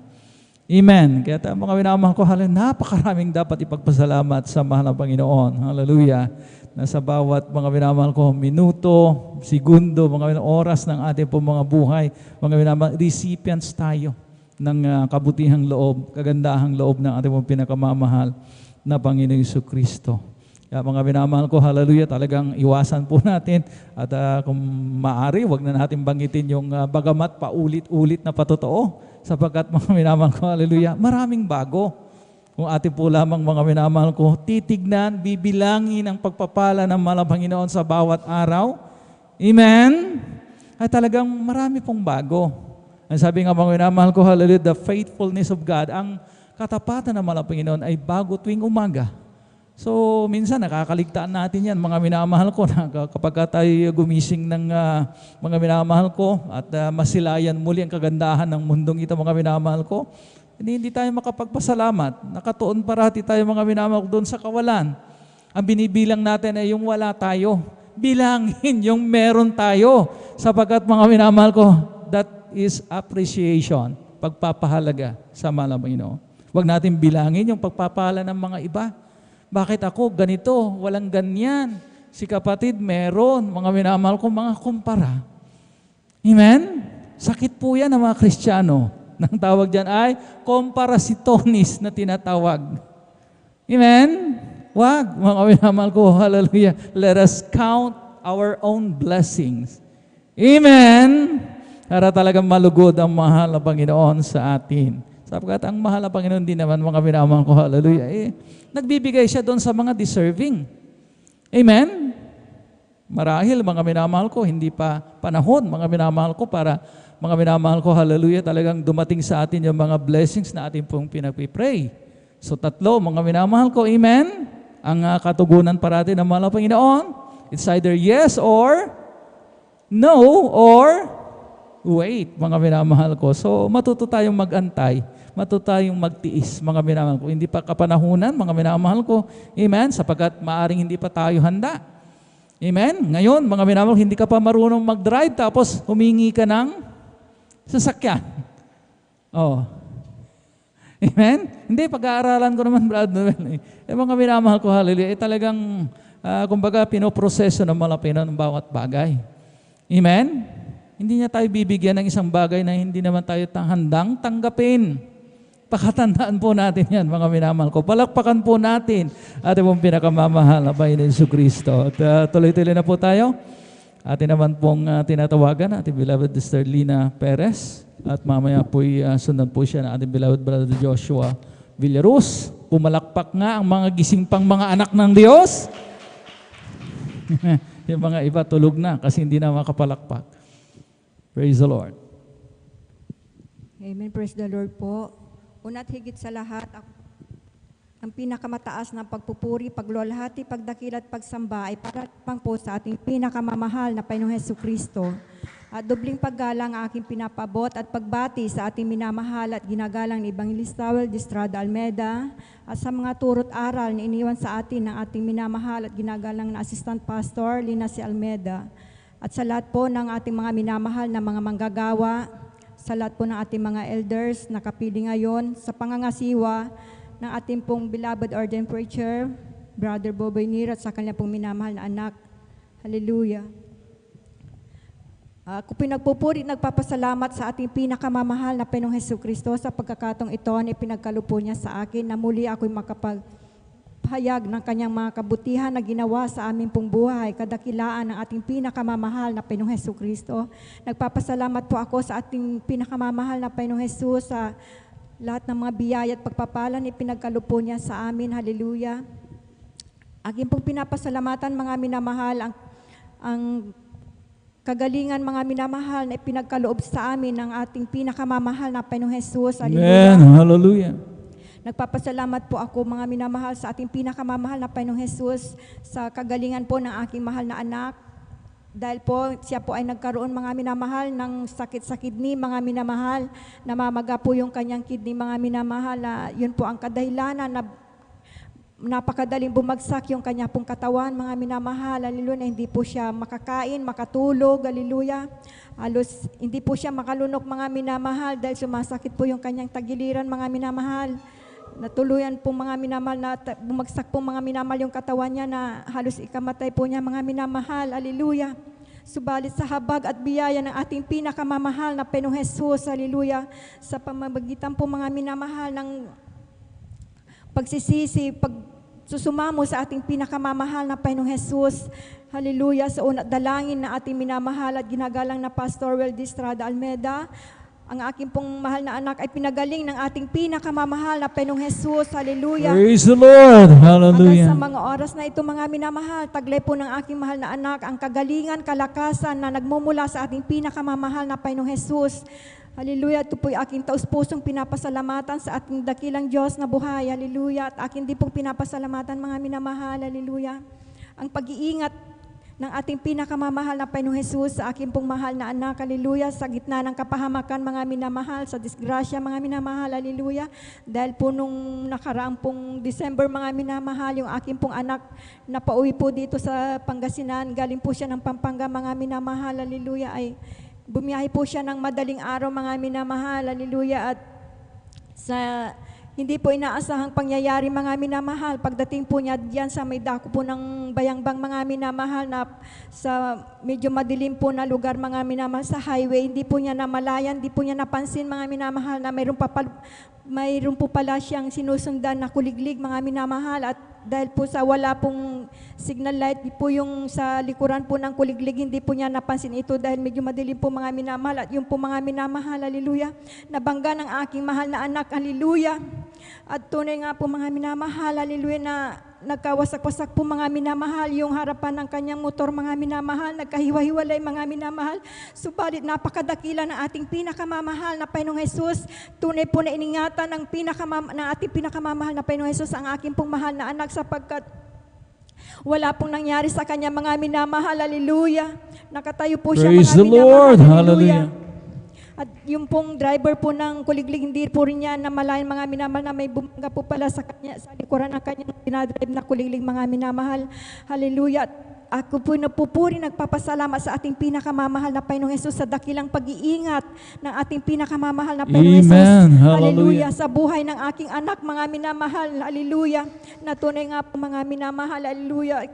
Amen. Kaya mga minamahal ko, napakaraming dapat ipagpasalamat sa mahal na Panginoon. Hallelujah. Na sa bawat mga minamahal ko, minuto, segundo, mga oras ng ating po mga buhay, mga minamahal, recipients tayo ng kabutihang loob, kagandahang loob ng ating pong pinakamamahal na Panginoon Jesucristo. Kaya mga minamahal ko, hallelujah, talagang iwasan po natin at kung maaari, wag na natin banggitin yung bagamat paulit-ulit na patotoo sapagkat mga minamahal ko, hallelujah, maraming bago. Kung atin po lamang mga minamahal ko, titignan, bibilangin ang pagpapala ng mahal na Panginoon sa bawat araw. Amen? Ay talagang marami pong bago. Ang sabi nga mga minamahal ko, hallelujah, the faithfulness of God, ang katapatan ng mahal na Panginoon ay bago tuwing umaga. So, minsan nakakaligtaan natin yan, mga minamahal ko, na kapag tayo gumising ng mga minamahal ko at masilayan muli ang kagandahan ng mundong ito, mga minamahal ko, hindi tayo makapagpasalamat. Nakatuon parati tayo mga minamahal doon sa kawalan. Ang binibilang natin ay yung wala tayo. Bilangin yung meron tayo. Sapagkat mga minamahal ko, that is appreciation, pagpapahalaga sa mahal na Panginoon. Huwag natin bilangin yung pagpapala ng mga iba. Bakit ako ganito? Walang ganyan. Si kapatid meron. Mga minamahal ko, mga kumpara. Amen? Sakit po yan ng mga Kristiyano. Nang tawag dyan ay comparasitonis na tinatawag. Amen? Wag, mga minamahal ko, hallelujah. Let us count our own blessings. Amen? Para talagang malugod ang mahal na Panginoon sa atin. Sapagkat ang mahal na Panginoon din naman, mga minamahal ko, hallelujah, nagbibigay siya doon sa mga deserving. Amen? Marahil, mga minamahal ko, hindi pa panahon, mga minamahal ko, para mga minamahal ko, hallelujah, talagang dumating sa atin yung mga blessings na atin pong pinagpipray. So tatlo, mga minamahal ko, amen? Ang katugunan parati ng mahal na Panginoon, it's either yes or no or wait, mga minamahal ko. So matuto tayong mag-antay, matuto tayong magtiis, mga minamahal ko. Hindi pa kapanahunan, mga minamahal ko, amen? Sapagkat maaring hindi pa tayo handa. Amen? Ngayon, mga minamahal, hindi ka pa marunong mag-drive tapos humingi ka ng sasakyan. Oh. Amen? Hindi, pag-aaralan ko naman, brother. Mga minamahal ko, hallelujah, talagang, kumbaga, pinoproseso ng malapinan ng bawat bagay. Amen? Hindi niya tayo bibigyan ng isang bagay na hindi naman tayo handang tanggapin. Pakatandaan po natin yan, mga minamahal ko. Palakpakan po natin ating pong pinakamamahal na Panginoon Jesucristo. At tuloy-tuloy na po tayo. Atin naman pong tinatawagan ating beloved Sister Lina Perez. At mamaya po'y sundan po siya ng ating beloved Brother Joshua Villaruz. Pumalakpak nga ang mga gising pang mga anak ng Diyos. Yung mga iba tulog na kasi hindi na makapalakpak. Praise the Lord. Amen. Praise the Lord po. Una't higit sa lahat, ang pinakamataas na pagpupuri, paglulhati, pagdakila at pagsamba ay para pang po sa ating pinakamamahal na Panginoong Hesukristo. At dubling paggalang ang aking pinapabot at pagbati sa ating minamahal at ginagalang ni Evangelista Wel de Estrada Almeda at sa mga turot aral na iniwan sa atin ng ating minamahal at ginagalang na Assistant Pastor Lina C. Almeda at sa lahat po ng ating mga minamahal na mga manggagawa, sa lahat po ng ating mga elders na kapili ngayon, sa pangangasiwa ng ating pong beloved ordained preacher, Brother Boboy Nir, at sa kanya pong minamahal na anak. Hallelujah. Ako pinagpupuri, nagpapasalamat sa ating pinakamamahal na Panginoong Hesukristo sa pagkakataong ito na ipinagkalupo niya sa akin na muli ako'y makapagpahayag ng kanyang mga kabutihan na ginawa sa aming pong buhay, kadakilaan ng ating pinakamamahal na Panginoong Hesukristo. Nagpapasalamat po ako sa ating pinakamamahal na Panginoong Hesus sa lahat ng mga biyaya at pagpapala na ipinagkalupo niya sa amin. Hallelujah. Aking pong pinapasalamatan mga minamahal ang kagalingan mga minamahal na ipinagkaloob sa amin ng ating pinakamamahal na Panginoong Hesus. Hallelujah. Amen. Hallelujah. Nagpapasalamat po ako mga minamahal sa ating pinakamamahal na Panginoong Hesus sa kagalingan po ng aking mahal na anak. Dahil po siya po ay nagkaroon mga minamahal ng sakit sa kidney, mga minamahal, namamaga po yung kanyang kidney mga minamahal. Yun po ang kadahilanan na napakadaling bumagsak yung kanya pong katawan, mga minamahal, hallelujah, hindi po siya makakain, makatulog, hallelujah. Halos hindi po siya makalunok, mga minamahal, dahil sumasakit po yung kanyang tagiliran, mga minamahal. Natuluyan po mga minamahal na bumagsak po mga minamahal yung katawan niya na halos ikamatay po niya, mga minamahal, hallelujah. Subalit sa habag at biyaya ng ating pinakamamahal na Panginoong Hesus, hallelujah, sa pamamagitan po mga minamahal ng pagsisisi, susumamo sa ating pinakamamahal na Panginoong Hesus. Hallelujah. Sa una dalangin na ating minamahal at ginagalang na Pastor Wel de Estrada Almeda, ang aking pong mahal na anak ay pinagaling ng ating pinakamamahal na Panginoong Hesus. Hallelujah. Praise the Lord. Hallelujah. Hanggang sa mga oras na ito mga minamahal, taglay po ng aking mahal na anak ang kagalingan, kalakasan na nagmumula sa ating pinakamamahal na Panginoong Hesus. Hallelujah. Ito po'y aking taus-pusong pinapasalamatan sa ating dakilang Diyos na buhay. Hallelujah. At aking din pong pinapasalamatan mga minamahal. Hallelujah. Ang pag-iingat ng ating pinakamamahal na Panginoong Hesus sa aking pong mahal na anak. Hallelujah. Sa gitna ng kapahamakan mga minamahal, sa disgrasya mga minamahal. Hallelujah. Dahil po nung nakaraang pong December mga minamahal, yung aking pong anak na pauwi po dito sa Pangasinan, galing po siya ng Pampanga mga minamahal. Hallelujah. Ay bumiyahe po siya ng madaling araw mga minamahal, hallelujah, at sa hindi po inaasahang pangyayari mga minamahal, pagdating po niya diyan sa may dako po ng Bayangbang mga minamahal na sa medyo madilim po na lugar mga minamahal sa highway, hindi po niya namalayan, hindi po niya napansin mga minamahal na mayroon po pala siyang sinusundan na kuliglig mga minamahal at dahil po sa wala pong signal light po yung sa likuran po ng kuliglig, hindi po niya napansin ito dahil medyo madilim po mga minamahal at yung po mga minamahal, hallelujah, nabangga ng aking mahal na anak, hallelujah. At tunay nga po mga minamahal, hallelujah, na nagkawasak-wasak po mga minamahal yung harapan ng kanyang motor mga minamahal, nagkahiwa-hiwalay mga minamahal. Subalit napakadakila ng ating pinakamamahal na Panginoong Hesus. Tunay po na iningatan ng ating pinakamamahal na Panginoong Hesus ang aking pong mahal na anak sapagkat wala pong nangyari sa kanya mga minamahal, hallelujah. Nakatayo po siya Praise mga the Lord, minamahal, hallelujah. At yung pong driver po ng kuliglig, hindi po rin niya namalayan mga minamahal na may bumangga po pala sa kanya, sa likuran ng kanyang dinadrive na kuliglig mga minamahal. Hallelujah. At ako po napupuri, nagpapasalamat sa ating pinakamamahal na Panginoong Hesus sa dakilang pag-iingat ng ating pinakamamahal na Panginoong Hesus. Amen. Hallelujah. Hallelujah. Sa buhay ng aking anak, mga minamahal. Hallelujah. Na tunay nga po mga minamahal. Hallelujah.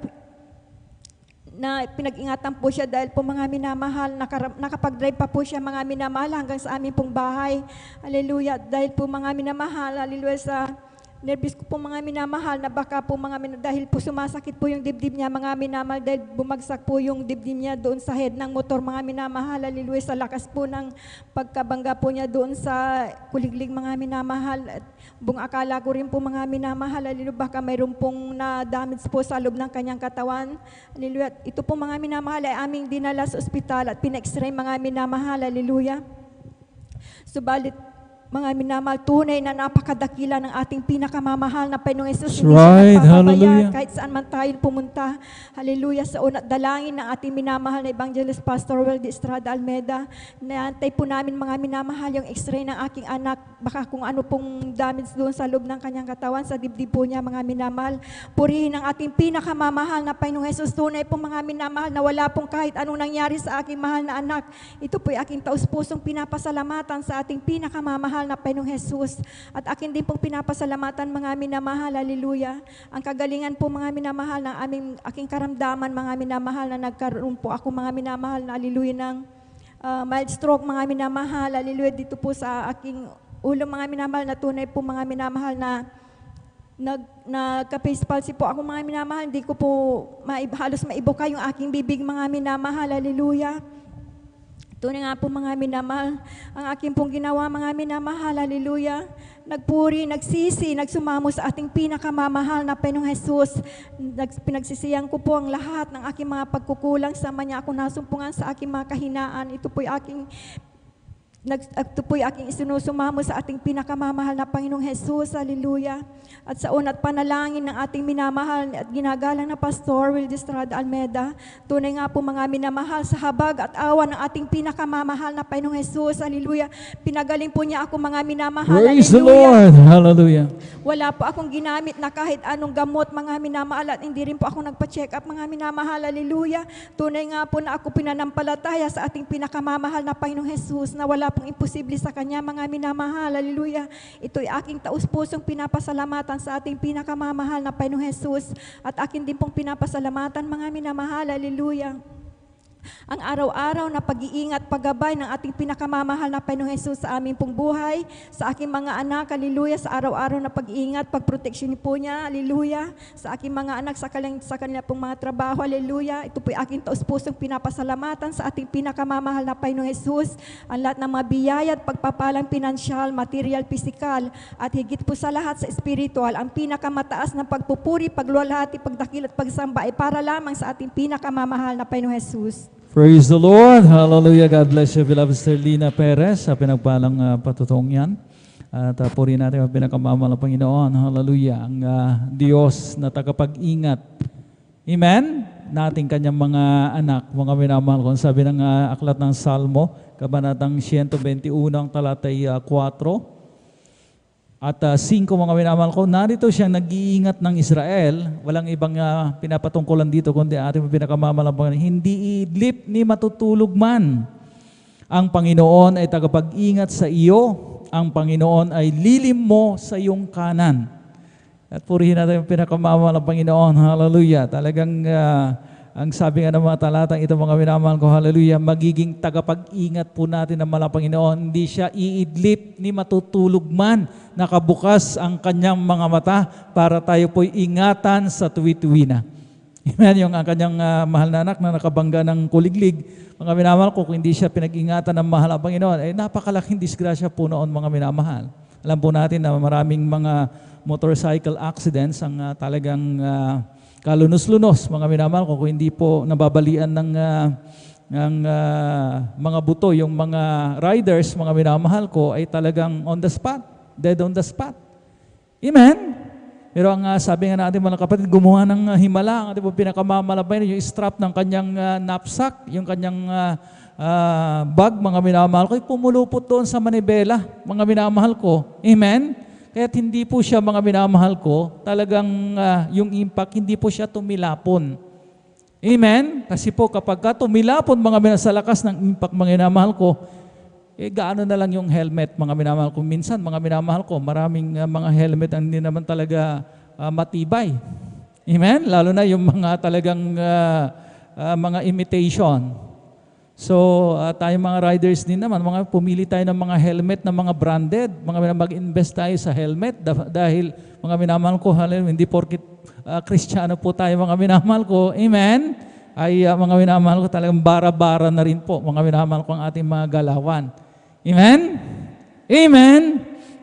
na pinag-ingatan po siya dahil po mga minamahal, nakapag-drive pa po siya mga minamahal hanggang sa aming pong bahay. Hallelujah. Dahil po mga minamahal, hallelujah, sa nervous ko po mga minamahal na baka po dahil po sumasakit po yung dibdib niya mga minamahal dahil bumagsak po yung dibdib niya doon sa head ng motor mga minamahal. Hallelujah, sa lakas po ng pagkabangga po niya doon sa kuliglig mga minamahal. At buong akala ko rin po mga minamahal, hallelujah, baka mayroon pong na-damage po sa loob ng kanyang katawan. Hallelujah. Ito po mga minamahal ay aming dinala sa ospital at pina-x-ray mga minamahal. Hallelujah. Subalit, mga minamahal, tunay na napakadakila ng ating pinakamamahal na Panginoong Hesus. Hindi right. siya nagpapabayaan Hallelujah. kahit saan man tayo pumunta. Hallelujah. Sa unat dalangin ng ating minamahal na Evangelist Pastor Weldy Estrada Almeda, naantay po namin mga minamahal yung x-ray ng aking anak. Baka kung ano pong damage doon sa loob ng kanyang katawan, sa dibdib po niya mga minamahal. Purihin ang ating pinakamamahal na Panginoong Hesus. Tunay po mga minamahal na wala pong kahit anong nangyari sa aking mahal na anak. Ito po aking taus-pusong pinapasalamatan sa ating pinakamamahal na Panginoong Hesus. At akin din pong pinapasalamatan mga minamahal, hallelujah. Ang kagalingan po mga minamahal ng aking karamdaman mga minamahal na nagkaroon po ako mga minamahal na hallelujah ng mild stroke mga minamahal, hallelujah, dito po sa aking ulo mga minamahal na tunay po mga minamahal na nagka-face palsy po ako mga minamahal, hindi ko po halos maibuka yung aking bibig mga minamahal, hallelujah. Tunay nga po mga minamahal, ang aking pong ginawa mga minamahal, hallelujah. Nagpuri, nagsisi, nagsumamo sa ating pinakamamahal na Panginoong Hesus. Pinagsisiyan ko po ang lahat ng aking mga pagkukulang sa Kanya ako nasumpungan sa aking mga kahinaan. Ito po'y aking isinusumamo sa ating pinakamamahal na Panginoong Hesus, hallelujah. At sa unat panalangin ng ating minamahal at ginagalang na Pastor Weldy Estrada Almeda, tunay nga po mga minamahal sa habag at awa ng ating pinakamamahal na Panginoong Hesus, hallelujah. Pinagaling po niya ako mga minamahal, Praise the hallelujah. Lord. Hallelujah. Wala po akong ginamit na kahit anong gamot mga minamahal at hindi rin po ako nagpa-check up mga minamahal, hallelujah. Tunay nga po na ako pinanampalataya sa ating pinakamamahal na Panginoong Hesus na wala pong imposible sa Kanya mga minamahal, hallelujah. Ito'y aking taus-pusong pinapasalamatan sa ating pinakamamahal na Panginoong Hesus at akin din pong pinapasalamatan mga minamahal, hallelujah. Ang araw-araw na pag-iingat, paggabay ng ating pinakamamahal na Panginoong Hesus sa aming pong buhay, sa aking mga anak, hallelujah, sa araw-araw na pag-iingat, pagproteksyon po niya, hallelujah, sa aking mga anak, sa kanila pong mga trabaho, hallelujah. Ito po'y aking taus-pusong pinapasalamatan sa ating pinakamamahal na Panginoong Hesus, ang lahat ng mga biyaya at pagpapalang pinansyal, material, pisikal, at higit po sa lahat sa spiritual, ang pinakamataas na pagpupuri, pagluwalhati, pagdakil at pagsamba ay para lamang sa ating pinakamamahal na Panginoong Hesus. Praise the Lord. Hallelujah. God bless you, beloved Sister Lina Perez, sa pinagpalang patutong yan. At purihin natin ang pinakamamahal ng Panginoon. Hallelujah. Ang Diyos na tagapag-ingat. Amen? Nating kanyang mga anak, mga minamahal ko. Sabi ng aklat ng Salmo, kabanatang 121, talatay 4, at 5 mga minamahal ko, narito siyang nag-iingat ng Israel. Walang ibang pinapatungkulan dito, kundi ating pinakamamahal ng Panginoon. Hindi idlip ni matutulog man. Ang Panginoon ay tagapag-ingat sa iyo. Ang Panginoon ay lilim mo sa iyong kanan. At purihin natin yung pinakamamahal ng Panginoon. Hallelujah. Talagang ang sabi nga ng mga talatang ito mga minamahal ko, hallelujah, magiging tagapag-ingat po natin ng malang Panginoon. Hindi siya iidlip ni matutulog man. Nakabukas ang kanyang mga mata para tayo po'y ingatan sa tuwi-tuwi na. Amen, yung ang kanyang mahal na anak na nakabangga ng kuliglig. Mga minamahal ko, kung hindi siya pinag-ingatan ng mahal ang Panginoon, ay napakalaking disgrasya po noon mga minamahal. Alam po natin na maraming mga motorcycle accidents ang talagang kalunos-lunos, mga minamahal ko, kung hindi po nababalian ng mga buto, yung mga riders, mga minamahal ko, ay talagang on the spot, dead on the spot. Amen? Pero ang sabi nga natin mga kapatid, gumawa ng himala, ang ating pinakamalabay, yung strap ng kanyang knapsack, yung kanyang bag, mga minamahal ko, ay pumulupot doon sa manibela, mga minamahal ko. Amen? Kaya't hindi po siya mga minamahal ko, talagang yung impact, hindi po siya tumilapon. Amen? Kasi po kapag tumilapon mga sa lakas ng impact mga minamahal ko, gaano na lang yung helmet mga minamahal ko. Minsan mga minamahal ko, maraming mga helmet ang hindi naman talaga matibay. Amen? Lalo na yung mga talagang mga imitation. So, tayong mga riders din naman, pumili tayo ng mga helmet na mga branded, mag-invest tayo sa helmet dahil mga minamahal ko, hindi porkit Kristiyano po tayo mga minamahal ko, amen, ay mga minamahal ko talagang bara-bara na rin po, mga minamahal ko ang ating mga galawan. Amen? Amen?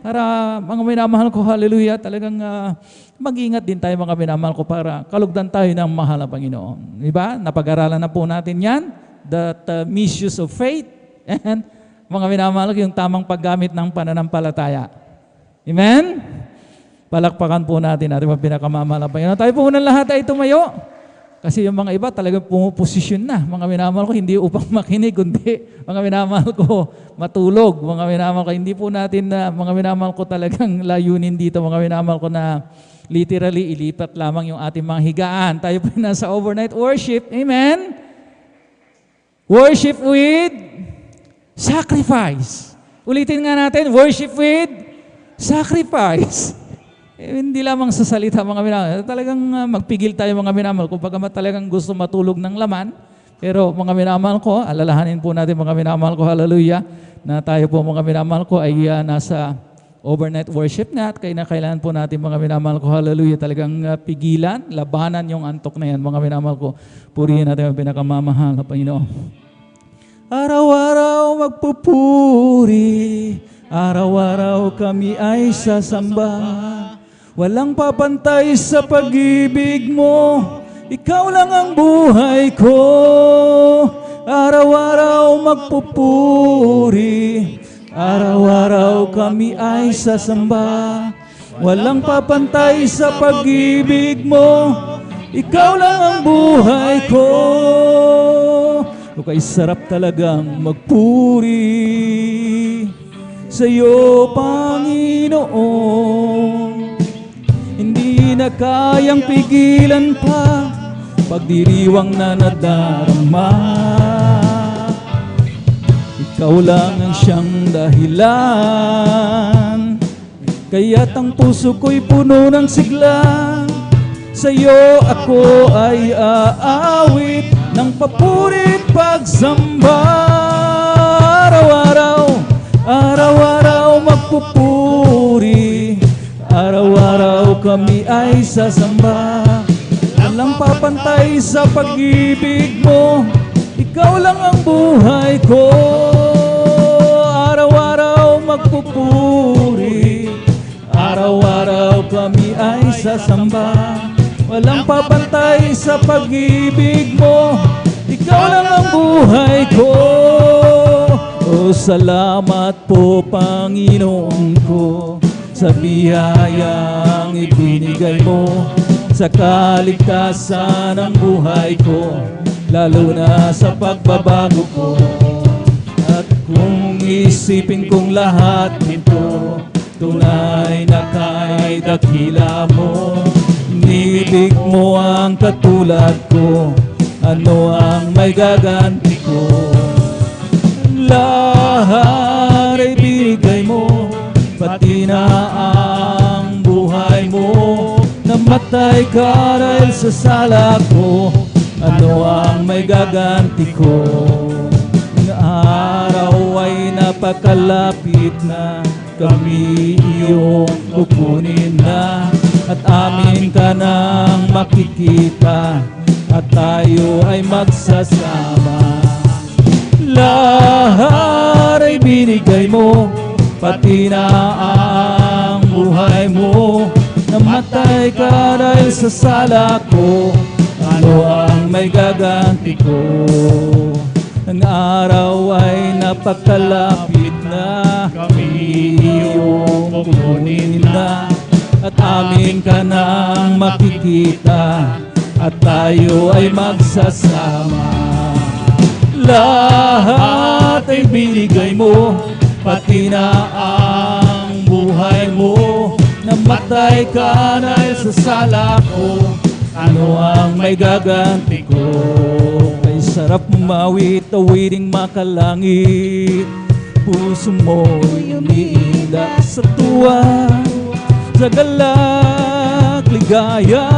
Para mga minamahal ko, hallelujah, talagang mag-ingat din tayo mga minamahal ko para kalugdan tayo ng mahal na Panginoon. Diba? Napag-aralan na po natin yan. That misuse of faith and mga minamahal yung tamang paggamit ng pananampalataya. Amen? Palakpakan po natin ating pinakamamahal na Panginoon. Tayo po muna lahat ay tumayo. Kasi yung mga iba talagang pumuposisyon na. Mga minamahal ko, hindi upang makinig, kundi mga minamahal ko matulog. Mga minamahal ko, hindi po natin na mga minamahal ko talagang layunin dito. Mga minamahal ko na literally ilipat lamang yung ating mga higaan. Tayo po nasa overnight worship. Amen? Worship with sacrifice. Ulitin nga natin, worship with sacrifice. Hindi lamang sa salita mga minamahal. Talagang magpigil tayo mga minamahal. Kung pagkamat talagang gusto matulog ng laman. Pero mga minamahal ko, alalahanin po natin mga minamahal ko, hallelujah, na tayo po mga minamahal ko ay nasa overnight worship na at kailangan po natin mga minamahal ko, hallelujah, talagang pigilan, labanan yung antok na yan mga minamahal ko. Purihin natin ang pinakamamahal na Panginoon. Araw-araw magpupuri, araw-araw kami ay sasamba. Walang papantay sa pag-ibig mo, ikaw lang ang buhay ko. Araw-araw magpupuri, araw-araw kami ay sasamba. Walang papantay sa pag-ibig mo, ikaw lang ang buhay ko. Kay sarap talagang magpuri sa iyo, Panginoon. Hindi na kayang pigilan pa pagdiriwang na nadarama. Ikaw lang ang siyang dahilan, kaya't ang puso ko'y puno ng sigla. Sa iyo ako ay aawit ng papuri't pagsamba. Araw-araw, araw-araw magpupuri, araw-araw kami ay sasamba. Walang papantay sa pag-ibig mo, ikaw lang ang buhay ko. Araw-araw magpupuri, araw-araw kami ay sasamba. Walang papantay sa pag-ibig mo, ikaw lang ang buhay ko. O salamat po Panginoon ko sa biyayang ibinigay mo sa kaligtasan ng buhay ko, lalo na sa pagbabago ko. At kung isipin kong lahat nito, tunay na kay dakila mo. Inibig mo ang katulad ko, ano ang may gaganti ko? Lahat ay binigay mo, pati na ang buhay mo. Namatay ka dahil sa sala ko, ano ang may gaganti ko? Ang araw ay napakalapit na, kami iyong kukunin na. At amin ka nang makikita, at tayo ay magsasama. Lahat ay binigay mo, pati na ang buhay mo. Namatay ka dahil sa sala ko, ano ang may gaganti ko? Ang araw ay napakalapit na, kami iyong kukunin na. At amin ka nang makikita, at tayo ay magsasama. Lahat ay binigay mo, pati na ang buhay mo. Namatay ka dahil sa sala ko, ano ang may gaganti ko? Kay sarap mawit-awiting makalangit, puso mo'y umiilag sa tuwa, sa galak, ligaya.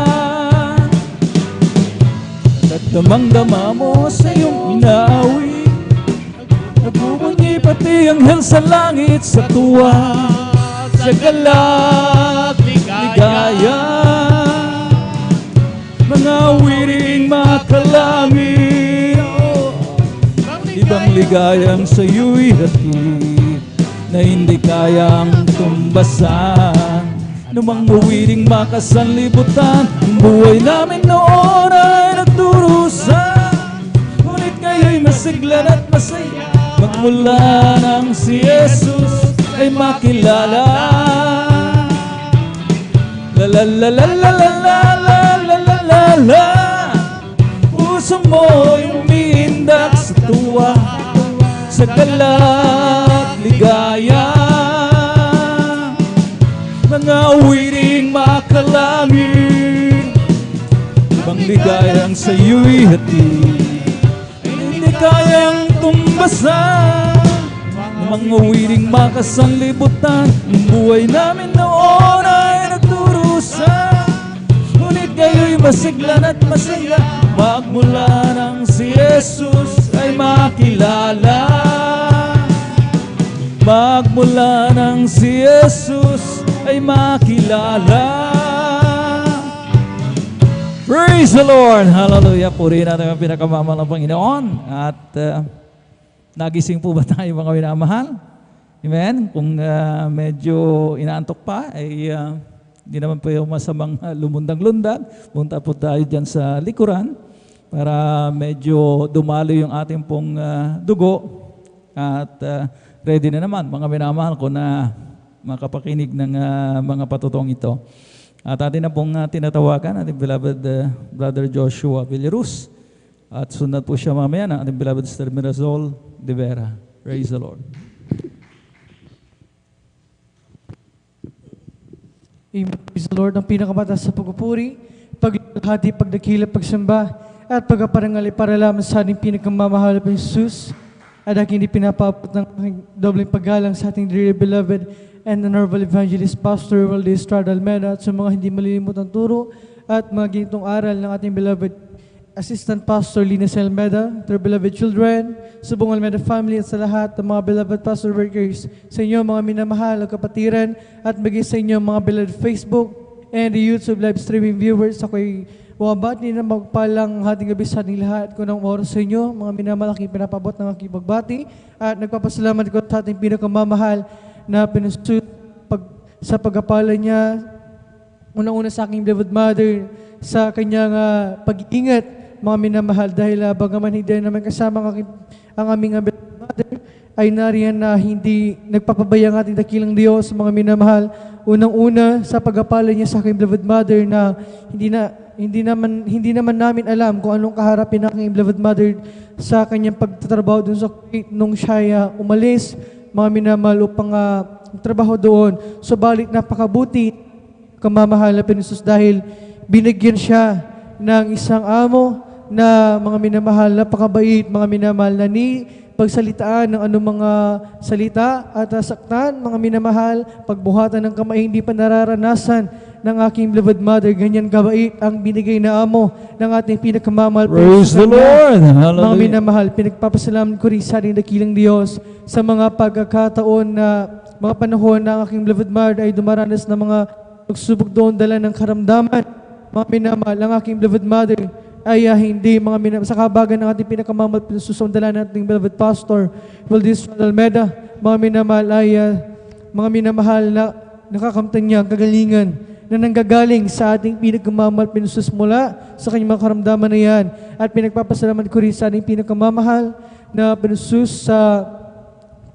At damang-dama mo sa iyong inaawit. Nagbubunyi pati anghel sa langit sa tuwa, sa galak, ligaya. Mga wiring makalangit, ibang ligayang sa'yo'y hatid na hindi kayang tumbasan. Namang mawiring makasanlibutan, ang buhay namin noon ay nagdurusan. Ngunit ngayon'y masiglan at masaya, magmula nang si Jesus ay makilala. La la la la la la la la la la la la. Puso mo'y umiindak sa tuwa, sa galak, ligaya. Mga wiring makalangit, ibang ligayang sa'yo'y hatid, hindi kayang tumbasan. Mga wiring makasanlibutan, ang buhay namin noon ay nagdurusan. Ngunit ngayon'y masiglan at masaya, magmula nang si Jesus ay makilala. Magmula nang si Jesus ay makilala. Praise the Lord! Hallelujah! Purihin natin ang pinakamamahal ng Panginoon. At nagising po ba tayo mga minamahal? Amen? Kung medyo inaantok pa, ay hindi naman po yung masamang lumundang-lundag. Punta po tayo dyan sa likuran para medyo dumalo yung ating pong dugo. At ready na naman mga minamahal ko na makapakinig ng mga patutong ito. At atin na pong tinatawagan ating beloved Brother Joshua Villarus. At sunod po siya mamaya ng ating beloved Sister Mirazol de Vera. Praise the Lord. Amen. Praise the Lord. Ang pinakamataas sa pagpupuri, paghati, pagdakila, pagsamba, at pagkaparangali para lamang sa ating pinakamamahal na Jesus. At aking hindi pinapapot ng dobleng paggalang sa ating dearly beloved and honorable evangelist Pastor Waldo Estrada Almeda at sa mga hindi malilimot ang turo at mga ginitong aral ng ating beloved Assistant Pastor Linus Almeda, their beloved children, sa buong Almeda family at sa lahat ng mga beloved pastor workers, sa inyo mga minamahal o kapatiran at maging sa inyo mga beloved Facebook and the YouTube live streaming viewers. Ako'y bumabati na magpalang hating gabi sa ating lahat ko ng oras sa inyo, mga minamalaking pinapabot ng aking pagbati at nagpapasalamat ko sa ating pinakamamahal na pinusut sa pagkapala niya, unang-una sa aking beloved mother, sa kanyang pag-iingat, mga minamahal, dahil bagaman hindi naman kasama ang aming beloved mother, ay nariyan na hindi nagpapabaya ang ating dakilang Diyos, mga minamahal. Unang-una sa pagkapala niya sa aking beloved mother na hindi naman namin alam kung anong kaharapin ng aking beloved mother sa kanyang pagtatrabaho doon sa Kuwait nung siya umalis, mga minamahal, upang trabaho doon. Subalit napakabuti, kamamahal na Panginoon, dahil binigyan siya ng isang amo na mga minamahal, napakabait, mga minamahal, na ni pagsalitaan ng anong mga salita at saktan, mga minamahal, pagbuhatan ng kamay, hindi pa nararanasan ng aking beloved mother. Ganyan kabait ang binigay na amo ng ating pinakamamahal. Praise the Lord! Mga Hallelujah! minamahal, pinagpapasalamat ko rin sa ating dakilang Diyos sa mga pagkakataon na mga panahon na ang aking beloved mother ay dumaranas ng mga pagsubok doon, dala ng karamdaman. Mga minamahal, ang aking beloved mother ay hindi mga minamahal, sa kabagan ng ating pinakamamahal, pinasusundalan ng ating beloved pastor, Waldo Estrada Almeda, mga minamahal ay mga minamahal na nakakamtan niya ang kagalingan na nanggagaling sa ating pinakamamahal, pinusus mula sa kanyang mga karamdaman na yan. At pinagpapasalamat ko rin sa ating pinakamamahal na pinusus sa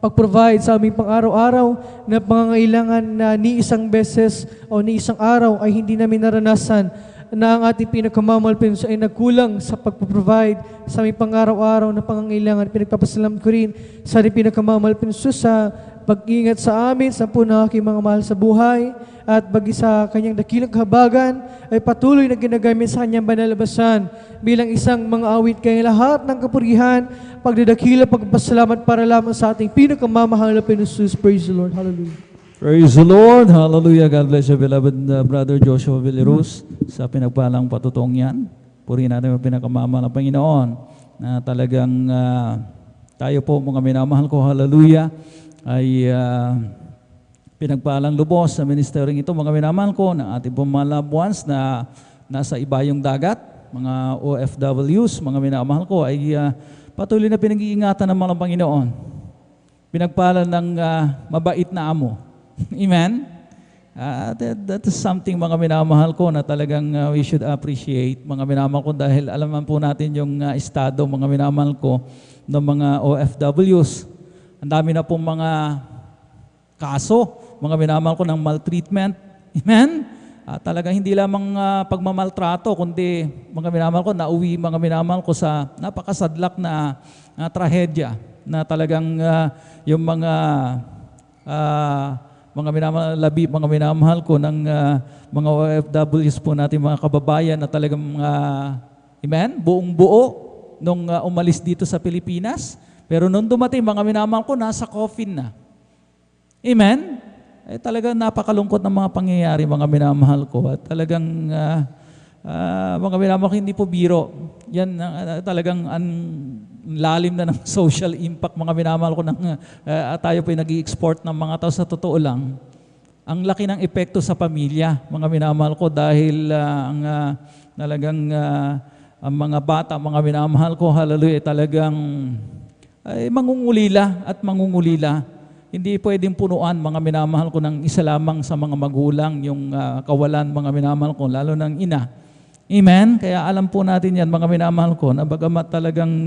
pag-provide sa aming pang-araw-araw na pangangailangan na ni isang beses o ni isang araw ay hindi namin naranasan na ang ating pinakamamahal Panginoon ay nagkulang sa pag-provide sa aming pang-araw-araw na pangangailangan. Pinagpapasalamat ko rin sa ating pinakamamahal Panginoon sa pag-ingat sa amin, sa po ng aking mga mahal sa buhay, at bagi sa kanyang dakilang kahabagan ay patuloy na ginagamit sa kanyang banalabasan bilang isang mga awit kay lahat ng kapurihan, pagdadakila, pagpasalamat para lamang sa ating pinakamamahal na Panginoon. Praise the Lord. Hallelujah. Praise the Lord! Hallelujah! God bless you, beloved Brother Joshua Villarus, sa pinagpalang patutong yan. Purihin natin ang pinakamamahal na Panginoon na talagang tayo po mga minamahal ko, hallelujah, ay pinagpalang lubos sa ministeryong ito, mga minamahal ko, ng ating pong mga loved ones na nasa ibayong dagat, mga OFWs, mga minamahal ko, ay patuloy na pinag-iingatan ng mga Panginoon. Pinagpalan ng mabait na amo. Amen? That is something, mga minamahal ko, na talagang we should appreciate, mga minamahal ko, dahil alaman po natin yung estado, mga minamahal ko, ng mga OFWs. Ang dami na pong mga kaso, mga minamahal ko, ng maltreatment. Amen? Talagang hindi lamang pagmamaltrato, kundi mga minamahal ko, nauwi mga minamahal ko sa napakasadlak na trahedya na talagang yung mga labi, mga minamahal ko ng mga OFWs po natin, mga kababayan na talagang amen, buong buo nung umalis dito sa Pilipinas. Pero nung dumating, mga minamahal ko, nasa coffin na. Amen? Talagang napakalungkot ng mga pangyayari, mga minamahal ko. At talagang, mga minamahal ko, hindi po biro. Yan, talagang lalim na ng social impact, mga minamahal ko, tayo po nag-i-export ng mga tao. Sa totoo lang, ang laki ng epekto sa pamilya, mga minamahal ko, dahil talagang ang mga bata, mga minamahal ko, hallelujah, talagang mangungulila at mangungulila. Hindi pwedeng punuan, mga minamahal ko, ng isa lamang sa mga magulang yung kawalan, mga minamahal ko, lalo ng ina. Amen? Kaya alam po natin yan, mga minamahal ko, na bagamat talagang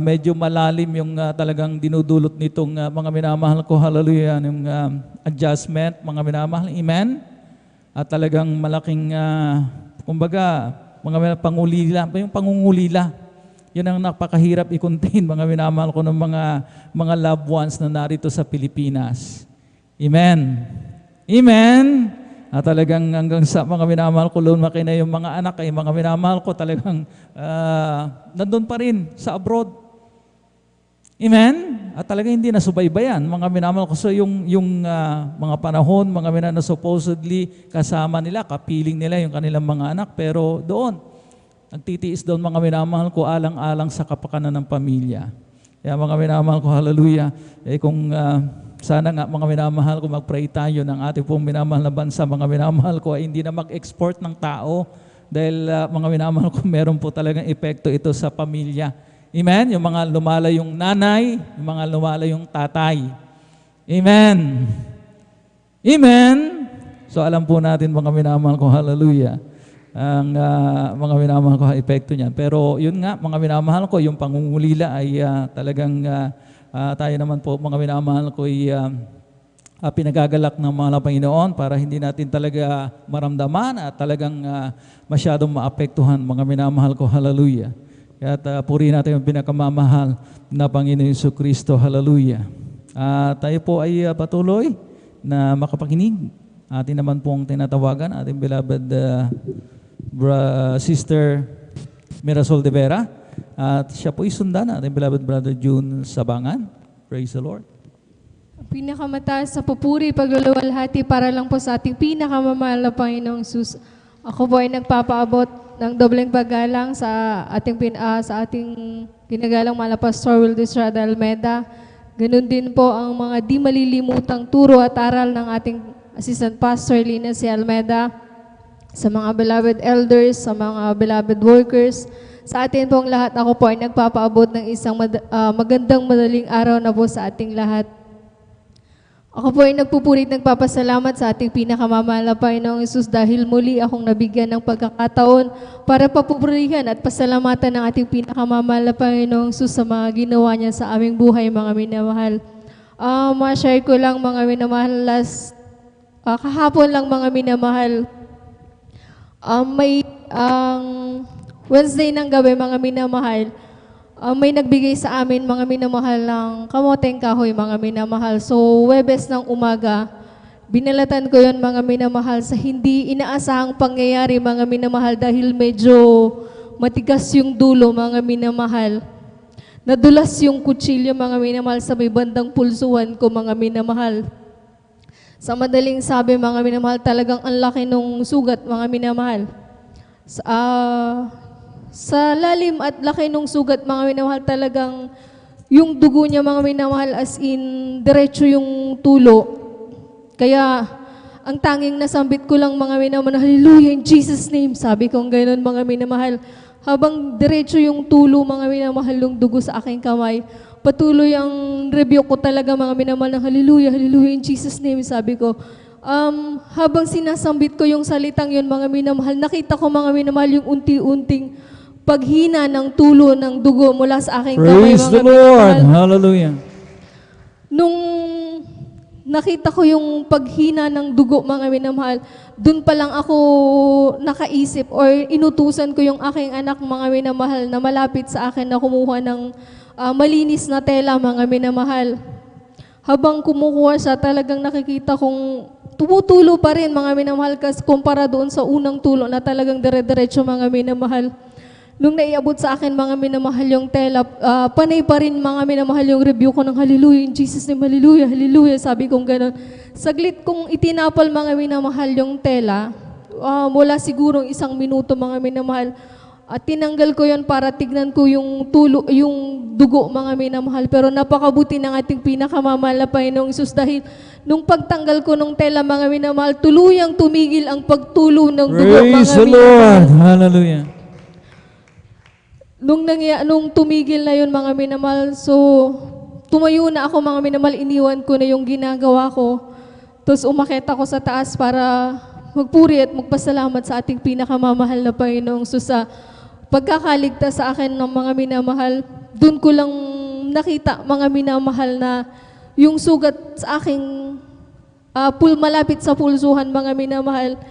medyo malalim yung talagang dinudulot nitong mga minamahal ko, hallelujah, yung adjustment, mga minamahal, amen? At talagang malaking, kumbaga, mga pangulila, yung pangungulila. Yun ang napakahirap i-contain, mga minamahal ko, ng mga loved ones na narito sa Pilipinas. Amen. Amen. At talagang hanggang sa mga minamahal ko, lumaki na yung mga anak ay mga minamahal ko, talagang nandun pa rin sa abroad. Amen. At talagang hindi nasubaybayan, mga minamahal ko. So yung mga panahon, mga minamahal na supposedly kasama nila, kapiling nila yung kanilang mga anak, pero doon, nagtitiis doon, mga minamahal ko, alang-alang sa kapakanan ng pamilya. Kaya mga minamahal ko, hallelujah, kung sana nga, mga minamahal ko, mag-pray tayo ng ating pong minamahal na bansa, mga minamahal ko, ay hindi na mag-export ng tao dahil mga minamahal ko, meron po talagang epekto ito sa pamilya. Amen? Yung mga lumalayong nanay, yung mga lumalayong tatay. Amen? Amen? So alam po natin, mga minamahal ko, hallelujah, ang mga minamahal ko, epekto niyan. Pero yun nga, mga minamahal ko, yung pangungulila ay talagang tayo naman po, mga minamahal ko, ay pinagagalak ng mga Panginoon para hindi natin talaga maramdaman at talagang masyadong maapektuhan, mga minamahal ko, hallelujah. Kaya purihin natin yung pinakamamahal na Panginoon Jesucristo, hallelujah. Tayo po ay patuloy na makapakinig. Atin naman pong tinatawagan, ating beloved Sister Mirasol de Vera. At siya po isundan ating beloved Brother June Sabangan. Praise the Lord. Pinakamataas sa papuri, pagluluwalhati para lang po sa ating pinakamamahal na Panginoong Sus. Ako po ay nagpapaabot ng dobleng paggalang sa ating ginagalang mahal na Pastor Wildo Estrada Almeida. Ganun din po ang mga di malilimutang turo at aral ng ating Assistant Pastor Lina C. Almeida, sa mga beloved elders, sa mga beloved workers, sa atin pong lahat. Ako po ay nagpapaabot ng isang magandang madaling araw na po sa ating lahat. Ako po ay nagpupurit, nagpapasalamat sa ating pinakamamahal na Panginoong Hesus dahil muli akong nabigyan ng pagkakataon para papupurihan at pasalamatan ng ating pinakamamahal na Panginoong Hesus sa mga ginawa niya sa aming buhay, mga minamahal. Ma-share ko lang, mga minamahal, kahapon lang, mga minamahal, may Wednesday ng gabi, mga minamahal, may nagbigay sa amin, mga minamahal, ng kamoteng kahoy, mga minamahal. So, Webes ng umaga, binalatan ko yon, mga minamahal, sa hindi inaasahang pangyayari, mga minamahal, dahil medyo matigas yung dulo, mga minamahal. Nadulas yung kutsilyo, mga minamahal, sa may bandang pulsuhan ko, mga minamahal. Sa madaling sabi, mga minamahal, talagang ang laki nung sugat, mga minamahal. Sa lalim at laki nung sugat, mga minamahal, talagang yung dugo niya, mga minamahal, as in, diretso yung tulo. Kaya, ang tanging nasambit ko lang, mga minamahal, hallelujah, in Jesus' name. Sabi kong gano'n, mga minamahal. Habang diretso yung tulo, mga minamahal, yung dugo sa aking kamay, patuloy ang review ko talaga, mga minamahal, ng hallelujah, hallelujah, in Jesus' name. Sabi ko, habang sinasambit ko yung salitang yun, mga minamahal, nakita ko, mga minamahal, yung unti-unting paghina ng tulo ng dugo mula sa aking kamay, Praise mga the Lord. minamahal. Hallelujah. Nung nakita ko yung paghina ng dugo, mga minamahal, dun pa lang ako nakaisip or inutusan ko yung aking anak, mga minamahal, na malapit sa akin na kumuha ng malinis na tela, mga minamahal. Habang kumukuha siya, talagang nakikita kong tumutulo pa rin, mga minamahal, kasi kumpara doon sa unang tulo na talagang dire-diretso, mga minamahal. Nung naiabot sa akin, mga minamahal, yung tela, panay pa rin, mga minamahal, yung review ko ng hallelujah, in Jesus' name, hallelujah, hallelujah, sabi kong gano'n. Saglit kong itinapal, mga minamahal, yung tela, mula sigurong 1 minuto, mga minamahal, at tinanggal ko yon para tignan ko yung tulo, yung dugo, mga minamahal. Pero napakabuti ng ating pinakamamahal na Panginoong Hesus, dahil nung pagtanggal ko ng tela, mga minamahal, tuluyang tumigil ang pagtulo ng dugo, Praise mga the minamahal. Lord. Hallelujah. Nung tumigil na yun, mga minamahal, so tumayo na ako, mga minamahal, iniwan ko na yung ginagawa ko. Tapos umakyat ako sa taas para magpuri at magpasalamat sa ating pinakamamahal na Panginoong Hesus sa pagkakaligtas sa akin ng mga minamahal. Doon ko lang nakita, mga minamahal, na yung sugat sa aking malapit sa pulsuhan, mga minamahal,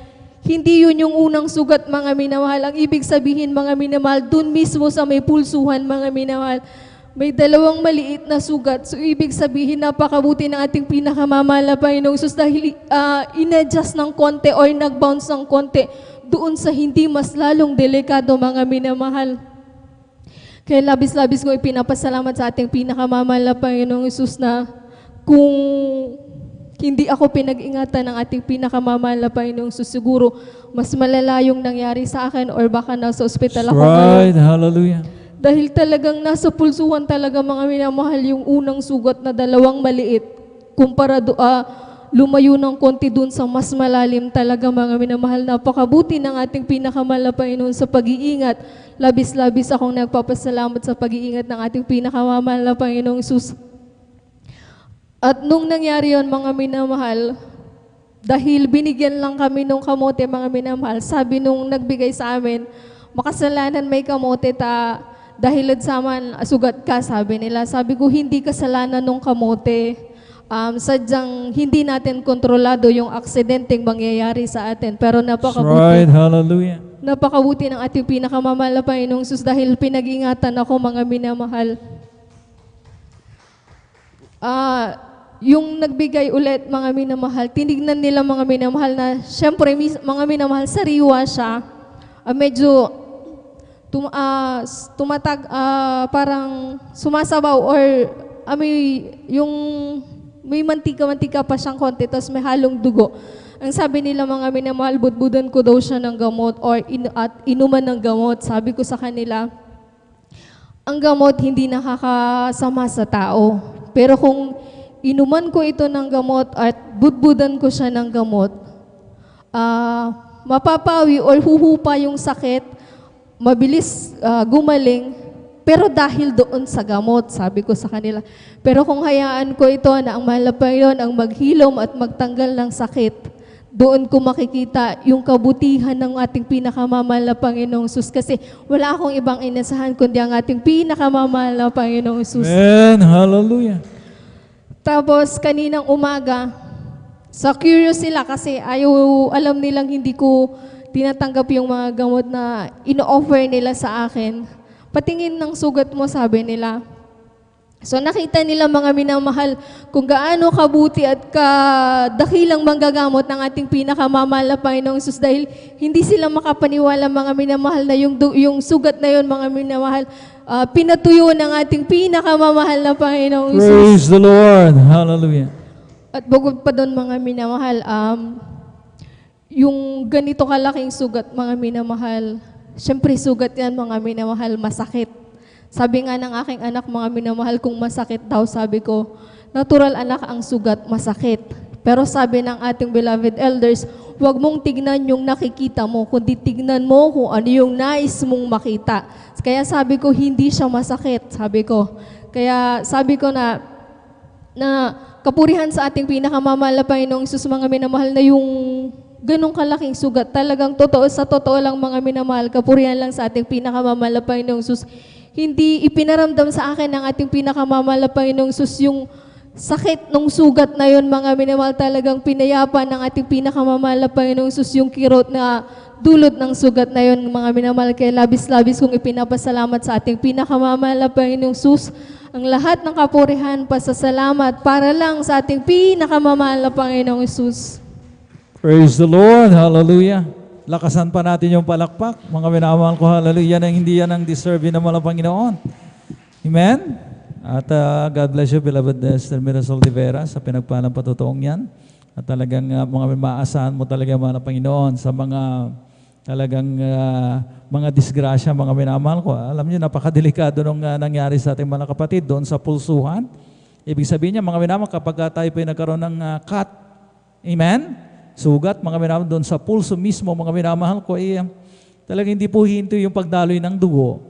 hindi yun yung unang sugat, mga minamahal. Ang ibig sabihin, mga minamahal, dun mismo sa may pulsuhan, mga minamahal, may 2 maliit na sugat. So, ibig sabihin, napakabuti ng ating pinakamamahal na Panginoong Hesus dahil in-adjust ng konti o nag-bounce ng konti doon sa hindi mas lalong delikado, mga minamahal. Kaya labis-labis ko ipinapasalamat sa ating pinakamamahal na Panginoong Hesus na kung hindi ako pinag-ingatan ng ating pinakamamahal na Panginoong Hesus, siguro mas malala yung nangyari sa akin or baka nasa ospital ako Right. ngayon. Hallelujah. Dahil talagang nasa pulsuhan talaga, mga minamahal, yung unang sugat na 2 maliit kumpara lumayo ng konti dun sa mas malalim talaga, mga minamahal. Napakabuti ng ating pinakamahal na Panginoon sa pag-iingat. Labis-labis akong nagpapasalamat sa pag-iingat ng ating pinakamamahal na Panginoong Hesus. At nung nangyari yun, mga minamahal, dahil binigyan lang kami nung kamote, mga minamahal, sabi nung nagbigay sa amin, makasalanan may kamote dahil sa man sugat ka, sabi nila. Sabi ko, hindi kasalanan nung kamote. Sadyang hindi natin kontrolado yung aksidenteng mangyayari sa atin. Pero Right. Hallelujah. napakabuti ng ating pinakamamahal na Panginoong Hesus dahil pinag-ingatan ako, mga minamahal. Yung nagbigay ulit, mga minamahal, tinignan nila, mga minamahal, na syempre, mga minamahal, sariwa siya. Medyo parang sumasabaw or may mantika-mantika pa siyang konti, tapos may halong dugo. Ang sabi nila, mga minamahal, budbudan ko daw siya ng gamot or inuman ng gamot. Sabi ko sa kanila, ang gamot hindi nakakasama sa tao. Pero kung inuman ko ito ng gamot at budbudan ko siya ng gamot, mapapawi or huhupa yung sakit, mabilis gumaling, pero dahil doon sa gamot, sabi ko sa kanila. Pero kung hayaan ko ito na ang mahal na Panginoon ang maghilom at magtanggal ng sakit, doon ko makikita yung kabutihan ng ating pinakamamahal na Panginoong Hesus. Kasi wala akong ibang inasahan kundi ang ating pinakamamahal na Panginoong Hesus. Amen. Hallelujah. Tapos kaninang umaga, sa curious sila kasi alam nilang hindi ko tinatanggap yung mga gamot na ino-offer nila sa akin. Patingin ng sugat mo, sabi nila. So nakita nila, mga minamahal, kung gaano kabuti at kadakilang manggagamot ng ating pinakamamahal na Panginoong Hesus dahil hindi sila makapaniwala, mga minamahal, na yung sugat na yun, mga minamahal, pinatuyo ng ating pinakamamahal na Panginoong Hesus. Praise the Lord. Hallelujah. At bukod pa doon, mga minamahal, yung ganito kalaking sugat, mga minamahal, syempre sugat yan, mga minamahal, masakit. Sabi nga ng aking anak, mga minamahal, kung masakit daw, sabi ko, natural anak ang sugat, masakit. Pero sabi ng ating beloved elders, huwag mong tignan yung nakikita mo, kundi tignan mo kung ano yung nais mong makita. Kaya sabi ko, hindi siya masakit, sabi ko. Kaya sabi ko na kapurihan sa ating pinakamamahal na Panginoong Isus, mga minamahal, na yung ganong kalaking sugat, talagang totoo, sa totoo lang, mga minamahal, kapurihan lang sa ating pinakamamahal na Panginoong Isus. Hindi ipinaramdam sa akin ng ating pinakamamahal na Panginoong Isus yung sakit ng sugat na yun, mga minamahal. Talagang pinayapa ng ating pinakamamahal na Panginoong Isus yung kirot na dulot ng sugat na yun, mga minamahal. Kaya labis-labis kong ipinapasalamat sa ating pinakamamahal na Panginoong Isus ang lahat ng kapurihan, pasasalamat para lang sa ating pinakamamahal na Panginoong Isus. Praise the Lord. Hallelujah. Lakasan pa natin yung palakpak. Mga minamahal ko, hallelujah, na hindi yan ang deserve ng mga Panginoon. Amen? At God bless you, beloved Esther Mirasol de Vera, sa pinagpalang patutuong yan. At talagang mga maasahan mo talaga mga Panginoon sa mga talagang mga disgrasya, mga minamahal ko. Alam niyo, napakadelikado nung nangyari sa ating mga kapatid doon sa pulsuhan. Ibig sabihin niya, mga minamahal, kapag tayo pa nagkaroon ng cut, amen? Sugat, mga minamahal, doon sa pulso mismo, mga minamahal ko, talagang hindi po hinto yung pagdaloy ng dugo.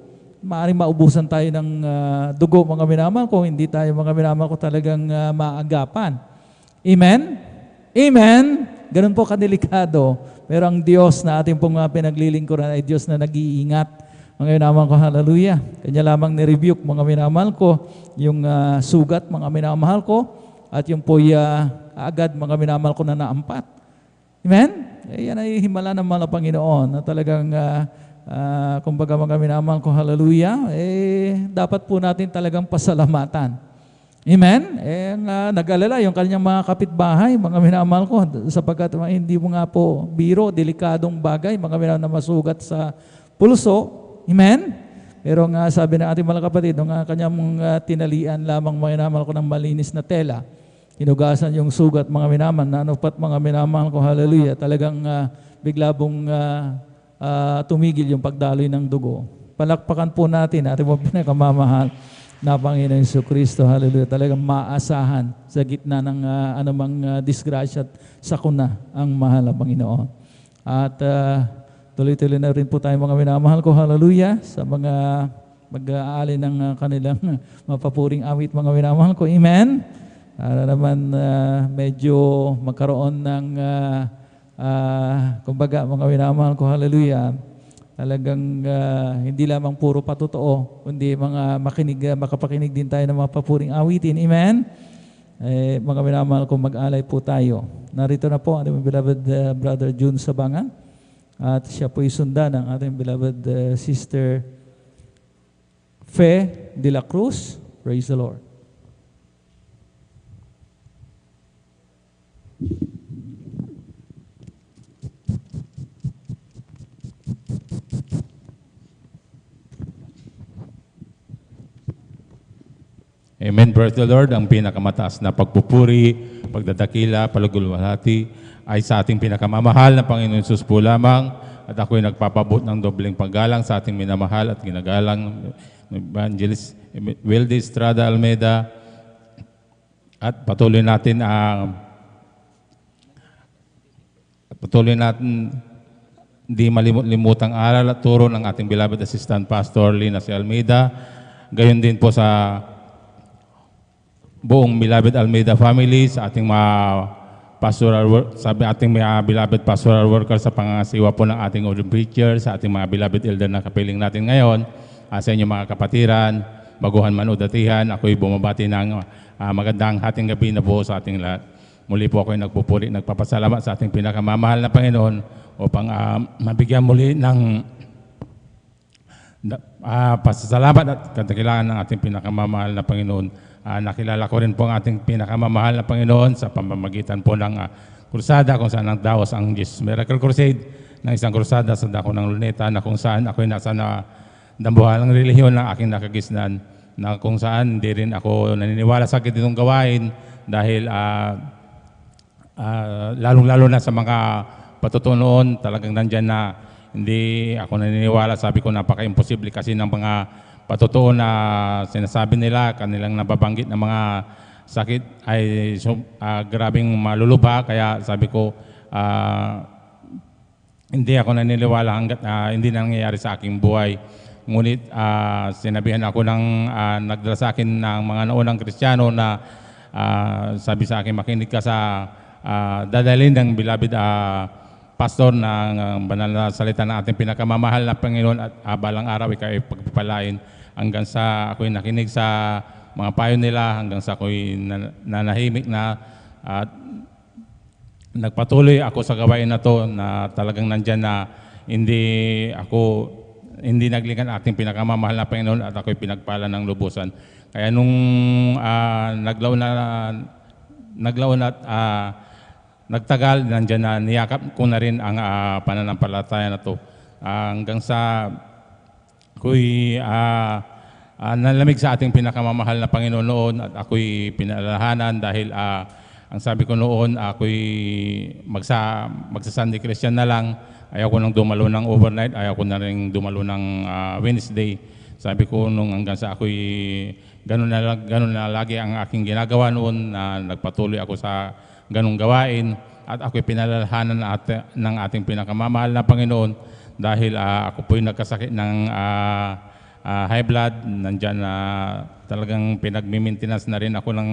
Maaaring maubusan tayo ng dugo, mga minamahal ko, hindi tayo, mga minamahal ko, talagang maagapan. Amen? Amen? Ganun po kadelikado. Pero ang Diyos na ating pong pinaglilingkuran ay Diyos na nag-iingat. Mga minamahal ko, hallelujah. Kanya lamang ni-rebuke, mga minamahal ko, yung sugat, mga minamahal ko, at yung po agad, mga minamahal ko na naampat. Amen? Yan ay himala ng mga Panginoon na talagang, kumbaga mga minamahal ko, hallelujah, dapat po natin talagang pasalamatan. Amen? Nag-alala yung kanyang mga kapitbahay, mga minamahal ko, sapagkat hindi mo nga po biro, delikadong bagay, mga minamahal na masugat sa pulso. Amen? Pero nga sabi ng ating mga kapatid, nung kanyang tinalian lamang, mga minamahal ko, ng malinis na tela, hinugasan yung sugat, mga minamahal, nanupat, mga minamahal ko, hallelujah, talagang bigla pong tumigil yung pagdaloy ng dugo. Palakpakan po natin, ating mga pinakamamahal na Panginoon Jesucristo, hallelujah, talagang maasahan sa gitna ng anumang disgrasya at sakuna ang mahal na Panginoon. At tuloy-tuloy na rin po tayo, mga minamahal ko, hallelujah, sa mga mag-aali ng kanilang mapapuring awit, mga minamahal ko, amen. Para naman medyo magkaroon ng kumbaga, mga minamahal ko, hallelujah, talagang hindi lamang puro patotoo, kundi mga makapakinig din tayo ng mga papuring awitin. Amen? Mga minamahal ko, mag-alay po tayo. Narito na po ating beloved Brother June Sabangan, at siya po isundan ng ating beloved Sister Fe de la Cruz. Praise the Lord. Amen, praise the Lord. Ang pinakamataas na pagpupuri, pagdadakila, palugulwalhati ay sa ating pinakamamahal na Panginoon Hesus po lamang. At ako'y nagpapabot ng dobleng paggalang sa ating minamahal at ginagalang Evangelist Wilde Estrada Almeida. At patuloy natin hindi malimutang aral at turo ng ating beloved Assistant Pastor Lina C. Almeida. Gayon din po sa buong beloved Almeida family, sa ating mga pastoral work, sa ating mga beloved pastoral workers, sa pangasiwa po ng ating ordained preacher, sa ating mga beloved elder na kapiling natin ngayon, sa inyong mga kapatiran, baguhan man o datihan, ako'y bumabati ng magandang hating gabi na po sa ating lahat. Muli po ako'y nagpupuri, nagpapasalamat sa ating pinakamamahal na Panginoon upang mabigyan muli ng pasasalamat at kadakilaan ng ating pinakamamahal na Panginoon. Nakilala ko rin po ang ating pinakamamahal na Panginoon sa pamamagitan po ng krusada kung saan ang daos ang Jesus Miracle Crusade, ng isang krusada sa dako ng Luneta, na kung saan ako'y nasa dambuhalang relihiyon ng aking nakagisnan, na kung saan hindi rin ako naniniwala sa itong gawain dahil lalong-lalo na sa mga patutuo noon, talagang nandyan na. Hindi ako naniniwala, sabi ko napaka-imposible kasi ng mga patutuo na sinasabi nila, kanilang nababanggit na mga sakit ay grabing malulubha. Kaya sabi ko, hindi ako naniniwala hanggat hindi nangyayari sa aking buhay. Ngunit sinabihan ako ng nagdala sa akin ng mga naunang Kristiyano na sabi sa akin, makinig ka sa dadalhin ng beloved pastor ng banal na salita ng ating pinakamamahal na Panginoon, at balang araw ikaw ay pagpapalain. Hanggang sa ako'y nakinig sa mga payo nila, hanggang sa ako'y nanahimik na at nagpatuloy ako sa gawain na to, na talagang nandyan na hindi naglikan ating pinakamamahal na Panginoon, at ako'y pinagpala ng lubusan. Kaya nung naglaon at nagtagal, nandyan na niyakap ko na rin ang pananampalataya na to. Hanggang sa ako'y nalamig sa ating pinakamamahal na Panginoon noon, at ako'y pinalalahanan dahil ang sabi ko noon, ako'y magsa-Sunday Christian na lang. Ayaw ko nang dumalo ng overnight, ayaw ko na rin dumalo ng Wednesday. Sabi ko nung hanggang sa ako'y ganun na lagi ang aking ginagawa noon, na nagpatuloy ako sa ganung gawain, at ako'y pinalalahanan ng ating pinakamamahal na Panginoon dahil ako po'y nagkasakit ng high blood. Nandyan talagang pinag-maintenance na rin ako ng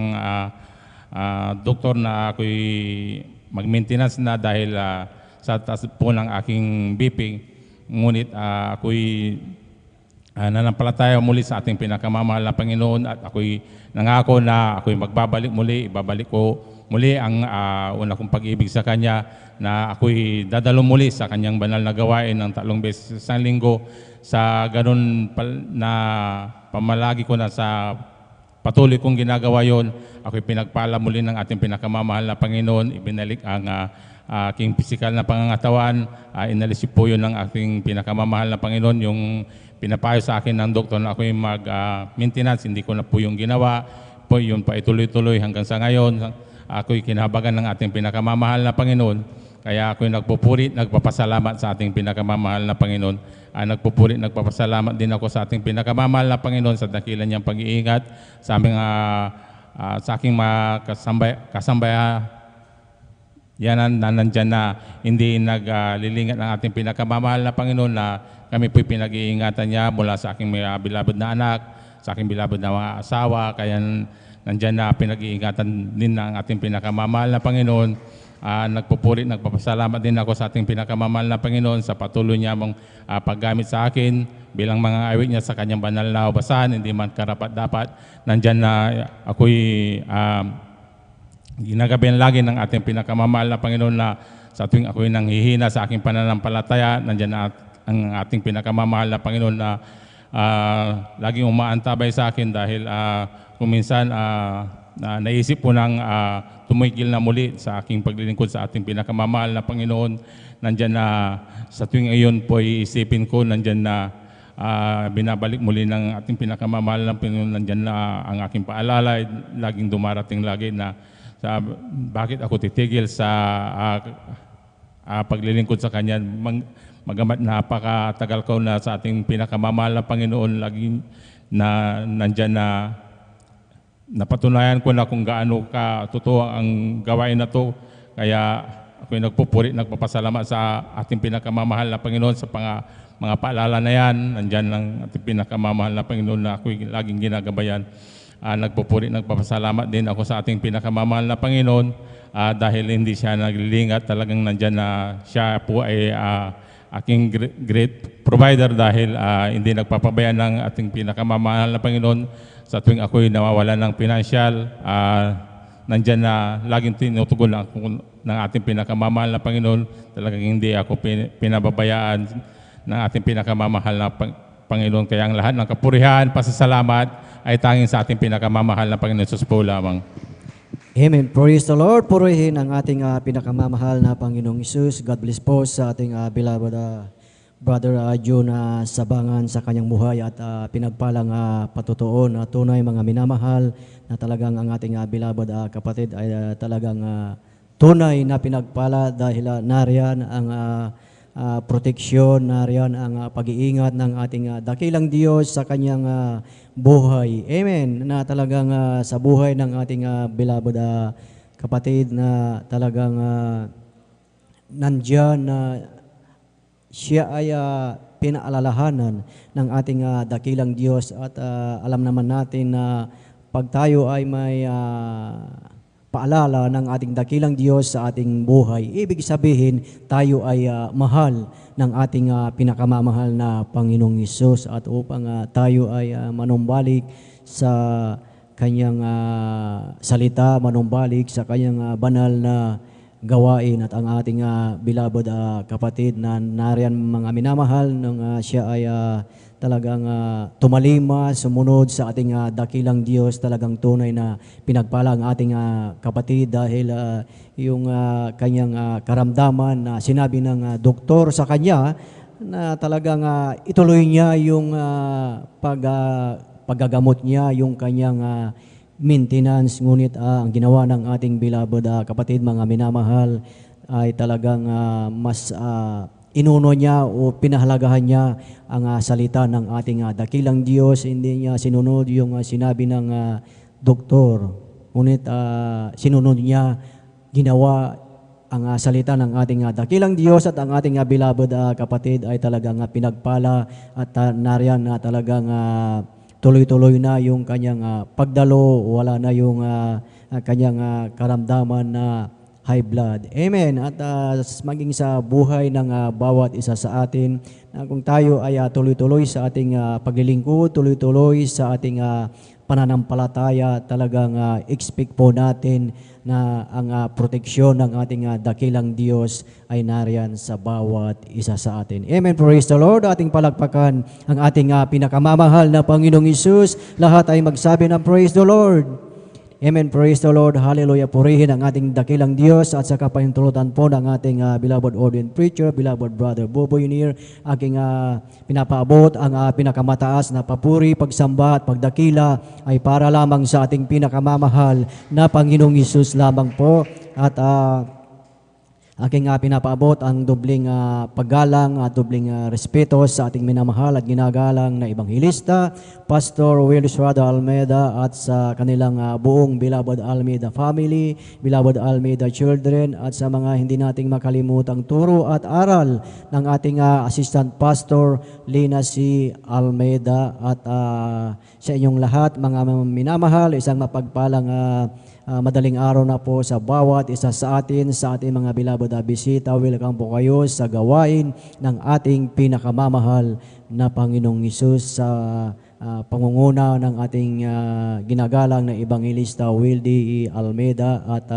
doktor na ako'y mag-maintenance na dahil sa taas po ng aking BP. Ngunit ako'y nanampalataya muli sa ating pinakamamahal na Panginoon, at ako'y nangako na ako'y magbabalik muli, ibabalik ko muli ang una kong pag-ibig sa Kanya, na ako'y dadalo muli sa Kanyang banal na gawain ng 3 beses sa linggo. Sa ganun na pamalagi ko na sa patuloy kong ginagawa yon, ako'y pinagpala muli ng ating pinakamamahal na Panginoon. Ibinalik ang aking pisikal na pangangatawan. Inalis po yun ng ating pinakamamahal na Panginoon. Yung pinapayo sa akin ng doktor na ako'y mag-maintenance, hindi ko na po yung ginawa. Po yun pa ituloy-tuloy hanggang sa ngayon. Ako'y kinahabagan ng ating pinakamamahal na Panginoon. Kaya ako'y nagpupuri, nagpapasalamat sa ating pinakamamahal na Panginoon. Nagpupuri, nagpapasalamat din ako sa ating pinakamamahal na Panginoon sa dakilan niyang pag-iingat sa aming sa aking mga kasambaya yanan na nandyan na hindi naglilingat ng ating pinakamamahal na Panginoon, na kami po'y pinag-iingatan niya mula sa aking mga beloved na anak, sa aking beloved na mga asawa. Kaya nandyan na pinag-iingatan din ng ating pinakamamahal na Panginoon. Nagpupuri, nagpapasalamat din ako sa ating pinakamamahal na Panginoon sa patuloy niya mong paggamit sa akin bilang mga awit niya sa kanyang banal na ubasan, hindi man karapat-dapat. Nandyan na ako'y ginagabihan lagi ng ating pinakamamahal na Panginoon, na sa tuwing ako'y nanghihina sa aking pananampalataya, nandyan na ang ating pinakamamahal na Panginoon na laging umaantabay sa akin dahil kung minsan naisip po ng tumigil na muli sa aking paglilingkod sa ating pinakamamahal na Panginoon. Nandyan na sa tuwing iyon po iisipin ko, nandyan na binabalik muli ng ating pinakamamahal na Panginoon. Nandyan na ang aking paalala, laging dumarating lagi na bakit ako titigil sa paglilingkod sa Kanya. Magamat napakatagal ko na sa ating pinakamamahal na Panginoon, laging na nandyan na napatunayan ko na kung gaano ka totoo ang gawain na to. Kaya ako'y nagpupuri, nagpapasalamat sa ating pinakamamahal na Panginoon sa mga paalala na yan. Nandyan ang ating pinakamamahal na Panginoon na ako'y laging ginagabayan. Nagpupuri, nagpapasalamat din ako sa ating pinakamamahal na Panginoon dahil hindi siya naglilingat. Talagang nandyan na siya po ay aking great provider dahil hindi nagpapabayaan ng ating pinakamamahal na Panginoon. Sa tuwing ako'y nawawalan ng pinansyal, nandyan na laging tinutugon ng ating pinakamamahal na Panginoon. Talagang hindi ako pinababayaan ng ating pinakamamahal na Panginoon. Kaya ang lahat ng kapurihan, pasasalamat ay tanging sa ating pinakamamahal na Panginoon Jesus po lamang. Amen. Praise the Lord. Purihin ang ating pinakamamahal na Panginoong Isus. God bless po sa ating beloved Brother June Sabangan sa kanyang buhay at pinagpalang patutuon na tunay mga minamahal na talagang ang ating beloved kapatid ay talagang tunay na pinagpala dahil nariyan ang proteksyon, nariyan ang pag-iingat ng ating dakilang Diyos sa kanyang buhay. Amen. Na talagang sa buhay ng ating beloved kapatid na talagang nandyan na siya ay pinaalalahanan ng ating dakilang Diyos at alam naman natin na pag tayo ay may paalala ng ating dakilang Diyos sa ating buhay, ibig sabihin tayo ay mahal ng ating pinakamamahal na Panginoong Hesus at upang tayo ay manumbalik sa kanyang salita, manumbalik sa kanyang banal na gawain at ang ating beloved kapatid na nariyan mga minamahal nung siya ay talagang tumalima, sumunod sa ating dakilang Diyos, talagang tunay na pinagpala ang ating kapatid dahil yung kanyang karamdaman na sinabi ng doktor sa kanya na talagang ituloy niya yung paggagamot niya, yung kanyang maintenance, ngunit ang ginawa ng ating beloved kapatid, mga minamahal, ay talagang mas inuno niya o pinahalagahan niya ang salita ng ating dakilang Diyos. Hindi niya sinunod yung sinabi ng doktor, ngunit sinunod niya, ginawa ang salita ng ating dakilang Diyos at ang ating beloved kapatid ay talagang pinagpala at nariyan na talagang tuloy-tuloy na yung kanyang pagdalo, wala na yung kanyang karamdaman na high blood. Amen. At maging sa buhay ng bawat isa sa atin, kung tayo ay tuloy-tuloy sa ating paglilingkod, tuloy-tuloy sa ating pananampalataya, talagang expect po natin na ang proteksyon ng ating dakilang Diyos ay nariyan sa bawat isa sa atin. Amen. Praise the Lord. Ating palakpakan ang ating pinakamamahal na Panginoong Hesus. Lahat ay magsabi ng praise the Lord. Amen. Praise the Lord. Hallelujah. Purihin ang ating dakilang Diyos at sa kapahintulutan po ng ating beloved ordained preacher, beloved brother Bobo Yunir, aking pinapaabot ang pinakamataas na papuri, pagsamba at pagdakila ay para lamang sa ating pinakamamahal na Panginoong Hesus lamang po. At aking pinapaabot ang dobling paggalang at dobling respeto sa ating minamahal at ginagalang na Ebanghilista, Pastor Willis Rado Almeida at sa kanilang buong beloved Almeida family, beloved Almeida children at sa mga hindi nating makalimutang turo at aral ng ating Assistant Pastor Lina C. Almeida at sa inyong lahat mga minamahal, isang mapagpalang madaling araw na po sa bawat isa sa atin, sa ating mga beloved bisita. Welcome po kayo sa gawain ng ating pinakamamahal na Panginoong Hesus sa pangunguna ng ating ginagalang na Ebanghilista Will D. Almeida at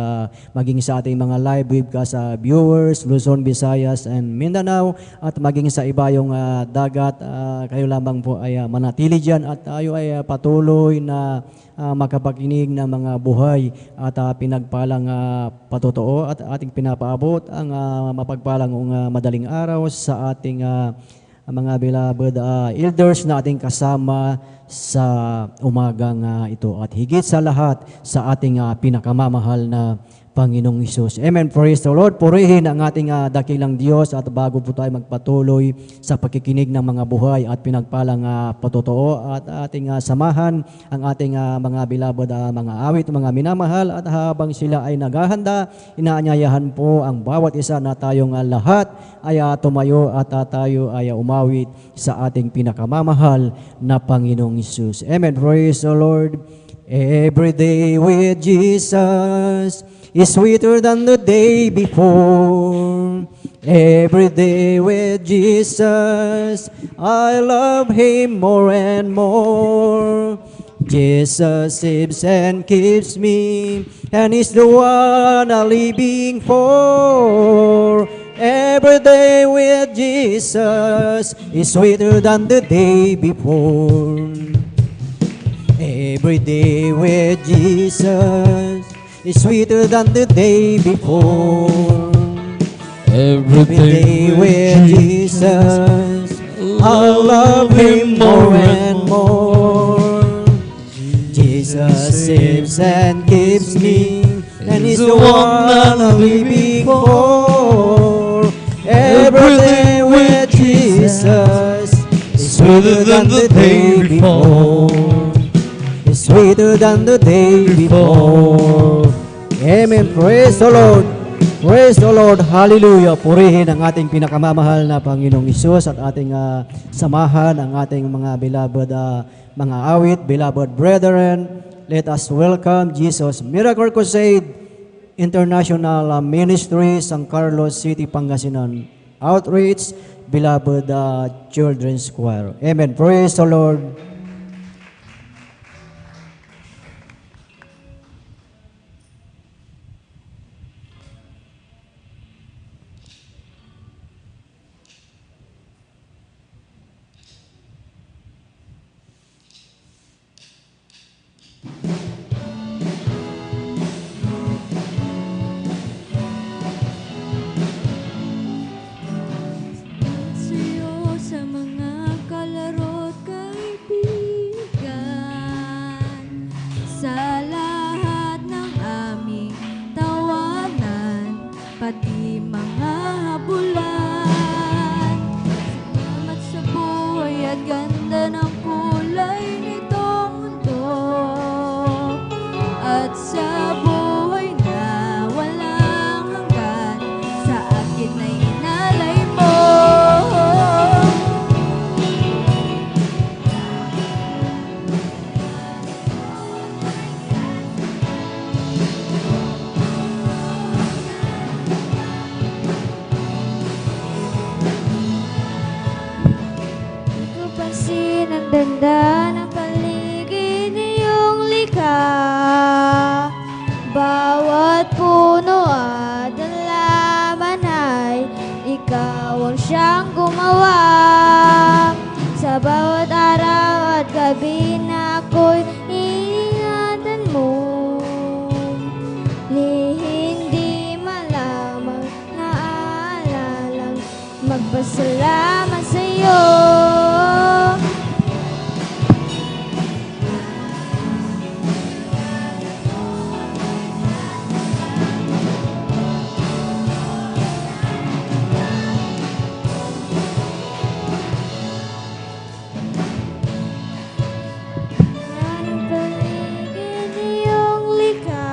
maging sa ating mga live webcast viewers, Luzon, Visayas, and Mindanao at maging sa iba yung dagat, kayo lamang po ay manatili dyan at tayo ay patuloy na makapakinig ng mga buhay at pinagpalang patotoo at ating pinapaabot ang mapagpalang madaling araw sa ating mga beloved elders na ating kasama sa umagang ito at higit sa lahat sa ating pinakamamahal na Panginoong Hesus. Amen. Praise the Lord. Purihin ang ating dakilang Diyos at bago po tayo magpatuloy sa pakikinig ng mga buhay at pinagpalang patotoo at ating samahan ang ating mga beloved mga awit, mga minamahal at habang sila ay naghahanda, inaanyayahan po ang bawat isa na tayong lahat ay tumayo at tayo ay umawit sa ating pinakamamahal na Panginoong Hesus. Amen. Praise the Lord. Every day with Jesus is sweeter than the day before. Every day with Jesus, I love Him more and more. Jesus saves and keeps me, and He's the one I'm living for. Every day with Jesus is sweeter than the day before. Every day with Jesus is sweeter than the day before. Every day with Jesus, I love Him more and more. Jesus saves and keeps me, and He's the one that I'm living for. Every day with Jesus is sweeter than the day before. It's sweeter than the day before. Amen. Praise the Lord. Praise the Lord. Hallelujah. Purihin ang ating pinakamamahal na Panginoong Isus at ating samahan ang ating mga beloved mga awit, beloved brethren. Let us welcome Jesus Miracle Crusade International Ministry, San Carlos City, Pangasinan Outreach, beloved Children's Choir. Amen. Praise the Lord. Sa'yo sa mga kalaro't kaibigan, sa lahat ng aming tawanan, pati mga habulan. Salamat sa buhay at ganda ng kulay nitong mundo, at sa buhay na walang hanggan, sa akin ay inalay mo. Pansin ang ganda ng paligid niyong likha. Bawat puno at halaman ay ikaw ang siyang gumawa. Sa bawat araw at gabi na ako'y iingatan mo, ni hindi malamang naalalang magpasalamat sa'yo. Ang paligid iyong likha,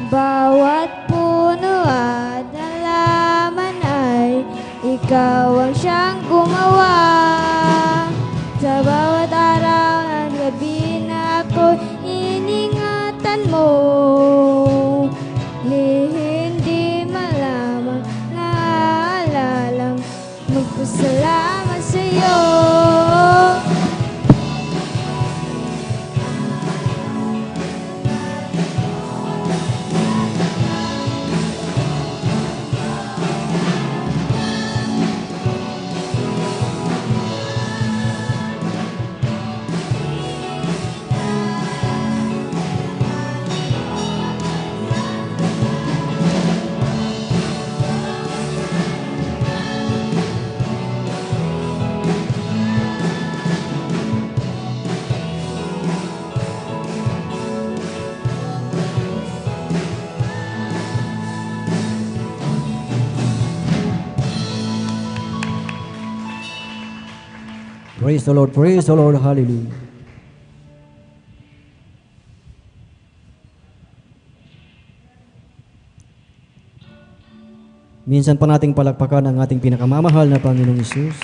bawat puno at halaman ay ikaw ang siyang gumawa. Sa bawat araw at gabi na ako'y iningatan mo, ni hindi malamang naalalang magpasalamat sa'yo. Praise the Lord. Praise the Lord. Hallelujah. Minsan pa nating palakpakan ang ating pinakamamahal na Panginoong Isus.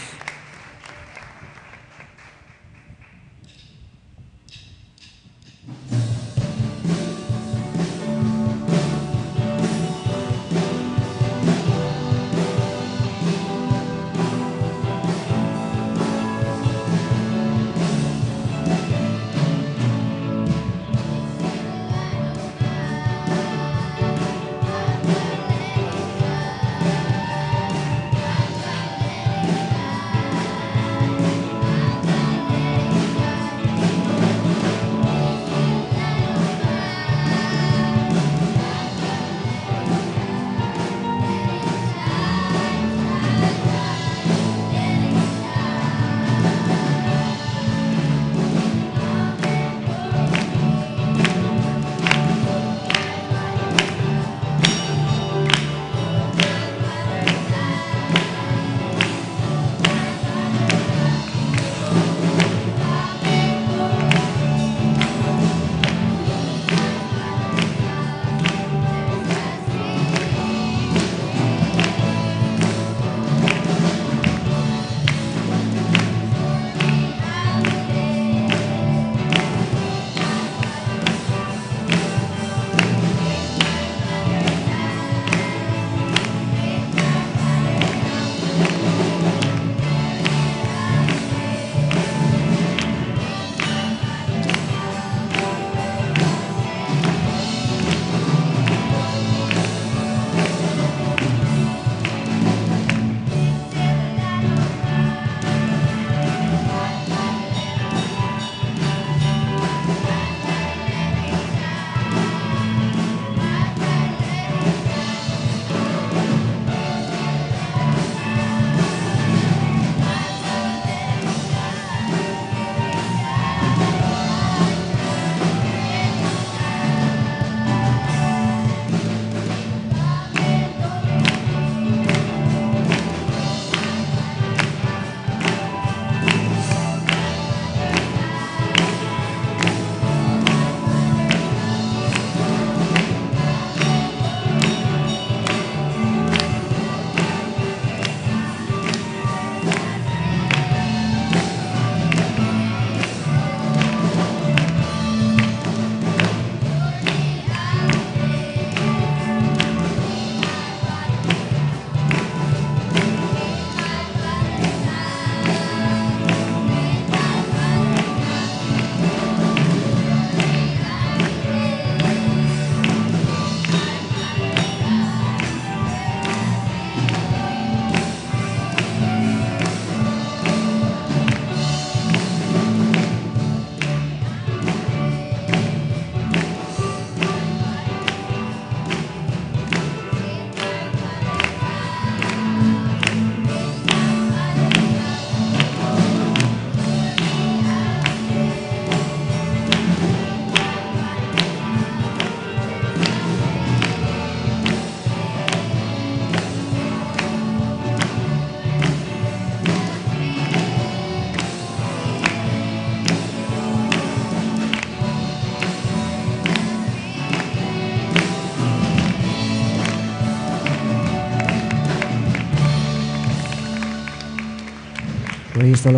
Praise the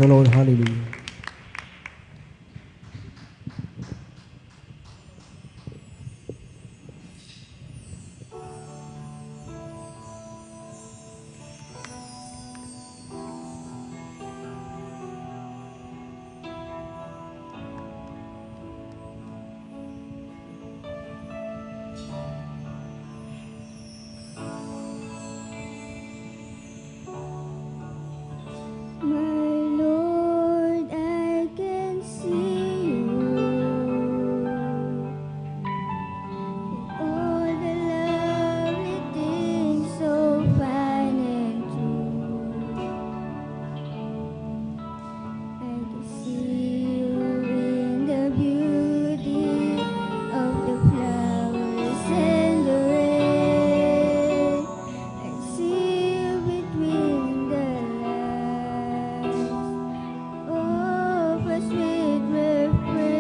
Lord, hallelujah. My Lord, I can see you. All the lovely things so fine and true. I can see you in the beauty of the flowers and the rain. I see you between the lines of a sweet refrain.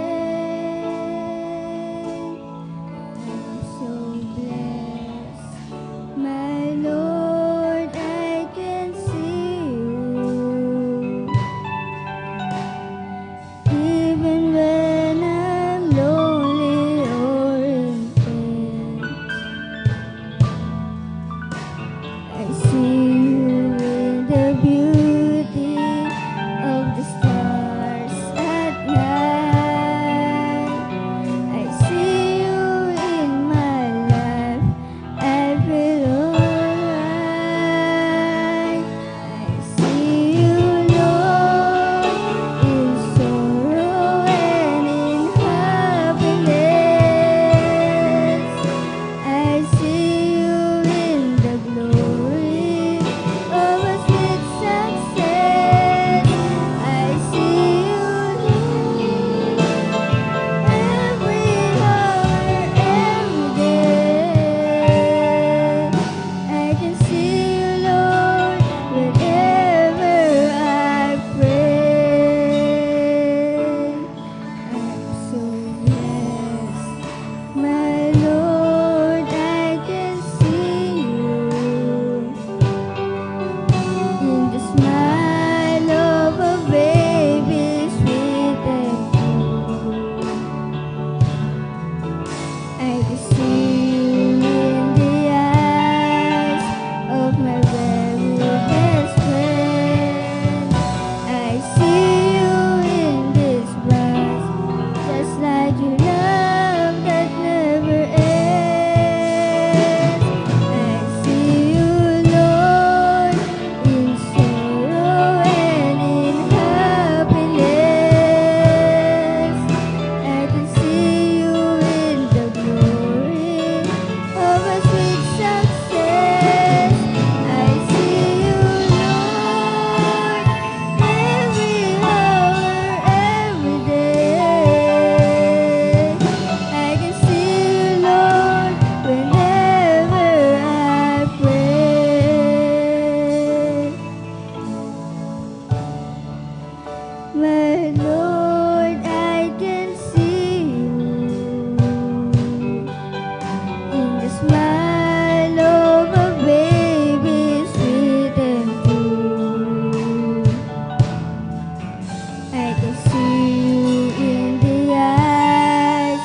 I'm so blessed, my Lord, I can see you. Even when I'm lonely or in pain, I see you in the beauty of the stars at night. I see you in my life, I feel alright. I see you, Lord, in sorrow and in happiness. I see you in the glory of a sweet success. I see you, Lord, every hour, every day. I can see you, Lord, whenever I pray. I'm so blessed, my Lord, I can see you in the smile of a baby, sweet and true. I can see you in the eyes of my very best friend. I see you in this bright, just like your love that never ends. I see you, Lord, in sorrow and in happiness. I can see you in the glory of a sweet success. I see you, Lord, every hour, every day. I can see you, Lord, whenever I pray. My Lord, I can see you in the smile of a baby, sweet and true. I can see you in the eyes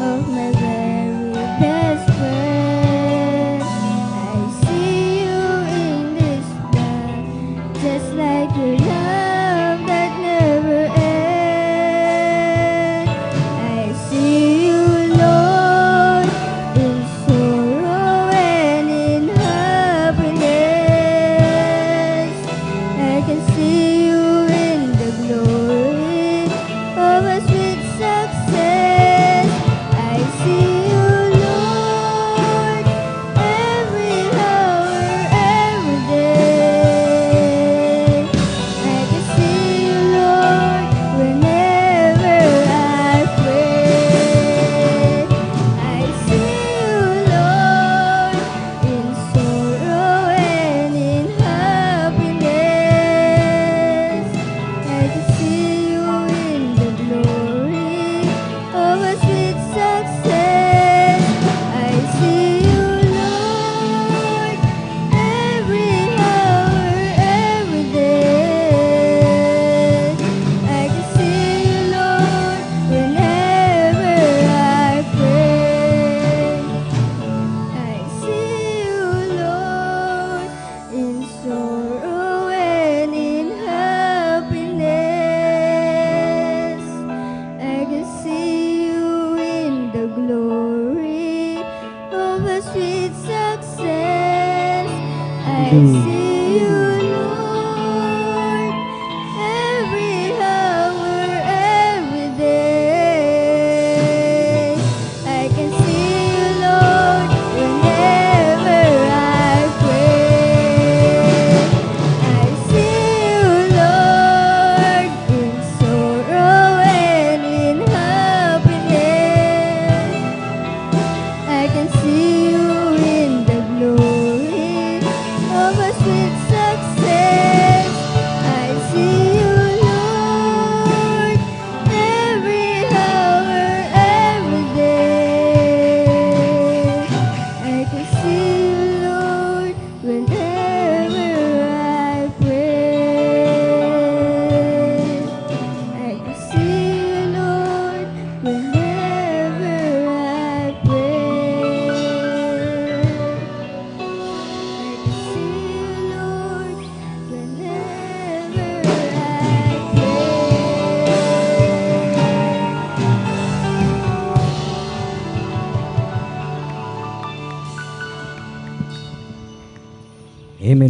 of my very best friend. I see you in this light, just like your love that never ends. I see you, Lord, in sorrow and in happiness. I can see you in the glory of a sweet success. I see you, Lord, every hour, every day. I can see you, Lord, whenever I pray. I see you, Lord, in sorrow and in happiness.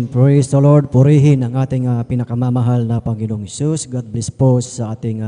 Praise the Lord. Purihin ang ating pinakamamahal na Panginoong Hesus. God bless po sa ating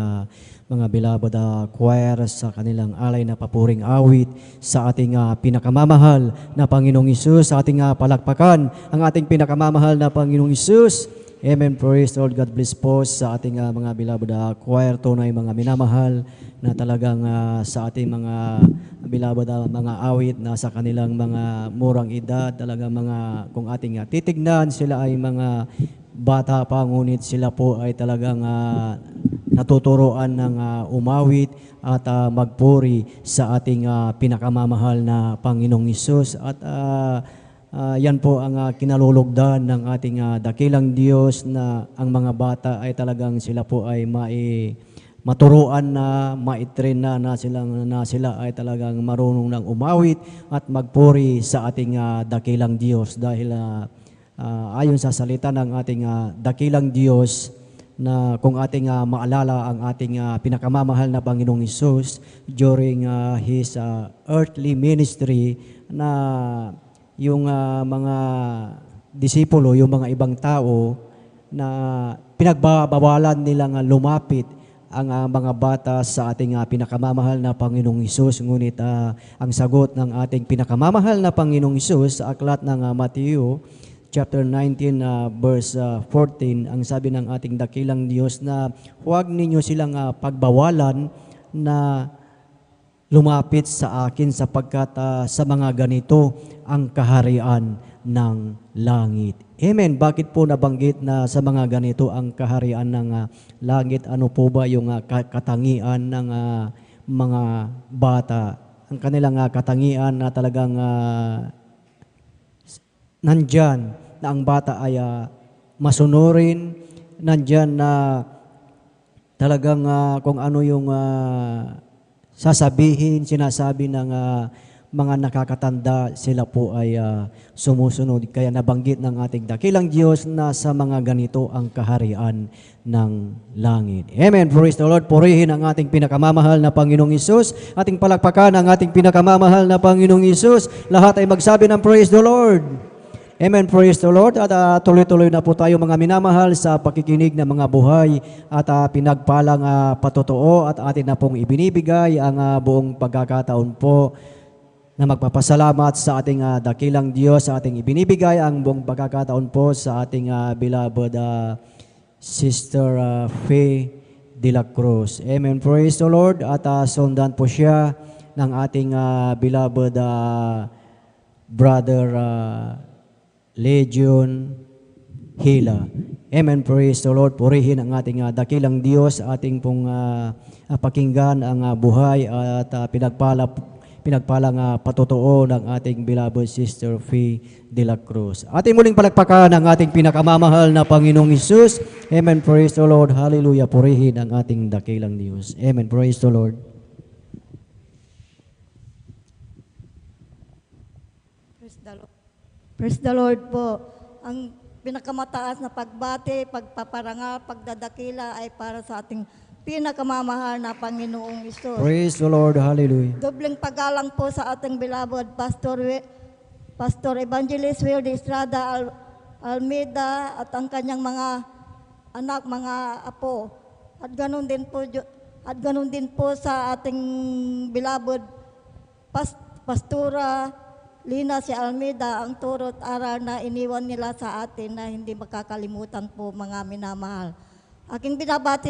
mga beloved choir sa kanilang alay na papuring awit sa ating pinakamamahal na Panginoong Hesus. Sa ating palakpakan ang ating pinakamamahal na Panginoong Hesus. Amen. Praise the Lord. God bless po sa ating mga beloved choir. Tunay mga minamahal na talagang sa ating mga beloved mga awit na sa kanilang mga murang edad, talagang mga kung ating titignan, sila ay mga bata pa, ngunit sila po ay talagang natuturoan ng umawit at magpuri sa ating pinakamamahal na Panginoong Hesus. At yan po ang kinalulugdan ng ating dakilang Diyos na ang mga bata ay talagang sila po ay maturuan na, maitrain na sila ay talagang marunong ng umawit at magpuri sa ating dakilang Diyos. Dahil ayon sa salita ng ating dakilang Diyos na kung ating maalala ang ating pinakamamahal na Panginoong Hesus during His earthly ministry, na yung mga disipulo, yung mga ibang tao na pinagbabawalan nilang lumapit ang mga bata sa ating pinakamamahal na Panginoong Hesus. Ngunit ang sagot ng ating pinakamamahal na Panginoong Hesus sa aklat ng Mateo chapter 19 verse 14, ang sabi ng ating dakilang Diyos na huwag ninyo silang pagbawalan na lumapit sa akin sapagkat sa mga ganito ang kaharian ng langit. Amen. Bakit po nabanggit na sa mga ganito ang kaharian ng langit? Ano po ba yung katangian ng mga bata? Ang kanilang katangian na talagang nandyan na ang bata ay masunurin, nandyan na talagang kung ano yung sasabihin, sinasabi ng mga nakakatanda, sila po ay sumusunod. Kaya nabanggit ng ating dakilang Diyos na sa mga ganito ang kaharian ng langit. Amen. Praise the Lord. Purihin ang ating pinakamamahal na Panginoong Hesus. Ating palakpakan ang ating pinakamamahal na Panginoong Hesus. Lahat ay magsabi ng praise the Lord. Amen. Praise the Lord. At tuloy-tuloy na po tayo mga minamahal sa pakikinig ng mga buhay at pinagpalang patotoo at atin na pong ibinibigay ang buong pagkakataon po na magpapasalamat sa ating dakilang Diyos, sa ating ibinibigay ang buong pagkakataon po sa ating beloved Sister Faye de la Cruz. Amen. Praise the Lord. At sundan po siya ng ating beloved brother Legion Hila. Amen. Praise the Lord. Purihin ang ating dakilang Diyos, ating pong pakinggan ang buhay at pinagpalang patotoo ng ating beloved Sister Faye de la Cruz. Ating muling palakpakan ang ating pinakamamahal na Panginoong Hesus. Amen. Praise the Lord. Hallelujah. Purihin ang ating dakilang Diyos. Amen. Praise the Lord. Praise the Lord po. Ang pinakamataas na pagbati, pagpaparangal, pagdadakila ay para sa ating pinakamamahal na Panginoong Hesus. Praise the Lord. Hallelujah. Dobleng paggalang po sa ating beloved Pastor Evangelist Will de Estrada Almeida at ang kanyang mga anak, mga apo. At ganun din po sa ating beloved Pastora Lina si Almeida, ang turo't aral na iniwan nila sa atin na hindi makakalimutan po mga minamahal. Aking binabati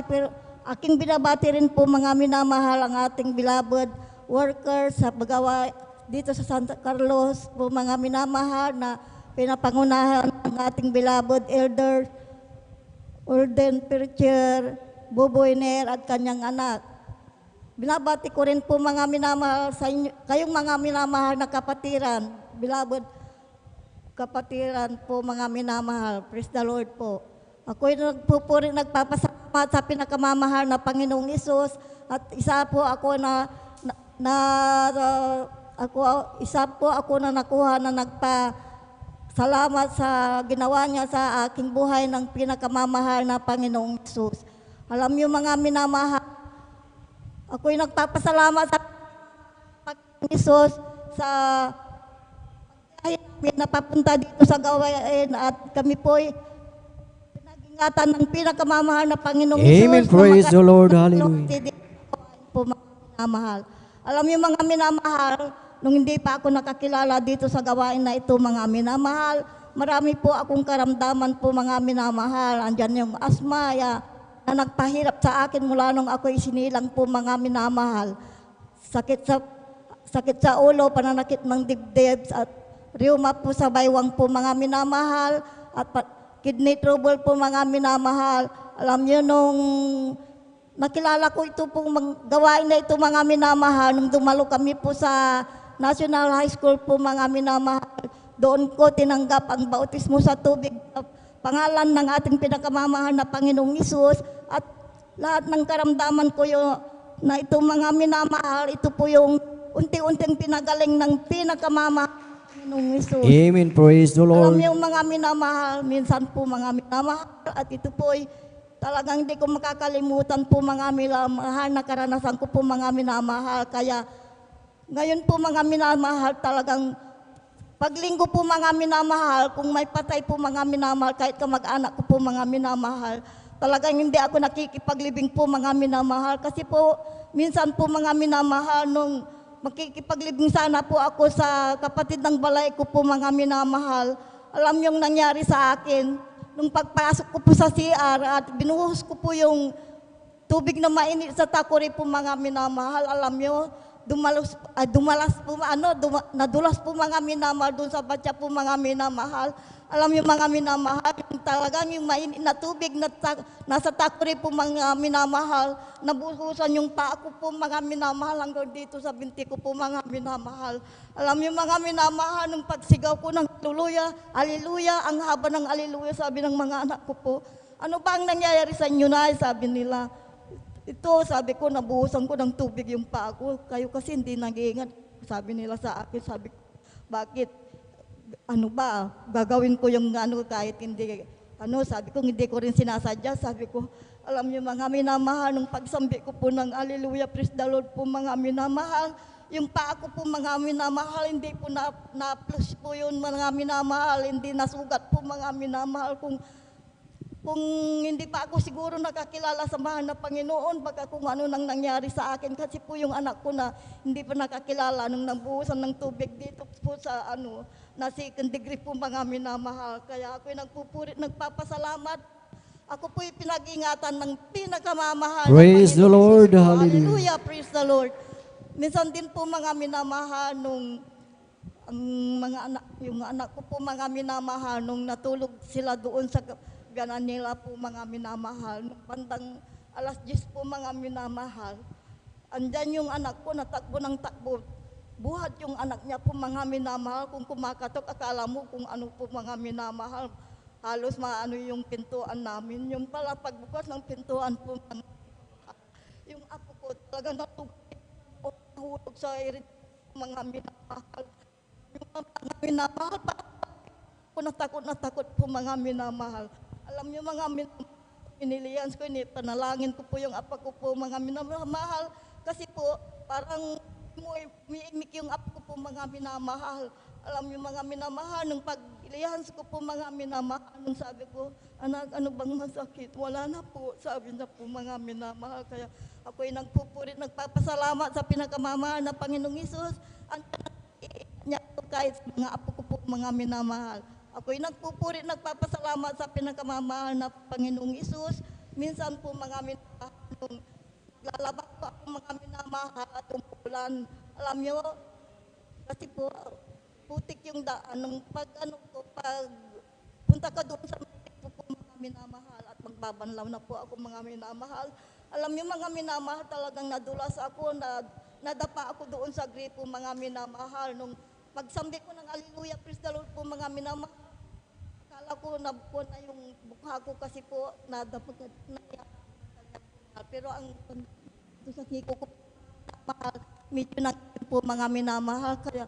rin po mga minamahal ang ating beloved workers sa paggawa dito sa Santa Carlos po mga minamahal na pinapangunahan ng ating beloved elder Orden Preacher Boboy Ner at kanyang anak. Binabati ko rin po mga minamahal sa inyo, kayong mga minamahal na kapatiran, beloved kapatiran po mga minamahal. Praise the Lord po. Ako'y nagpapasalamat sa pinakamamahal na Panginoong Hesus at isa po ako na nakuha na nagpasalamat sa ginawa niya sa aking buhay ng pinakamamahal na Panginoong Hesus. Alam niyo mga minamahal, ako'y nagpapasalamat sa Panginoong Hesus sa namin napapunta dito sa gawain at kami po'y pinag-ingatan ng pinakamamahal na Panginoong Amen. Isus. Praise the Lord. Hallelujah. Po mga minamahal. Alam niyo mga minamahal, nung hindi pa ako nakakilala dito sa gawain na ito mga minamahal, marami po akong karamdaman po mga minamahal. Andyan yung asma na nagpahirap sa akin mula nung ako isinilang po mga minamahal. Sakit sa ulo, pananakit ng dibdib at rheuma po sa baywang po mga minamahal at kidney trouble po mga minamahal. Alam niyo nung nakilala ko ito pong gawain na ito mga minamahal, nung dumalo kami po sa National High School po mga minamahal, doon ko tinanggap ang bautismo sa tubig, pangalan ng ating pinakamamahal na Panginoong Isus, at lahat ng karamdaman ko na ito mga minamahal, ito po yung unti-unting pinagaling ng pinakamamahal Panginoong Isus. Amen. Praise the Lord. Alam niyo mga minamahal, minsan po mga minamahal, at ito po'y talagang hindi ko makakalimutan po mga minamahal na karanasan ko po mga minamahal. Kaya ngayon po mga minamahal, talagang paglinggo po mga minamahal, kung may patay po mga minamahal, kahit kamag-anak ko po mga minamahal, talagang hindi ako nakikipaglibing po mga minamahal. Kasi po, minsan po mga minamahal, nung makikipaglibing sana po ako sa kapatid ng balay ko po mga minamahal, alam yung nangyari sa akin, nung pagpasok ko po sa CR at binuhos ko po yung tubig na mainit sa takuri po mga minamahal, alam nyo, nadulas po mga minamahal doon sa batya po mga minamahal. Alam nyo mga minamahal, talagang yung mainit na tubig na nasa takuri po mga minamahal, nabuhusan yung paa ko po mga minamahal hanggang dito sa binti ko po mga minamahal. Alam nyo mga minamahal, nung pagsigaw ko ng haleluya, haleluya, ang haba ng haleluya, sabi ng mga anak ko po, ano ba ang nangyayari sa inyo na? Sabi nila, ito, sabi ko, nabuhusan ko ng tubig yung paa ko, kayo kasi hindi nag-iingat. Sabi nila sa akin, sabi ko, bakit? Ano ba, gagawin ko yung kahit hindi, sabi ko, hindi ko rin sinasadya, sabi ko, alam niyo mga minamahal, nung pagsambi ko po ng haleluya, praise the Lord po mga minamahal, yung paa ko po mga minamahal, hindi po na-plus po yun mga minamahal, hindi nasugat po mga minamahal, kung hindi pa ako siguro nakakilala sa mahal na Panginoon, baka kung ano nang nangyari sa akin, kasi po yung anak ko na hindi pa nakakilala nung nabuhusan ng tubig dito po sa na second degree po mga minamahal. Kaya ako'y nagpupurit, nagpapasalamat. Ako po'y pinag-ingatan ng pinakamamahal. Praise the Lord. Hallelujah. Hallelujah. Praise the Lord. Minsan din po mga minamahal nung yung anak ko po mga minamahal, nung natulog sila doon sa ganan nila po mga minamahal, nung bandang alas 10 po mga minamahal, andyan yung anak ko, natakbo ng takbo, buhat yung anak niya po mga minamahal, kung kumakatok, akala mo kung ano po mga minamahal, halos maano yung pintuan namin, yung pala pagbukas ng pintuan po, yung apo ko talagang nahulog sa irit mga minamahal, yung mga minamahal, natakot po mga minamahal. Alam niyo mga pinilians ko, panalangin ko po yung apa ko po mga minamahal, kasi po parang umiimik yung apa ko po mga minamahal. Alam niyo mga minamahal, nung pag-ilihans ko po mga minamahal, nung sabi ko, anak, ano bang masakit? Wala na po, sabi na po mga minamahal. Kaya ako'y nagpupurit, nagpapasalamat sa pinakamamahal na Panginoong Isus, ang niya po kahit mga apo ko po mga minamahal. Ako'y nagpupurit, nagpapasalamat sa pinakamamahal na Panginoong Isus. Minsan po mga minamahal, nung lalabas po ako mga minamahal at umulan. Alam niyo, kasi po, putik yung daan. Nung pag punta ka doon sa mga minamahal at magbabanlaw na po ako mga minamahal. Alam niyo mga minamahal, talagang nadulas ako, nadapa ako doon sa gripo mga minamahal. Nung pagsambi ko ng haleluya, praise the Lord po mga minamahal, akala ko nabuko na yung mukha ko kasi po nadapa pero ang sa hiko ko mahal, medyo na po mga minamahal, kaya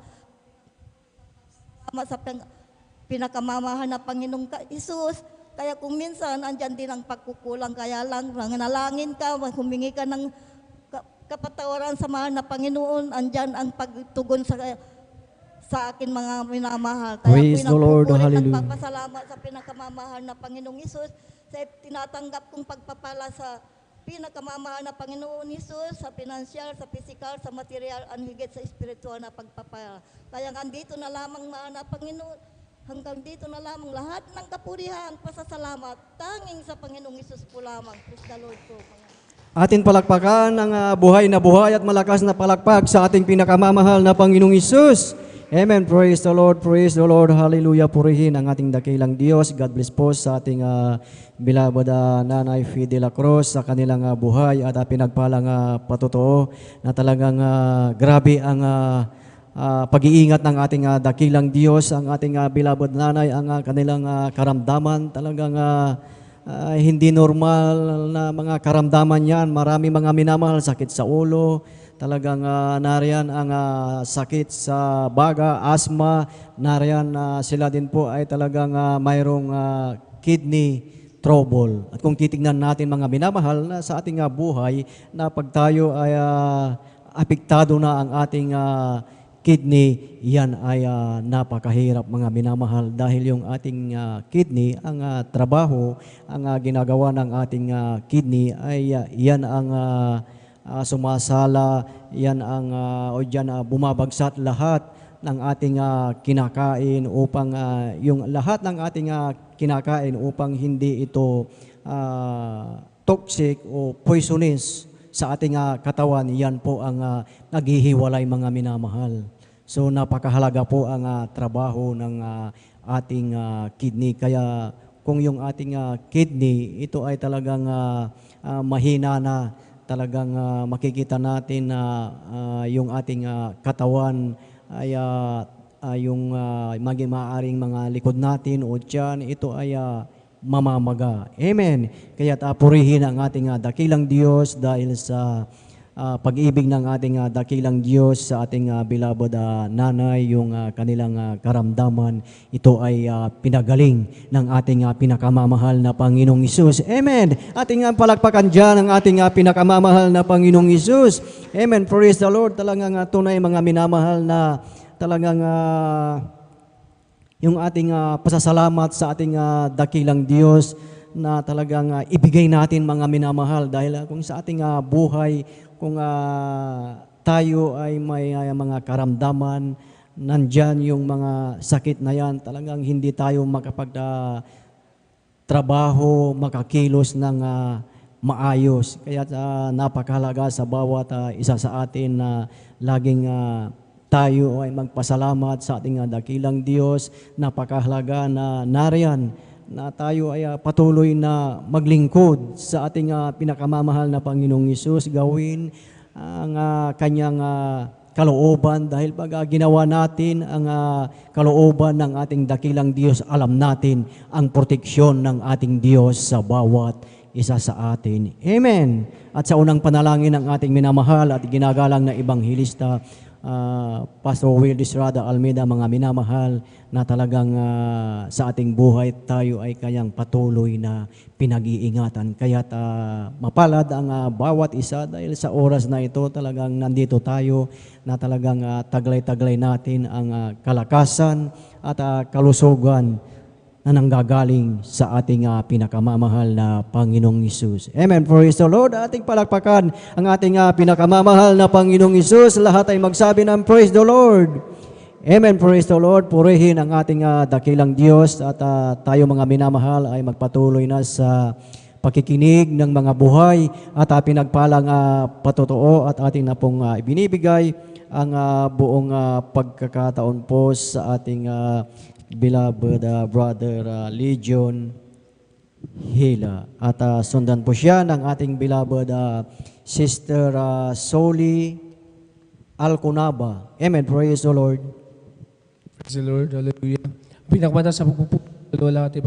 sa pinakamamahal na Panginoong Isus. Kaya kung minsan andyan din ang pagkukulang, kaya lang nanalangin ka, humingi ka ng kapatawaran sa mahal na Panginoon, andyan ang pagtugon sa akin mga minamahal. Kaya Praise the Lord, hallelujah. nagpapasalamat sa pinakamamahal na Panginoong Isus sa tinatanggap kong pagpapala sa pinakamamahal na Panginoon Isus, sa pinansyal, sa physical, sa material, ang higit sa espiritual na pagpapala. Kaya andito na lamang mahal na Panginoon, hanggang dito na lamang lahat ng kapurihan, pasasalamat, tanging sa Panginoong Isus po lamang. Praise the Lord po. Atin palakpakan ang buhay na buhay at malakas na palakpak sa ating pinakamamahal na Panginoong Isus. Amen. Praise the Lord. Praise the Lord. Hallelujah. Purihin ang ating dakilang Diyos. God bless po sa ating beloved Nanay Fide La Cruz sa kanilang buhay at pinagpalang patotoo na talagang grabe ang pag-iingat ng ating dakilang Diyos, ang ating beloved nanay, ang kanilang karamdaman. Talagang hindi normal na mga karamdaman yan. Marami mga minamahal, sakit sa ulo, talagang nariyan ang sakit sa baga, asthma, nariyan sila din po ay talagang mayroong kidney trouble. At kung titignan natin mga minamahal na sa ating buhay na pag tayo ay apektado na ang ating kidney, yan ay napakahirap mga minamahal dahil yung ating kidney, ang trabaho, ang ginagawa ng ating kidney ay yan ang sumasala, yan ang o dyan bumabagsak lahat ng ating kinakain upang yung lahat ng ating kinakain upang hindi ito toxic o poisonous sa ating katawan. Yan po ang naghihiwalay mga minamahal. So napakahalaga po ang trabaho ng ating kidney. Kaya kung yung ating kidney, ito ay talagang mahina na, talagang makikita natin na yung ating katawan ay yung maging maaaring mga likod natin o tiyan, ito ay mamamaga. Amen. Kaya purihin ang ating dakilang Diyos dahil sa pag-ibig ng ating dakilang Diyos sa ating beloved nanay, yung kanilang karamdaman, ito ay pinagaling ng ating pinakamamahal na Panginoong Isus. Amen. Ating palakpakan dyan ang ating pinakamamahal na Panginoong Isus. Amen. Praise the Lord. Talagang tunay mga minamahal na talagang yung ating pasasalamat sa ating dakilang Diyos na talagang ibigay natin mga minamahal dahil kung sa ating buhay, kung tayo ay may mga karamdaman, nandyan yung mga sakit na yan, talagang hindi tayo makapagtrabaho, makakilos ng maayos. Kaya napakahalaga sa bawat isa sa atin na laging tayo ay magpasalamat sa ating dakilang Diyos. Napakahalaga na nariyan na tayo ay patuloy na maglingkod sa ating pinakamamahal na Panginoong Isus, gawin ang kanyang kalooban dahil pag ginawa natin ang kalooban ng ating dakilang Diyos, alam natin ang proteksyon ng ating Diyos sa bawat isa sa atin. Amen. At sa unang panalangin ng ating minamahal at ginagalang na Ibanghilista, Pastor Will Disrada Almeida, mga minamahal, na talagang sa ating buhay tayo ay kayang patuloy na pinag-iingatan. Kaya't mapalad ang bawat isa dahil sa oras na ito talagang nandito tayo na talagang taglay-taglay natin ang kalakasan at kalusugan na nanggagaling sa ating pinakamamahal na Panginoong Isus. Amen. Praise the Lord. Ating palakpakan ang ating pinakamamahal na Panginoong Isus. Lahat ay magsabi ng praise the Lord. Amen. Praise the Lord. Purihin ang ating dakilang Diyos at tayo mga minamahal ay magpatuloy na sa pakikinig ng mga buhay at pinagpalang patotoo at ating na pong ibinibigay ang buong pagkakataon po sa ating beloved brother Legion Hila. At sundan po siya ng ating beloved sister Soli Alconaba. Amen. Praise the Lord. Praise the Lord. Hallelujah. Pinakamata sa pagpupulala at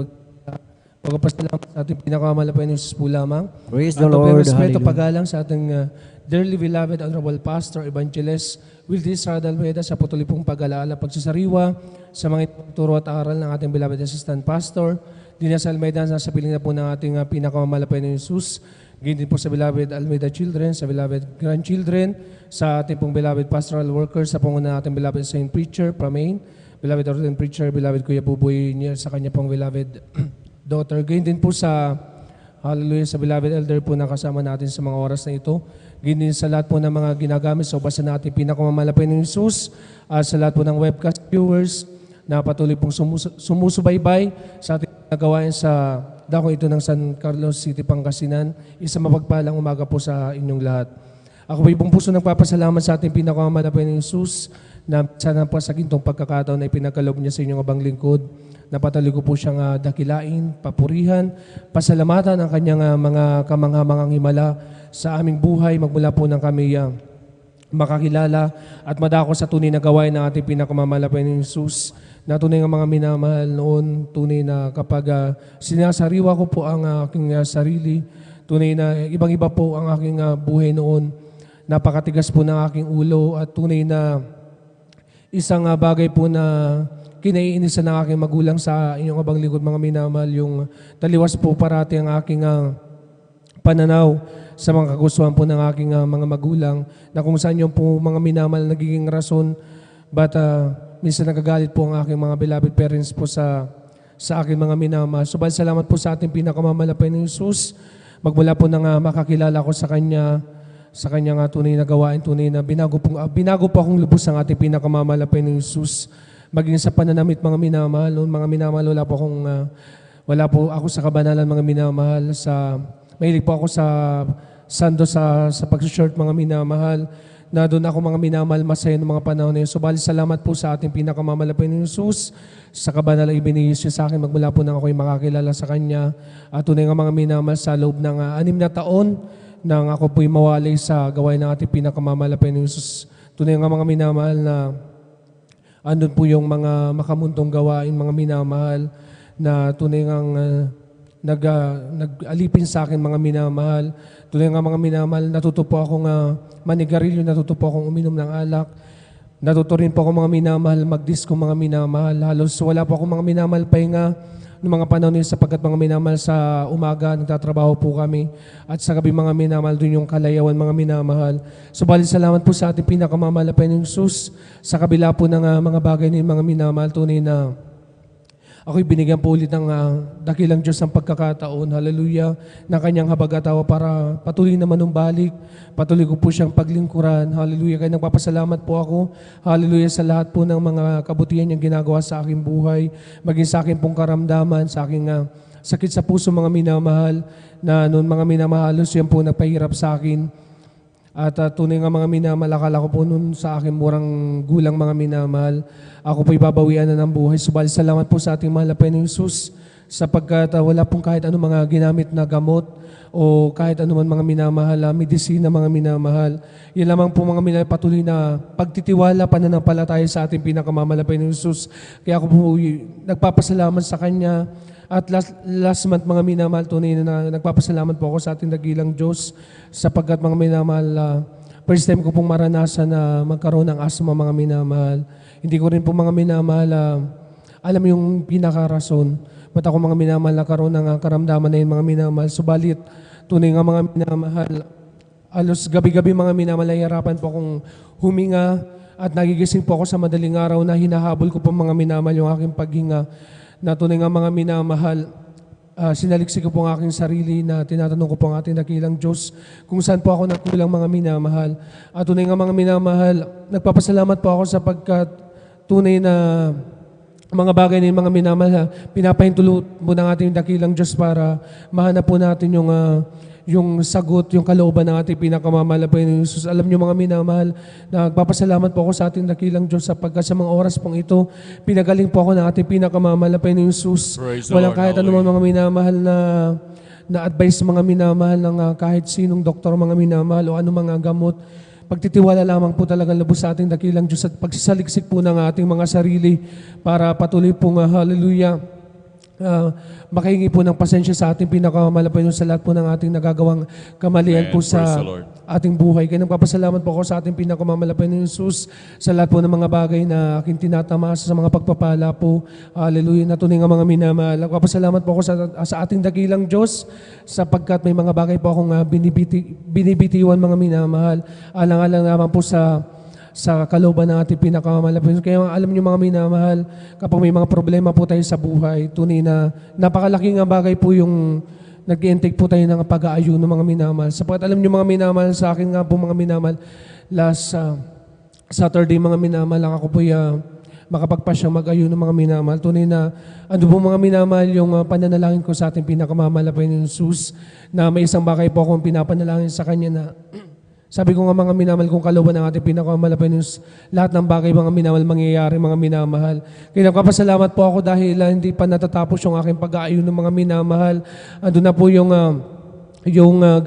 pagpapasalamat sa ating pinakamalapay ng Jesus po lamang. Praise the Lord. Respeto pagalang sa ating dearly beloved Honorable Pastor Evangelist Wildes Radal Almeida sa patuloy pong pag-alaala, pagsasariwa sa mga turo at aral ng ating beloved Assistant Pastor Dinas Almeida, sa piling na po ng ating pinakamamalapay ng Jesus. Ganyan din po sa beloved Almeida children, sa beloved grandchildren, sa ating pong beloved pastoral workers, sa panguna ating beloved Saint Preacher, Pramain, beloved ordained preacher, beloved Kuya Buboy niya sa kanya pong beloved daughter. Ganyan din po sa hallelujah sa beloved elder po na kasama natin sa mga oras na ito. Ganyan din sa lahat po ng mga ginagamit sa basa natin pinakamamalapay ng Jesus, sa lahat po ng webcast viewers na patuloy pong sumusubaybay sa ating nagawain sa dako ito ng San Carlos City, Pangasinan. Isang mapagpalang umaga po sa inyong lahat. Ako po ibang puso nagpapasalamat sa ating pinakamamalapay ng Jesus na sana po sa gintong pagkakataon na ipinagkaloob niya sa inyong abang lingkod. Napatuloy ko po siyang dakilain, papurihan, pasalamatan ang kanyang mga kamanghamangang himala sa aming buhay. Magmula po ng kami makakilala at madako sa tunay na gawain ng ating pinakamamalapay ng Jesus na tunay ng mga minamahal noon, tunay na kapag sinasariwa ko po ang aking sarili, tunay na ibang-iba po ang aking buhay noon, napakatigas po ng aking ulo at tunay na isang bagay po na kinaiinisan ng aking magulang sa inyong abang lingkod mga minamahal, yung taliwas po parati ang aking pananaw sa mga kagustuhan po ng aking mga magulang na kung saan yung po mga minamahal nagiging rason but minsan nagagalit po ang aking mga beloved parents po sa aking mga minamahal. So, salamat po sa ating pinakamamalapay ng Jesus. Magmula po nang makakilala ko sa Kanya, sa Kanyang tunay na gawain, tunay na binago po akong lubos ang ating pinakamamalapay ng Jesus. Maging sa pananamit mga minamahal, noon mga minamahal, wala po ako sa kabanalan mga minamahal. Mahilig po ako sa sando sa pag-short mga minamahal, na doon ako mga minamahal masaya ng mga panahon na yun. So, salamat po sa ating pinakamamalapay ng Jesus, sa kabanal na ibinigay sa akin, magmula po nang ako'y makakilala sa Kanya. At tunay nga mga minamahal sa loob ng 6 na taon nang ako po'y mawalay sa gawain ng ating pinakamamalapay ng Jesus. Tunay nga mga minamahal na andun po yung mga makamuntong gawain, mga minamahal, na tunay ngang nag-alipin sa akin mga minamahal. Tuloy nga mga minamahal, natuto po akong manigarilyo, natuto po akong uminom ng alak. Natuto rin po ako mga minamahal, mag-disco mga minamahal. Halos wala po ako mga minamahal pahinga ng mga panahon nila sapagkat mga minamahal sa umaga, nagtatrabaho po kami. At sa gabi mga minamahal, doon yung kalayawan mga minamahal. So salamat po sa ating pinakamamalapay ng Jesus. Sa kabila po ng mga bagay ng mga minamahal, tunay na ako'y binigyan po ulit ng dakilang Diyos ang pagkakataon, hallelujah, na Kanyang habag-atawa para patuloy na manumbalik, patuloy ko po siyang paglingkuran, hallelujah. Kaya nagpapasalamat po ako, hallelujah, sa lahat po ng mga kabutihan niyang ginagawa sa aking buhay, maging sa aking pong karamdaman, sa aking sakit sa puso mga minamahal, na noon mga minamahalos yan po nagpahirap sa akin. At tunay nga mga minamahal, akala ko po noon sa aking murang gulang mga minamahal, ako po'y babawian na ng buhay. Subalit salamat po sa ating malapay ng Jesus sapagkat wala pong kahit anong mga ginamit na gamot o kahit anong mga minamahal, medisina mga minamahal. Yan lamang po mga minamahal, patuloy na pagtitiwala, pananampalataya sa ating pinakamamalapay ng Jesus. Kaya ako po nagpapasalamat sa Kanya. At last month mga minamahal, tunay na nagpapasalamat po ako sa ating dakilang Diyos sapagkat mga minamahal, first time ko pong maranasan na magkaroon ng asma mga minamahal. Hindi ko rin po mga minamahal, alam yung pinakarason. Ba't ako mga minamahal nakaroon ng karamdaman na yun mga minamahal. Subalit, tunay nga mga minamahal, alos gabi-gabi mga minamahal, hirapan po akong huminga at nagigising po ako sa madaling araw na hinahabol ko po mga minamahal yung aking paghinga. Na tunay nga mga minamahal, sinaliksik ko po ang aking sarili na tinatanong ko po ang ating dakilang Diyos kung saan po ako nagkulang mga minamahal. At tunay nga mga minamahal, nagpapasalamat po ako sapagkat tunay na mga bagay na mga minamahal, pinapahintulot mo ng ating dakilang Diyos para mahanap po natin yung sagot, yung kalooban ng ating pinakamamalapay ng Jesus. Alam niyo mga minamahal, nagpapasalamat po ako sa ating dakilang Diyos sapagkat sa mga oras pong ito, pinagaling po ako ng ating pinakamamalapay ng Jesus. Walang kahit anumang mga minamahal na advice mga minamahal ng kahit sinong doktor mga minamahal o anumang mga gamot. Pagtitiwala lamang po talagang lubos sa ating dakilang Diyos at pagsisaliksik po ng ating mga sarili para patuloy pong hallelujah, makahingi po ng pasensya sa ating pinakamalapay sa lahat po ng ating nagagawang kamalian po sa Praise the Lord. ating buhay. Kaya nagpapasalamat po ako sa ating pinakamamalapay na Jesus sa lahat po ng mga bagay na aking tinatamasa sa mga pagpapala po. Hallelujah. Na tunay nga mga minamahal. Nagpapasalamat po ako sa ating dakilang Diyos sapagkat may mga bagay po akong binibitiwan mga minamahal. Alang-alang naman po sa kalooban ng ating pinakamalapit. Kaya alam niyo mga minamahal, kapag may mga problema po tayo sa buhay, tunay na napakalaking bagay po yung nag-intake po tayo ng pag-aayuno mga minamahal. Sapagkat alam niyo mga minamahal, sa akin nga po mga minamahal, last Saturday mga minamahal, lang ako po makapagpasyang mag-ayuno mga minamahal. Tunay na ano po mga minamahal yung pananalangin ko sa ating pinakamalapit ni Jesus, na may isang bagay po akong pinapanalangin sa Kanya na sabi ko nga mga minamahal, kung kalooban ng ating pinakamalapit news, lahat ng bagay mga minamahal mangyayari mga minamahal. Kaya nagpapasalamat po ako dahil hindi pa natatapos yung aking pag-aayuno ng mga minamahal. Ando na po yung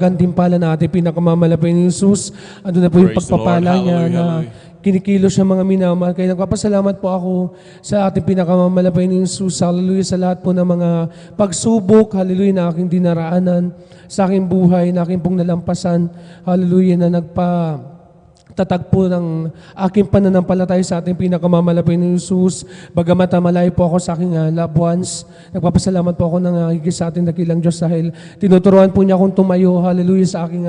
gantimpala na ating pinakamamalapit ni Jesus. Ando na po yung Praise the pagpapala Lord. niya Hallelujah, na hallelujah. kinikilos siya mga minamahal. Kaya nagpapasalamat po ako sa ating pinakamamalapay ni Jesus. Hallelujah, sa lahat po ng mga pagsubok, hallelujah, na aking dinaraanan sa aking buhay, na aking pong nalampasan. Hallelujah, na nagpatatagpo ng aking pananampalataya sa ating pinakamamalapay ni Jesus. Bagamat malayo po ako sa aking loved ones, nagpapasalamat po ako ng higit sa ating dakilang Diyos dahil tinuturuan po niya akong tumayo, hallelujah, sa aking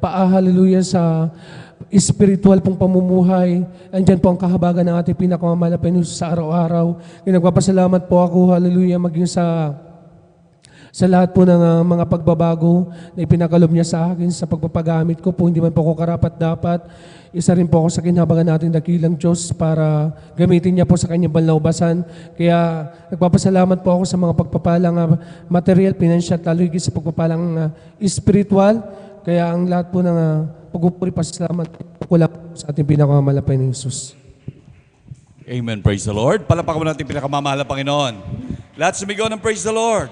paa, hallelujah, sa spiritual pong pamumuhay. Andyan po ang kahabagan ng ating pinakamamalapay ni Jesus sa araw-araw. Nagpapasalamat po ako, hallelujah, maging sa lahat po ng mga pagbabago na ipinakalob niya sa akin sa pagpapagamit ko po. Hindi man po ako karapat-dapat. Isa rin po ako sa kinahabagan nating dakilang Diyos para gamitin niya po sa kanyang banlaubasan. Kaya nagpapasalamat po ako sa mga pagpapalang material, financial, lalo higit sa pagpapalang spiritual. Kaya ang lahat po ng pagpupuri, pasalamat ko lang sa ating pinakamalapay ni Jesus. Amen. Praise the Lord. Palapakan mo natin pinakamamahal na Panginoon. Lahat sumigaw ng praise the Lord.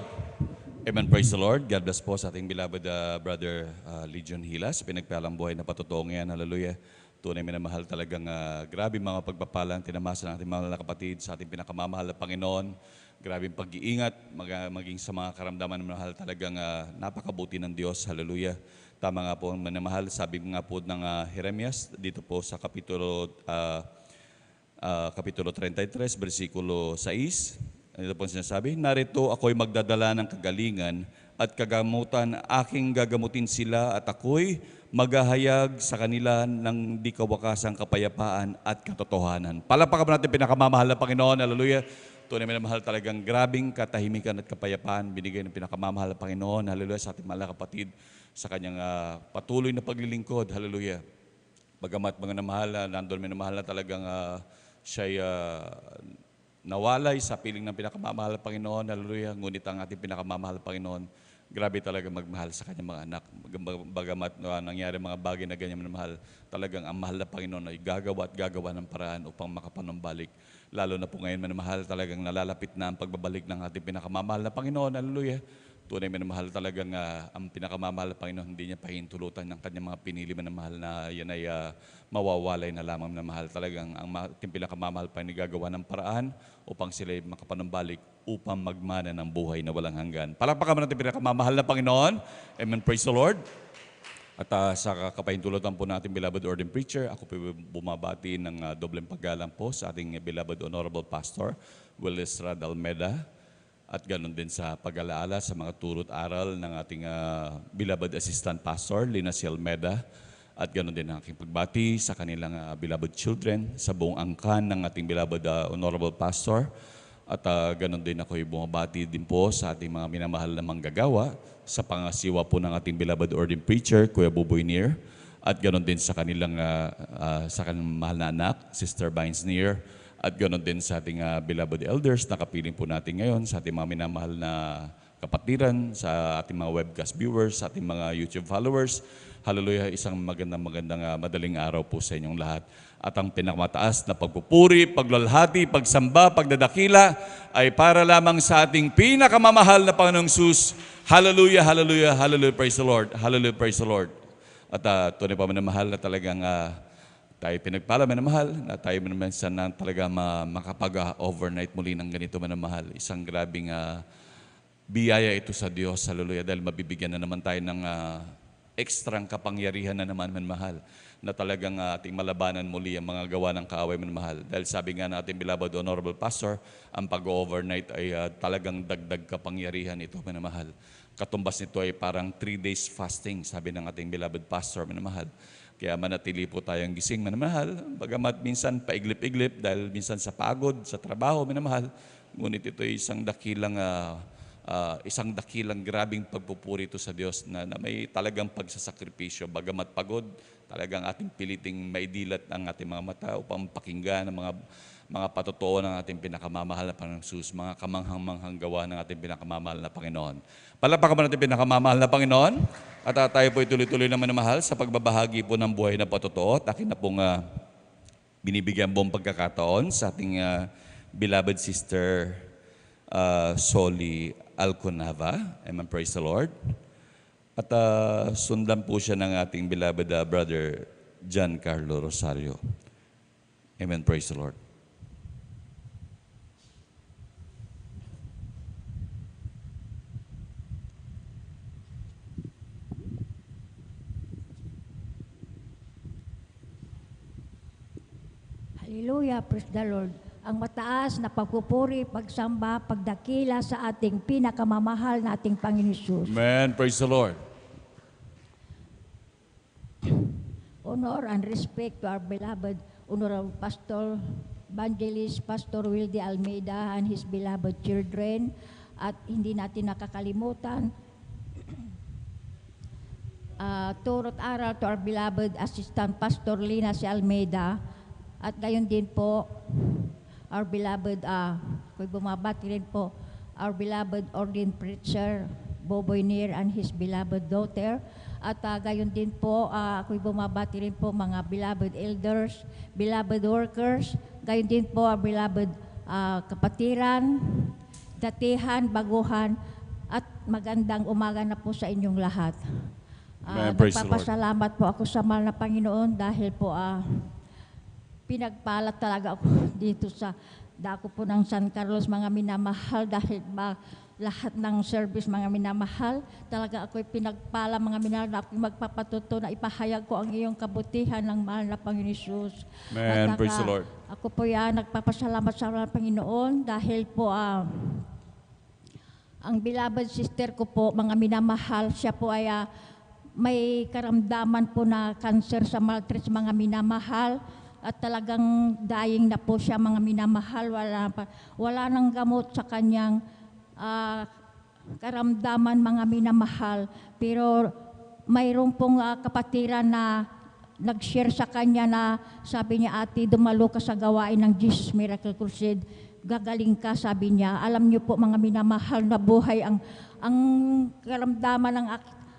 Amen. Praise the Lord. God bless po sa ating beloved brother Legion Hilas. Pinagpalang buhay na patotoo ngayon. Hallelujah. Tunay minamahal talagang grabe mga pagpapalang tinamasa ng ating mga kapatid sa ating pinakamamahal na Panginoon. Grabe pag-iingat, maging sa mga karamdaman ng mahal talagang napakabuti ng Diyos. Hallelujah. Tama nga po ang manamahal. Sabi nga po ng Jeremias dito po sa Kapitulo 33, versikulo 6. Ito po ang sinasabi, narito ako'y magdadala ng kagalingan at kagamutan, aking gagamutin sila at ako'y maghahayag sa kanila ng di kawakasang kapayapaan at katotohanan. Palapakan natin pinakamamahal na Panginoon. Hallelujah. Tunay na mahal talagang grabing katahimikan at kapayapaan binigay ng pinakamamahal na Panginoon. Hallelujah, sa ating mga kapatid sa kanyang patuloy na paglilingkod. Hallelujah. Bagamat mga namahal, nandun may namahal na talagang siya'y nawalay sa piling ng pinakamamahal na Panginoon. Hallelujah. Ngunit ang ating pinakamamahal na Panginoon, grabe talaga magmahal sa kanyang mga anak. Bagamat nangyari mga bagay na ganyan na mahal, talagang ang mahal na Panginoon ay gagawa at gagawa ng paraan upang makapanumbalik. Lalo na po ngayon manamahal, talagang nalalapit na ang pagbabalik ng ating pinakamamahal na Panginoon. Hallelujah. Tunay manamahal talagang ang pinakamamahal na Panginoon, hindi niya pahintulutan ng kanyang mga pinili manamahal na yan ay mawawalay na lamang na mahal. Talagang ang ating pinakamamahal pa gagawa ng paraan upang sila ay makapanumbalik upang magmana ng buhay na walang hanggan. Palakpakan natin pinakamamahal na Panginoon. Amen. Praise the Lord. At sa kapahintulutan po natin, beloved ordained preacher, ako po bumabati ng dobleng paggalang po sa ating beloved honorable pastor, Willis Rad Almeda. At ganoon din sa pag-alaala sa mga turot aral ng ating beloved assistant pastor, Lina C. Almeda. At ganoon din ang aking pagbati sa kanilang beloved children, sa buong angkan ng ating beloved honorable pastor. At ganoon din ako bumabati din po sa ating mga minamahal na manggagawa, sa pangasiwa po ng ating beloved ordained preacher, Kuya Buboy Neer. At ganoon din sa kanilang mahal na anak, Sister Vines Neer. At ganoon din sa ating beloved elders na kapiling po natin ngayon, sa ating mga minamahal na kapatiran, sa ating mga webcast viewers, sa ating mga YouTube followers. Hallelujah, isang magandang madaling araw po sa inyong lahat. At ang pinakamataas na pagpupuri, paglalhati, pagsamba, pagdadakila ay para lamang sa ating pinakamamahal na Panginoong Jesus. Hallelujah, hallelujah, hallelujah, praise the Lord. Hallelujah, praise the Lord. At tunay pa manamahal na talagang tayo pinagpala manamahal, na tayo manamahal na talaga makapag-overnight muli ng ganito manamahal. Isang grabing biyaya ito sa Diyos, hallelujah, dahil mabibigyan na naman tayo ng ekstrang kapangyarihan na naman, minamahal, na talagang ating malabanan muli ang mga gawa ng kaaway, minamahal. Dahil sabi nga natin, beloved Honorable Pastor, ang pag-overnight ay talagang dagdag kapangyarihan ito, minamahal. Katumbas nito ay parang 3 days fasting, sabi ng ating beloved Pastor, minamahal. Kaya manatili po tayong gising, minamahal, bagamat minsan paiglip-iglip dahil minsan sa pagod, sa trabaho, minamahal. Ngunit ito ay isang dakilang grabing pagpupuri ito sa Diyos na may talagang pagsasakripisyo. Bagamat pagod, talagang ating piliting maidilat ang ating mga mata upang pakinggan ang mga patotoo ng ating pinakamamahal na Panginoong Jesus, mga kamanghang-manghang gawa ng ating pinakamamahal na Panginoon. Palakpakan mo natin pinakamamahal na Panginoon at tayo po ituloy-tuloy naman na mahal sa pagbabahagi po ng buhay na patotoo at akin na pong binibigyan buong pagkakataon sa ating beloved sister Soli Alconava. Amen, praise the Lord. At sundan po siya ng ating beloved brother John Carlo Rosario. Amen, praise the Lord. Hallelujah, praise the Lord. Ang mataas na pagpupuri, pagsamba, pagdakila sa ating pinakamamahal na ating Panginoon Hesus. Amen, praise the Lord. Honor and respect to our beloved Honorable Pastor, Evangelist Pastor Wildy Almeida and his beloved children. At hindi natin nakakalimutan, turot aral to our beloved Assistant Pastor Lina C. Almeida. At gayon din po, our beloved, ako'y bumabati rin po, our beloved ordained preacher, Boboy Nir and his beloved daughter. At gayon din po, ako'y bumabati rin po mga beloved elders, beloved workers, gayon din po our beloved kapatiran, datihan, baguhan, at magandang umaga na po sa inyong lahat. Nagpapasalamat po ako sa mahal na Panginoon dahil po pinagpala talaga ako dito sa dako po ng San Carlos, mga minamahal, dahil lahat ng service, mga minamahal, talaga ako'y pinagpala, mga minamahal, na ako'y magpapatuto na ipahayag ko ang iyong kabutihan ng mahal na Panginoon Hesus. Amen, praise the Lord. Ako po nagpapasalamat sa Panginoon dahil po ang beloved sister ko po, mga minamahal, siya po ay may karamdaman po na cancer sa matrix, mga minamahal. At talagang dying na po siya, mga minamahal. Wala nang gamot sa kanyang karamdaman, mga minamahal. Pero mayroon pong kapatiran na nag-share sa kanya na sabi niya, ate, dumalo ka sa gawain ng Jesus Miracle Crusade. Gagaling ka, sabi niya. Alam niyo po, mga minamahal, na buhay ang karamdaman ng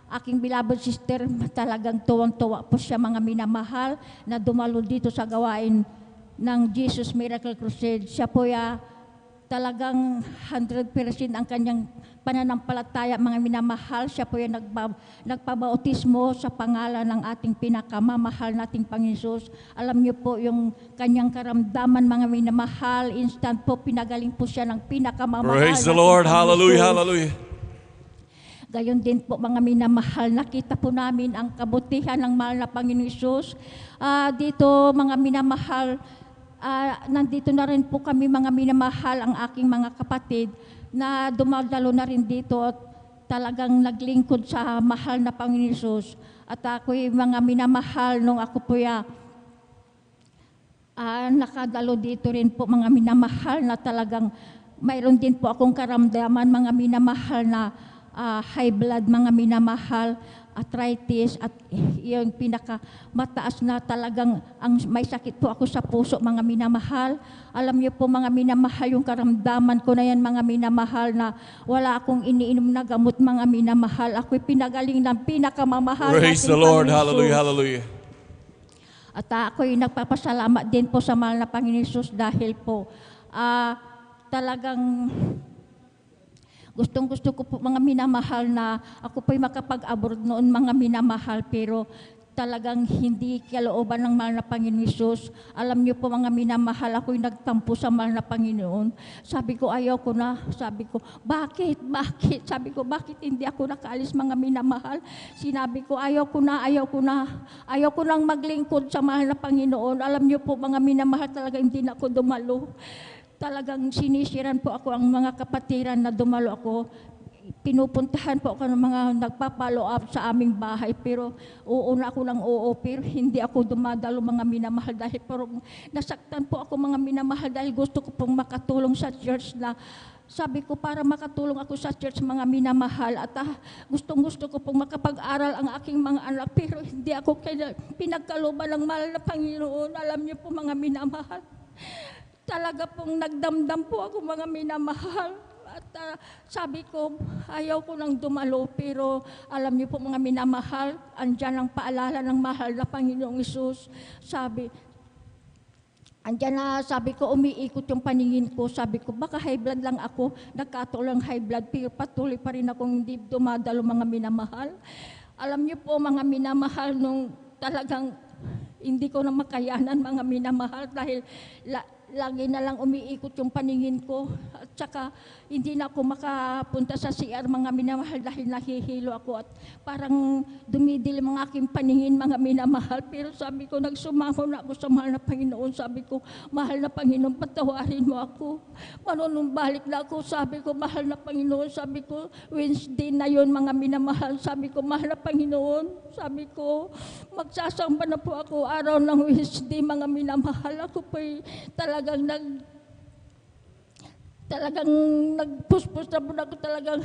aking beloved sister, talagang tuwang-tuwa po siya, mga minamahal, na dumalo dito sa gawain ng Jesus Miracle Crusade. Siya po talagang 100% ang kanyang pananampalataya, mga minamahal. Siya po nagpabautismo sa pangalan ng ating pinakamamahal nating Panginoon Hesus. Alam niyo po yung kanyang karamdaman, mga minamahal, instant po pinagaling po siya ng pinakamamahal. Praise the Lord, hallelujah, hallelujah. Gayon din po, mga minamahal, nakita po namin ang kabutihan ng mahal na Panginoon Hesus. Dito, mga minamahal, nandito na rin po kami, mga minamahal, ang aking mga kapatid na dumadalo na rin dito at talagang naglingkod sa mahal na Panginoon Hesus. At ako'y mga minamahal, nung ako po nakadalo dito rin po, mga minamahal, na talagang mayroon din po akong karamdaman, mga minamahal, na high blood, mga minamahal, arthritis, at yung pinakamataas na talagang may sakit po ako sa puso, mga minamahal. Alam niyo po, mga minamahal, yung karamdaman ko na yan, mga minamahal, na wala akong iniinom na gamot, mga minamahal. Ako'y pinagaling ng pinakamamahal. Praise the Lord, hallelujah, hallelujah. At ako'y nagpapasalamat din po sa mahal na Panginoon Hesus dahil po talagang gustong-gusto ko po, mga minamahal, na ako po'y makapag-abroad noon, mga minamahal, pero talagang hindi kalooban ng mahal na Panginoon Hesus. Alam niyo po mga minamahal, ako'y nagtampo sa mahal na Panginoon. Sabi ko, ayaw ko na. Sabi ko, bakit? Sabi ko, bakit hindi ako nakaalis mga minamahal? Sinabi ko, ayaw ko na. Ayaw ko nang maglingkod sa mahal na Panginoon. Alam niyo po mga minamahal, talaga hindi na ako dumalo. Talagang sinisiran po ako ang mga kapatiran na dumalo ako. Pinupuntahan po ako ng mga nagpa-follow up sa aming bahay, pero uuna ako ng oo, pero hindi ako dumadalo mga minamahal dahil pero nasaktan po ako mga minamahal dahil gusto ko pong makatulong sa church na sabi ko para makatulong ako sa church mga minamahal at gustong-gusto ko pong makapag-aral ang aking mga anak pero hindi ako pinagkalooban ng mahal na Panginoon. Alam niyo po mga minamahal, talaga pong nagdamdam po ako mga minamahal. At sabi ko, ayaw ko nang dumalo, pero alam niyo po mga minamahal, andyan ang paalala ng mahal na Panginoong Hesus. Andyan na, sabi ko, umiikot yung paningin ko. Sabi ko, baka high blood lang ako, nagkatulang high blood, pero patuloy pa rin akong hindi dumadalo mga minamahal. Alam niyo po mga minamahal, nung talagang hindi ko na makayanan mga minamahal dahil lagi na lang umiikot yung paningin ko at saka hindi na ako makapunta sa CR mga minamahal dahil nahihilo ako at parang dumidilim ang aking paningin mga minamahal. Pero sabi ko, nagsumango na ako sa mahal na Panginoon. Sabi ko, mahal na Panginoon, patawarin mo ako. Manunumbalik na ako. Sabi ko, mahal na Panginoon. Sabi ko, Wednesday na yon mga minamahal. Sabi ko, mahal na Panginoon. Sabi ko, magsasamba na po ako araw ng Wednesday mga minamahal. Ako po'y talagang nagpuspos na po ako talagang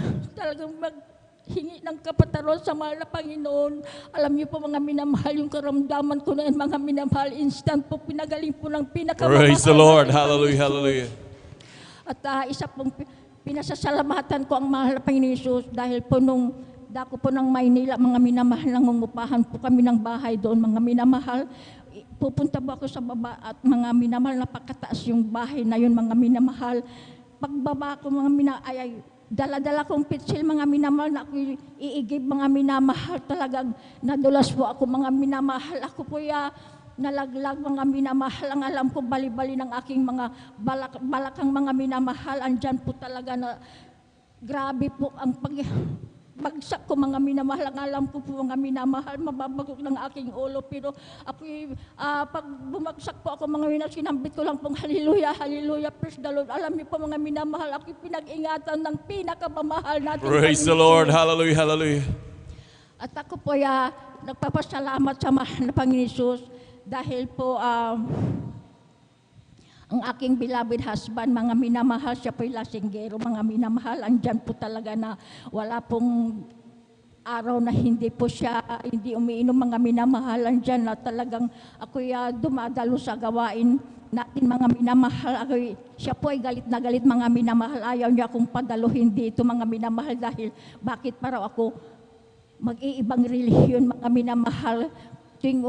maghingi ng kapataron sa mahal na Panginoon. Alam niyo po mga minamahal, yung karamdaman ko na yan mga minamahal, instant po pinagaling po ng pinakamamahal. Praise the Lord. Hallelujah, hallelujah. At isa pong pinasasalamatan ko ang mahal na Panginoon Hesus dahil po nung dako po ng Maynila, mga minamahal, nangungupahan po kami ng bahay doon, mga minamahal. Pupunta po ako sa baba at mga minamahal, napakataas yung bahay na yun mga minamahal. Pagbaba ko mga dala-dala kong pitsil mga minamahal na ako iigib mga minamahal. Talagang nadulas po ako mga minamahal. Ako po nalaglag mga minamahal. Ang alam ko bali-bali ng aking mga balakang mga minamahal. Andyan po talaga na grabe po ang bagsak ko mga minamahal. Ang alam ko po mga minamahal, mababagok ng aking ulo. Pero ako, pag bumagsak po ako mga minamahal, sinambit ko lang pong hallelujah, hallelujah, praise the Lord. Alam niyo po mga minamahal, ako pinag-ingatan ng pinakamamahal natin. Praise the Lord, hallelujah, hallelujah. At ako po nagpapasalamat sa mahal na Panginoon Hesus dahil po ang aking beloved husband, mga minamahal, siya po'y lasinggero, mga minamahal, andyan po talaga na wala pong araw na hindi po siya, hindi umiinom mga minamahal, andyan na talagang ako'y dumadalo sa gawain natin mga minamahal. Siya po ay galit na galit mga minamahal, ayaw niya akong padaluhin dito mga minamahal dahil bakit para ako mag-iibang relihiyon mga minamahal. Ting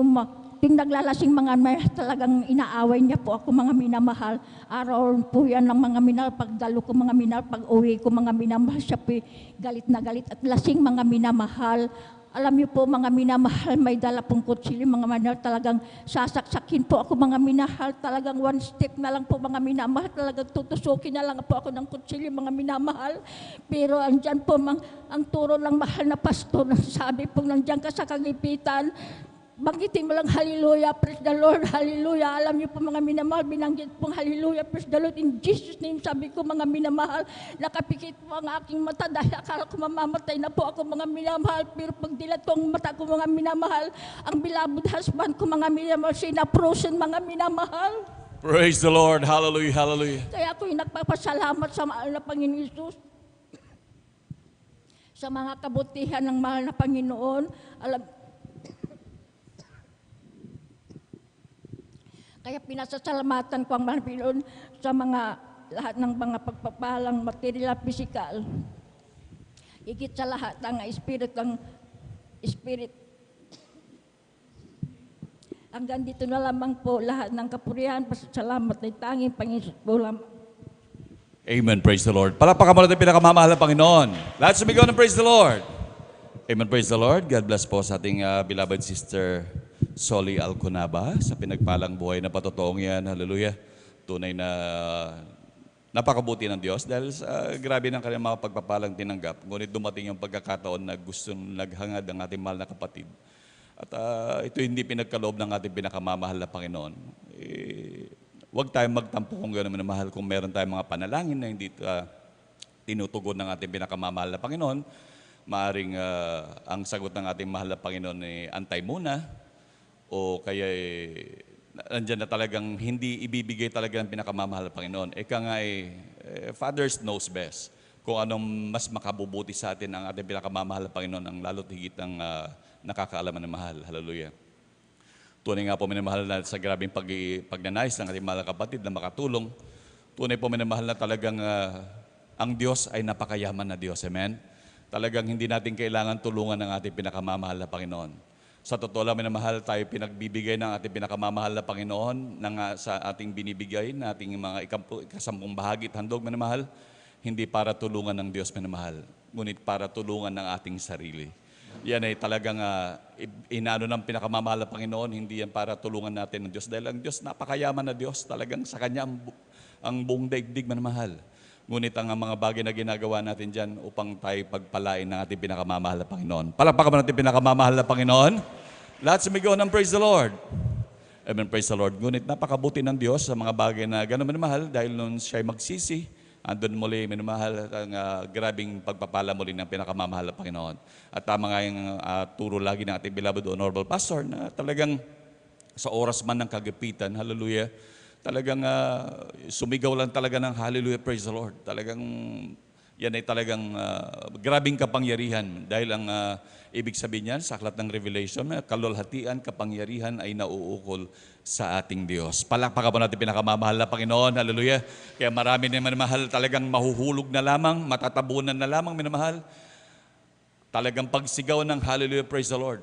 naglalasing mga talagang inaaway niya po ako mga minamahal. Araw po yan ng mga minamahal, pagdalo ko mga minamahal, pag-uwi ko mga minamahal, siya po galit na galit at lasing mga minamahal. Alam niyo po mga minamahal, may dala pong kutsilyo mga minamahal, talagang sasaksakin po ako mga minamahal, talagang one step na lang po mga minamahal, talagang tutusukin na lang po ako ng kutsilyo mga minamahal. Pero andyan po ang turo ng mahal na pastor, sabi po nandyan ka sa kagipitan, banggitin mo lang hallelujah, praise the Lord, hallelujah. Alam niyo po mga minamahal, binanggit pong hallelujah, praise the Lord in Jesus name. Sabi ko mga minamahal, nakapikit po ang aking mata dahil akala ko mamamatay na po ako mga minamahal. Pero pag dilat ko ang mata ko mga minamahal, ang beloved husband ko mga minamahal, sinaprosen mga minamahal. Praise the Lord, hallelujah, hallelujah. Kaya ako'y nagpapasalamat sa mahal na Panginoon Hesus sa mga kabutihan ng mahal na Panginoon. Kaya pinasasalamatan ko ang mahal na Panginoon sa lahat ng mga pagpapalang material at physical. Higit sa lahat ang Spirit. Hanggang dito na lamang po lahat ng kapurihan, pasasalamat ay tanging Panginoon po lamang. Amen, praise the Lord. Palakpakan mo natin pinakamamahal ng Panginoon. Let's begin and praise the Lord. Amen. Praise the Lord. God bless po sa ating beloved sister Soli Alconaba sa pinagpalang buhay na patotoong yan. Hallelujah. Tunay na napakabuti ng Diyos dahil grabe ng kanyang mga pagpapalang tinanggap. Ngunit dumating yung pagkakataon na gustong naghangad ang ating mahal na kapatid. At ito hindi pinagkaloob ng ating pinakamamahal na Panginoon. Huwag tayong magtampo kung gano'n minamahal kung meron tayong mga panalangin na hindi tinutugon ng ating pinakamamahal na Panginoon. Maaring ang sagot ng ating mahal na Panginoon ay antay muna o kaya nandyan na talagang hindi ibibigay talaga ng pinakamamahal na Panginoon. Eka nga fathers knows best kung anong mas makabubuti sa atin ang ating pinakamamahal na Panginoon ang lalo't higit ang nakakaalaman ng mahal. Hallelujah. Tunay nga po minamahal na sa grabing pagnanais ng ating mahal na kapatid na makatulong. Tunay po minamahal na talagang ang Diyos ay napakayaman na Diyos. Amen? Talagang hindi natin kailangan tulungan ng ating pinakamamahal na Panginoon. Sa totoo lang, minamahal tayo pinagbibigay ng ating pinakamamahal na Panginoon sa ating binibigay, na ating mga ikasampung bahagi at handog, minamahal, hindi para tulungan ng Diyos, minamahal, ngunit para tulungan ng ating sarili. Yan ay talagang inano ng pinakamamahal na Panginoon, hindi yan para tulungan natin ng Diyos. Dahil ang Diyos, napakayaman na Diyos, talagang sa Kanya ang buong daigdig, minamahal. Ngunit ang mga bagay na ginagawa natin dyan upang tayo pagpalain ng ating pinakamamahal na Panginoon. Palakpakan mo natin pinakamamahal na Panginoon. Lahat sumigaw ng praise the Lord. Amen, praise the Lord. Ngunit napakabuti ng Diyos sa mga bagay na gano'n minamahal dahil nung siya'y magsisi, andun muli minamahal at ang grabing pagpapala muli ng pinakamamahal na Panginoon. At tama nga yung turo lagi ng ating beloved honorable pastor na talagang sa oras man ng kagipitan, hallelujah, talagang sumigaw lang talaga ng hallelujah, praise the Lord. Talagang yan ay talagang grabing kapangyarihan dahil ang ibig sabihin niyan sa aklat ng Revelation, kalulhatian, kapangyarihan ay nauukol sa ating Diyos. Palakpakan po natin pinakamamahal na Panginoon, hallelujah. Kaya marami na minamahal talagang mahuhulog na lamang, matatabunan na lamang minamahal. Talagang pagsigaw ng hallelujah, praise the Lord.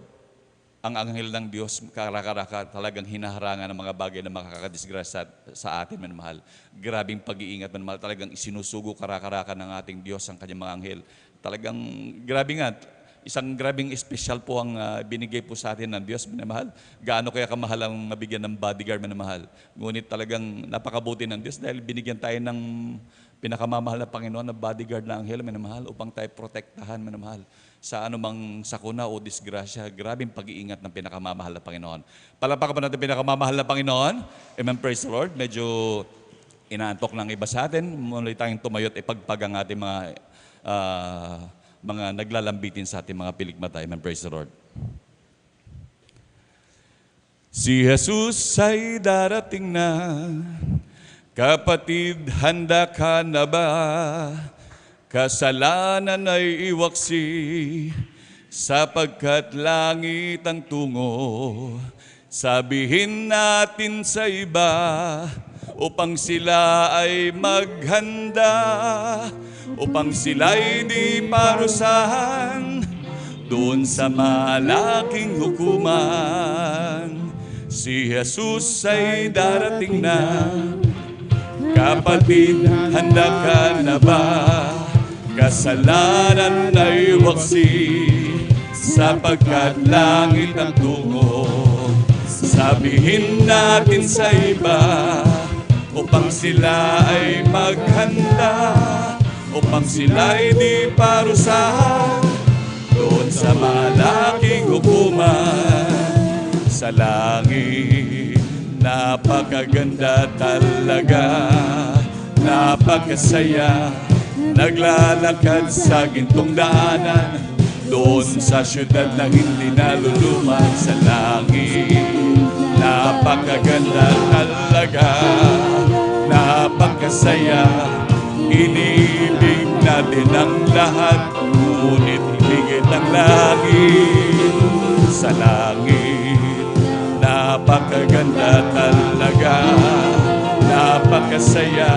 Ang anghel ng Diyos, karakaraka, talagang hinaharangan ng mga bagay na makakadisgrasya sa atin, minamahal. Grabing pag-iingat, minamahal. Talagang isinusugo karakaraka ng ating Diyos ang kanyang mga anghel. Talagang grabe nga, isang grabing espesyal po ang binigay po sa atin ng Diyos, minamahal. Gaano kaya kamahal ang mabigyan ng bodyguard, minamahal. Ngunit talagang napakabuti ng Diyos dahil binigyan tayo ng pinakamamahal na Panginoon na bodyguard na anghel, minamahal, upang tayo protektahan, minamahal, sa anumang sakuna o disgrasya. Grabing pag-iingat ng pinakamamahal na Panginoon. Palakpakan pa natin pinakamamahal na Panginoon. Amen, praise the Lord. Medyo inaantok ng iba sa atin. Muli tayong tumayot ipagpag ang ating mga naglalambitin sa ating mga pilikmata. Amen, praise the Lord. Si Jesus ay darating na, kapatid, handa ka na ba? Kasalanan ay iwaksi, sapagkat langit ang tungo. Sabihin natin sa iba, upang sila ay maghanda, upang sila'y di parusahan doon sa malaking hukuman. Si Jesus ay darating na, kapatid, handa ka na ba? Kasalanan ay waksi, sapagkat langit ang tungo. Sabihin natin sa iba, upang sila ay maghanda, upang sila ay di parusahan doon sa malaking hukuman. Sa langit, napakaganda talaga, napakasaya, naglalakad sa gintong daanan, doon sa syudad na hindi naluluman. Sa langit, napakaganda talaga, napakasaya, iniibig natin ang lahat, ngunit higit ang langit. Sa langit, napakaganda talaga, napakasaya,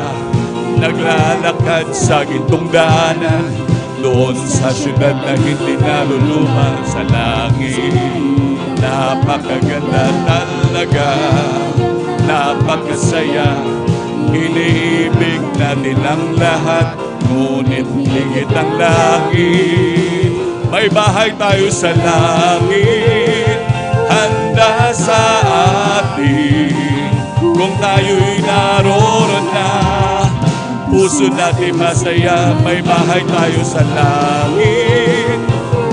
naglalakad sa gintong daanan, doon sa syudad na hindi naluluman. Sa langit, napakaganda talaga, napakasaya, iniibig natin ang lahat, ngunit higit ang langit. may bahay tayo sa langit, handa sa atin. Kung tayo'y naroon na, puso natin masaya, may bahay tayo sa langit,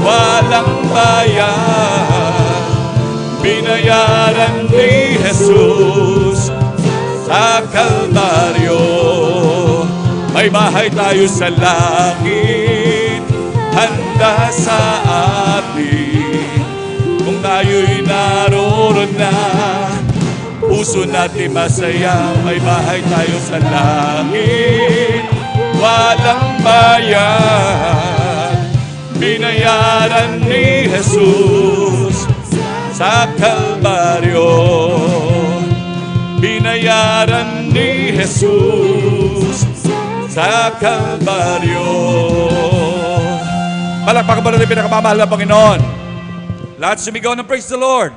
walang bayan. Binayaran ni Jesus sa Kalbaryo. May bahay tayo sa langit, handa sa atin. Kung tayo'y naroon na, puso natin masaya, may bahay tayo sa langit, walang bayan. Binayaran ni Jesus sa Kalbaryo. Binayaran ni Jesus sa Kalbaryo. Palakpakan ba natin pinakamamahal na Panginoon? Lahat sumigaw ng praise the Lord.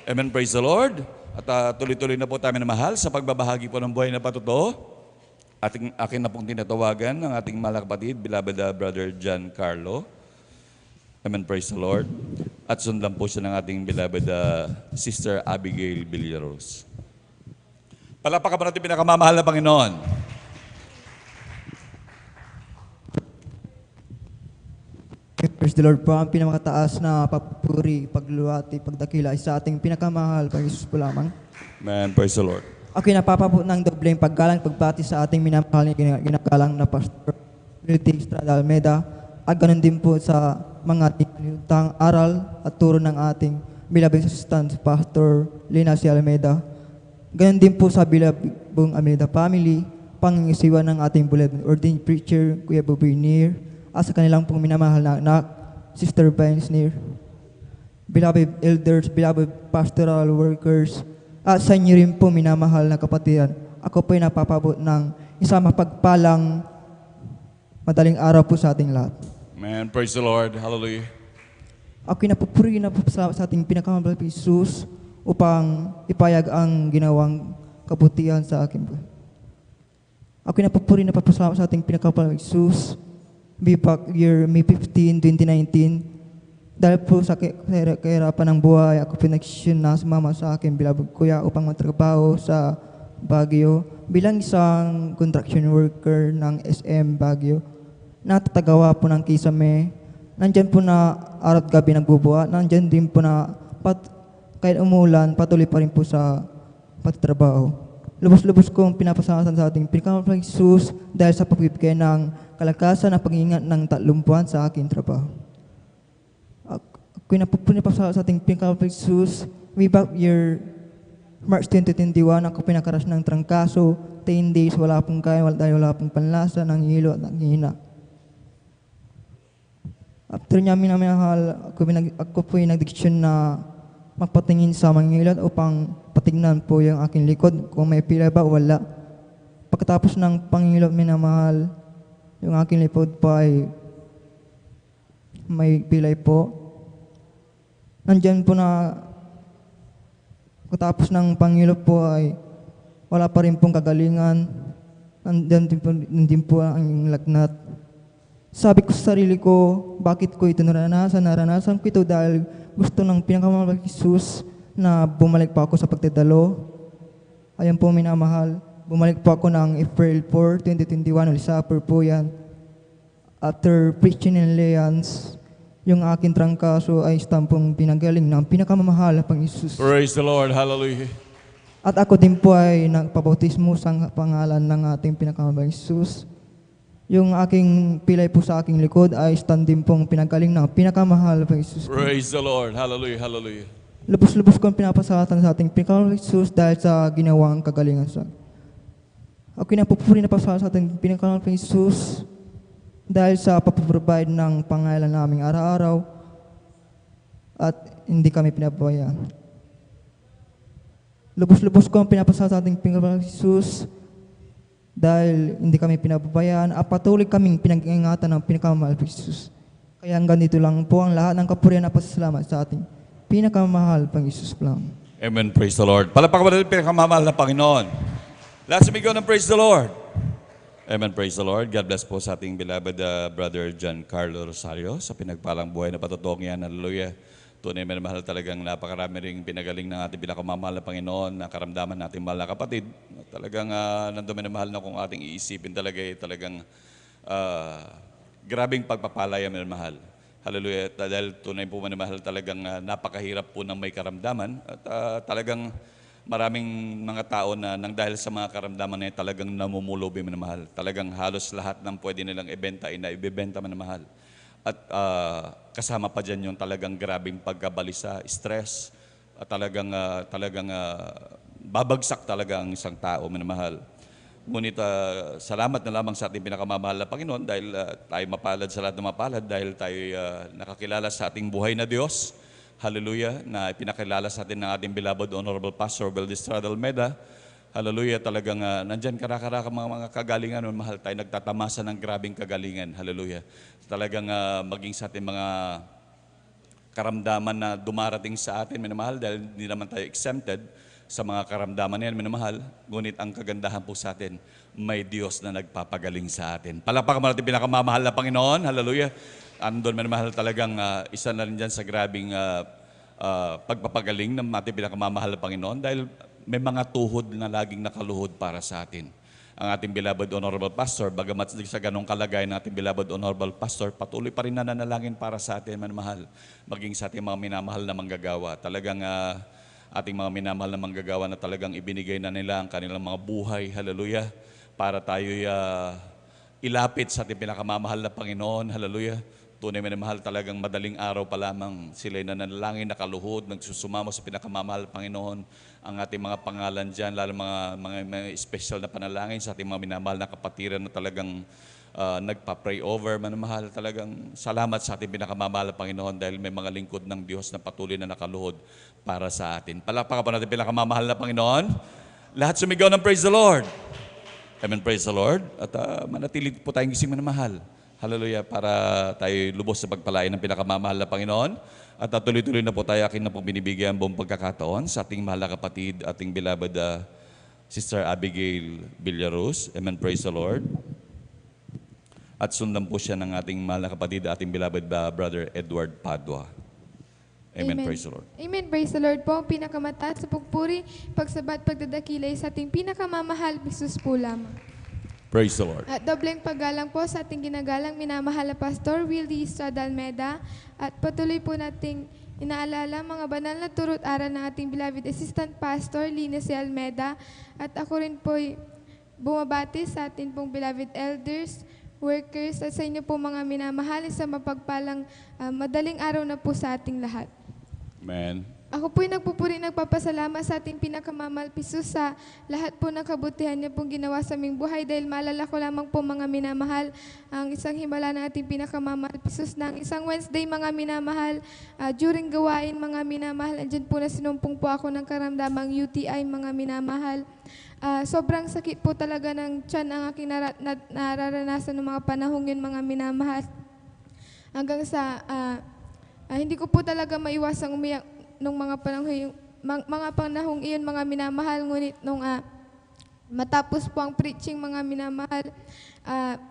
Amen, praise the Lord. At tuloy-tuloy na po tayo na mahal sa pagbabahagi po ng buhay na patotoo. Akin na pong tinatawagan ng ating mahal na kapatid, beloved Brother John Carlo. Amen, praise the Lord. At sundan po siya ng ating beloved Sister Abigail Villaros. Palakpakan ba natin pinakamamahal na Panginoon? Praise the Lord po. Ang pinamakataas na papuri, pagluwati, pagdakila ay sa ating pinakamahal, Panginoon Jesus po lamang. Amen, praise the Lord. Ako'y napapabot ng dobleng paggalang, pagbati sa ating minamahal na ginagalang na Pastor Trinity Estrada Almeida, at ganun din po sa mga tinutang aral at turo ng ating beloved assistant, Pastor Lina C. Almeida. Ganun din po sa beloved Almeida family, pangingisiwan ng ating beloved ordained preacher, Kuya Bobby Neer, at sa kanilang pong minamahal na anak, Sister Vines Neer. Beloved elders, beloved pastoral workers, at sa inyo rin po minamahal na kapatiran, ako po'y napapabot ng isang mapagpalang madaling araw po sa ating lahat. Amen, praise the Lord, hallelujah. Ako'y napupuri na po sa ating pinakamahal na Jesus upang ipayag ang ginawang kabutihan sa akin po. Ako'y napupuri na po sa ating pinakamahal na Jesus Bipak year May 15, 2019, dahil po sa kahirapan ng buhay, ako pinag-session na sumama sa akin beloved kuya upang matrabaho sa Baguio bilang isang construction worker ng SM Baguio. Natatagawa po ng kisame. Nandyan po na araw at gabi nagbubuhat. Nandyan din po na kahit umulan, patuloy pa rin po sa pagtatrabaho. Lubos-lubos kong pinapasalamat sa ating pinakamahal Jesus dahil sa pagbibigay ng kalakasan at pag-iingat ng 3 buwan sa aking trabaho. Ako'y napapasalamat sa ating pinakamahal Jesus. Way back year March 2021, ako pinakaras ng trangkaso, 10 days, wala pong kain, wala pong panlasa, ng hilo at ng hina. After niya minamahal, ako po'y nagdiksyon na magpatingin sa Mangilat upang patignan po yung aking likod kung may pila ba o wala. Pagkatapos ng Pangilot minamahal, yung aking likod pa ay may pilay po. Nandyan po na pagkatapos ng Pangilot po ay wala pa rin pong kagalingan. Nandyan din po ang lagnat. Sabi ko sa sarili ko, bakit ko ito naranasan? Naranasan ko ito dahil gusto ng pinakamahal Jesus na bumalik pa ako sa pagdadalo. Ayan po minamahal. Bumalik po ako ng April 4, 2021. Ulisapper po yan. After preaching in Leans, yung aking trangkaso ay stampong pinagaling ng pinakamamahal na Pang Jesus. Praise the Lord, hallelujah. At ako din po ay nagpabautismo sa pangalan ng ating pinakamamahal Jesus. Yung aking pilay po sa aking likod ay stand din pong pinagaling ng pinakamahal Pang Jesus. Praise the Lord, hallelujah, hallelujah. Lubos-lubos kong pinapasalamat sa ating pinakamahal Jesus dahil sa ginawang kagalingan sa ako napupuri na pasalamat sa ating pinakamahal Jesus dahil sa papaprovide ng pangailan naming araw-araw at hindi kami pinababayaan. Lubos-lubos kong pinapasalamat sa ating pinakamahal Jesus dahil hindi kami pinababayaan at patuloy kaming pinag-iingatan ng pinakamahal Jesus. Kaya hanggang dito lang po ang lahat ng kapurihan at pasasalamat sa ating pinakamahal Pang Jesus lang. Amen, praise the Lord. Palakpakan mo natin pinakamamahal na Panginoon. Lahat sumigaw ng praise the Lord. Amen. Praise the Lord. God bless po sa ating beloved Brother John Carlo Rosario sa pinagpalang buhay na patotoo yan. Hallelujah. Tunay na mahal talagang napakarami ring pinagaling ng ating pinakamamahal na Panginoon na karamdaman natin mahal na kapatid. Talagang nandoon na mahal na kung ating iisipin talaga talagang grabing pagpapalaya na mahal. Hallelujah. Dahil tunay po na mahal talagang napakahirap po ng may karamdaman at talagang maraming mga tao na nang dahil sa mga karamdaman na talagang namumulobi minamahal. Talagang halos lahat ng pwede nilang ibenta ay naibibenta minamahal. At kasama pa dyan yung talagang grabing pagkabalisa, stress, at talagang babagsak talaga ang isang tao minamahal. Ngunit salamat na lamang sa ating pinakamamahal na Panginoon dahil tayo mapalad sa lahat ng mapalad dahil tayo nakakilala sa ating buhay na Diyos. Hallelujah, na ipinakilala sa atin ng ating beloved Honorable Pastor Beldestrada Almeda. Hallelujah, talagang nandyan karaka-raka mga kagalingan, mahal tayo nagtatamasa ng grabing kagalingan. Hallelujah. Talagang maging sa ating mga karamdaman na dumarating sa atin, minamahal, dahil hindi naman tayo exempted sa mga karamdaman na yan, minamahal. Ngunit ang kagandahan po sa atin, may Diyos na nagpapagaling sa atin. Palakpakan mo natin pinakamamahal na Panginoon. Hallelujah. Andon minamahal talagang isa na rin dyan sa grabing pagpapagaling ng ating pinakamamahal na Panginoon dahil may mga tuhod na laging nakaluhod para sa atin. Ang ating beloved Honorable Pastor, bagamat sa ganong kalagayan ng ating beloved Honorable Pastor, patuloy pa rin nananalangin para sa atin, minamahal, maging sa ating mga minamahal na manggagawa. Talagang ating mga minamahal na manggagawa na talagang ibinigay na nila ang kanilang mga buhay, hallelujah, para tayo ilapit sa ating pinakamamahal na Panginoon, hallelujah. Tunay minamahal, talagang madaling araw pa lamang sila'y nananalangin, nakaluhod, nagsusumamo sa pinakamamahal Panginoon. Ang ating mga pangalan dyan, lalo mga special na panalangin sa ating mga minamahal na kapatiran na talagang nagpa-pray over, minamahal. Talagang salamat sa ating pinakamamahal na Panginoon dahil may mga lingkod ng Diyos na patuloy na nakaluhod para sa atin. Palakpakan po natin pinakamamahal na Panginoon. Lahat sumigaw ng praise the Lord. Amen, praise the Lord. At manatili po tayong gising minamahal. Hallelujah, para tayo lubos sa pagpalain ng pinakamamahal na Panginoon. At tuloy-tuloy na po tayo, akin na po binibigyan buong pagkakataon sa ating mahal na kapatid, ating beloved Sister Abigail Villaruz. Amen, praise the Lord. At sundan po siya ng ating mahal na kapatid, ating beloved Brother Edward Padua. Amen, praise the Lord. Amen, praise the Lord po. Ang pinakamataas sa pagpuri, pagsabat, pagdadakilay sa ating pinakamamahal, Jesus po lamang. Praise the Lord. At dobleng paggalang po sa ating ginagalang minamahal na Pastor Willie Estrada Almeda at patuloy po nating inaalala mga banal na turut aral ng ating beloved Assistant Pastor Linus Almeda at ako rin po bumabati sa ating pong beloved elders, workers at sa inyo po mga minamahal sa mapagpalang madaling araw na po sa ating lahat. Amen. Ako po'y nagpupuri, nagpapasalamat sa ating pinakamamahal Pisus sa lahat po ng kabutihan niya pong ginawa sa aming buhay dahil maalala ko lamang po mga minamahal ang isang himala ng ating pinakamamahal Pisus ng isang Wednesday mga minamahal during gawain mga minamahal andyan po na sinumpong po ako ng karamdamang UTI mga minamahal. Sobrang sakit po talaga ng tiyan ang aking nararanasan ng mga panahong yun mga minamahal hanggang sa hindi ko po talaga maiwasang umiyak nung mga panahong iyon mga minamahal, ngunit nung matapos po ang preaching mga minamahal,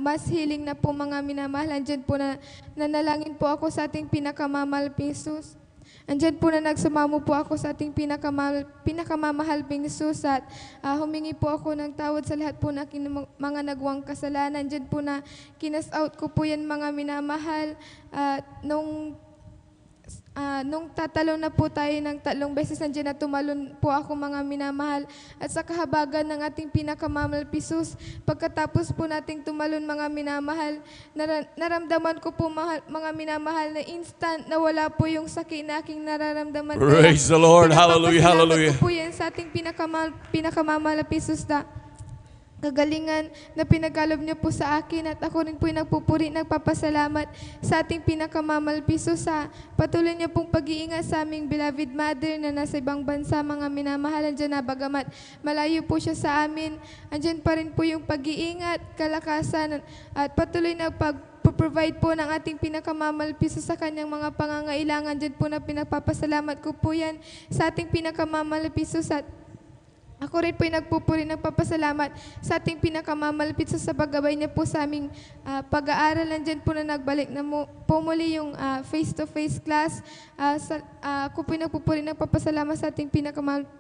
mas healing na po mga minamahal. Andyan po na nanalangin po ako sa ating pinakamamahal Jesus. Andyan po na nagsumamo po ako sa ating pinakamamahal Jesus at humingi po ako ng tawad sa lahat po na mga nagawang kasalanan. Andyan po na kinas out ko po yan mga minamahal. Nung tatalon na po tayo ng 3 beses, nandiyan na tumalon po ako mga minamahal. At sa kahabagan ng ating pinakamamahal Jesus, pagkatapos po nating tumalon mga minamahal, naramdaman ko po mga minamahal na instant na wala po yung sakit na aking nararamdaman. Praise the Lord. Hallelujah, hallelujah. Ko po yan sa ating pinakamamahal na Jesus na kagalingan na pinagkaloob niyo po sa akin at ako rin po yung nagpupuri, nagpapasalamat sa ating pinakamamahal Jesus sa patuloy niyo pong pag-iingat sa aming beloved mother na nasa ibang bansa mga minamahal. Andyan na bagamat malayo po siya sa amin, andyan pa rin po yung pag-iingat, kalakasan at patuloy na provide po ng ating pinakamamahal Jesus sa kanyang mga pangangailangan. Andyan po na pinagpapasalamat ko po yan sa ating pinakamamahal Jesus at Ako rin po'y nagpupuri, nagpapasalamat sa ating pinakamamalapit sa paggabay niya po sa aming pag-aaral. Nandyan po na nagbalik na po muli yung face-to-face class. Ako po'y nagpupuri, nagpapasalamat sa ating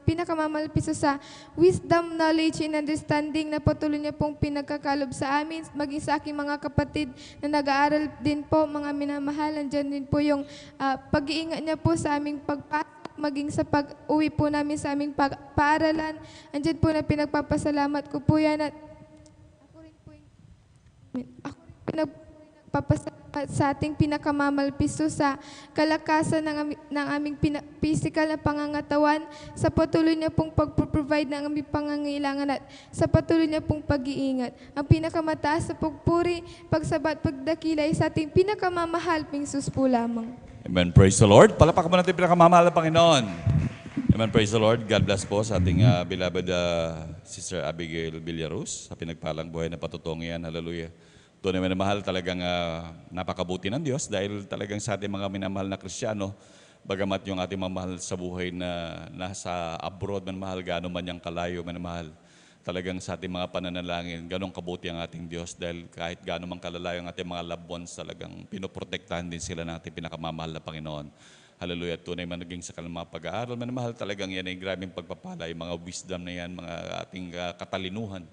pinakamamalapit sa wisdom, knowledge, and understanding na patuloy niya pong pinagkakalob sa amin, maging sa aking mga kapatid na nag-aaral din po, mga minamahal. Nandyan din po yung pag-iingat niya po sa aming pagpasok, maging sa pag-uwi po namin sa aming paaralan. Andyan po na pinagpapasalamat ko po yan. At ako rin po nagpapasalamat sa ating pinakamamalpiso sa kalakasan ng aming physical na pangangatawan, sa patuloy niya pong pag-provide ng aming pangangailangan at sa patuloy niya pong pag-iingat. Ang pinakamataas sa pagpuri, pagsabat, pagdakilay sa ating pinakamamahal ping Sus po lamang. Amen. Praise the Lord. Palapakan mo natin pinakamamahal na Panginoon. Amen. Praise the Lord. God bless po sa ating beloved Sister Abigail Villaruz sa pinagpalang buhay na patutungian. Hallelujah. Tunay na mahal, talagang napakabuti ng Diyos dahil talagang sa ating mga minamahal na Kristiyano, bagamat yung ating mamahal sa buhay na nasa abroad, manmahal, gaano man yung kalayo, manmahal, talagang sa ating mga pananalangin, ganong kabuti ang ating Diyos dahil kahit gaano man kalalayo ang ating mga loved ones, talagang pinoprotektahan din sila ng ating pinakamamahal na Panginoon. Hallelujah. Tunay man naging sa kanilang mga pag-aaral, manmahal, talagang yan ay grabing pagpapala, yung mga wisdom na yan, mga ating katalinuhan,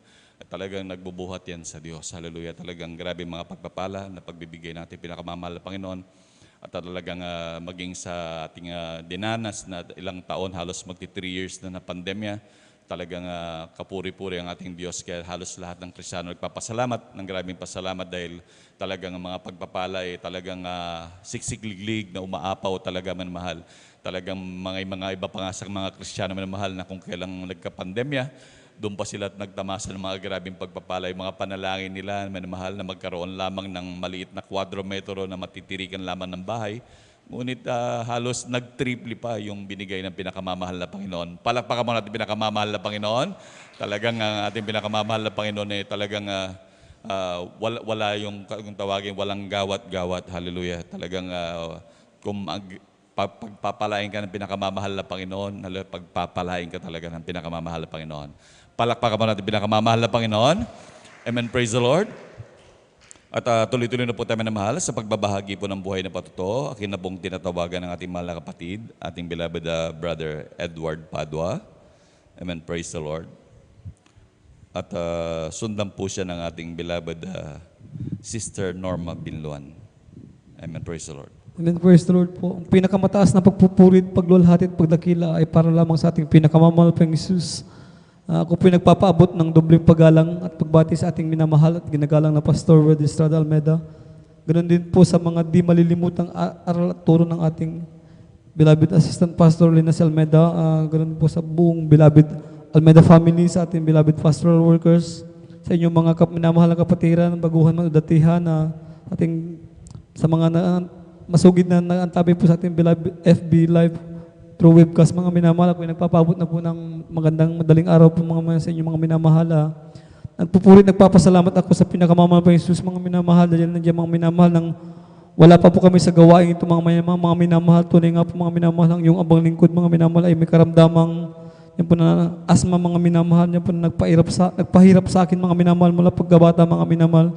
at talagang nagbubuhat yan sa Diyos. Hallelujah. Talagang grabing mga pagpapala na pagbibigay natin pinakamamahal na Panginoon. At talagang maging sa ating dinanas na ilang taon, halos magti 3 years na pandemya, talagang kapuri-puri ang ating Diyos. Kaya halos lahat ng Kristiyano nagpapasalamat, ng grabing pasalamat dahil talagang mga pagpapala ay talagang siksik-liglig na umaapaw talaga manmahal. Talagang mga iba pa nga sa mga Kristiyano manmahal na kung kailang nagka-pandemya, doon pa sila at nagtamasa ng mga grabing pagpapala. Yung mga panalangin nila manmahal na magkaroon lamang ng maliit na kwadrometro na matitirikan lamang ng bahay. Ngunit halos nag-triple pa yung binigay ng pinakamamahal na Panginoon. Palakpakan mo natin pinakamamahal na Panginoon. Talagang ang ating pinakamamahal na Panginoon ay talagang wala yung tawagin, walang gawat-gawat. Hallelujah. Talagang kung pagpapalain ka ng pinakamamahal na Panginoon, pagpapalain ka talaga ng pinakamamahal na Panginoon. Palakpakan mo natin pinakamamahal na Panginoon. Amen. Praise the Lord. At tuloy-tuloy na po tayo na mahal sa pagbabahagi po ng buhay na patuto. Akin na pong tinatawagan ng ating mahal na kapatid, ating beloved Brother Edward Padua. Amen. Praise the Lord. At sundan po siya ng ating beloved Sister Norma Binluan. Amen. Praise the Lord. Amen. Praise the Lord po. Ang pinakamataas na pagpupurit, paglulhati at pagdakila ay para lamang sa ating pinakamamahal pang Jesus. Ako po nagpapaabot ng dobleng paggalang at pagbati sa ating minamahal at ginagalang na Pastor Wed Estrada Almeda. Ganon din po sa mga di malilimutang aral at turo ng ating beloved Assistant Pastor Linas Almeda. Ganon po sa buong beloved Almeda family, sa ating beloved pastoral workers, sa inyong mga minamahal na kapatiran, baguhan man o datihan, ating sa mga masugid na naantabi po sa ating beloved FB Live through webcast, mga minamahal. Ako nagpapabot na po ng magandang madaling araw po sa inyong mga minamahal. Nagpupurit, nagpapasalamat ako sa pinakamamahal pa Jesus, mga minamahal, dahil nandiyan mga minamahal nang wala pa po kami sa gawain ito, mga minamahal. Tunay nga po mga minamahal, ang yung abang lingkod, mga minamahal, ay may karamdamang yan po na asma, mga minamahal. Yan po na nagpahirap sa akin, mga minamahal, mula paggabata, mga minamahal.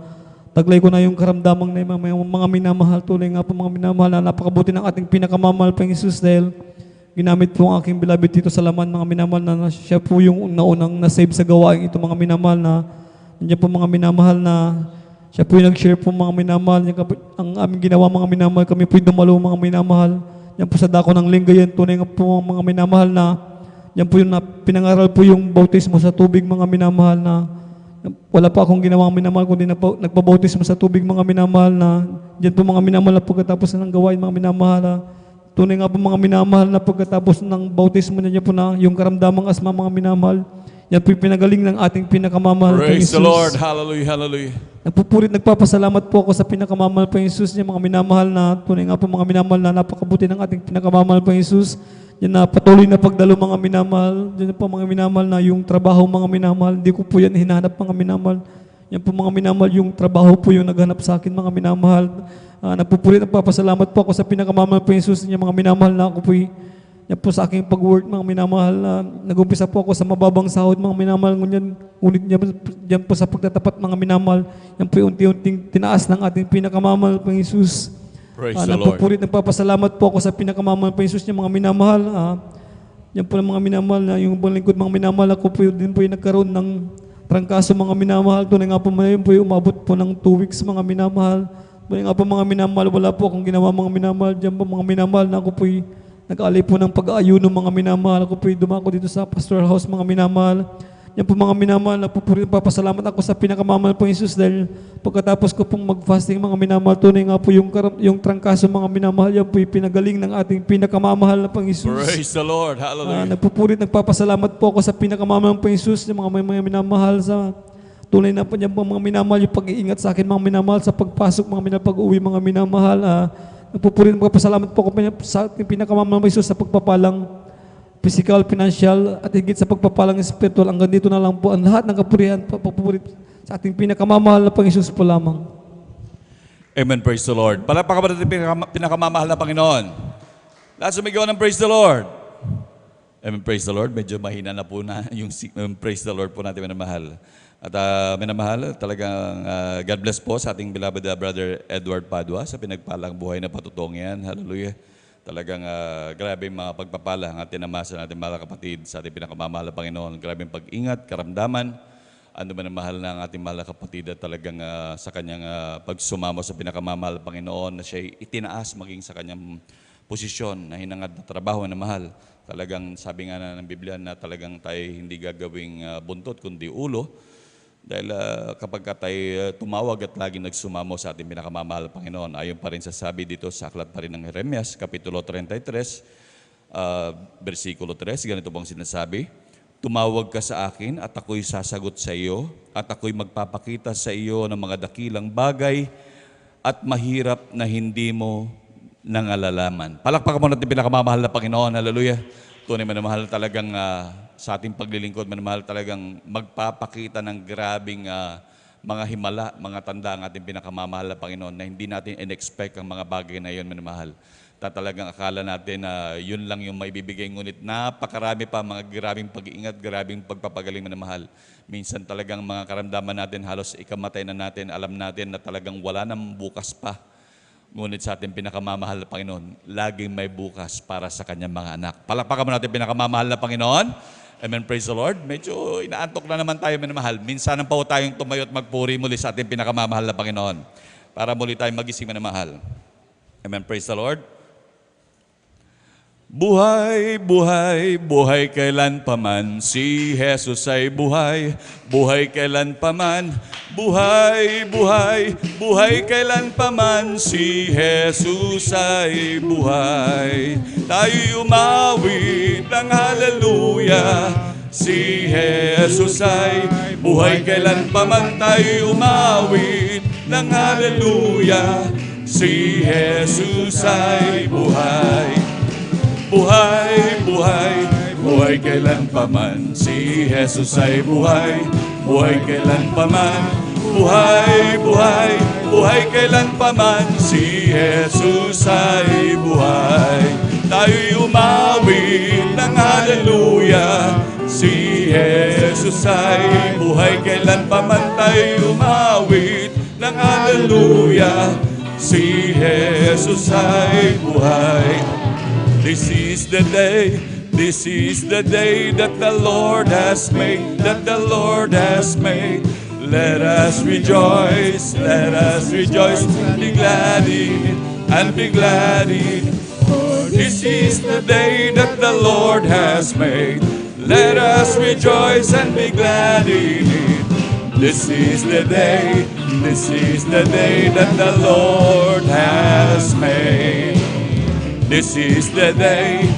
Taglay ko na yung karamdamang na yung mga minamahal. Tunay nga po mga minamahal, na napakabuti ng ating pinakamamahal pa Jesus, dahil ginamit po ang aking beloved dito sa laman, mga minamahal, na siya po yung naunang na-save sa gawain ito, mga minamahal, na nandiyan po mga minamahal na siya po yung nag-share po, mga minamahal. Ang aming ginawa, mga minamahal, kami po yung dumalo, mga minamahal. Yan po sa dako ng Lingayen. Tunay nga po mga minamahal, na yan po yung pinangaral po yung bautismo sa tubig, mga minamahal, na wala pa akong ginawang minamahal kundi nagpabautismo sa tubig, mga minamahal, na yan po mga minamahal, pagkatapos ng gawain, mga minamahal. Tunay nga po mga minamahal, na pagkatapos ng bautismo niya po na yung karamdamang asma, mga minamahal, yan po yung pinagaling ng ating pinakamamahal. Praise the Lord. Hallelujah, hallelujah. Nagpupurit, nagpapasalamat po ako sa pinakamamahal pa Jesus niya, mga minamahal, na tunay nga po mga minamahal, na napakabuti ng ating pinakamamahal pa Jesus. Yan na patuloy na pagdalo, mga minamahal. Yan po mga minamahal, na yung trabaho, mga minamahal, hindi ko po yan hinahanap, mga minamahal. Yan po mga minamahal, yung trabaho po yung naghanap sa akin, mga minamahal. Nagpupulit, nagpapasalamat po ako sa pinakamamahal pa Jesus niya, mga minamahal, na ako po'y Yan po sa aking pag-work, mga minamahal, na nag-umpisa po ako sa mababang sahod, mga minamahal. Ngunit yan po sa pagtatapat, mga minamahal, yan po yung unti-unting tinaas ng ating pinakamamahal pang Jesus. Praise the Lord. Nagpupurit, nagpapasalamat po ako sa pinakamamahal pang Jesus niya, mga minamahal. Yan po ng mga minamahal, na yung lingkod, mga minamahal, ako po din po yung nagkaroon ng trangkaso, mga minamahal. Tunay nga po, yun po yung umabot po ng 2 weeks, mga minamahal. Tunay nga po, mga minamahal, wala po akong ginawa, mga minamahal. Diyan po, mga minamahal, na ako po nag-alay po ng pag-aayuno, mga minamahal. Ako po dumako dito sa pastoral house, mga minamahal. Yan po, mga minamahal, nagpapasalamat ako sa pinakamamahal pong Jesus dahil pagkatapos ko pong mag-fasting, mga minamahal, tunay nga po yung trangkaso, mga minamahal, yan po yung pinagaling ng ating pinakamamahal na pang Jesus. Praise the Lord. Hallelujah. Nagpapasalamat po ako sa pinakamamahal pang Jesus, yung mga minamahal sa tunay na po niyan po, mga minamahal, yung pag-iingat sa akin, mga minamahal, sa pagpasok, mga minamahal, pag-uwi, mga minamahal. Nagpupurin, magpapasalamat po ako sa ating pinakamamahal pang Jesus sa pagpapalang physical, financial, at higit sa pagpapalang spiritual. Hanggang dito na lang po ang lahat ng kapurihan, papupurit sa ating pinakamamahal na pang Jesus po lamang. Amen. Praise the Lord. Palakpakan ba natin pinakamamahal na Panginoon? Lahat sumigaw ng praise the Lord. Amen. Praise the Lord. Medyo mahina na po na yung praise the Lord po natin, minamahal. At minamahal, talagang God bless po sa ating beloved Brother Edward Padua sa pinagpalang buhay na patutong yan. Hallelujah. Talagang grabe mga pagpapala ang ating namasa natin mga kapatid sa ating pinakamamahal na Panginoon. Grabe pag-ingat, karamdaman, ano man ang mahal ng ating mahal na kapatid at talagang sa kanyang pagsumamo sa pinakamamahal na Panginoon na siya itinaas maging sa kanyang posisyon na hinangad na trabaho na mahal. Talagang sabi nga na ng Biblia na talagang tayo hindi gagawing buntot kundi ulo. Dahil kapag tayo tumawag at lagi nagsumamo sa ating pinakamamahal Panginoon, ayon pa rin sa sabi dito sa aklat pa rin ng Jeremias, Kapitulo 33, versikulo 3, ganito pong sinasabi, tumawag ka sa akin at ako'y sasagot sa iyo at ako'y magpapakita sa iyo ng mga dakilang bagay at mahirap na hindi mo nangalalaman. Palakpakan mo natin pinakamamahal na Panginoon, hallelujah. Tunay manamahal talagang sa ating paglilingkod, manamahal talagang magpapakita ng grabing mga himala, mga tanda ang ating pinakamamahal na Panginoon na hindi natin in-expect ang mga bagay na yun, manamahal. Talagang akala natin na yun lang yung maibibigay, ngunit napakarami pa mga grabing pag-iingat, grabing pagpapagaling, manamahal. Minsan talagang mga karamdaman natin, halos ikamatay na natin, alam natin na talagang wala nang bukas pa. Ngunit sa ating pinakamamahal na Panginoon, laging may bukas para sa kanyang mga anak. Palakpakan mo natin pinakamamahal na Panginoon. Amen, praise the Lord. Medyo inaantok na naman tayo, minamahal. Minsan pa tayong tumayo at magpuri muli sa ating pinakamamahal na Panginoon para muli tayong magising, minamahal. Amen, praise the Lord. Buhay, buhay, buhay kailan paman, si Jesus ay buhay, buhay kailan paman, buhay, buhay, buhay kailan paman, si Jesus ay buhay. Tayo umawit ng hallelujah, si Jesus ay buhay kailan paman, tayo umawit ng hallelujah, si Jesus ay buhay. Buhay, buhay, buhay kailan paman, si Jesus ay buhay, buhay kailan paman, buhay, buhay, buhay kailan paman, si Jesus ay buhay. Tayo'y umawit ng hallelujah, si Jesus ay buhay kailan paman, tayo'y umawit ng hallelujah, si Jesus ay buhay. This is the day that the Lord has made, that the Lord has made. Let us rejoice, be glad in it, and be glad in it. For this is the day that the Lord has made. Let us rejoice and be glad in it. This is the day that the Lord has made. This is the day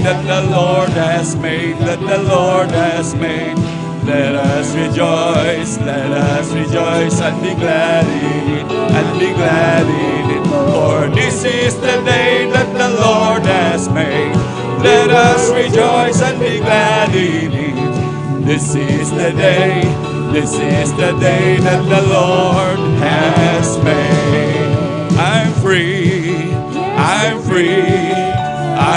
that the Lord has made, that the Lord has made. Let us rejoice and be glad in it, and be glad in it. For this is the day that the Lord has made. Let us rejoice and be glad in it. This is the day that the Lord has made. I'm free,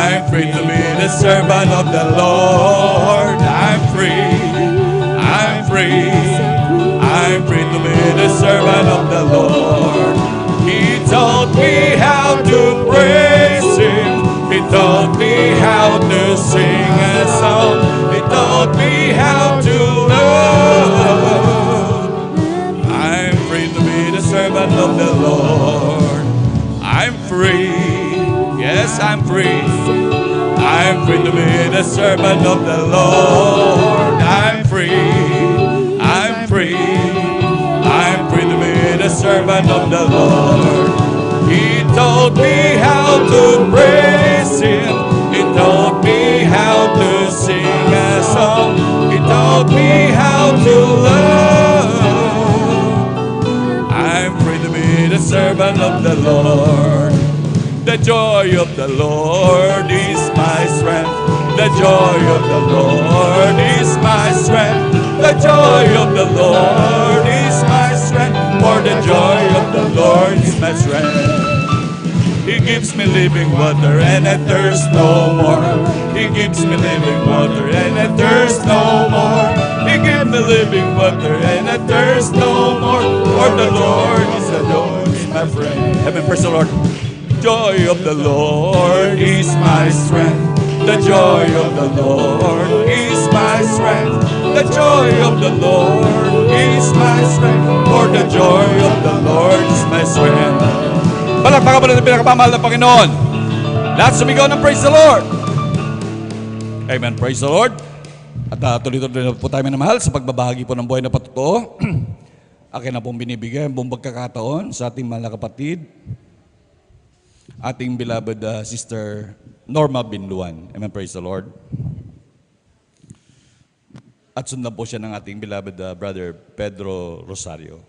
I'm free to be the servant of the Lord. I'm free. I'm free. I'm free to be the servant of the Lord. He taught me how to praise Him. He taught me how to sing a song. He taught me how to love. I'm free to be the servant of the Lord. I'm free. Yes, I'm free. I'm free to be the servant of the Lord. I'm free. I'm free. I'm free to be the servant of the Lord. He taught me how to praise Him. He taught me how to sing a song. He taught me how to love. I'm free to be the servant of the Lord. The joy of the Lord is my strength. The joy of the Lord is my strength. The joy of the Lord is my strength. For the joy of the Lord is my strength. He gives me living water and I thirst no more. He gives me living water and I thirst no more. He gives me living water and I thirst no more. For the Lord is my friend. Heaven, praise the Lord. Joy of the Lord is my strength. The joy of the Lord is my strength. The joy of the Lord is my strength. For the joy of the Lord is my strength. Palakpakan po natin pinakamamahal ng Panginoon. Lahat sumigaw ng praise the Lord. Amen. Praise the Lord. At tuloy-tuloy na po tayo minamahal sa pagbabahagi po ng buhay na patotoo. Akin na pong binibigay ang buong pagkakataon sa ating mga kapatid, ating beloved Sister Norma Binluan. Amen. Praise the Lord. At sundan po siya ng ating beloved Brother Pedro Rosario.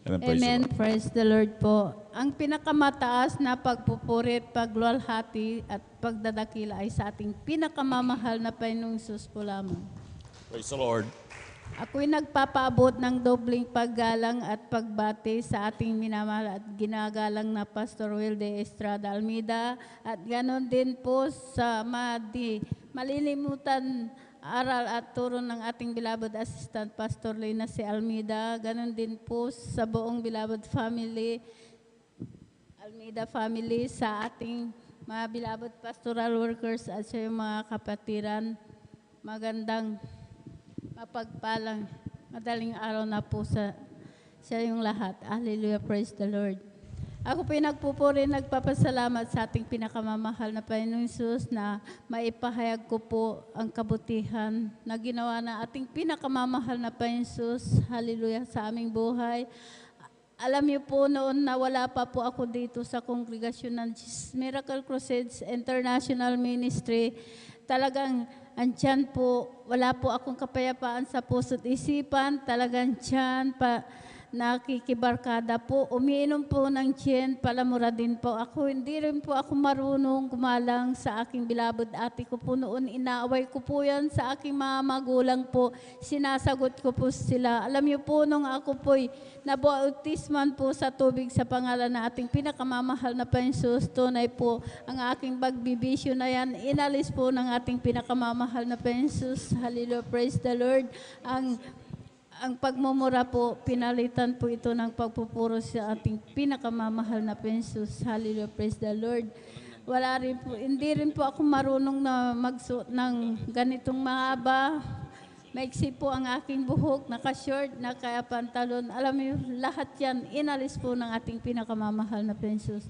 Amen. Praise Amen. the Lord. Praise the Lord po. Ang pinakamataas na pagpupurit, pagluwalhati at pagdadakila ay sa ating pinakamamahal na Panginoong Hesus po lamang. Praise the Lord. Ako'y nagpapaabot ng dobling paggalang at pagbati sa ating minamahal at ginagalang na Pastor Wilde Estrada Almeida at ganon din po sa malilimutan aral at turo ng ating beloved assistant Pastor Lina C. Almeida, ganon din po sa buong beloved family, Almeida family, sa ating mga beloved pastoral workers at sa mga kapatiran. Magandang mapagpalang madaling araw na po sa yung lahat. Hallelujah, praise the Lord. Ako po nagpupuri, nagpapasalamat sa ating pinakamamahal na Panginoong Hesus na maipahayag ko po ang kabutihan na ginawa na ating pinakamamahal na Panginoong Hesus. Hallelujah, sa aming buhay. Alam niyo po noon na wala pa po ako dito sa kongregasyon ng Jesus Miracle Crusades International Ministry. Talagang andyan po, wala po akong kapayapaan sa puso't isipan. Talagang tiyan pa nakikibarkada po, umiinom po ng tiyan, palamura din po ako. Hindi rin po ako marunong gumalang sa aking beloved ate ko po noon. Inaaway ko po yan sa aking mga magulang po. Sinasagot ko po sila. Alam niyo po, nung ako po'y nabautisman po sa tubig sa pangalan na ating pinakamamahal na Panginoon, tunay po ang aking pagbibisyo na yan. Inalis po ng ating pinakamamahal na Panginoon. Hallelujah, praise the Lord. Ang pagmumura po, pinalitan po ito ng pagpupuro sa ating pinakamamahal na Panginoon. Hallelujah, praise the Lord. Wala rin po, hindi rin po ako marunong na magsuot ng ganitong mahaba. Maiksi po ang aking buhok, naka-short, naka-pantalon. Alam mo, lahat yan, inalis po ng ating pinakamamahal na Panginoon.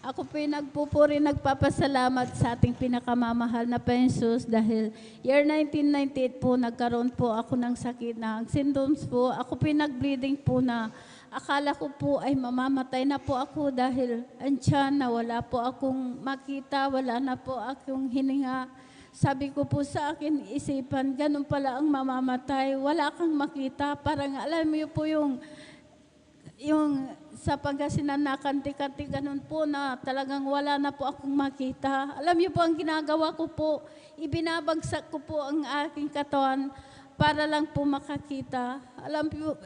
Ako po nagpupuri, nagpapasalamat sa ating pinakamamahal na Panginoon dahil year 1998 po, nagkaroon po ako ng sakit na symptoms po. Ako po nag-bleeding po na akala ko po ay mamamatay na po ako dahil andyan na wala po akong makita, wala na po akong hininga. Sabi ko po sa akin, isipan, ganun pala ang mamamatay, wala kang makita. Parang alam mo po yung sa Pangasinan na kanti-kanti ganun po na talagang wala na po akong makita. Alam niyo po ang ginagawa ko po, ibinabagsak ko po ang aking katawan para lang po makakita.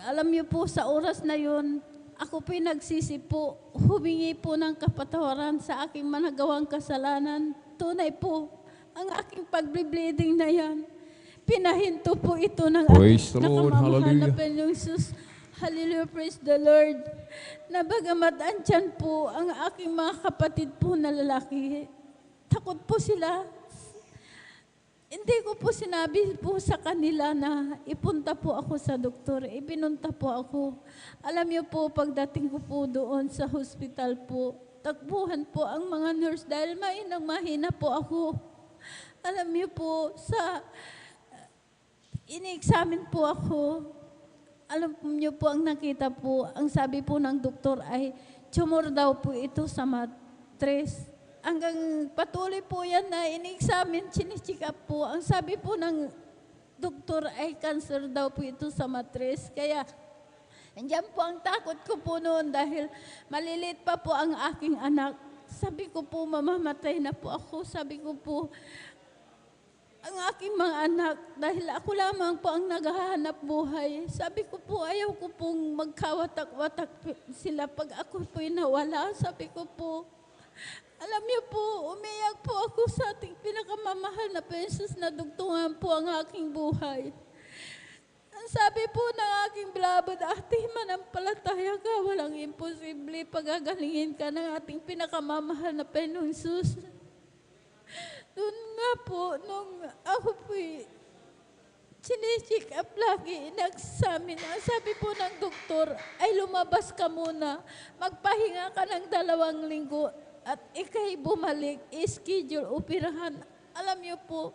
Alam niyo po sa oras na yun, ako po'y nagsisi po, humingi po ng kapatawaran sa aking managawang kasalanan. tunay po ang aking pagbe-bleeding na yan. Pinahinto po ito ng Praise the aking Lord. nakamamahal na Hallelujah. Panginoong Jesus. Hallelujah, praise the Lord. Na bagamat andyan po ang aking mga kapatid po na lalaki, takot po sila. Hindi ko po sinabi po sa kanila na ipunta po ako sa doktor. Ibinunta po ako. Alam niyo po, pagdating ko po doon sa hospital po, takbuhan po ang mga nurse dahil mahina po ako. Alam niyo po, ini-examine po ako. Alam niyo po ang nakita po, ang sabi po ng doktor ay tumor daw po ito sa matres. Hanggang patuloy po yan na ini-examine, chine-check up po. Ang sabi po ng doktor ay cancer daw po ito sa matres. Kaya, andyan po ang takot ko po noon dahil malilit pa po ang aking anak. Sabi ko po, mamamatay na po ako. Sabi ko po, ang aking mga anak, dahil ako lamang po ang naghahanap buhay. Sabi ko po, ayaw ko pong magkawatak-watak sila pag ako po'y nawala. Sabi ko po, alam niyo po, umiyak po ako sa ating pinakamamahal na Jesus na dugtungan po ang aking buhay. Ang sabi po ng aking beloved, ate, manampalataya ka, walang imposible, pagagalingin ka ng ating pinakamamahal na Panginoong Jesus. Doon nga po, nung ako po'y chine-check up lagi, in-examine, ang sabi po ng doktor, ay lumabas ka muna, magpahinga ka ng 2 linggo, at ikay bumalik, i-schedule, operahan. Alam niyo po,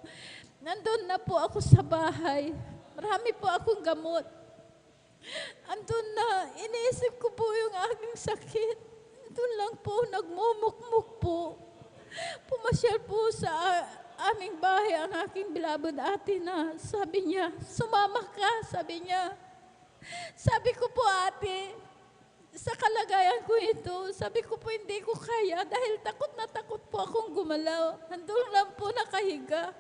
nandun na po ako sa bahay, marami po akong gamot. Andun na, iniisip ko po yung aking sakit. Andun lang po, nagmumukmuk po. Pumasyal po sa aming bahay ang aking beloved ate na sabi niya, sumama ka, sabi niya. Sabi ko po, ate, sa kalagayan ko ito, sabi ko po hindi ko kaya dahil takot na takot po akong gumalaw. Andun lang po nakahiga.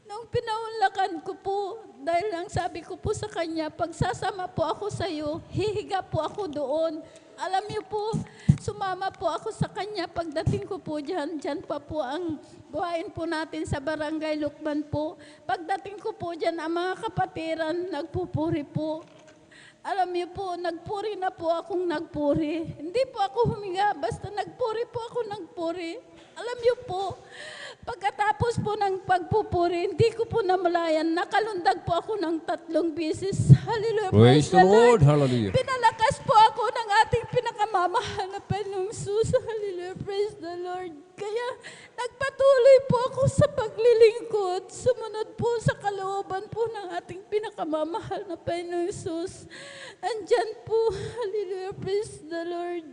Nung pinaunlakan ko po, dahil lang sabi ko po sa kanya, pag sasama po ako sa iyo, hihiga po ako doon. Alam niyo po, sumama po ako sa kanya. Pagdating ko po dyan pa po ang buhayin po natin sa Barangay Lukban po. Pagdating ko po dyan, ang mga kapatiran nagpupuri po. Alam niyo po, nagpuri na po akong nagpuri. Hindi po ako huminga, basta nagpuri po ako nagpuri. Alam niyo po, pagkatapos po ng pagpupuri, hindi ko po namalayan, nakalundag po ako ng 3 beses. Hallelujah. Praise the Lord. Hallelujah. Pinalakas po ako ng ating pinakamamahal na Panginoong Jesus. Hallelujah. Praise the Lord. Kaya nagpatuloy po ako sa paglilingkod. Sumunod po sa kalooban po ng ating pinakamamahal na Panginoong Jesus. Andyan po. Hallelujah. Praise the Lord.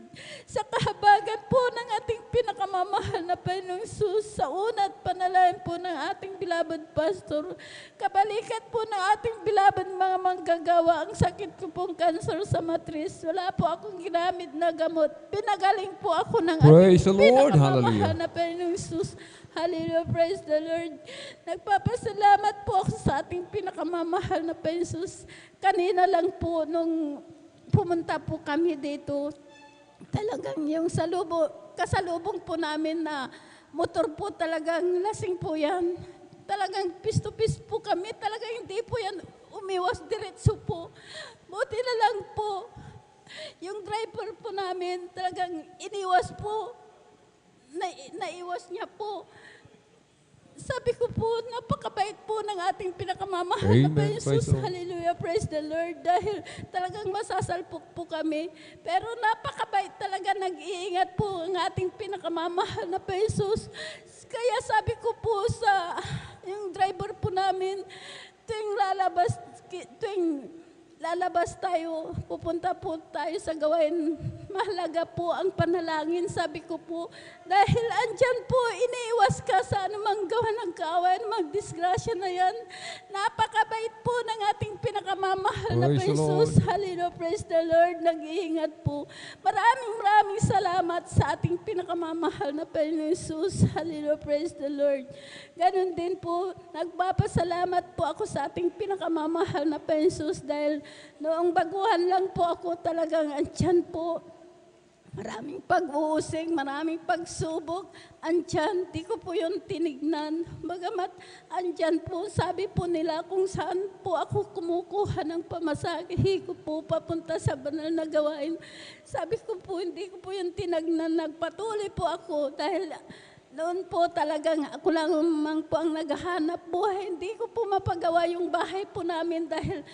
Sa kahabagan po ng ating pinakamamahal na Panginoong Jesus, sa una at panalain po ng ating beloved pastor, kabalikat po ng ating beloved mga manggagawa, ang sakit ko pong cancer sa matris, wala po akong ginamit na gamot. Pinagaling po ako ng Praise the ating Lord. pinakamamahal Hallelujah. na Panginoong Jesus. Hallelujah, praise the Lord. Nagpapasalamat po ako sa ating pinakamamahal na Panginoong Jesus. Kanina lang po, nung pumunta po kami dito, talagang yung kasalubong po namin na motor po talagang lasing po yan. Talagang pisto-pis po kami. Talagang hindi po yan umiwas diretso po. Buti na lang po. Yung driver po namin talagang iniwas po. Naiwas niya po. Sabi ko po, napakabait po ng ating pinakamamahal na Amen. Jesus. Praise the Lord. Hallelujah, praise the Lord. Dahil talagang masasalpok po kami. Pero napakabait talaga, nag-iingat po ang ating pinakamamahal na Jesus. Kaya sabi ko po sa yung driver po namin, tuwing lalabas tayo, pupunta po tayo sa gawain, mahalaga po ang panalangin, sabi ko po. Dahil andyan po, iniiwas ka sa anumang gawa ng kaaway, anumang disgrasya na yan. Napakabait po ng ating pinakamamahal na Praise the Jesus. Lord. Hallelujah, praise the Lord. Nag-iingat po. Maraming salamat sa ating pinakamamahal na Panginoon Jesus. Hallelujah, praise the Lord. Ganon din po, nagpapasalamat po ako sa ating pinakamamahal na Panginoon Jesus dahil noong baguhan lang po ako talagang andyan po. Maraming pag-uusig, maraming pagsubok. Andyan, di ko po yun tinignan. Bagamat andyan po, sabi po nila kung saan po ako kumukuha ng pamasahe ko po papunta sa banal na gawain. Sabi ko po, hindi ko po yun tinignan. Nagpatuloy po ako dahil noon po talagang ako lang po ang naghahanap buhay. Hindi ko po mapagawa yung bahay po namin dahil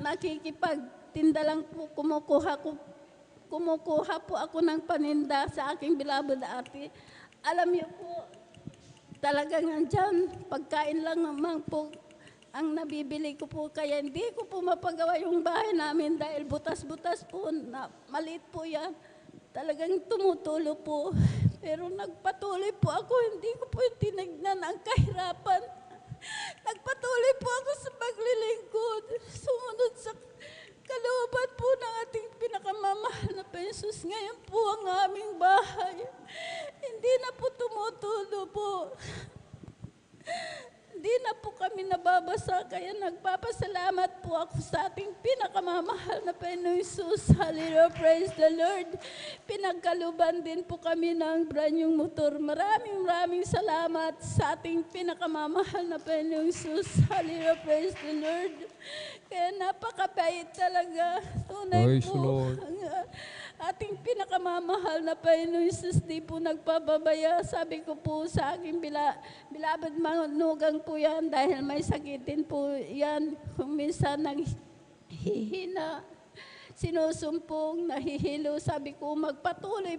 nakikipagtinda lang po, kumukuha po ako ng paninda sa aking bilabod ate. Alam niyo po, talagang andyan, pagkain lang naman po ang nabibili ko po. Kaya hindi ko po mapagawa yung bahay namin dahil butas-butas po, maliit po yan. Talagang tumutulo po. Pero nagpatuloy po ako, hindi ko po tinignan ang kahirapan. Nagpatuloy po ako sa paglilingkod. Sumunod sa kalooban po ng ating pinakamamahal na Jesus. Ngayon po ang aming bahay. Hindi na po tumutulo po. Hindi na po kami nababasa. Kaya nagpapasalamat po ako sa ating pinakamamahal na Panginoong Jesus. Hallelujah, praise the Lord. Pinagkaluban din po kami ng brand new motor. Maraming salamat sa ating pinakamamahal na Panginoong Jesus. Hallelujah, praise the Lord. Kaya napakabait talaga. Tunay Praise po. the Lord. Ang ating pinakamamahal na Panginoong Jesus, di po nagpababaya. Sabi ko po sa aking bilabad manugang po yan dahil may sakitin po yan. Kung minsan naghihina, sinusumpong, nahihilo. Sabi ko, magpatuloy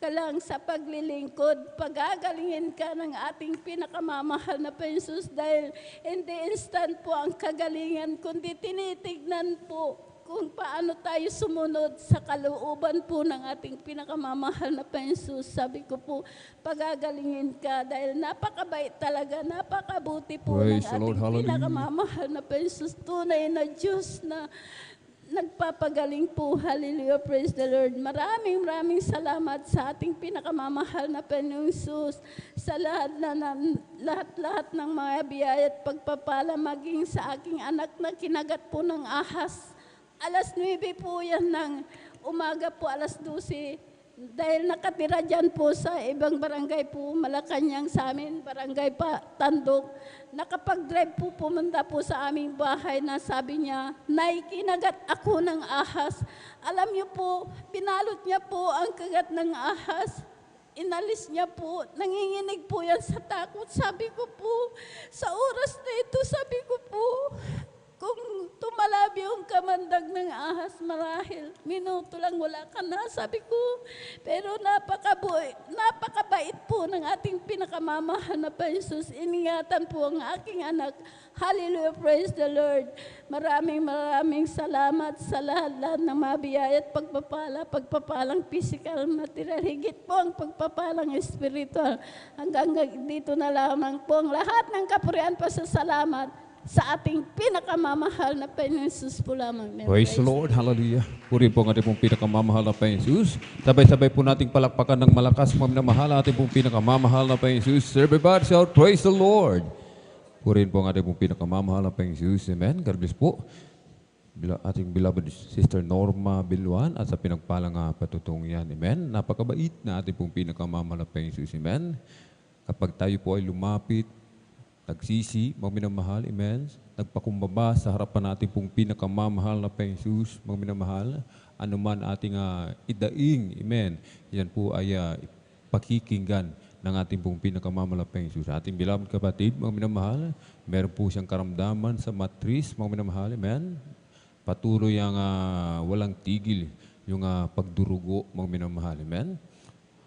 ka lang sa paglilingkod. Pagagalingin ka ng ating pinakamamahal na Jesus dahil hindi instant po ang kagalingan, kundi tinitignan po kung paano tayo sumunod sa kalooban po ng ating pinakamamahal na Jesus. Sabi ko po, pagagalingin ka dahil napakabait talaga, napakabuti po Praise ng the Lord. ating Hallelujah. pinakamamahal na Jesus. Tunay na Diyos na nagpapagaling po. Hallelujah, praise the Lord. Maraming salamat sa ating pinakamamahal na Panginoong Jesus sa lahat ng mga biyaya at pagpapala, maging sa aking anak na kinagat po ng ahas. Alas 9 po yan ng umaga po, alas 12. Dahil nakatira dyan po sa ibang barangay po, Malacanang sa amin, barangay pa, Tandok. Nakapag-drive po, pumunta po sa aming bahay na sabi niya, Nay, kinagat ako ng ahas. Alam niyo po, pinalot niya po ang kagat ng ahas. Inalis niya po, nanginginig po yan sa takot. Sabi ko po, sa oras na ito, sabi ko po, kung tumalab yung kamandag ng ahas, marahil, minuto lang wala ka na, sabi ko. Pero napakabait po ng ating pinakamamahal na Jesus. Iningatan po ang aking anak. Hallelujah, praise the Lord. Maraming salamat sa lahat ng mga biyaya at pagpapalang physical, material. Higit po ang pagpapalang spiritual. Hanggang dito na lamang po ang lahat ng kapurian pa sa salamat sa ating pinakamamahal na Panginoon Jesus po lamang. Praise the Lord. Hallelujah. Purihin po ang ating pong pinakamamahal na Panginoon Jesus. Sabay-sabay po nating palakpakan ng malakas mga minamahal ating pong pinakamamahal na Panginoon Jesus. Everybody shout, praise the Lord. Purihin po ang ating pong pinakamamahal na Panginoon Jesus. Amen. God bless po. Ating beloved Sister Norma Bilwan at sa pinagpalang patutong yan. Amen. Napakabait na ating pong pinakamamahal na Panginoon Jesus. Amen. Kapag tayo po ay lumapit, nagsisi, mga minamahal, amen, nagpakumbaba sa harapan natin pong pinakamamahal na Panginoong Jesus, mga minamahal, anuman ating idaing, amen, yan po ay pakikinggan ng ating pong pinakamamahal na Panginoong Jesus. Ating beloved kapatid, mga minamahal, meron po siyang karamdaman sa matris, mga minamahal, amen, patuloy ang walang tigil yung pagdurugo, mga minamahal, amen.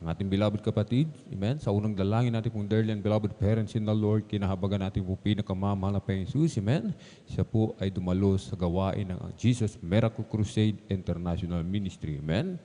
Ang ating beloved kapatid, amen, sa unang dalangin natin kung dearly and beloved parents in the Lord, kinahabagan natin po pinakamamahal na Panginoong Jesus, amen. Siya po ay dumalo sa gawain ng Jesus Miracle Crusade International Ministry, amen.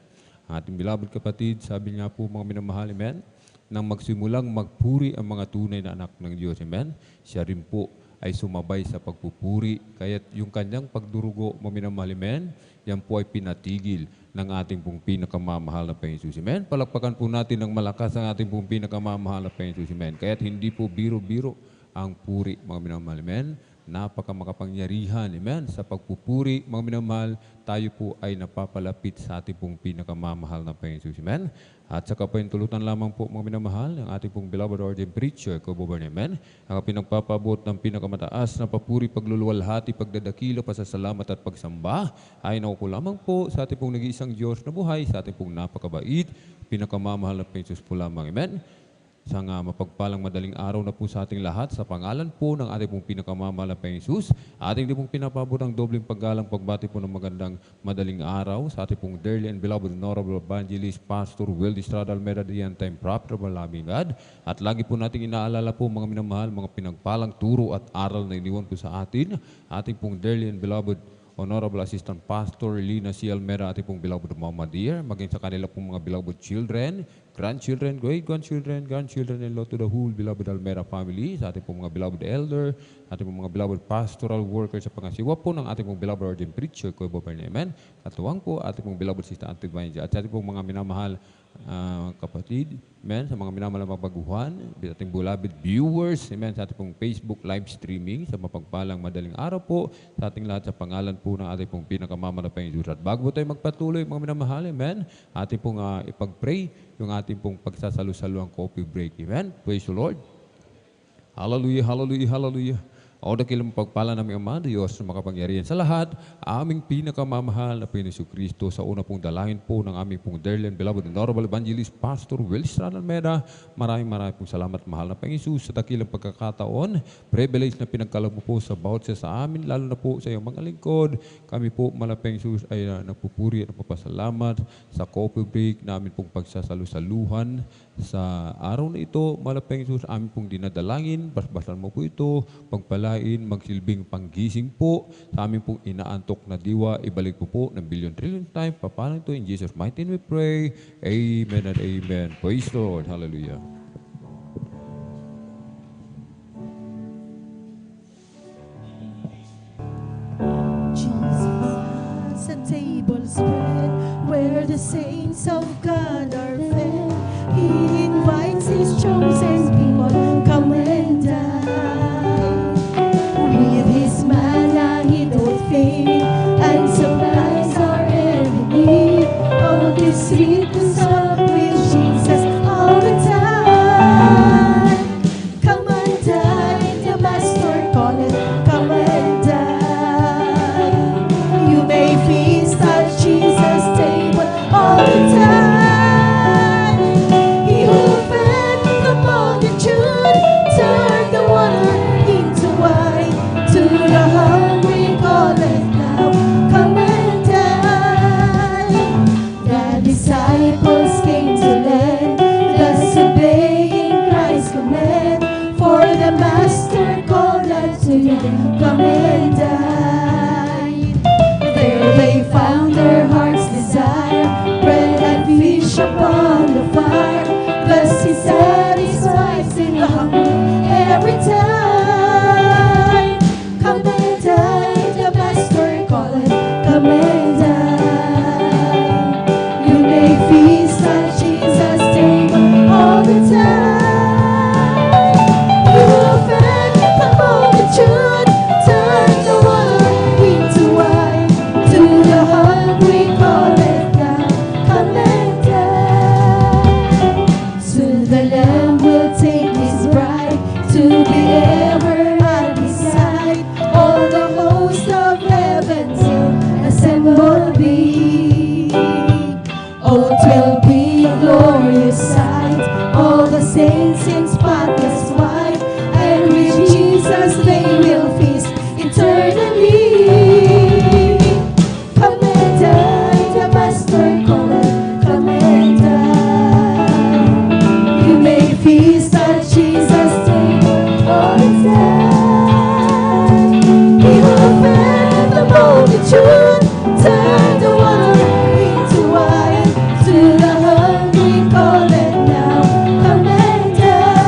Ang ating beloved kapatid, sabi nga po mga minamahal, amen, nang magsimulang magpuri ang mga tunay na anak ng Diyos, amen, siya rin po ay sumabay sa pagpupuri, kaya't yung kanyang pagdurugo, mga minamahal, amen, yan po ay pinatigil ng ating pong pinakamamahal na Panginoon Jesus. Amen. Palakpakan po natin ng malakas ang ating pong pinakamamahal na Panginoon Jesus. Amen. Kaya't hindi po biro-biro ang puri, mga minamahal. Amen. napakamakapangyarihan. Amen. Sa pagpupuri, mga minamahal, tayo po ay napapalapit sa ating pong pinakamamahal na Panginoon Jesus. Amen. At sa kapahintulutan lamang po, mga minamahal, ang ating pong beloved ordained preacher, Koboban. Amen. Ang pinagpapabot ng pinakamataas na papuri, pagluluwalhati, pagdadakila, pasasalamat at pagsamba ay nauko lamang po sa ating pong nag-iisang Diyos na buhay, sa ating pong napakabait, pinakamamahal na Panginoon Jesus po lamang. Amen. Isang mapagpalang madaling araw na po sa ating lahat sa pangalan po ng ating pong pinakamamahal na Panginoon Jesus. Ating din pong pinapabot ang dobling paggalang pagbati po ng magandang madaling araw sa ating pong dearly and beloved honorable evangelist Pastor Will Estrada Almeida, the end time prophet of our loving God. At lagi po nating inaalala po mga minamahal, mga pinagpalang turo at aral na iniwan po sa atin. Ating pong dearly and beloved Honorable Assistant Pastor Lina C. Almeida, ating pong beloved Mama Dear, maging sa kanila pong mga beloved children, grandchildren, great-grandchildren, grandchildren, and Lord to the whole beloved Almeida family, sa ating pong mga beloved elder, ating pong mga beloved pastoral workers sa pangasiwa po ng ating pong beloved ordained preacher, Kuya Bob Amen. Katuwang po, ating pong beloved Sister Auntie Vanja, at sa ating pong mga minamahal kapatid, amen, sa mga minamahal na mabaguhan, ating beloved viewers, amen, sa ating pong Facebook live streaming, sa mapagpalang madaling araw po, sa ating lahat sa pangalan po ng ating pong pinakamamahal na Panginoon. At bago po tayo magpatuloy, mga minamahal, amen, ating pong ipag-pray yung ating pong pagsasalo-salo ang coffee break, amen. Praise the Lord. Hallelujah, hallelujah, hallelujah. O dakilang pagpala namin Ama, Diyos na makapangyarihan sa lahat, aming pinakamamahal na Panginoon Kristo, sa una pong dalangin po ng aming pong dearly and beloved honorable evangelist Pastor Will Estrada Almeida. Maraming pong salamat, mahal na Panginoon Jesus, sa dakilang pagkakataon, privilege na pinagkaloob mo po sa bawat sa amin, lalo na po sa iyong mga lingkod. Kami po, mahal na Panginoon Jesus, ay nagpupuri at napapasalamat sa coffee break namin pong pagsasalusaluhan sa araw na ito. Mahal na Panginoon Jesus, amin pong dinadalangin, basbasan mo po ito, pagpalain, magsilbing panggising po sa aming pong inaantok na diwa. Ibalik po ng billion-trillion time. Papalang ito. In Jesus' mighty name we pray. Amen and amen. Praise the Lord. Hallelujah. Jesus, a table spread where the saints of God are fed. He invites His chosen people, come and dine. With His manna He don't fail, and supplies our every need. Oh, this sweet to sup with Jesus all the time. Come and dine, the Master calleth, come and dine. You may feast at Jesus' table all the time. He opened the multitude, turned the water into wine. To the hungry calleth now, come and dine. The disciples came to learn, thus obeying Christ's command. For the Master called unto them, come and dine. There they found their heart's desire, bread and fish upon the fire. Thus He satisfies in the hunger every time. Come and dine, the Master calleth, come and dine. You may feast at Jesus' table all the time. You will fed the multitude, turn the water into wine. To the hungry calleth now, come and dine. Soon the Lamb will take His bride to be ever at His side. All the hosts of heaven till assembled be. Oh, 'twill be a glorious sight, all the saints in spotless white, and with Jesus they will feast eternally. Come and dine, the Master calleth, come and dine. You may feast at Jesus' table all the time. He will feed the multitude, turn the water into wine. To the hungry calleth now, come and dine.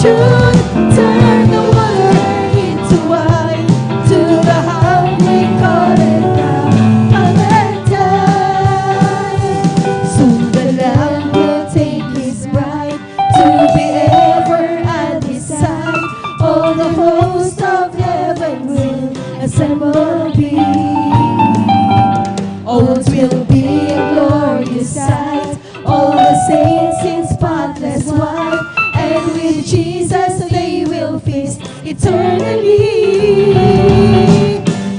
multitude, turn the water into wine. To the hungry, call it down. Come and dine. Soon the Lamb will take his bride to be ever at his side. All the host of heaven will assemble be. Oh, it will be a glorious sight. All the saints in spotless white, and with Jesus they will feast eternally.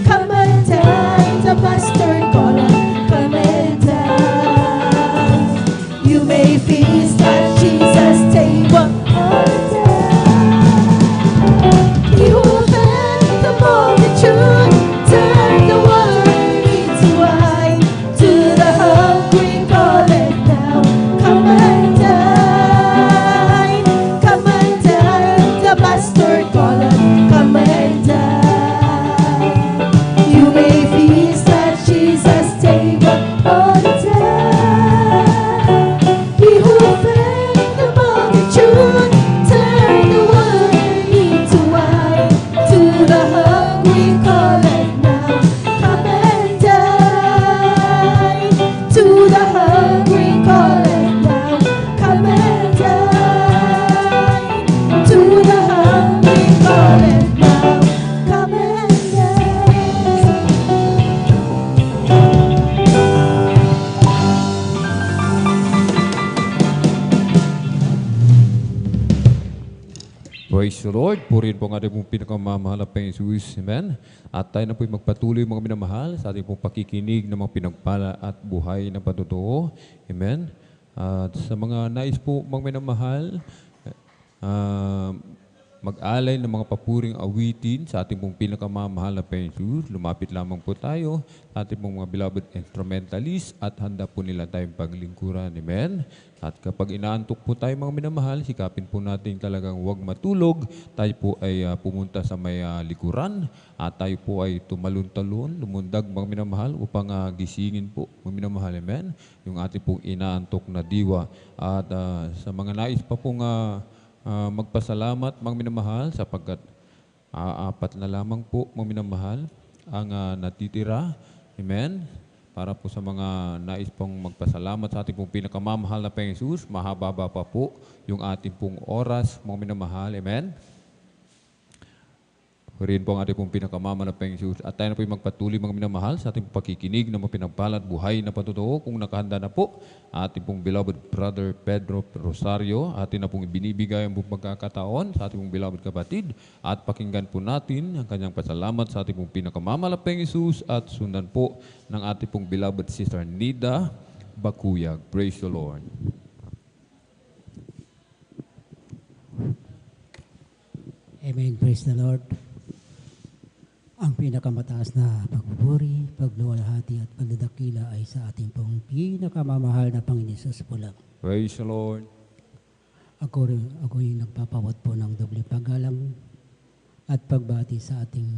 Come and dine, the Master calleth. Come and dine. You may feast at Jesus' table all the time. He will fed the multitude, turn the water into wine. To the hungry, call it now. Come and dine. Come and dine. The Master calleth. Come and dine. You may feast at Jesus' table all the time. He who fed the multitude, turn the water into wine. To the hungry, call it now. Come and dine. To the hungry, call it now. Come and dine. To the hungry, call it now. Come and Praise the Lord. Purihin po ang ating pong pinakamamahal na Panginoong Jesus. Amen. At tayo na po'y magpatuloy mga minamahal sa ating pong pakikinig ng mga pinagpala at buhay na patotoo. Amen. At sa mga nais po mga minamahal, mag-alay ng mga papuring awitin sa ating pong pinakamamahal na Panginoong Jesus. Lumapit lamang po tayo sa ating pong mga beloved instrumentalist at handa po nila tayong paglingkuran. Amen. At kapag inaantok po tayo mga minamahal, sikapin po natin talagang huwag matulog. Tayo po ay pumunta sa may likuran at tayo po ay tumalon-talon, lumundag mga minamahal upang gisingin po mga minamahal. Amen. Yung ating pong inaantok na diwa. At sa mga nais pa pong magpasalamat mga minamahal sapagkat apat na lamang po mga minamahal ang natitira. Amen. Para po sa mga nais pong magpasalamat sa ating pong pinakamamahal na Panginoong Jesus, mahaba pa po yung ating pong oras, mga minamahal. Amen. Rin po ang ating pong pinakamamahal na Panginoong Jesus. At tayo na po yung magpatuloy mga minamahal sa ating pakikinig ng mga pinagpala at buhay na patotoo. Kung nakahanda na po, ating pong beloved brother Pedro Rosario, atin na pong binibigay ang buong pagkakataon sa ating pong beloved kapatid. At pakinggan po natin ang kanyang pasalamat sa ating pong pinakamamahal na Panginoong Jesus at sundan po ng ating pong beloved sister Nida Bakuyag. Praise the Lord. Amen. Praise the Lord. Ang pinakamataas na pagpupuri, pagluwalhati at pagdadakila ay sa ating pong pinakamamahal na Panginoon Jesus po lang. Praise the Lord. Ako yung nagpapawat po ng doble paggalang at pagbati sa ating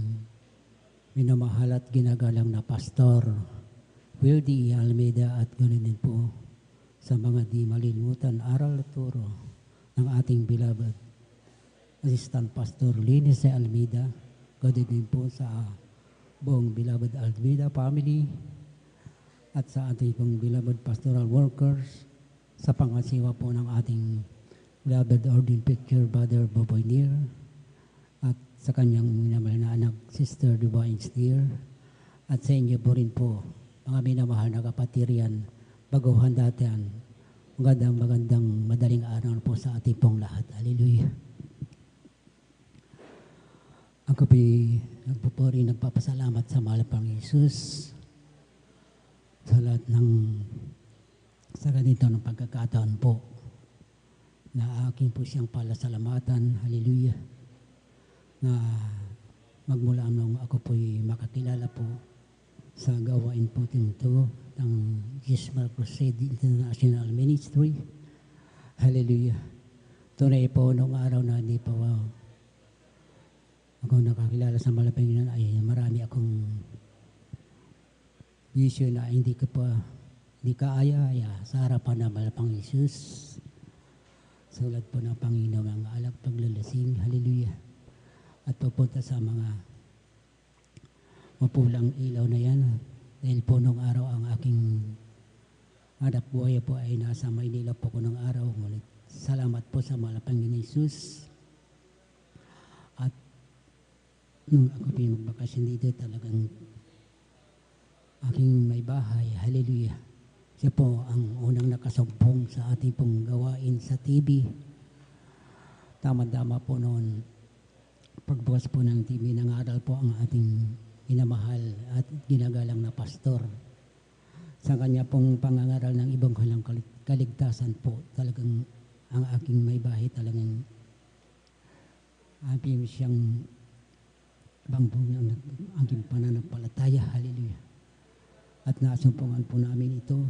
minamahal at ginagalang na Pastor Wildy Almeida at ganoon din po sa mga di malilimutan aral at turo ng ating beloved Assistant Pastor Linis Almeida. Ganoon din po sa buong beloved Almeida family at sa ating pong beloved pastoral workers sa pangasiwa po ng ating beloved ordained preacher Brother Boboy Neer at sa kanyang minamahal na anak Sister Divine Steer at sa inyo po rin po mga minamahal na kapatirian baguhan datian magandang madaling araw po sa ating pong lahat. Hallelujah. Ako po rin nagpapasalamat sa mahal pang Jesus sa lahat sa ganito ng pagkakataon po na akin po siyang palasalamatan. Hallelujah. Na magmula nung ako po'y makakilala po sa gawain po ito ng Gismar Crusade International Ministry. Hallelujah. Tunay po nung araw na hindi po ako nakakilala sa Malapinginan ay marami akong issue na hindi kaaya sa harapan ng Malapang Jesus. Sulat po ng Panginoon ang alak paglalasin hallelujah. At papunta sa mga mapulang ilaw na yan. Dahil po nung araw ang aking anak buhay po ay nasa Maynila po ko nung araw. Ngunit salamat po sa mahal na Panginoon Jesus. At nung ako pinagbakasyon dito, talagang aking may bahay, hallelujah. Siya po ang unang nakasumpong sa ating pong gawain sa TV. Tama-tama po noon, pagbukas po ng TV, nangaral po ang ating minamahal at ginagalang na pastor. Sa kanya pong pangangaral ng ibang halang kaligtasan po, talagang ang aking may bahay talagang aking siyang bambong ng aking pananampalataya, hallelujah. At nasumpungan po namin ito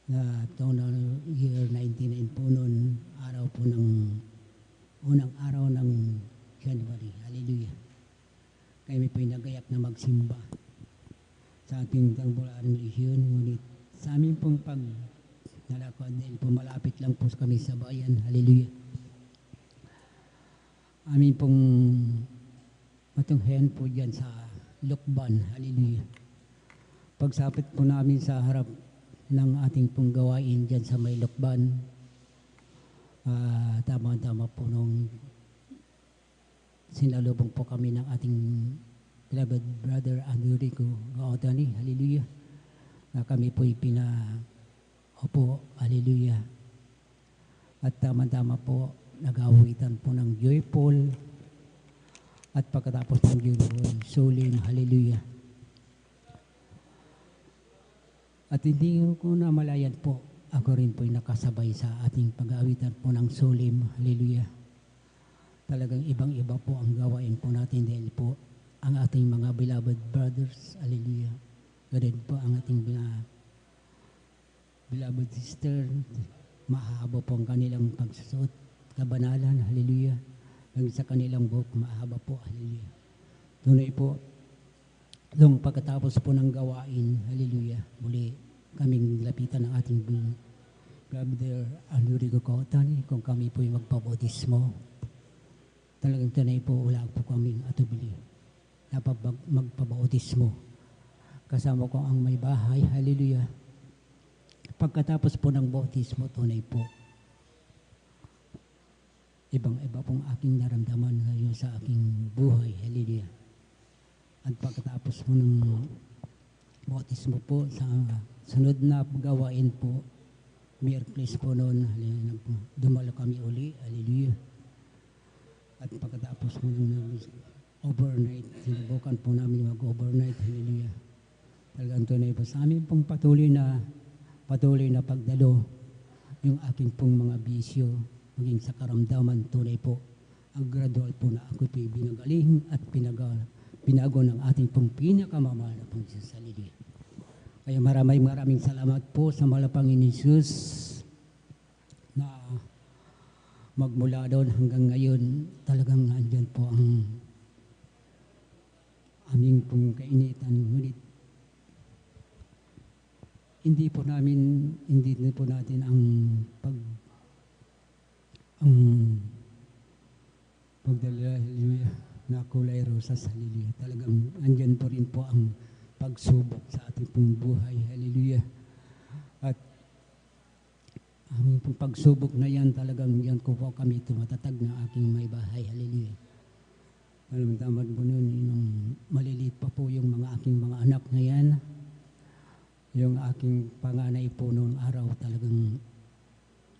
na taon na year 99 po noon, araw po ng unang araw ng January, hallelujah. Kami po nagayak na magsimba sa ating Tangbularan Religion, ngunit sa amin pong nalakad dahil po malapit lang po kami sa bayan, hallelujah. Amin pong matunghayan po dyan sa Lukban, hallelujah. Pagsapit po namin sa harap ng ating pong gawain dyan sa may Lukban, tama-tama po nung sinalubong po kami ng ating beloved brother Andrew Rico Gaotani, hallelujah, na kami po'y opo, hallelujah. At tama-tama po, nag-awitan po ng joyful, at pagkatapos ng joyful, solemn, hallelujah. At hindi ko na malayan po, ako rin po'y nakasabay sa ating pag-aawitan po ng solemn, hallelujah. Talagang ibang-iba po ang gawain po natin dahil po ang ating mga beloved brothers, hallelujah. Ganun po ang ating beloved sister, mahaba po ang kanilang pagsusuot, kabanalan, hallelujah. Hanggang sa kanilang buhok, mahaba po, hallelujah. Tunay po, nung pagkatapos po ng gawain, hallelujah, muli kaming lapitan ng ating brother Andrew Rico Gaotani kung kami po'y magpabautismo. Talagang tunay po, wala po kaming atubili na magpabautismo. Kasama ko ang may bahay, hallelujah. Pagkatapos po ng bautismo, tunay po, ibang-iba pong aking naramdaman ngayon sa aking buhay, hallelujah. At pagkatapos po ng bautismo po, sa sunod na gawain po, Miyerkules po noon, dumalo kami uli, hallelujah. At pagkatapos po ng overnight, sinubukan po namin mag-overnight, hallelujah. Talagang tunay po sa amin pong patuloy na pagdalo, yung aking pong mga bisyo, maging sa karamdaman, tunay po, ang gradual po na ako po'y binagaling at pinago ng ating pong pinakamamahal na pong Diyos, hallelujah. Kaya maraming salamat po sa mahal na Panginoon Jesus na magmula doon hanggang ngayon, talagang andyan po ang aming pong kainitan. Ngunit hindi po natin ang pagdala, hallelujah, na kulay rosas, hallelujah. Talagang andyan po rin po ang pagsubok sa ating pong buhay, hallelujah. At aming pong pagsubok na yan, talagang yan ko po kami tumatatag na aking may bahay, hallelujah. Alam tamad po nun, nung maliliit pa po yung mga aking mga anak na yan, yung aking panganay po noong araw, talagang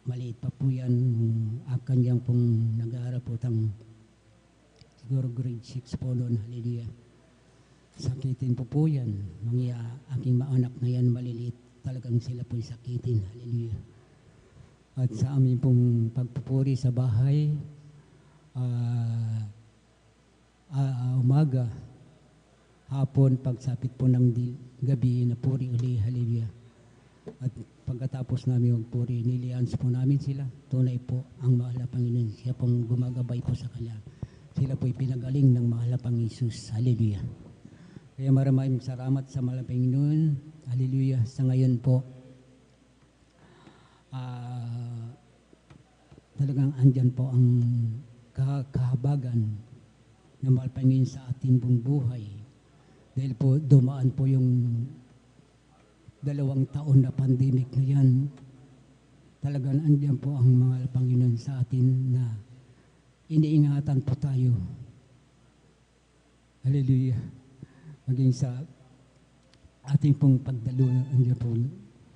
maliit pa po yan, kanyang pong nag-aaral po siguro grade 6 po noon, hallelujah. Sakitin po yan, mga aking mga anak na yan, maliliit, talagang sila po'y sakitin, hallelujah. At sa amin pong pagpupuri sa bahay, umaga, hapon, pagsapit po ng gabi na puri uli, hallelujah. At pagkatapos namin magpuri, nilians po namin sila. Tunay po ang mahal na Panginoon. Siya pong gumagabay po sa kanila. Sila po'y pinagaling ng mahal na Panginoon Jesus, hallelujah. Kaya maraming salamat sa mahal na Panginoon, hallelujah. Sa ngayon po, talagang andyan po ang kahabagan na malpangin sa ating buong buhay. Dahil po dumaan po yung 2 taon na pandemic na yan, talagang andyan po ang mga Panginoon sa atin na iniingatan po tayo. Hallelujah. Maging sa ating pong pagdalo, andyan po,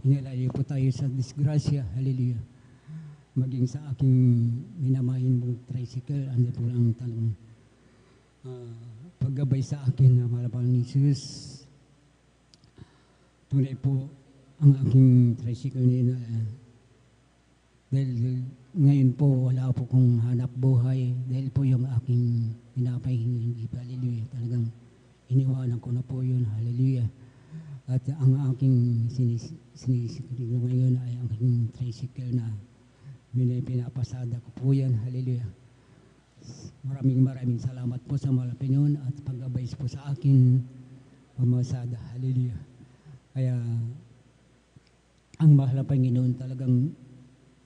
inilayo po tayo sa disgrasya. Hallelujah. Maging sa aking minamahin mong tricycle, andyan po lang talagang paggabay sa akin na malapang ni Jesus. Tunay po ang aking tricycle nila. Dahil ngayon po wala po kong hanap buhay. Dahil po yung aking pinapahingi, hallelujah, talagang iniwanan ko na po yun, hallelujah. At ang aking sinisikri ngayon ay ang aking tricycle na pinapasada ko po yan, hallelujah. Maraming salamat po sa mga Panginoon at pag-abay po sa akin pamasada, hallelujah. Kaya ang mahal na Panginoon talagang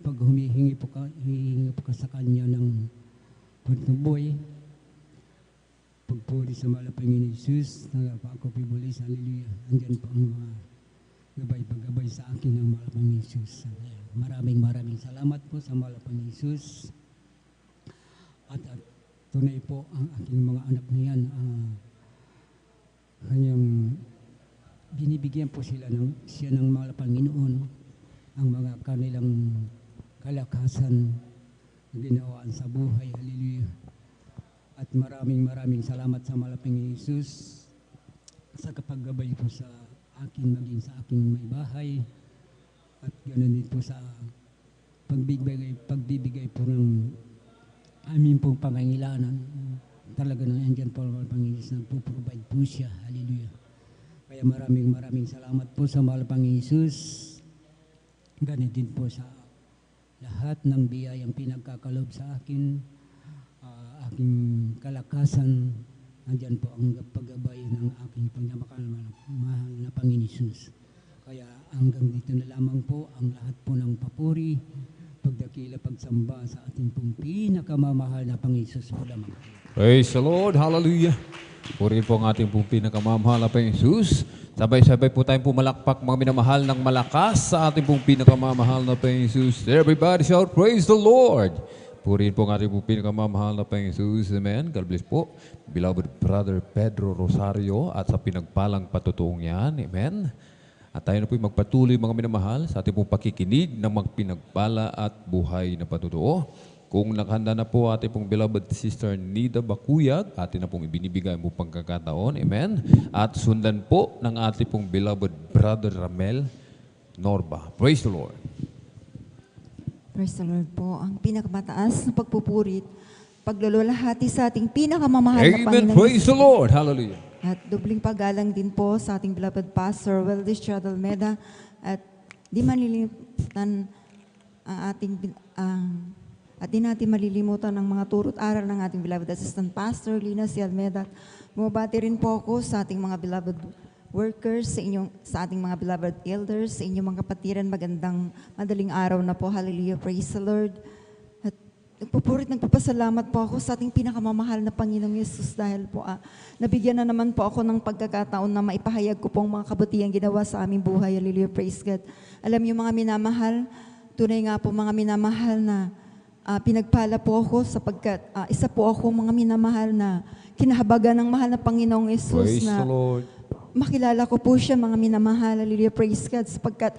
pag hihingi po ka sa Kanya ng pagtuboy, pagpuri sa mahal na Panginoon Jesus, na ako pibulis, hallelujah. Andyan po ang mga gabay sa akin ng mahal na Panginoon Jesus. Maraming salamat po sa mahal na Panginoon Jesus. At tunay po ang aking mga anak na yan, kanyang binibigyan po siya ng mga Panginoon ang mga kanilang kalakasan na ginawaan sa buhay. Hallelujah. At maraming salamat sa mga Panginoon Jesus sa kapaggabay po sa akin, maging sa aking may bahay, at ganoon din po sa pagbibigay po ng amin pong pangangailangan. Talaga na andyan po ang Panginoon Jesus na puprovide po siya. Hallelujah. Kaya maraming salamat po sa mahal Panginoon Jesus. Ganit din po sa lahat ng biyayang pinagkakalob sa akin, aking kalakasan. Andyan po ang paggabay ng aking mahal na Panginoon Jesus. Kaya hanggang dito na lamang po ang lahat po ng papuri, pagdakila, pagsamba sa ating pong pinakamamahal na Panginoon Jesus po lamang. Praise the Lord. Hallelujah. Purihin po ang ating pong pinakamamahal na Panginoon Jesus. Sabay-sabay po tayong pumalakpak mga minamahal ng malakas sa ating pong pinakamamahal na Panginoon Jesus. Everybody shout, praise the Lord. Purihin po ang ating pong pinakamamahal na Panginoon Jesus. Amen. God bless po. Beloved Brother Pedro Rosario at sa pinagpalang patutuong yan. Amen. At tayo na po magpatuloy mga minamahal sa ating pong pakikinig ng magpinagpala at buhay na patutuo. Kung nakahanda na po ating pong beloved sister Nida Bakuyag, atin na pong ibinibigay mo pagkakataon. Amen. At sundan po ng ating pong beloved Brother Ramel Norba. Praise the Lord. Praise the Lord po. Ang pinakamataas na pagpupurit, paglululahati sa ating pinakamamahal na Panginoon. Amen. Praise the Lord. Hallelujah. At dubling paggalang din po sa ating beloved Pastor Weldis Chadalmeda, at di malilimutan ang ating at di natin malilimutan ang mga turot aral ng ating beloved Assistant Pastor Lina C. Almeda. Bumabati rin po ako sa ating mga beloved workers, sa ating mga beloved elders, sa inyong mga kapatiran. Magandang madaling araw na po. Hallelujah. Praise the Lord. At nagpapasalamat po ako sa ating pinakamamahal na Panginoong Yesus dahil po nabigyan na naman po ako ng pagkakataon na maipahayag ko po ang mga kabutiang ginawa sa aming buhay. Hallelujah. Praise God. Alam niyo mga minamahal, tunay nga po mga minamahal na pinagpala po ako sapagkat isa po ako mga minamahal na kinahabagan ng mahal na Panginoong Yesus na makilala ko po siya mga minamahal. Hallelujah. Praise God. Sapagkat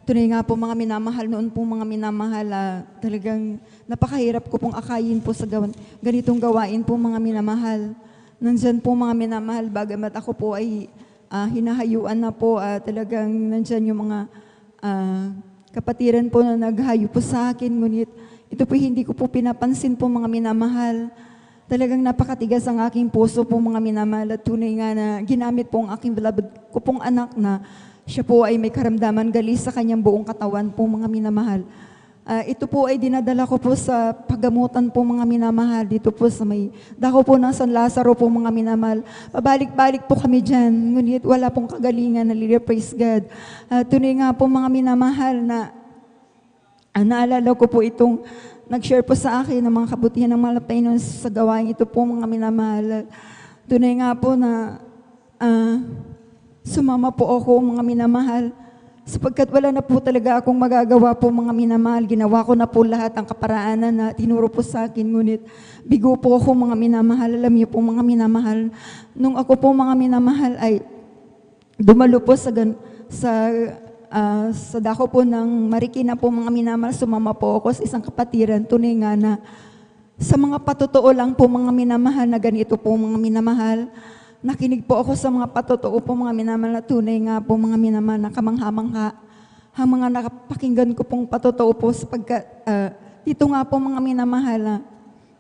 tunay nga po mga minamahal, noon po mga minamahal, talagang napakahirap ko pong akayin po sa ganitong gawain po mga minamahal. Nandyan po mga minamahal, bagamat ako po ay hinahayuan na po, talagang nandyan yung mga kapatiran po na naghayo po sa akin, ngunit ito po hindi ko po pinapansin po mga minamahal. Talagang napakatigas ang aking puso po mga minamahal, at tunay nga na ginamit po ang aking beloved ko pong anak na siya po ay may karamdaman galis sa kanyang buong katawan po mga minamahal. Ito po ay dinadala ko po sa paggamutan po mga minamahal dito po sa may dako po ng San Lazaro po mga minamahal. Pabalik-balik po kami dyan, ngunit wala pong kagalingan. Hallelujah, praise God. Tunay nga po mga minamahal na Naalala ko po itong nag-share po sa akin ng mga kabutihan ng mahal na Panginoon sa gawain ito po mga minamahal. Tunay nga po na sumama po ako mga minamahal sapagkat wala na po talaga akong magagawa po mga minamahal. Ginawa ko na po lahat ang kaparaanan na tinuro po sa akin. Ngunit bigo po ako mga minamahal. Alam niyo po mga minamahal, nung ako po mga minamahal ay dumalo po sa dako po ng Marikina po mga minamahal, sumama po ako sa isang kapatiran. Tunay nga na sa mga patotoo lang po mga minamahal na ganito po mga minamahal. Nakinig po ako sa mga patotoo po mga minamahal na tunay nga po mga minamahal na kamangha-mangha. Ang mga nakapakinggan ko pong patotoo po sapagkat dito nga po mga minamahal na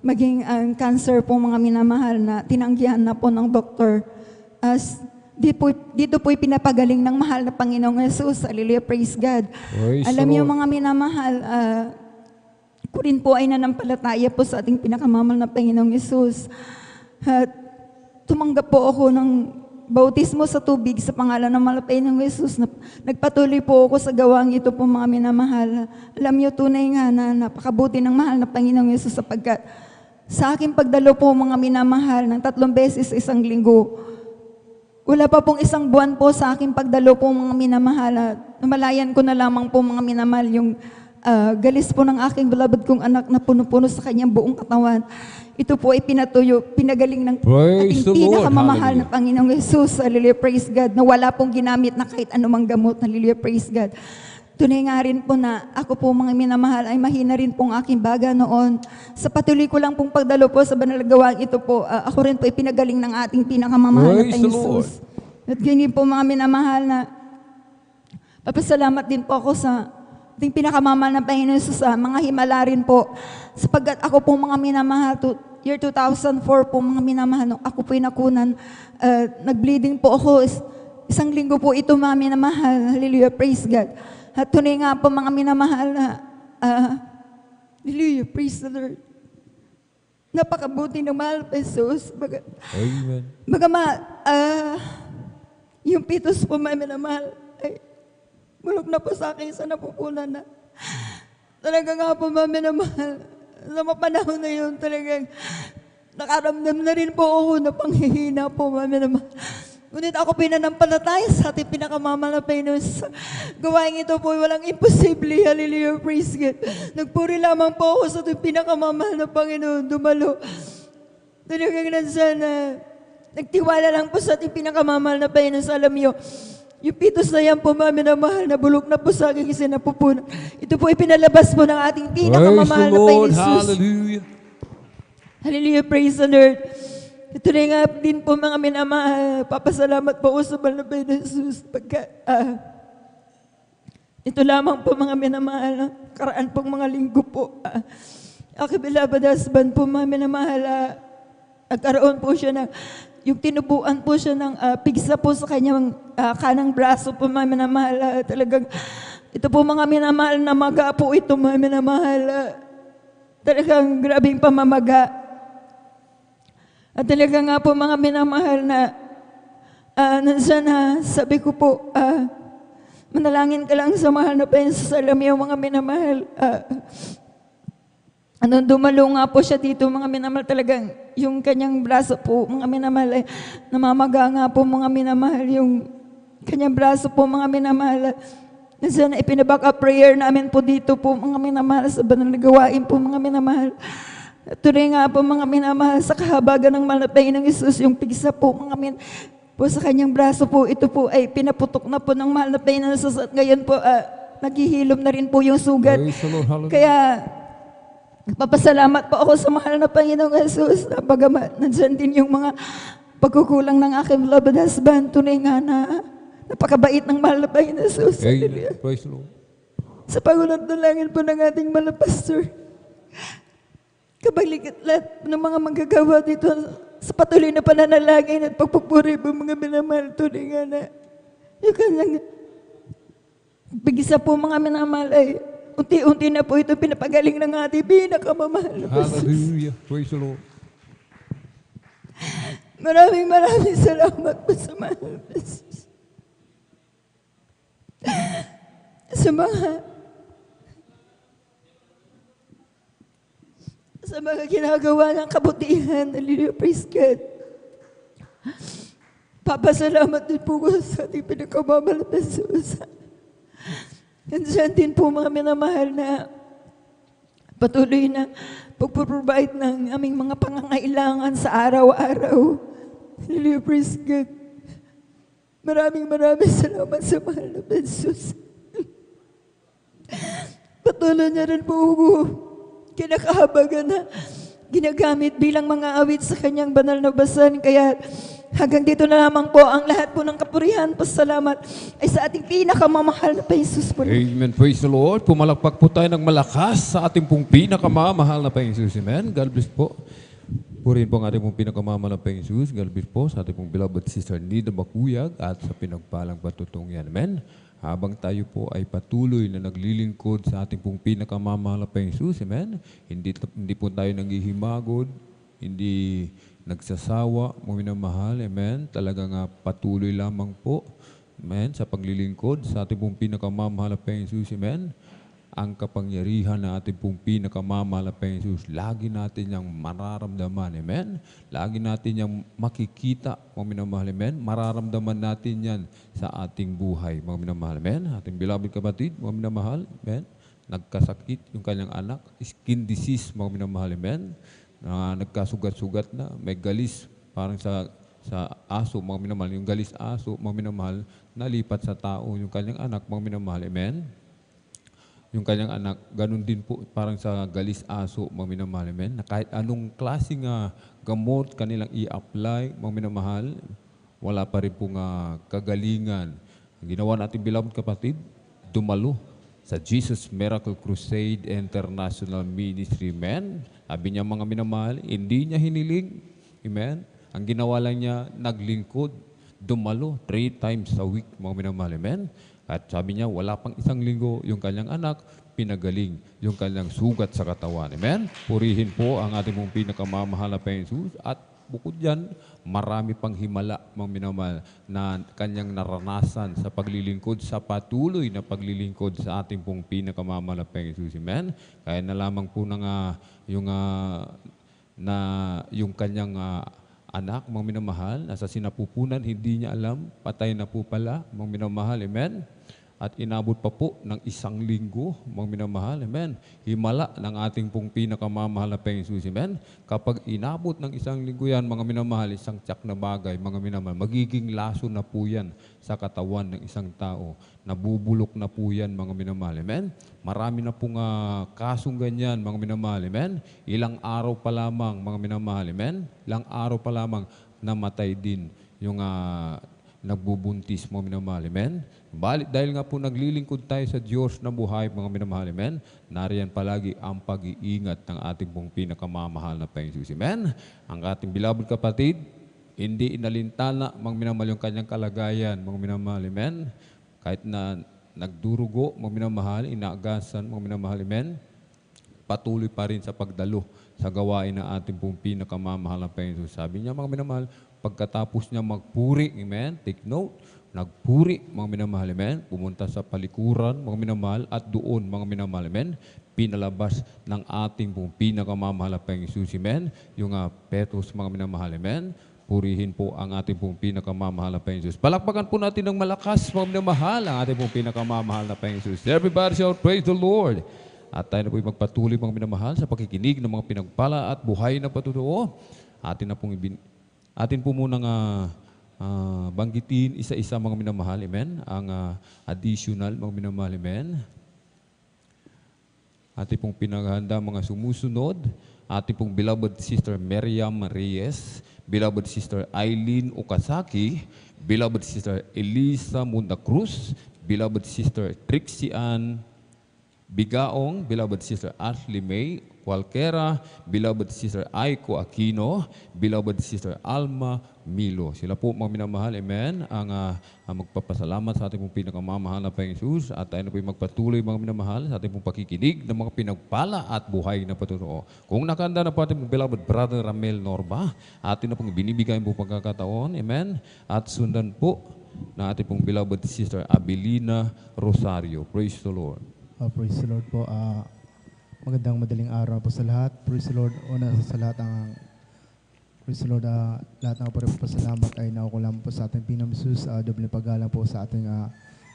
maging cancer po mga minamahal na tinanggihan na po ng doktor. Dito po'y pinapagaling ng mahal na Panginoong Jesus. Hallelujah, praise God. Alam niyo mga minamahal, ko rin po ay nanampalataya po sa ating pinakamamahal na Panginoong Jesus. At tumanggap po ako ng bautismo sa tubig sa pangalan ng mahal na Panginoong Jesus. Nagpatuloy po ako sa gawang ito po mga minamahal. Alam niyo tunay nga na napakabuti ng mahal na Panginoong Jesus sapagkat sa aking pagdalo po mga minamahal ng 3 beses sa isang linggo, wala pa pong 1 buwan po sa aking pagdalo po mga minamahal. Namalayan ko na lamang po mga minamahal yung galis po ng aking beloved kong anak na puno-puno sa kanyang buong katawan. Ito po ay pinagaling ng ating pinakamamahal na Panginoong Jesus. Hallelujah, praise God. Na wala pong ginamit na kahit anumang gamot. Hallelujah, praise God. Tunay nga rin po na ako po mga minamahal ay mahina rin pong aking baga noon. Sa patuloy ko lang pong pagdalo po sa banal na gawain ito po, ako rin po ay pinagaling ng ating pinakamamahal na Panginoong Jesus. At ganyan po mga minamahal na papasalamat din po ako sa ating pinakamamahal na Panginoong Jesus sa mga himala rin po. Sapagkat ako po mga minamahal, year 2004 po mga minamahal, nung ako po ay nakunan, nag-bleeding po ako. 1 linggo po ito mga minamahal. Hallelujah, praise God. At tunay nga po mga minamahal na, hallelujah, praise the Lord. Napakabuti ng mahal pa Jesus. Amen. Yung pitos po mga minamahal, ay bulok na po sa akin sa napupunan na. Talaga nga po mga minamahal, sa mga panahon na yun, talagang nakaramdam na rin po ako na panghihina po mga minamahal. Ngunit ako pinanampalataya sa ating pinakamamahal na Panginoon. Gawain ito po, walang imposible. Hallelujah, praise God. Nagpuri lamang po ako sa ating pinakamamahal na Panginoon. Dumalo. Talagang nansana. Nagtiwala lang po sa ating pinakamamahal na Panginoon. Sa alam niyo, yung pitos na yan po, mami na mahal, na bulok na po sa aking isinapupunan. Ito po ipinalabas po ng ating pinakamamahal na Panginoon Jesus. Hallelujah. Hallelujah, praise the Lord. Ito na nga din po mga minamahal, papasalamat po ako sa mahal na Panginoon Jesus. Pagka, ito lamang po mga minamahal, karaan pong mga linggo po. Aking beloved husband po mga minamahal, nagkaroon po siya ng, yung tinubuan po siya ng pigsa po sa kanyang kanang braso po mga minamahal. Talagang, ito po mga minamahal na maga po ito mga minamahal. Talagang grabing pamamaga. At talaga nga po mga minamahal na nansana, sabi ko po, manalangin ka lang sa mahal na Panginoon sa salamiyo mga minamahal. Nung dumalo nga po siya dito mga minamahal, talagang yung kanyang braso po mga minamahal, namamaga nga po mga minamahal, yung kanyang braso po mga minamahal. Nansana ipinaback up prayer namin po dito po mga minamahal sa banal na gawain po mga minamahal. Tunay nga po mga minamahal sa kahabagan ng mahal na Panginoong Jesus, yung pigsa po mga po sa kanyang braso po, ito po ay pinaputok na po ng mahal na Panginoong Jesus at ngayon po naghihilom na rin po yung sugat. Kaya papasalamat po ako sa mahal na Panginoong Jesus na bagamat nandyan din yung mga pagkukulang ng aking beloved husband. Tunay nga na napakabait ng mahal na Panginoong Jesus. Amen. Praise the Lord. Sa pagulat na langin po ng ating mahal na pastor, kabalik at lahat ng mga manggagawa dito sa patuloy na pananalangin at pagpupuri po mga minamahal. Tunay nga na yung kanyang bigisa po mga minamahal ay unti-unti na po ito pinapagaling ng ating pinakamamahal na pastor. Hallelujah. Praise the Lord. Maraming salamat po sa mahal na pastor. Sa mga sa mga ginagawa ng kabutihan. Hallelujah, praise God. Papasalamat din po ko sa ating pinagkamamahal na Jesus. Nandiyan din po mga minamahal na patuloy na pagpaprovide ng aming mga pangangailangan sa araw-araw. Hallelujah, praise God. Maraming salamat sa mahal na Jesus. Patuloy niya rin po ako kinakahabagan na ginagamit bilang mga awit sa kanyang banal na basan. Kaya hanggang dito na lamang po ang lahat po ng kapurihan, pasalamat ay sa ating pinakamamahal na Jesus po. Amen. Praise the Lord. Pumalakpak po tayo ng malakas sa ating pong pinakamamahal na Jesus. Amen. God bless po. Purihin po ang ating pong pinakamamahal na Jesus. God bless po sa ating pong beloved sister Nida Bakuyag at sa pinagpalang patutong yan. Amen. Habang tayo po ay patuloy na naglilingkod sa ating pong pinakamamahal na Jesus. Amen. Hindi po tayo nanghihimagod, hindi nagsasawa, mga minamahal. Amen. Talagang patuloy lamang po. Amen. Sa paglilingkod sa ating pong pinakamamahal na Jesus. Amen. Ang kapangyarihan na ating pong pinakamamahal na Jesus, lagi natin niyang mararamdaman. Amen. Lagi natin niyang makikita, mga minamahal. Amen. Mararamdaman natin yan sa ating buhay, mga minamahal. Amen. Ating beloved kapatid, mga minamahal. Amen. Nagkasakit yung kanyang anak, skin disease, mga minamahal. Amen. Nagkasugat-sugat na, may galis, parang sa aso, mga minamahal. Yung galis aso, mga minamahal, nalipat sa tao yung kanyang anak, mga minamahal. Amen. Yung kanyang anak, ganun din po, parang sa galis aso, mga minamahal. Amen. Na kahit anong klaseng gamot kanilang i-apply, mga minamahal, wala pa rin pong kagalingan. Ang ginawa natin, beloved kapatid, dumalo sa Jesus Miracle Crusade International Ministry. Amen. Sabi niya, mga minamahal, hindi niya hiniling. Amen. Ang ginawa lang niya, naglingkod, dumalo 3 times a week, mga minamahal. Amen. At sabi niya, wala pang 1 linggo, yung kanyang anak, pinagaling yung kanyang sugat sa katawan. Amen? Purihin po ang ating mong pinakamamahal na Jesus. At bukod dyan, marami pang himala, mga minamahal, na kanyang naranasan sa paglilingkod, sa patuloy na paglilingkod sa ating pong pinakamamahal na Jesus. Amen? Kaya na lamang po yung kanyang anak, mga minamahal, nasa sinapupunan, hindi niya alam, patay na po pala, mga minamahal. Amen? At inabot pa po ng 1 linggo, mga minamahal. Amen? Himala ng ating pong pinakamamahal na Jesus. Amen? Kapag inabot ng 1 linggo yan, mga minamahal, isang tiyak na bagay, mga minamahal, magiging laso na po yan sa katawan ng isang tao. Nabubulok na po yan, mga minamahal. Amen? Marami na pong kasong ganyan, mga minamahal. Amen? Ilang araw pa lamang, mga minamahal. Amen? Ilang araw pa lamang, namatay din yung nagbubuntis, mga minamahal. Amen? Dahil nga po naglilingkod tayo sa Diyos na buhay, mga minamahal. Amen? Nariyan palagi ang pag-iingat ng ating pong pinakamamahal na Jesus. Amen? Ang ating beloved kapatid, hindi inalintana, mga minamahal, yung kanyang kalagayan, mga minamahal. Amen? Kahit na nagdurugo, mga minamahal, inaagasan, mga minamahal. Amen? Patuloy pa rin sa pagdalo sa gawain ng ating pong pinakamamahal na Jesus. Sabi niya, mga minamahal, pagkatapos niya magpuri, amen, take note, nagpuri, mga minamahal, amen, pumunta sa palikuran, mga minamahal, at doon, mga minamahal, amen, pinalabas ng ating pong pinakamamahal na Jesus, amen, yung petos, mga minamahal, amen. Purihin po ang ating pong pinakamamahal na Jesus. Palakpakan po natin ng malakas, mga minamahal, ang ating pong pinakamamahal na Jesus. Everybody shout, praise the Lord. At tayo na po magpatuloy, mga minamahal, sa pakikinig ng mga pinagpala at buhay na patutuo. Atin po munang banggitin isa-isa, mga minamahal, amen, ang additional, mga minamahal, amen. Atin pong pinaghanda mga sumusunod, atin pong beloved sister Miriam Reyes, beloved sister Eileen Okasaki, beloved sister Elisa Munda Cruz, beloved sister Trixie Ann Bigaong, beloved sister Ashley May Walkera, beloved sister Aiko Aquino, beloved sister Alma Milo. Sila po, mga minamahal, amen, ang magpapasalamat sa ating pong pinakamamahal na Jesus. At tayo na po magpatuloy, mga minamahal, sa ating pong pakikinig ng mga pinagpala at buhay na patutuo. Kung nakanda na po ating pong beloved brother Ramel Norba, atin na pong binibigay po pagkakataon, amen, at sundan po na ating pong beloved sister Abilina Rosario. Praise the Lord. Praise the Lord po. Magandang madaling araw po sa lahat. Praise the Lord. Una sa lahat praise the Lord, lahat ng pasalamat ay naukulang po sa ating Pinoong Jesus. Doble paggalang po sa ating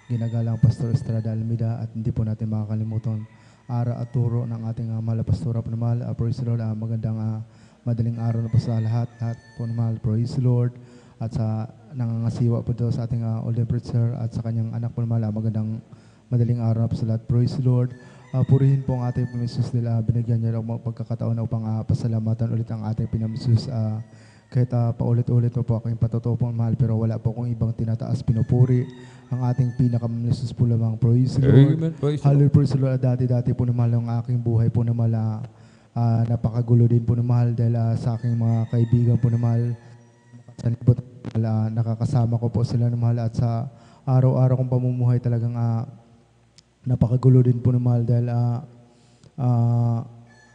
ginagalang Pastor Estrada Almeida at hindi po natin makakalimutan ara at turo ng ating mahal na pastora po naman. Praise the Lord. Magandang madaling araw na po sa lahat po naman. Praise the Lord. At sa nangangasiwa po doon sa ating older preacher at sa kanyang anak po naman. Magandang madaling araw na po sa lahat. Praise the Lord. Purihin po ang ating Panginoon nila. Binigyan niya ng pagkakataon upang pasalamatan ulit ang ating Panginoon. Kahit paulit-ulit po aking patotoo po mahal, pero wala po akong ibang tinataas, pinupuri ang ating pinakamalisus po lamang. Praise the Lord. Amen. Hallelujah, praise the Lord. Dati-dati po na mahal ang aking buhay po na mahal. Napakagulo din po na mahal dahil sa aking mga kaibigan po na mahal. Sa libot, nakakasama ko po sila na mahal at sa araw-araw kong pamumuhay talagang napakagulo din po na mahal dahil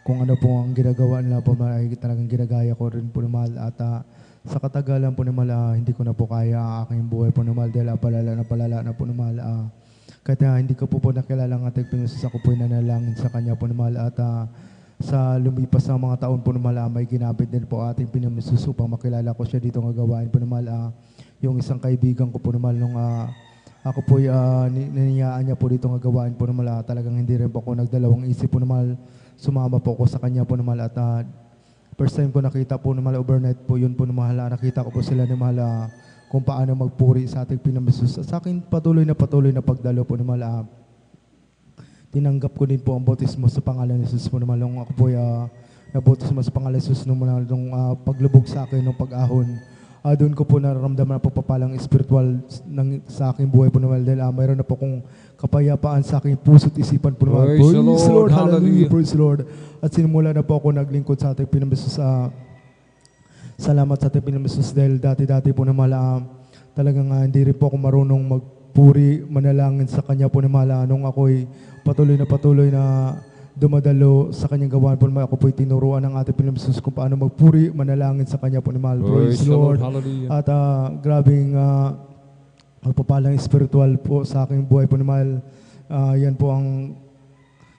kung ano po ang ginagawa nila po ay talagang ginagaya ko rin po na mahal at sa katagalan po na mahal hindi ko na po kaya ang aking buhay po na mahal dahil palala na po na mahal kahit hindi ko po nakilala ang ating Panginoon, ako po nanalangin sa Kanya po na mahal at sa lumipas ng mga taon po na mahal may ginapit din po ating Panginoon upang makilala ko siya dito ng gawain po na mahal yung isang kaibigan ko po na mahal nung ako po naniyaan niya po dito ng gawain po na mahal talagang hindi rin po ako nagdalawang isip po na mahal sumama po ako sa kanya po na mahal at first time ko nakita po na mahal overnight po yun po na mahal nakita ko po sila na mahal kung paano magpuri sa ating Panginoon Jesus. Sa akin patuloy na pagdalo po na mahal tinanggap ko din po ang bautismo sa pangalan ni Jesus po na mahal nung ako po nabautismo sa pangalan ni Jesus nung paglubog sa akin nung pag-ahon. Doon ko po nararamdaman na pagpapalang spiritual sa aking buhay po naman dahil mayroon na po kong kapayapaan sa aking puso't isipan po naman. Praise the Lord. Hallelujah. Praise the Lord. At sinimula na po ako naglingkod sa ating Panginoon. Salamat sa ating Panginoon dahil dati-dati po naman talagang hindi rin po ako marunong magpuri, manalangin sa Kanya po naman nung ako'y patuloy na dumadalo sa kanyang gawain po naman. Ako po'y tinuruan ng ating Panginoon Jesus kung paano magpuri, manalangin sa kanya po naman. Praise the Lord. At grabing magpapalang spiritual po sa aking buhay po naman. Yan po ang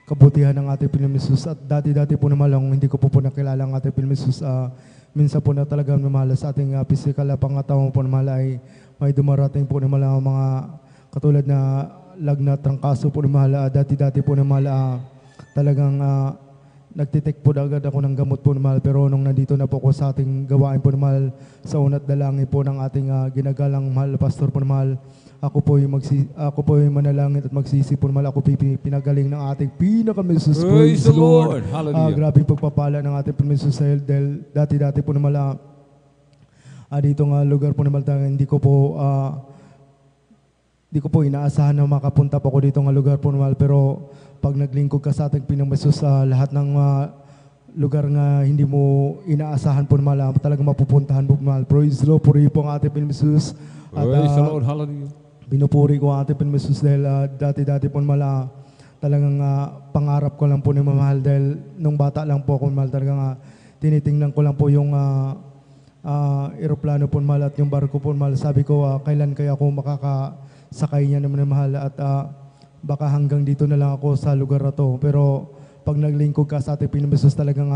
kabutihan ng ating Panginoon Jesus. At dati-dati po naman hindi ko po nakilala ang ating Panginoon Jesus. Minsan po na talagang namahal sa ating physical na pangatawang po naman ay may dumarating po naman ang mga katulad na lagnat, trangkaso po naman. Dati-dati po naman talagang nagtitek po agad ako ng gamot po naman, pero nung nandito na po ako sa ating gawain po naman sa unat dalangin po ng ating ginagalang mahal pastor po naman, ako po yung manalangin at magsisi po naman, ako pinagaling ng ating pinaka-Jesus. Praise the Lord. Grabe pagpapala ng ating Panginoon dahil dati-dati po naman dito nga lugar po naman hindi ko po inaasahan na makapunta po ako dito nga lugar po naman, pero pag naglingkod ka sa ating Panginoong Jesus sa lahat ng lugar nga hindi mo inaasahan po naman, talagang mapupuntahan po naman. Praise the Lord. Puri po ang ating Panginoong Jesus. Praise the Lord. Hallelujah. Binupuri ko ang ating Panginoong Jesus dahil dati-dati po naman talagang pangarap ko lang po ni mamahal dahil nung bata lang po ako mahal talagang tinitingnan ko lang po yung aeroplano po mahal at yung barko po mahal. Sabi ko kailan kaya ako makakasakay niya naman mahal at baka hanggang dito na lang ako sa lugar na to. Pero pag naglingkod ka sa ating Panginoon Jesus, talagang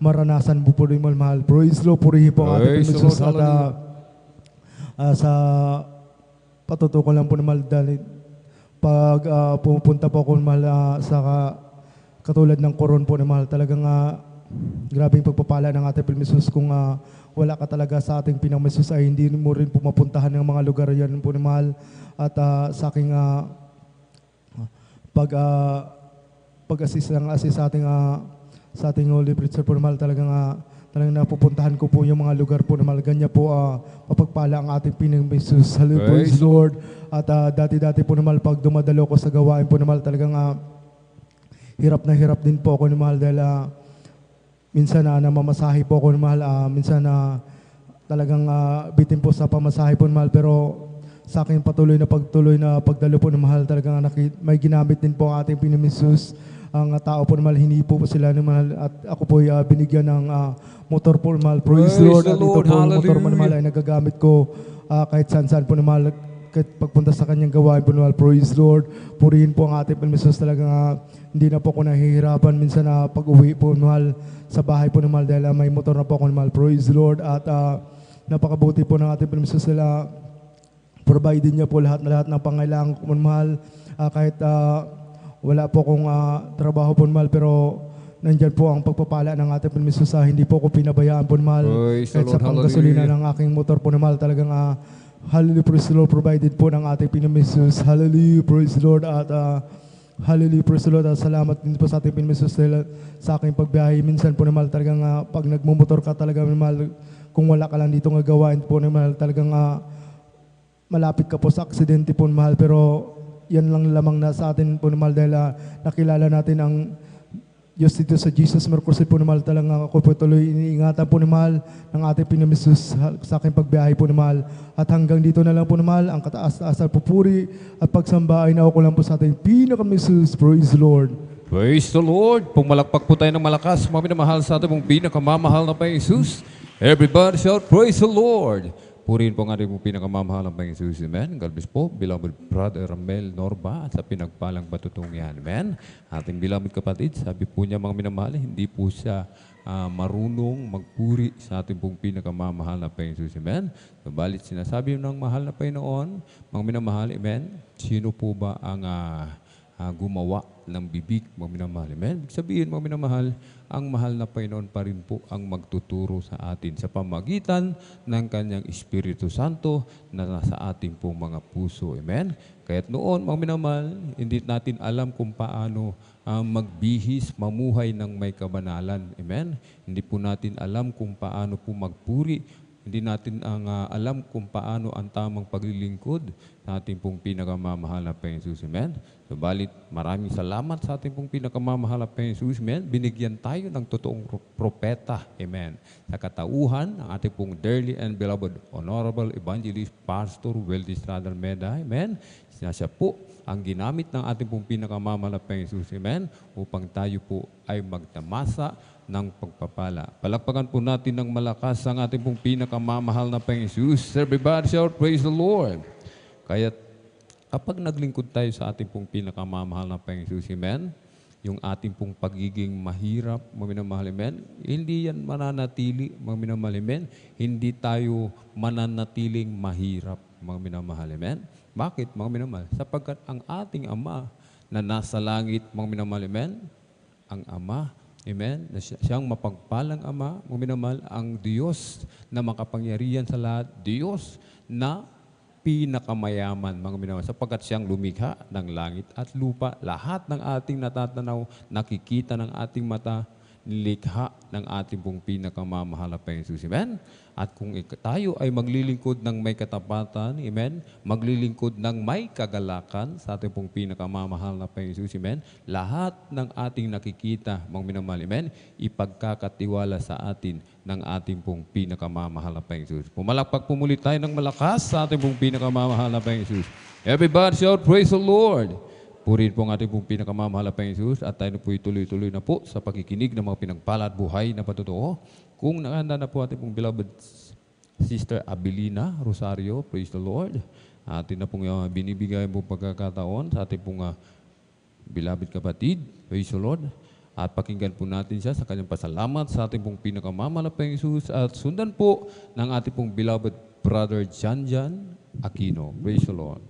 maranasan mo po rin mahal. Praise the Lord, purihin po ang ating Panginoon Jesus. At sa patutuko lang po naman dahil pag pupunta po ako mahal sa katulad ng koron po na mahal, talagang grabing pagpapala ng ating Panginoon Jesus kung wala ka talaga sa ating Panginoon Jesus ay hindi mo rin pumapuntahan ng mga lugar yan po na mahal. At sa aking pag-assist sa ating Holy Preacher po naman talagang napupuntahan ko po yung mga lugar po naman ganyan po mapagpala ang ating Panginoong Jesus. Hallelujah, praise the Lord. At dati-dati po naman pag dumadalo ko sa gawain po naman talagang hirap na hirap din po ako naman dahil minsan namamasahe po ako naman minsan talagang bitin po sa pamasahe po naman, pero sa akin patuloy na pagdalo po ng mahal talagang may ginamit din po ang ating Panginoong Jesus. Ang tao po naman hinipo po sila ng mahal at ako po binigyan ng motor po mahal. Praise the Lord. At ito po ang motor po mahal ay nagagamit ko kahit saan po mahal. pagpunta sa kanyang gawain po mahal. Praise Lord. Purihin po ang ating Panginoon talaga hindi na po ako nahihirapan minsan na pag-uwi po mahal sa bahay po mahal dahil may motor na po ako mahal. Praise Lord. At napakabuti po ng ating Panginoon sila. Provide niya po lahat ng pangailangan ko mahal. Kahit wala po akong trabaho po mahal pero nandyan po ang pagpapala ng ating Panginoon hindi po ako pinabayaan po mahal. Kahit sa panggasolina ng aking motor po mahal talagang hallelujah, praise the Lord, provided po ng ating Panginoon. Hallelujah, praise the Lord. At hallelujah, praise the Lord. At salamat din po sa ating Panginoon sa aking pagbiyahe. Minsan po mahal talagang pag nagmumotor ka talaga mahal, kung wala ka lang dito nga gawain po mahal, talagang malapit ka po sa aksidente po mahal. Pero yan lang lamang na sa atin po mahal dahil nakilala natin ang Diyos dito sa Jesus Mercosur po mahal. Talagang ako po tuloy iniingatan po mahal ng ating Panginoon sa aking pagbiyahe po mahal. At hanggang dito na lang po mahal ang kataas-taasal pupuri at pagsamba ay nauko lang po sa ating pinaka-Jesus. Praise the Lord. Praise the Lord. Pumalakpak po tayo ng malakas, mga minamahal sa ating pong pinakamamahal na Panginoon Jesus. Everybody shout, praise the Lord. Purihin po ang ating pong pinakamamahal na Panginoon Jesus. Amen. God bless po, beloved brother Ramel Norba at sa pinagpalang batutungyan. Amen. Ating beloved kapatid, sabi po niya mga minamahal, hindi po siya marunong magpuri sa ating pong pinakamamahal na Panginoon Jesus. Amen. Subalit sinasabi ng mahal na Panginoon, mga minamahal, amen, sino po ba ang gumawa ng bibig, mga minamahal. Amen. Ibig sabihin, mga minamahal, ang mahal na Panginoon pa rin po ang magtuturo sa atin sa pamagitan ng Kanyang Espiritu Santo na nasa ating pong mga puso. Amen. Kaya't noon, mga minamahal, hindi natin alam kung paano magbihis, mamuhay ng may kabanalan. Amen. Hindi po natin alam kung paano po magpuri. Hindi natin alam kung paano ang tamang paglilingkod sa ating pong pinakamamahal na Panginoon Jesus. Amen. Subalit, maraming salamat sa ating pong pinakamamahal na Panginoon Jesus. Amen. Binigyan tayo ng totoong propeta. Amen. Sa katauhan ng ating pong dearly and beloved Honorable Evangelist Pastor Weldy Estrada Almeida. Amen. Siya po ang ginamit ng ating pong pinakamamahal na Panginoon Jesus. Amen. Upang tayo po ay magtamasa ng pagpapala. Palakpakan po natin ng malakas ang ating pong pinakamamahal na Panginoon Jesus. Everybody shout, praise the Lord. Kaya kapag naglingkod tayo sa ating pong pinakamamahal na Panginoon Jesus, amen, yung ating pong pagiging mahirap, mga minamahal, amen, hindi yan mananatili, mga minamahal, amen, hindi tayo mananatiling mahirap, mga minamahal, amen. Bakit, mga minamahal? Sapagkat ang ating Ama na nasa langit, mga minamahal, amen, ang Ama, amen, na siyang mapagpalang Ama, mga minamahal, ang Diyos na makapangyarihan sa lahat, Diyos na pinakamayaman, mga minamahal, sapagkat siyang lumikha ng langit at lupa. Lahat ng ating natatanaw, nakikita ng ating mata, nilikha ng ating pong pinakamamahal na Panginoon Jesus. Amen? At kung tayo ay maglilingkod ng may katapatan, amen, maglilingkod ng may kagalakan sa ating pong pinakamamahal na Panginoon Jesus, amen, lahat ng ating nakikita, mga minamahal, amen, ipagkakatiwala sa atin ng ating pong pinakamamahal na Panginoon Jesus. Pumalakpak po muli tayo ng malakas sa ating pong pinakamamahal na Panginoon Jesus. Everybody shout, praise the Lord. Purihin po ang ating pong pinakamamahal na Panginoon Jesus at tayo po tuloy-tuloy na po sa pakikinig ng mga pinagpala at buhay na patotoo. Kung nakahanda na po ating pong beloved Sister Abilina Rosario, praise the Lord. Atin na pong binibigay po pagkakataon sa ating pong beloved kapatid, praise the Lord. At pakinggan po natin siya sa kanyang pasalamat sa ating pong pinakamamahal na Panginoon Jesus at sundan po ng ating pong beloved Brother Janjan Aquino, praise the Lord.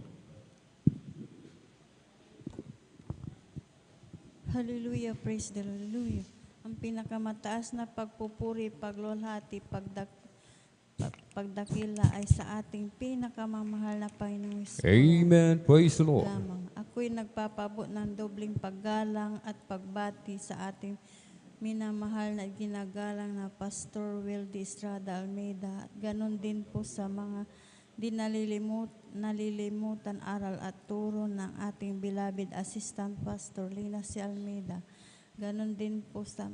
Hallelujah, praise the Lord, hallelujah. Ang pinakamataas na pagpupuri, paglulhati, pagdakila ay sa ating pinakamamahal na Panginoong Hesus. Amen, praise the Lord. Lamang. Ako'y nagpapabot ng dobling paggalang at pagbati sa ating minamahal na ginagalang na Pastor Weldy Estrada Almeida. Ganon din po sa mga nalilimutan aral at turo ng ating beloved Assistant Pastor Lina C. Almeida. Ganon din po sa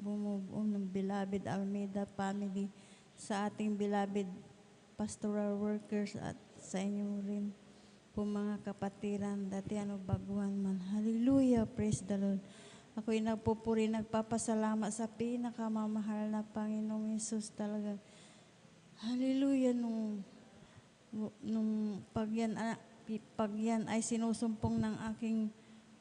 bumubuo ng beloved Almeida family, sa ating beloved pastoral workers at sa inyo rin po mga kapatiran, dati baguhan man. Hallelujah, praise the Lord. Ako'y nagpupuri, nagpapasalamat sa pinakamamahal na Panginoong Hesus talaga. Hallelujah, nung nung pag yan ay sinusumpong ng aking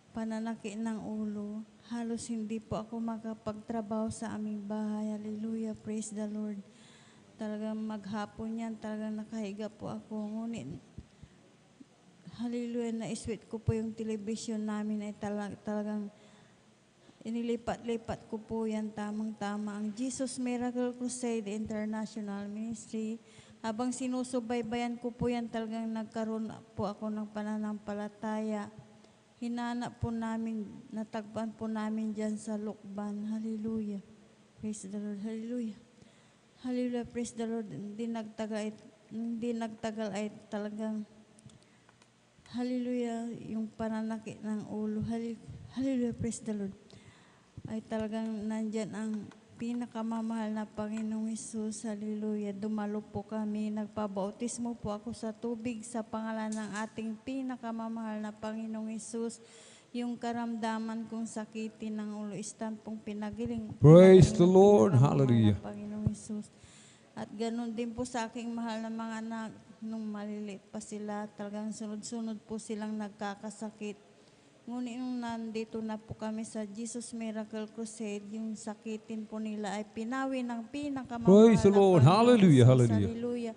pananaki ng ulo, halos hindi po ako makapagtrabaho sa aming bahay. Hallelujah, praise the Lord. Talagang maghapon yan, talagang nakahiga po ako. Ngunit, hallelujah, na-sweet ko po yung television namin ay talagang inilipat-lipat ko po yan tamang-tama. Ang Jesus Miracle Crusade International Ministry, habang sinusubaybayan ko po yan, talagang nagkaroon po ako ng pananampalataya. Hinanap po namin, natagpan po namin dyan sa Lukban. Hallelujah. Praise the Lord. Hallelujah. Hallelujah. Praise the Lord. Hindi nagtagal ay talagang hallelujah, yung pananakit ng ulo. Hallelujah. Praise the Lord. Ay talagang nandyan ang pinakamamahal na Panginoong Hesus. Hallelujah. Dumalo po kami. Nagpabautismo po ako sa tubig sa pangalan ng ating pinakamamahal na Panginoong Hesus. Yung karamdaman kong sakitin ng ulo, istan pong pinagiling. Praise the Lord. Hallelujah. Panginoong Hesus. At ganun din po sa aking mahal na mga anak, nung maliliit pa sila, talagang sunod-sunod po silang nagkakasakit. Ngunit nung nandito na po kami sa Jesus Miracle Crusade, yung sakitin po nila ay pinawi ng pinakamamahal. Praise the Lord. Hallelujah. Hallelujah. Hallelujah.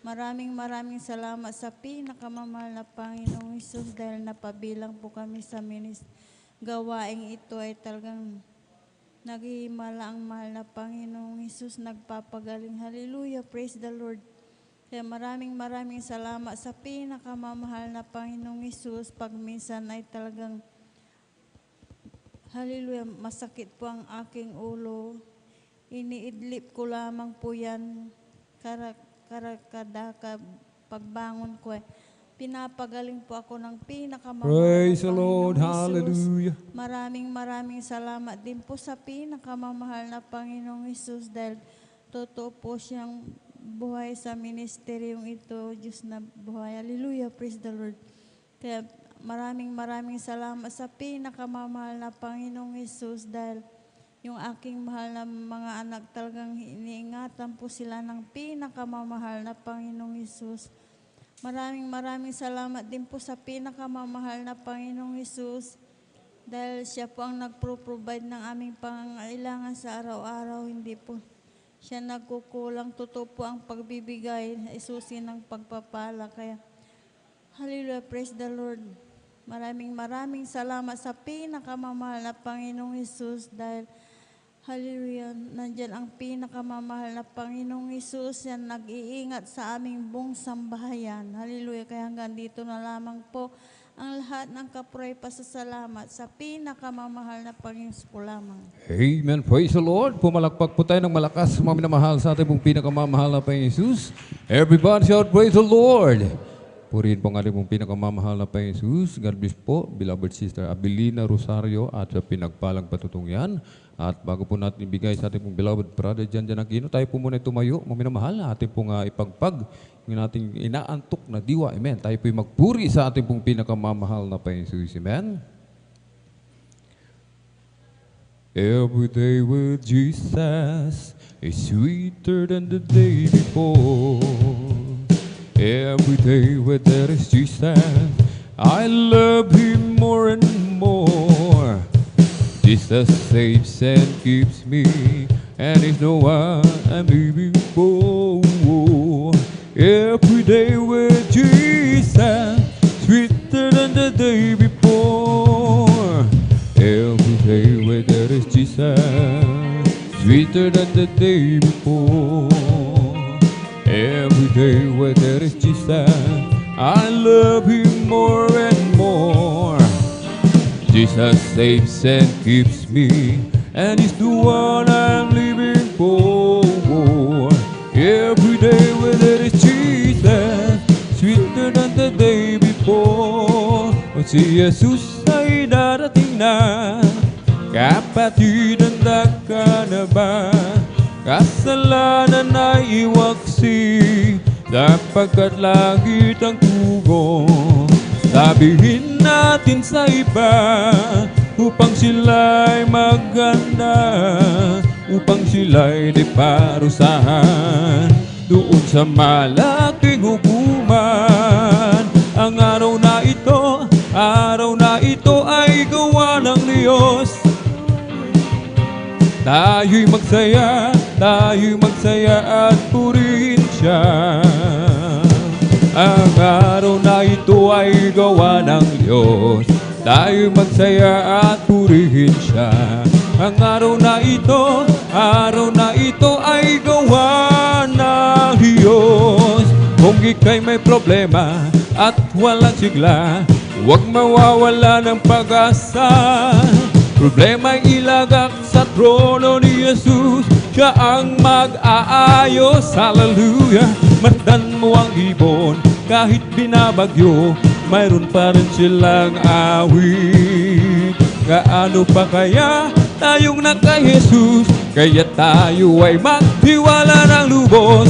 Maraming salamat sa pinakamamahal na Panginoong Hesus dahil napabilang po kami sa gawaing ito ay talagang naghihimala ang mahal na Panginoong Hesus, nagpapagaling. Hallelujah. Praise the Lord. Kaya maraming salamat sa pinakamamahal na Panginoong Hesus. Pag minsan ay talagang, hallelujah, masakit po ang aking ulo. Iniidlip ko lamang po yan. Karakadaka, pagbangon ko pinapagaling po ako ng pinakamamahal Praise the na Lord. Panginoong Hallelujah. Hesus. Maraming salamat din po sa pinakamamahal na Panginoong Hesus dahil totoo po siyang buhay sa ministeryong ito, Diyos na buhay. Hallelujah, praise the Lord. Kaya maraming salamat sa pinakamamahal na Panginoong Hesus dahil yung aking mahal na mga anak talagang iniingatan po sila ng pinakamamahal na Panginoong Hesus. Maraming salamat din po sa pinakamamahal na Panginoong Hesus dahil siya po ang nagpro-provide ng aming pangangailangan sa araw-araw, hindi po siya nagkukulang. Totoo po ang pagbibigay, isusi ng pagpapala. Kaya, hallelujah, praise the Lord. Maraming salamat sa pinakamamahal na Panginoong Hesus dahil, hallelujah, nandyan ang pinakamamahal na Panginoong Hesus, yan nag-iingat sa aming buong sambahayan. Hallelujah, kaya hanggang dito na lamang po ang lahat ng kapuray pasasalamat sa pinakamamahal na Panginoon po lamang. Amen. Praise the Lord. Pumalakpak po tayo ng malakas, mga minamahal sa ating pong pinakamamahal na Panginoong Hesus. Everybody shout, praise the Lord. Purihin po ang ating pong pinakamamahal na Panginoong Hesus. God bless po, beloved sister Abilina Rosario at sa pinagpalang patutungyan. At bago po natin ibigay sa ating pong beloved brother Jan Aquino, tayo po muna tumayo, mga minamahal, ating pong ipagpag yung ating inaantok na diwa. Amen. Tayo po'y magpuri sa ating pong pinakamamahal na Panginoong Hesus. Amen. Every day with Jesus is sweeter than the day before. Every day where there is Jesus, I love Him more and more. Jesus saves and keeps me, and is no one I'm living for. Every day with Jesus, sweeter than the day before. Every day where there is Jesus, sweeter than the day before. Every day where there is Jesus, I love Him more and more. Jesus saves and keeps me, and is the one I'm living for. Every day where there is Jesus, sweeter than the day before. O si Jesus ay darating na, kapatid, handa ka na ba? Kasalanan ay iwaksi, sapagkat langit ang tugon. Sabihin natin sa iba, upang sila'y maganda, upang sila'y di parusahan doon sa malaking hukuman. man. Ang araw na ito ay gawa ng Diyos. Tayo'y magsaya at purihin siya. Ang araw na ito ay gawa ng Diyos. Tayo'y magsaya at purihin siya. Ang araw na ito ay gawa ng Diyos. Kung ika'y may problema at walang sigla, huwag mawawala ng pag-asa. Problema'y ilagak sa trono ni Jesus, siya ang mag-aayos. Hallelujah! Masdan mo ang ibon, kahit binabagyo, mayroon pa rin silang awit. Gaano pa kaya tayong naka Jesus, kaya tayo ay magtiwala ng lubos.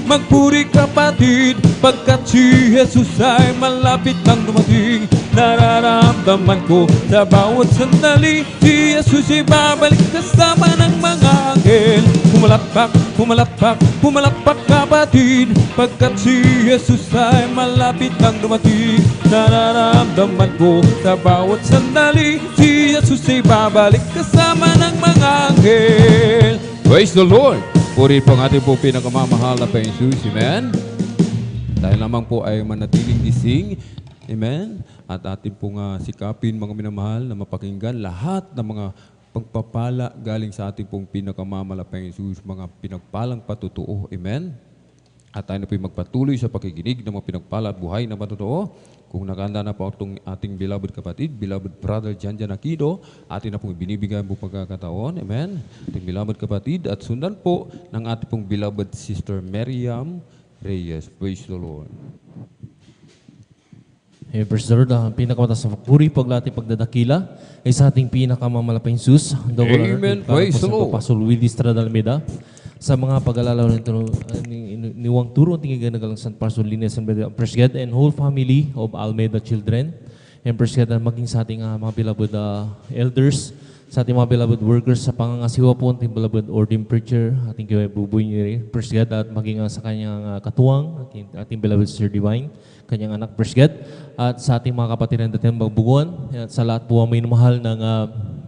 Magpuri kapatid, pagkat si Jesus ay malapit nang dumating. Nararamdaman ko sa bawat sandali, si Jesus ay babalik kasama ng mga anghel. Pumalakpak kapatid, pagkat si Jesus ay malapit nang dumating. Nararamdaman ko sa bawat sandali, si Jesus ay babalik kasama ng mga anghel. Praise the Lord! Puri po ang ating po pinakamamahal na Panginoong Jesus. Amen? Dahil lamang po ay manatiling gising. Amen? At ating pong sikapin, mga minamahal, na mapakinggan lahat ng mga pagpapala galing sa ating pong pinakamamahal na Panginoong Jesus, mga pinagpalang patutuo. Amen? At tayo na po magpatuloy sa pakikinig ng mga pinagpala at buhay na patutuo. Kung nakahanda na po itong ating beloved kapatid, beloved brother Janjan Aquino, atin na pong binibigyan po pagkakataon. Amen? Ating beloved kapatid, at sundan po ng ating pong beloved sister Miriam Reyes. Praise the Lord. Hey, praise the Lord. Ang pinakamataas na pagpuri, paglati, pagdadakila ay sa ating pinakamalapang Jesus. Amen. Praise the Lord. Pastor Willie Estrada Almeida. Sa mga pag-alala ni Wang Turo, tingin na galang San Pastor Linas and Presged and whole family of Almeida children. And Presged maging sa ating mga beloved elders, sa ating mga beloved workers, sa pangangasiwa po, ating beloved ordained preacher, ating kaya Buboy ni Presged, at maging sa kanyang katuwang, ating beloved Sir Divine, kanyang anak Presged, at sa ating mga kapatid na dating magbuguan, at sa lahat po ang minumahal ng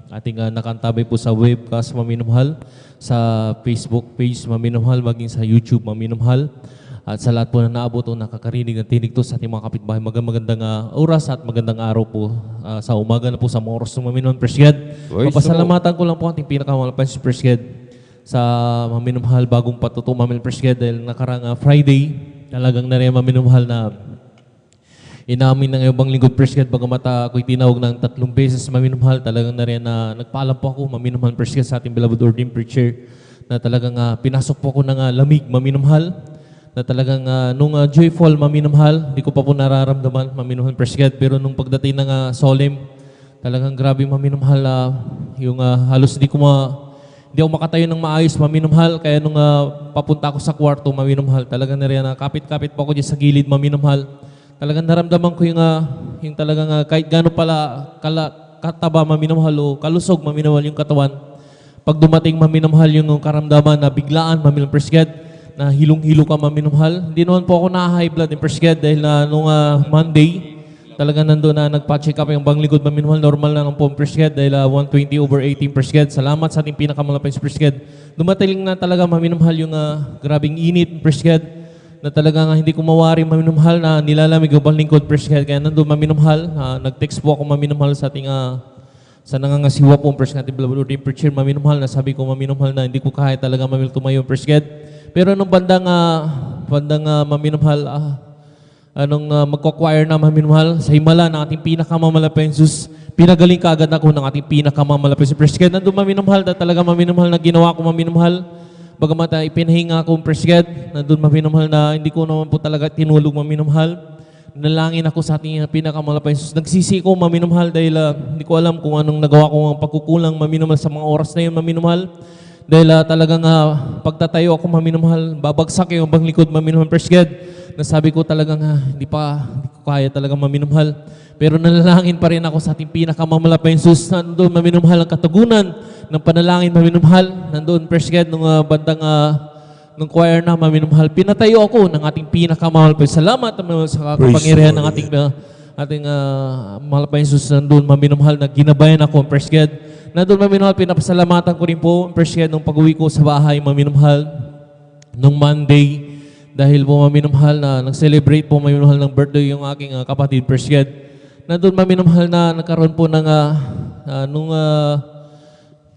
ating nakantabay po sa webcast, maminumahal, sa Facebook page, maminumahal, maging sa YouTube, maminumahal, at sa lahat po na naabot o nakakarinig at tinig to sa ating mga kapitbahay, magandang oras at magandang araw po sa umaga na po sa mga oras ng maminumahal, Presged. Papasalamatan ko lang po ating pinakamalapang si Presged sa maminumahal bagong patuto, maminumahal Presged, dahil nakarang Friday, talagang na rin maminumahal na inamin ng ibang linggo Presged, bagamat ako'y tinawag ng 3 beses maminumahal, talagang na rin na nagpaalam po ako maminumahal Presged sa ating beloved ordained preacher, na talagang pinasok po ako ng lamig maminumahal, na talagang nung joyful maminumahal, hindi ko pa po nararamdaman maminumahal Presged, pero nung pagdating ng solemn, talagang grabe maminumahal, yung halos hindi ako makatayo ng maayos maminumahal, kaya nung papunta ako sa kwarto maminumahal, talagang na rin kapit-kapit po ako dyan sa gilid maminumahal. Talagang naramdaman ko yung talagang kahit gano'n pala kataba maminamahal o kalusog maminamahal yung katawan. Pag dumating maminamahal yung karamdaman na biglaan maminamahal Presged, na hilong-hilo ka maminamahal. Hindi naman po ako na-high blood in Presged dahil nung Monday, talagang nandun na nagpa-check up yung bangligod maminamahal. Normal na lang po ang Presged dahil 120/18 Presged. Salamat sa ating pinakamalapang Presged. Dumating na talaga maminamahal yung grabing init Presged, na talagang hindi ko mawari maminumahal na nilalamig ang lingkod Presged. Kaya nandun maminumahal, nag-text po ako maminumahal sa ating sa nangangasiwa po Presged, ating beloved ordained preacher maminumahal, na sabi ko maminumahal na hindi ko kaya talaga mamil tumayo Presged. Pero nung bandang maminumahal, magko-choir na maminumahal, sa himala ng ating pinakamamalapang Jesus, pinagaling kaagad ako ng ating pinakamamalapang si Presged. Nandun maminumahal, na talaga maminumahal na ginawa ko maminumahal. Bagamat ipinahinga akong Presged, nandun maminumahal na hindi ko naman po talaga tinulog maminumahal. Nalangin ako sa ating pinakamalapang Jesus. Nagsisi ko maminumahal dahil hindi ko alam kung anong nagawa kong pagkukulang maminumahal sa mga oras na yun maminumahal. Dahil talagang pagtatayo ako maminumahal, babagsak yung bang likod maminumahal Presged. Nasabi ko talagang hindi ko kaya talaga maminumahal. Pero nalalangin pa rin ako sa ating pinakamamalapang Jesus. Nandun maminumahal ang katugunan ng panalangin maminumahal. Nandun Presged nung bandang ng choir na maminumhal, pinatayo ako ng ating pinakamahal pa. Salamat sa kapangyarihan ng ating mahal pa Jesus nandun maminumhal na ginabayan ako, praise God. Nandun maminumhal, pinapasalamatan ko rin po, praise God, nung pag-uwi ko sa bahay, maminumhal, nung Monday, dahil po maminumhal na nag-celebrate po maminumhal ng birthday yung aking kapatid, praise God. Nandun maminumhal na nagkaroon po ng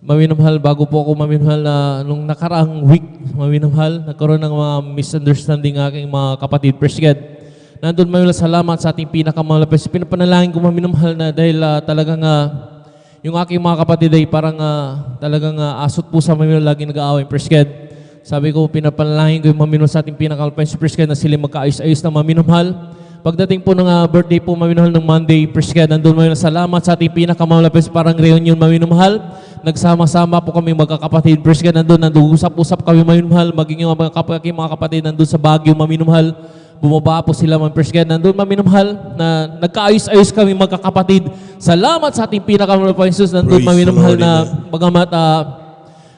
maminumhal, bago po ako maminumhal na nung nakaraang week, maminumhal, nagkaroon ng mga misunderstanding aking mga kapatid, praise God. Nandun maminumhal, salamat sa ating pinakamahal. Pinapanalangin ko maminumhal na dahil talagang yung aking mga kapatid ay parang talagang asot po sa maminumhal, lagi nag-aaway, praise God. Sabi ko, pinapanalangin ko yung maminumhal sa ating pinakamahal, praise God, na sila magkaayos-ayos na maminumhal. Pagdating po ng birthday po maminumhal ng Monday, praise God, nandun maminumhal, salamat sa ating pinakamahal, parang reunion maminumhal. Nagsama-sama po kami magkakapatid, praise God, nandun usap-usap kami maminumhal, maging yung mga kapatid nandun sa Baguio maminumhal. Bumaba po sila, praise God, nandun maminumhal na nagkaayos-ayos kami magkakapatid. Salamat sa ating pinakamahal, Jesus, nandun maminumhal na bagamat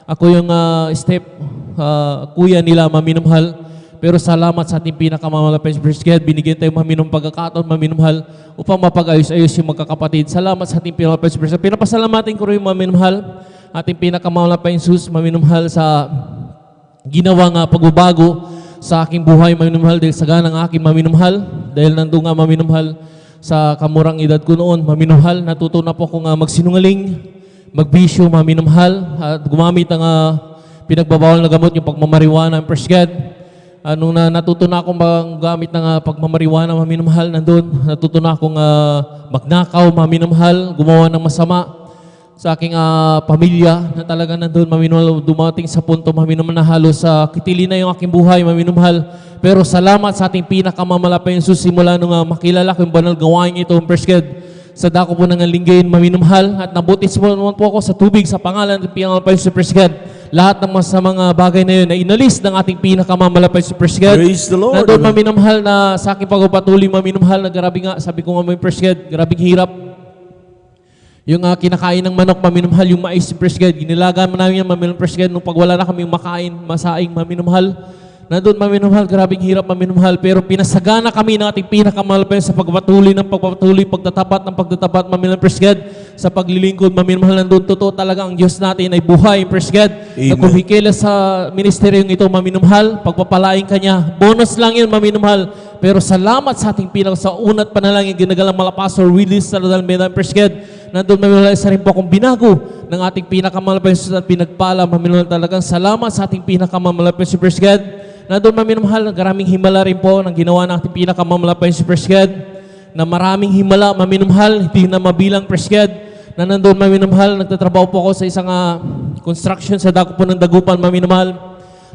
ako yung kuya nila maminumhal. Pero salamat sa ating pinakamahal, praise God, binigyan tayo maminum pagkakataon maminumhal upang mapag-ayos-ayos yung magkakapatid. Salamat sa ating pinakamahal, praise God. Pinapasalamatin ko rin maminumhal, ating pinakamahal, Jesus, maminumhal sa ginawang pagbabago sa aking buhay maminumhal dahil sa ganang aking maminumhal, dahil nandun nga maminumhal sa kamurang edad ko noon maminumhal, natuto na po akong magsinungaling, magbisyo maminumhal, at gumamit ng pinagbabawal na gamot, yung pagmamariwana, praise God. Nung natuto na akong gamit ng pagmamariwana maminumhal, nandun natuto na akong magnakaw maminumhal, gumawa ng masama sa aking pamilya, na talaga nandun maminumhal, dumating sa punto maminumhal na halos kitili na yung aking buhay maminumhal. Pero salamat sa ating pinakamamalapay Jesus, simula nung makilala ko yung banal gawain ito, praise God, sa dako po ng linggayin maminumhal, at nabutis po ako sa tubig sa pangalan ng pinakamalapay Jesus, praise God. Lahat ng sa mga bagay na yun na inalis ng ating pinakamamalapay Jesus, praise God. Praise the Lord. Nandun maminumhal na sa aking pagpapatuloy maminumhal na grabe nga, sabi ko nga praise God, grabing hirap. Yung kinakain ng manok maminumhal, yung mais, praise God, ginilagaan namin yan maminumhal, praise God, nung pagwala na kami makain, masaing maminumhal. Nandun maminumhal, grabing hirap maminumhal, pero pinasagana kami ng ating pinakamahal sa pagpapatuloy, pagtatapat maminumhal, praise God, sa paglilingkod maminumhal. Nandun totoo talaga ang Diyos natin ay buhay, praise God. Na kumikila sa ministeryong ito maminumhal, pagpapalain Kanya, bonus lang yun maminumhal. Pero salamat sa ating sa unat panalangin ginagalang Pastor Willis Saladal Medan, praise God. Nandun maminumhal, isa rin po akong binago ng ating pinakamahal at pinagpala maminumhal. Talagang salamat sa ating pinakamahal, praise God. Nandun maminumhal, maraming himala rin po ng ginawa ng ating pinakamahal, praise God, na maraming himala maminumhal, hindi na mabilang, praise God. Na nandun maminumhal, nagtatrabaho po ako sa isang construction sa dako po ng Dagupan maminumhal.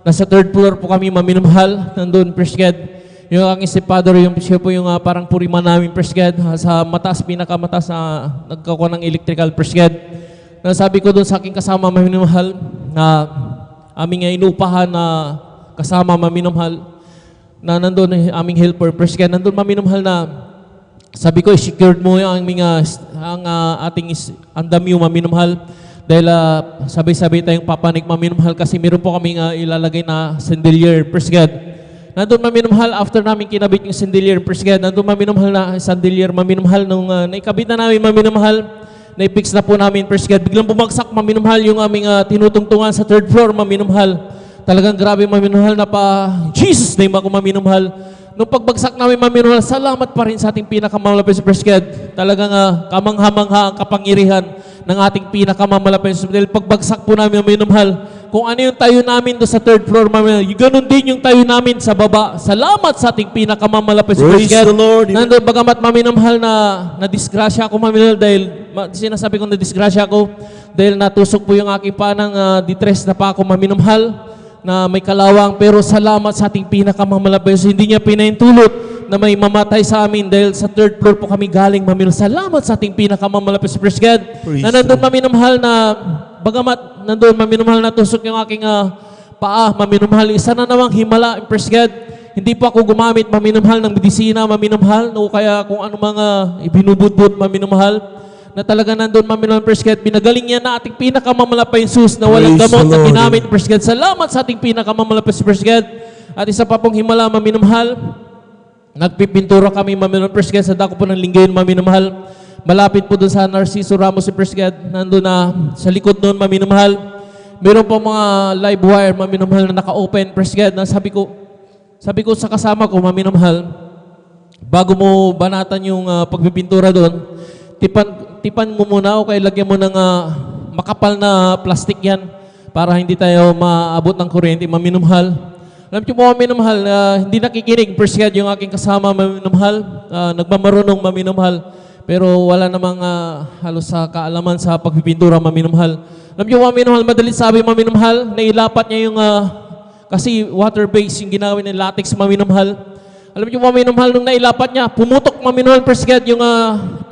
Nasa 3rd floor po kami maminumhal, nandun, praise God. Yung aking stepfather, siya po yung parang puriman namin, praise God, sa mataas, pinakamataas na nagkakuha ng electrical, praise God. Nasabi ko doon sa aking kasama maminumhal na aming inuupahan na kasama maminumhal, na nandun aming helper, praise God. Nandun maminumhal na sabi ko, secured mo yung ating andamyo maminumhal, dahil sabay-sabay tayong papanik maminumhal, kasi meron po kaming ilalagay na sandalier, praise God. Nandun maminumhal, after namin kinabit yung sandalier, praise God, nandun maminumhal na sandalier maminumhal, nung naikabit na namin maminumhal, na-fix na po namin, praise God, biglang bumagsak maminumhal yung aming tinutungtungan sa 3rd floor maminumhal. Talagang grabe maminumhal na pa, Jesus name ako maminumhal. Nung pagbagsak namin maminumhal, salamat pa rin sa ating pinakamalapit sa praise God. Talagang kamangha-mangha ang kapangyarihan ng ating pinakamalapit sa dahil pagbagsak po namin maminumhal, kung ano yung tayo namin doon sa 3rd floor, ganun din yung tayo namin sa baba. Salamat sa ating pinakamamalapit sa praise God. Nandun, bagamat maminumhal na disgrasya ako maminumhal, dahil sinasabi ko na disgrasya ako, dahil natusok po yung aking panang distress na pa ako maminumhal, na may kalawang, pero salamat sa ating pinakamamalapit. Hindi niya pinahintulot na may mamatay sa amin dahil sa 3rd floor po kami galing maminumhal. Salamat sa ating pinakamamalapit sa praise God. Na nandun maminumhal na, bagamat nandun maminumhal na tusok yung aking paa maminumhal, isa na namang himala, praise God. Hindi po ako gumamit maminumhal ng medisina maminumhal, o kaya kung ano mga ibinubudbud maminumhal. na talaga nandun, Maminomahal, praise God. Binagaling niya na ating pinakamamalaking Jesus na walang Praise gamot the na Lord. ginamit, praise God. Salamat sa ating pinakamamalaking praise God. At isa pa pong himala, Maminomahal, nagpipintura kami, Maminomahal, praise God, sa dako po ng linggayin, Maminomahal. Malapit po doon sa Narciso Ramos, praise God. Nandun na sa likod noon, Maminomahal. Meron po mga live wire, Maminomahal, na naka-open, praise God. Na sabi ko sa kasama ko, Maminomahal, bago mo banatan yung pagpipintura doon, tipan mo muna o kaya lagyan mo ng makapal na plastic yan para hindi tayo maabot ng kuryente, Maminomahal. Alam niyo po, Maminomahal, hindi nakikinig, praise God, yung aking kasama, Maminomahal, nagmamarunong, Maminomahal, pero wala namang halos sa kaalaman sa pagpipintura, Maminomahal. Alam niyo, Maminomahal, madali sabi, Maminomahal, nailapat niya yung, kasi water-based yung ginawin ng latex, Maminomahal. Alam niyo, Maminomahal, nung nailapat niya, pumutok, Maminomahal, praise God, yung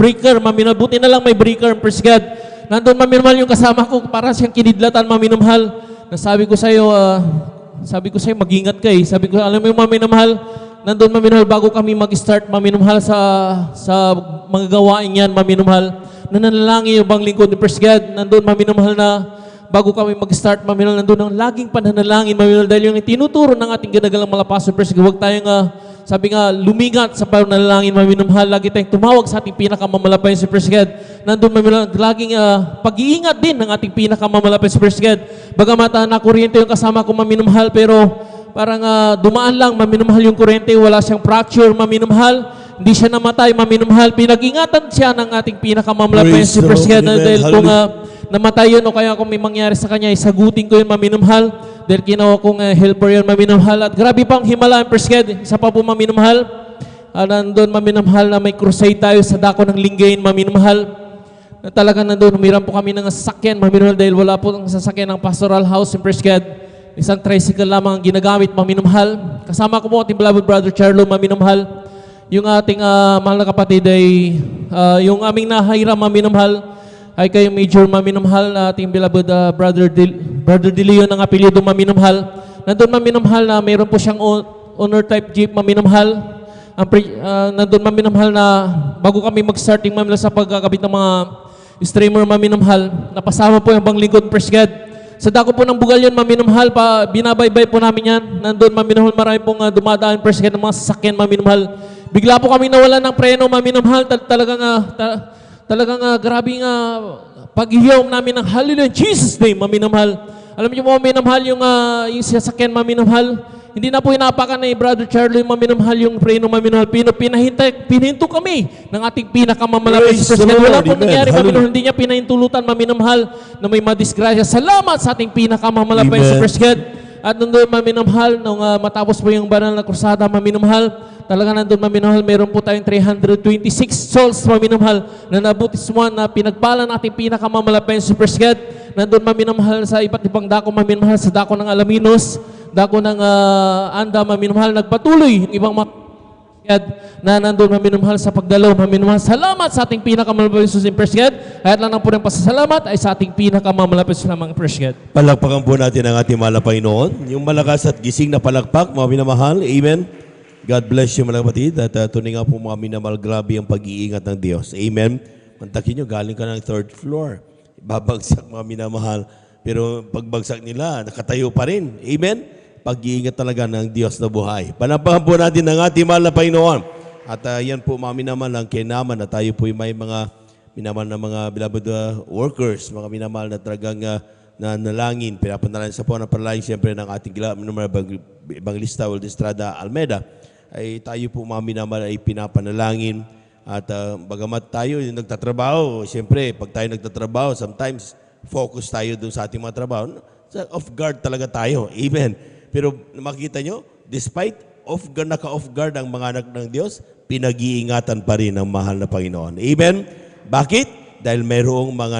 breaker, Maminomahal. Buti na lang may breaker, praise God. Nandun, Maminomahal, yung kasama ko, para siyang kinidlatan, Maminomahal. Nasabi ko sa'yo, mag-ingat ka eh. Sabi ko, alam mo yung Maminomahal, nandun, Maminomahal, bago kami mag-start, Maminomahal, sa mga gawain yan, Maminomahal, nananalangin yung bang lingkod ni praise God. Nandun, Maminomahal, na bago kami mag-start, Maminomahal, nandun ang laging pananalangin, Maminomahal, dahil yung tinuturo ng ating ginagalang malapaso, praise God, huwag tayong sabi nga, lumingat sa pananalangin, Maminomahal. Lagi tayong tumawag sa ating pinakamamalapay sa praise God. Nandun, Maminomahal, laging pag-iingat din ng ating pinakamamalapay sa praise God. Bagamat nakuryente yung kasama ko, Maminomahal, pero parang dumaan lang, Maminomahal, yung kuryente. Wala siyang fracture, Maminomahal. Hindi siya namatay, Maminomahal. Pinag-ingatan siya ng ating pinakamamalapay sa praise God. Dahil kung namatay yun o kaya kung may mangyari sa kanya, isagutin ko yun, Maminomahal. Dahil ginawa kong helper yun, Maminomahal. At grabe pang himala, praise God. Isa pa po, Maminomahal. Nandun, Maminomahal, na may crusade tayo sa dako ng linggayin, Maminomahal. Na talaga nandun, humiram po kami ng sasakyan, Maminomahal, dahil wala po ang sasakyan ng pastoral house, praise God. Isang tricycle lamang ang ginagamit, Maminomahal. Kasama ko po ating beloved brother Charlo, Maminomahal. Yung ating mahal na kapatid ay yung aming nahiram, Maminomahal, ay kayong Major, Maminomahal, ating beloved Brother De Leon ng apelyido, Maminomahal. Nandun, Maminomahal, na mayroon po siyang owner type jeep, Maminomahal. Nandun, Maminomahal, na bago kami mag-starting, Maminomahal, sa pagkakabit ng mga streamer, Maminomahal, napasama po yung bang lingkod, praise God. Sa dako po ng Bugalyon, Maminomahal, binabaybay po namin yan. Nandun, Maminomahal, marami pong dumadaan, praise God, ng mga sasakyan, Maminomahal. Bigla po kami nawalan ng preno, Maminomahal. Talagang grabe nga pag-iyaw namin ng hallelujah in Jesus' name, Maminomahal. Alam niyo mo, Maminomahal, yung sasakyan, Maminomahal, hindi na po inapakan ni Brother Charlie, Maminomahal, yung preno, Maminomahal. Pinahinto kami ng ating pinakamamalapit sa praise God. Wala pong nangyari, Maminomahal. Hindi niya pinahintulutan, Maminomahal, na may madisgrasya. Salamat sa ating pinakamamalapit sa praise God. At nandun, Maminomahal, nung matapos po yung banal na krusada, Maminomahal, talaga nandun, Maminomahal, meron po tayong 326 souls, Maminomahal, na nabutismuhan, na pinagpala natin pinakamamalapay sa praise God. Nandun, Maminomahal, sa iba't ibang dako, Maminomahal, sa dako ng Alaminos, dako ng Anda, Maminomahal, nagpatuloy yung ibang God, na nandun, Maminomahal, sa pagdalaw, Maminomahal. Salamat sa ating pinakamamalapay sa praise God. Kahit lang po ng pasasalamat ay sa ating pinakamamalapay sa praise God. Palakpakan po natin ang ating mahal na Panginoon. Yung malakas at gising na palakpak, mga minamahal. Amen. God bless you, mga kapatid. At tunay nga po, mga minamahal, grabe ang pag-iingat ng Diyos. Amen. Mantakin nyo, galing ka ng 3rd floor. Babagsak, mga minamahal. Pero pagbagsak nila, nakatayo pa rin. Amen. Pag-iingat talaga ng Diyos na buhay. Panampahan po natin ang ating mahal na Panginoon. At yan po, mga minamahal, ang kinaman na tayo po may mga minamahal na mga beloved workers, mga minamahal na talagang nanalangin. Pinapanalangin sa po ng panalangin siyempre ng ating Evangelista Wilde Estrada Almeida. Ay tayo po, mga minamahal, ay pinapanalangin. At bagamat tayo yung nagtatrabaho, siyempre, pag tayo nagtatrabaho, sometimes focus tayo dun sa ating mga trabaho. Off guard talaga tayo. Amen. Pero makikita nyo, despite naka-off guard ang mga anak ng Diyos, pinag-iingatan pa rin ang mahal na Panginoon. Amen? Bakit? Dahil mayroong mga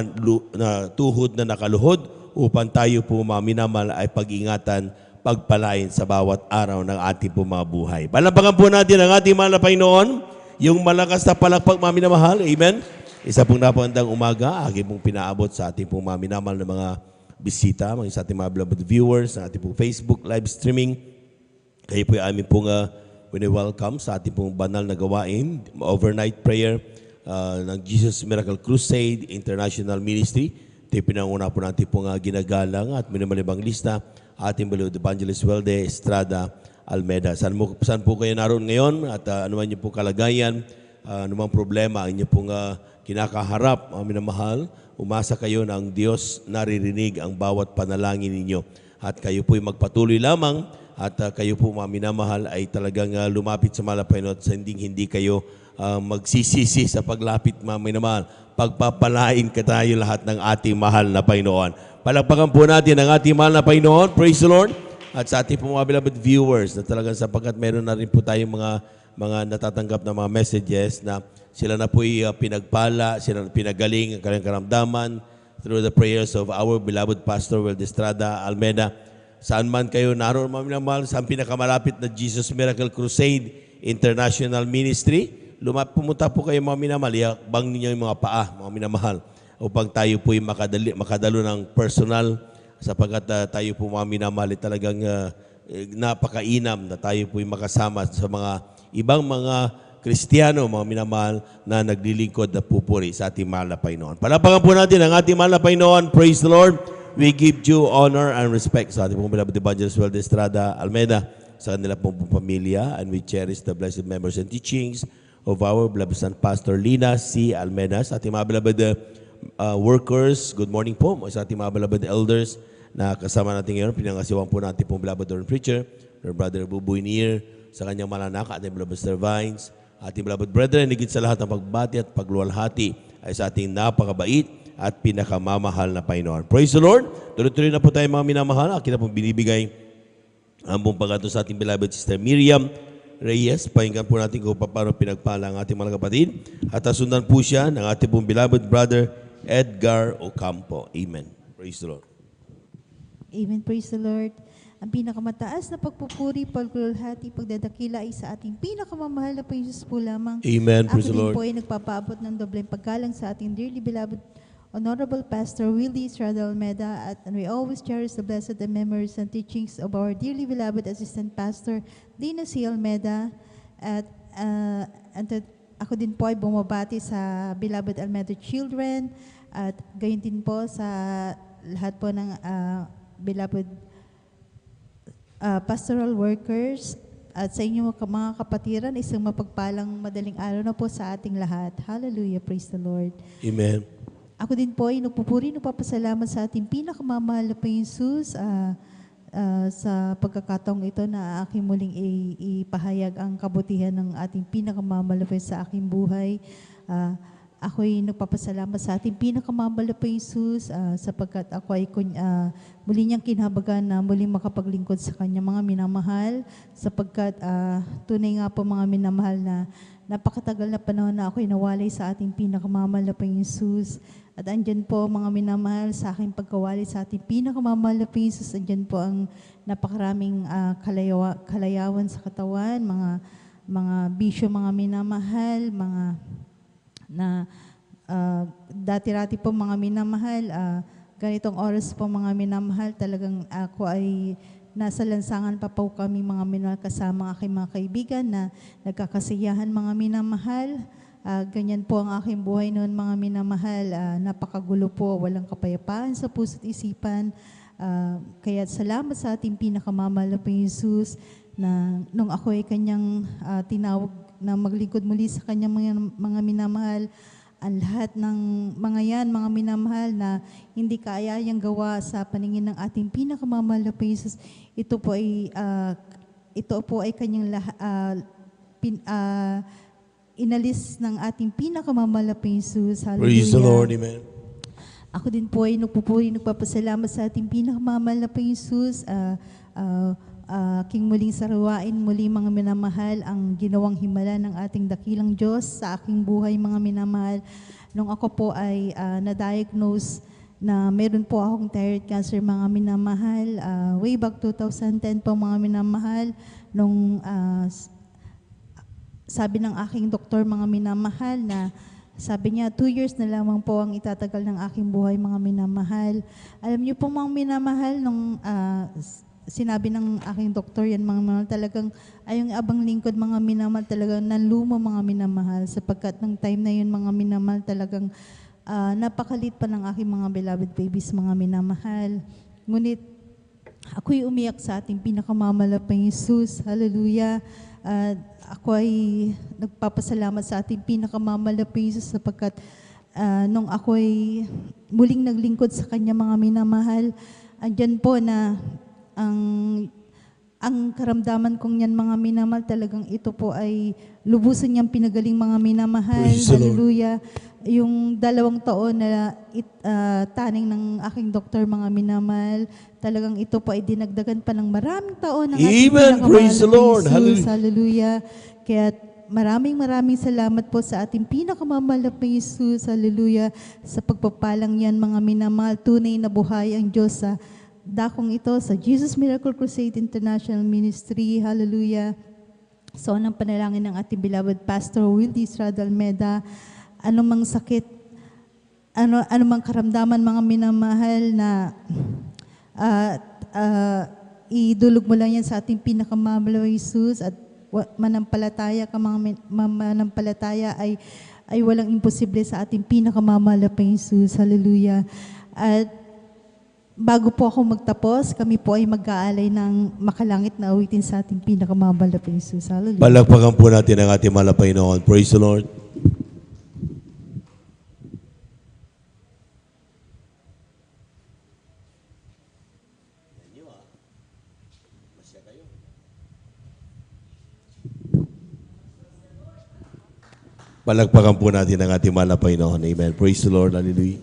tuhod na nakaluhod upang tayo po, mga minamahal, ay pag-ingatan, pagpalain sa bawat araw ng ating po mga buhay. Palampakan po natin ang ating mahal na Panginoon, yung malakas na palakpak, mga minamahal. Amen? Isa pong napagandang umaga, aking pong pinaabot sa ating pong mga minamahal na mga bisita, mga sa ating mga beloved viewers, sa ating pong Facebook live streaming. Kayo po ay amin pong welcome sa ating pong banal na gawain, overnight prayer. ng Jesus Miracle Crusade International Ministry. Ito yung pinanguna po natin pong ginagalang at minimalibang lista, ating Beloved Evangelist Welde Estrada Almeda. Saan po kayo naroon ngayon at ano man yung pong kalagayan, ano man problema, ang inyo pong kinakaharap, mga minamahal, umasa kayo na ang Diyos naririnig ang bawat panalangin ninyo. At kayo po'y magpatuloy lamang at kayo po mga minamahal ay talagang lumapit sa Malapaino at hindi kayo magsisisi sa paglapit mga minamahal. Pagpapalain ka tayo lahat ng ating mahal na Panginoon. Palakpakan po natin ang ating mahal na Panginoon. Praise the Lord. At sa ating mga beloved viewers na talagang sapagkat meron na rin po tayong mga natatanggap na mga messages na sila na po'y pinagpala, sila na pinagaling ang kanilang karamdaman through the prayers of our beloved Pastor Welde Estrada Almeda. Saan man kayo naroon, mga minamahal, sa pinakamalapit na Jesus Miracle Crusade International Ministry, pumunta po kayo mga minamahal, iakbang ninyo yung mga paa, mga minamahal, upang tayo po'y makadalo ng personal, sapagkat tayo po mga minamahal talagang napakainam na tayo po'y makasama sa mga ibang mga Kristiyano, mga minamahal, na naglilingkod na pupuri sa ating mahal na Panginoon. Palapakan po natin ang ating mahal na Panginoon. Praise the Lord. We give due honor and respect sa ating pong beloved Evangelist Welde Estrada Almeda, sa kanila pong pamilya, and we cherish the blessed memories and teachings of our beloved son, Pastor Lina C. Almeda, sa ating mga beloved workers. Good morning po sa ating mga beloved elders na kasama natin ngayon. Pinangasiwang po natin pong beloved preacher, Brother Buboy Nier, sa kanyang malanak, ating beloved Sir Vines, ating beloved brethren, higit sa lahat ng pagbati at pagluwalhati ay sa ating napakabait at pinakamamahal na Panginoon. Praise the Lord! Tuloy-tuloy na po tayo mga minamahal. Akin na pong binibigay ang buong pagkato sa ating beloved Sister Miriam Reyes. Pakinggan po natin kung paano pinagpala ang ating mga kapatid. At asundan po siya ng ating pong beloved brother Edgar Ocampo. Amen. Praise the Lord. Amen. Praise the Lord. Ang pinakamataas na pagpupuri, pagluwalhati, pagdadakila ay sa ating pinakamamahal na Jesus po lamang. Amen. Praise the Ako din Lord. po ay nagpapaabot ng dobleng paggalang sa ating dearly beloved Honorable Pastor Willie Estrada Almeda, and we always cherish the blessed memories and teachings of our dearly beloved Assistant Pastor Lina C. Almeda. At ako din po ay bumabati sa beloved Almeda children at gayon din po sa lahat po ng beloved pastoral workers at sa inyong mga kapatiran, isang mapagpalang madaling araw na po sa ating lahat. Hallelujah, praise the Lord. Amen. Ako din po ay nagpupuri, nagpapasalamat sa ating pinakamamahal na Jesus sa pagkakataong ito na aking muling ipahayag ang kabutihan ng ating pinakamamahal sa aking buhay. Ako'y nagpapasalamat sa ating pinakamamahal na Jesus sapagkat ako ay muli niyang kinahabagan na muling makapaglingkod sa kanya mga minamahal sapagkat tunay nga po mga minamahal na napakatagal na panahon na ako'y nawalay sa ating pinakamamahal na Jesus. At andyan po mga minamahal sa aking pagkawali sa ating pinakamamahal na Jesus. Andyan po ang napakaraming kalayawan sa katawan, mga bisyo, mga minamahal, mga na dati-rati po mga minamahal, ganitong oras po mga minamahal, talagang ako ay nasa lansangan pa po kami mga minamahal kasama aking mga kaibigan na nagkakasiyahan mga minamahal. Ganyan po ang aking buhay noon mga minamahal, napakagulo po, walang kapayapaan sa puso't isipan. Kaya salamat sa ating pinakamamahal na Jesus na nung ako ay kanyang tinawag na maglingkod muli sa kanyang mga minamahal, ang lahat ng mga yan, mga minamahal na hindi kayang gawa sa paningin ng ating pinakamamahal na Jesus, ito po ay kanyang inalis ng ating pinakamamahal na Jesus. Hallelujah. Praise the Lord. Amen. Ako din po ay nagpapasalamat sa ating pinakamamahal na Jesus. King muling sarawain, muli mga minamahal, ang ginawang himala ng ating dakilang Diyos sa aking buhay mga minamahal. Nung ako po ay na-diagnose na meron po akong thyroid cancer mga minamahal, way back 2010 po mga minamahal, nung sabi ng aking doktor mga minamahal na sabi niya, 2 years na lamang po ang itatagal ng aking buhay mga minamahal. Alam niyo po mga minamahal, nung sinabi ng aking doktor yan mga minamahal, talagang ay yung abang lingkod mga minamahal, talagang nanluma mga minamahal, sapagkat ng time na yun mga minamahal, talagang napakalit pa ng aking mga beloved babies mga minamahal. Ngunit ako'y umiyak sa ating pinakamamalapang Jesus. Hallelujah. Ako ay nagpapasalamat sa ating pinakamamalapang Jesus sapagkat nung ako'y muling naglingkod sa Kanya mga minamahal, andyan po na ang karamdaman kong yan mga minamahal, talagang ito po ay lubusan niyang pinagaling mga minamahal. Hallelujah. Yung 2 taon na taning ng aking doktor mga minamahal, talagang ito po ay dinagdagan pa ng maraming taon ng ating Amen. Praise the Lord. Jesus. Hallelujah. Kaya maraming salamat po sa ating pinakamamahal na Jesus. Hallelujah. Sa pagpapalang yan mga minamahal, tunay na buhay ang Diyos sa dakong ito, sa Jesus Miracle Crusade International Ministry. Hallelujah. So, anong panalangin ng ating beloved Pastor Wildy Estrada Almeda, anumang sakit, anumang karamdaman mga minamahal na idulog mo lang yan sa ating pinakamamahal na Jesus at manampalataya ka mga manampalataya ay walang imposible sa ating pinakamamahal na Jesus. Hallelujah. At bago po ako magtapos, kami po ay mag-aalay ng makalangit na awitin sa ating pinakamamahal na Jesus. Hallelujah. Palakpakan po natin ang ating mahal na Panginoon. Praise the Lord. Palakpakan po natin ang ating mahal na Panginoon. Amen. Praise the Lord. Hallelujah.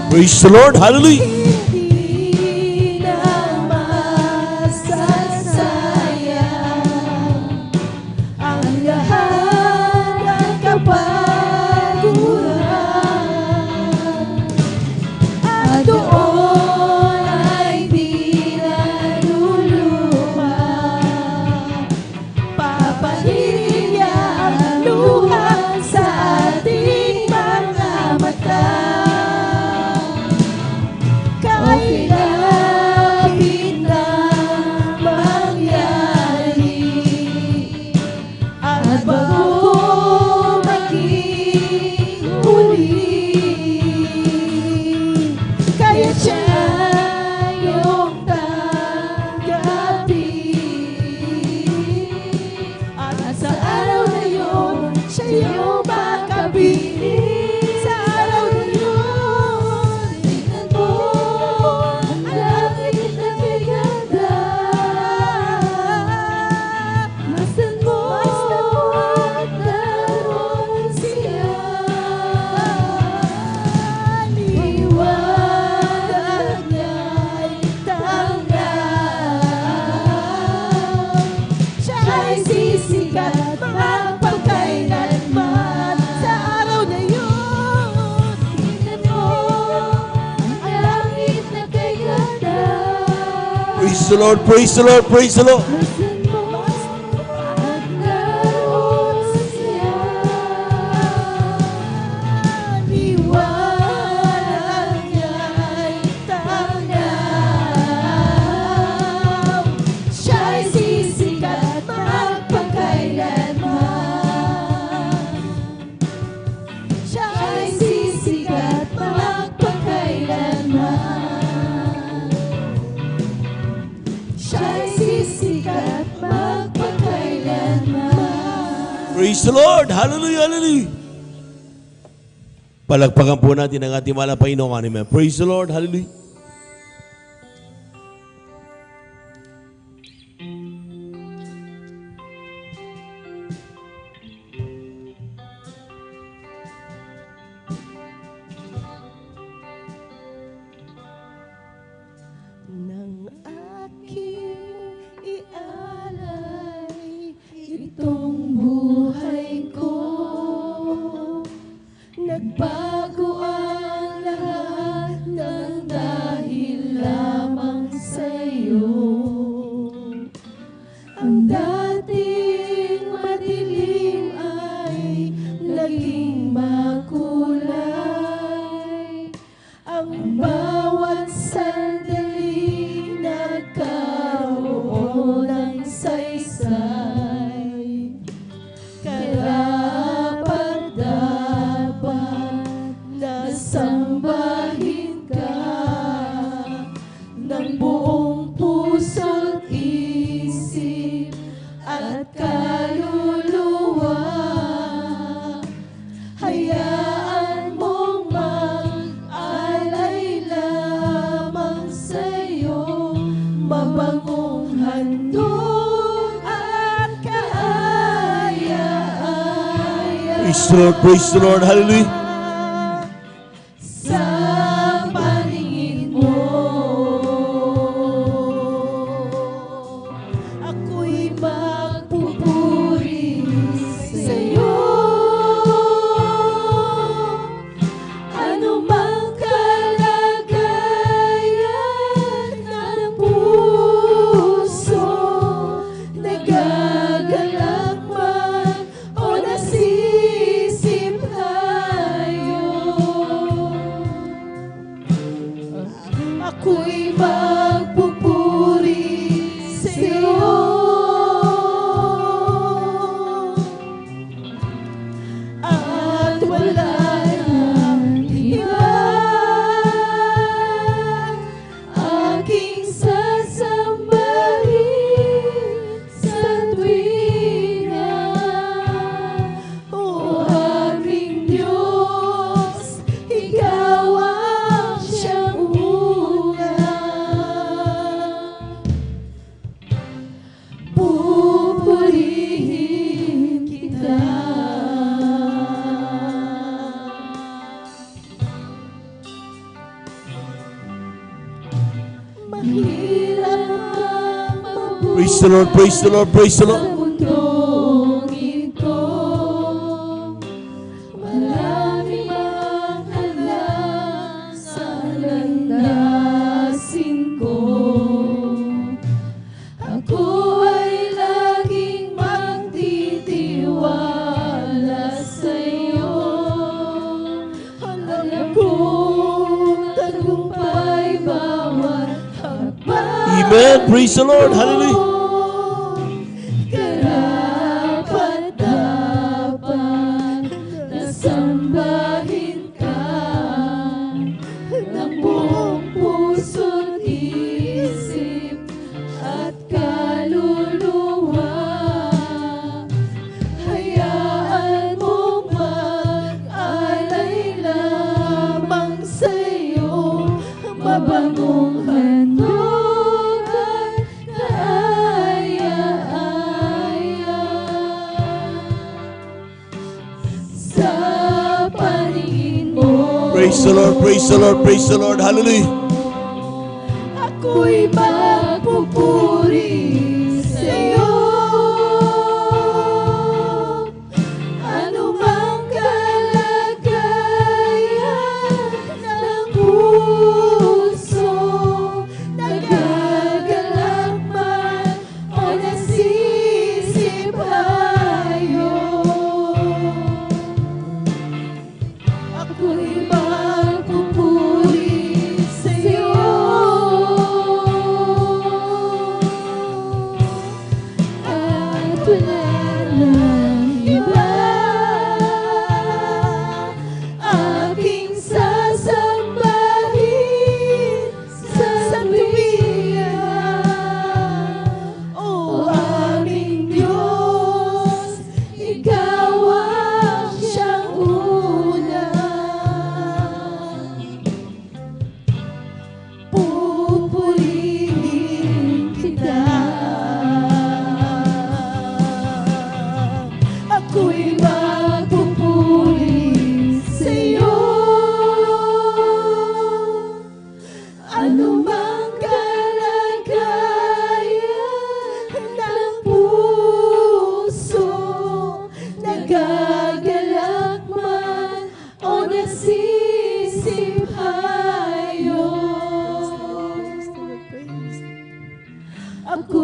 Praise the Lord. Hallelujah. Sa ating mga mata. Praise the Lord, praise the Lord, praise the Lord. Siya'y sisikat magpakailanman. Siya'y sisikat magpakailanman. Siya'y sisikat magpakailanman. Praise the Lord, hallelujah, hallelujah. Palagpakan po natin ang ating mahal na Panginoon. Amen. Praise the Lord, hallelujah. Nang aking ialay itong buhay ko, nagbago ang lahat ng dahil lamang sa'yo. Ang dating madilim ay naging makulay. Ang bawat sandali nagkaroon ng saysay. Karapat-dapat na sambahin ka ng buong puso't isip at kaluluwa. Hayaan mong mag-alay lamang sa'yo, mabangong handog at kaaya-aya. Praise the Lord, hallelujah. Sa paningin mo, ako'y magpupuri sa'yo. Ano mang kalagayan ng puso, nagagalak man o nasisiphayo, ako'y magpupuri sa'yo. At wala nang iba aking sasambahin sa tuwina. O aking Diyos, ikaw ang siyang una. Pupurihin kita. Mahirap ang mabuhay Praise the Lord, praise the Lord, praise the Lord. sa mundong ito. Maraming mga hadlang sa landasin ko. Ako ay laging magtitiwala sa'yo. Alam kong tagumpay bawat hakbang. Amen, praise the Lord, hallelujah. Karapat-dapat na sambahin ka ng buong puso't isip at kaluluwa. Hayaan mong mag-alay lamang sa'yo, mabangong handog at kaaya-aya. Sa paningin mo, Praise the Lord, praise the Lord, praise the Lord, hallelujah. ako'y magpupuri sa'yo. Ano mang kalagayan ng puso, nagagalak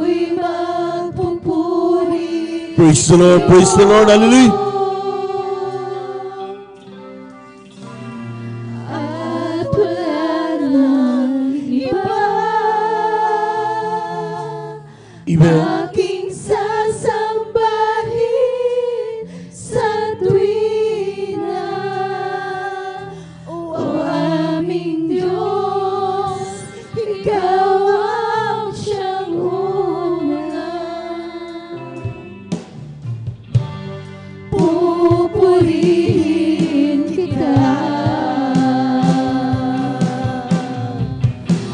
ako'y magpupuri. Praise the Lord, hallelujah. At wala nang iba, Amen. aking sasambahin sa tuwina. O aming Diyos, Ikaw ang siyang una. Pupurihin kita,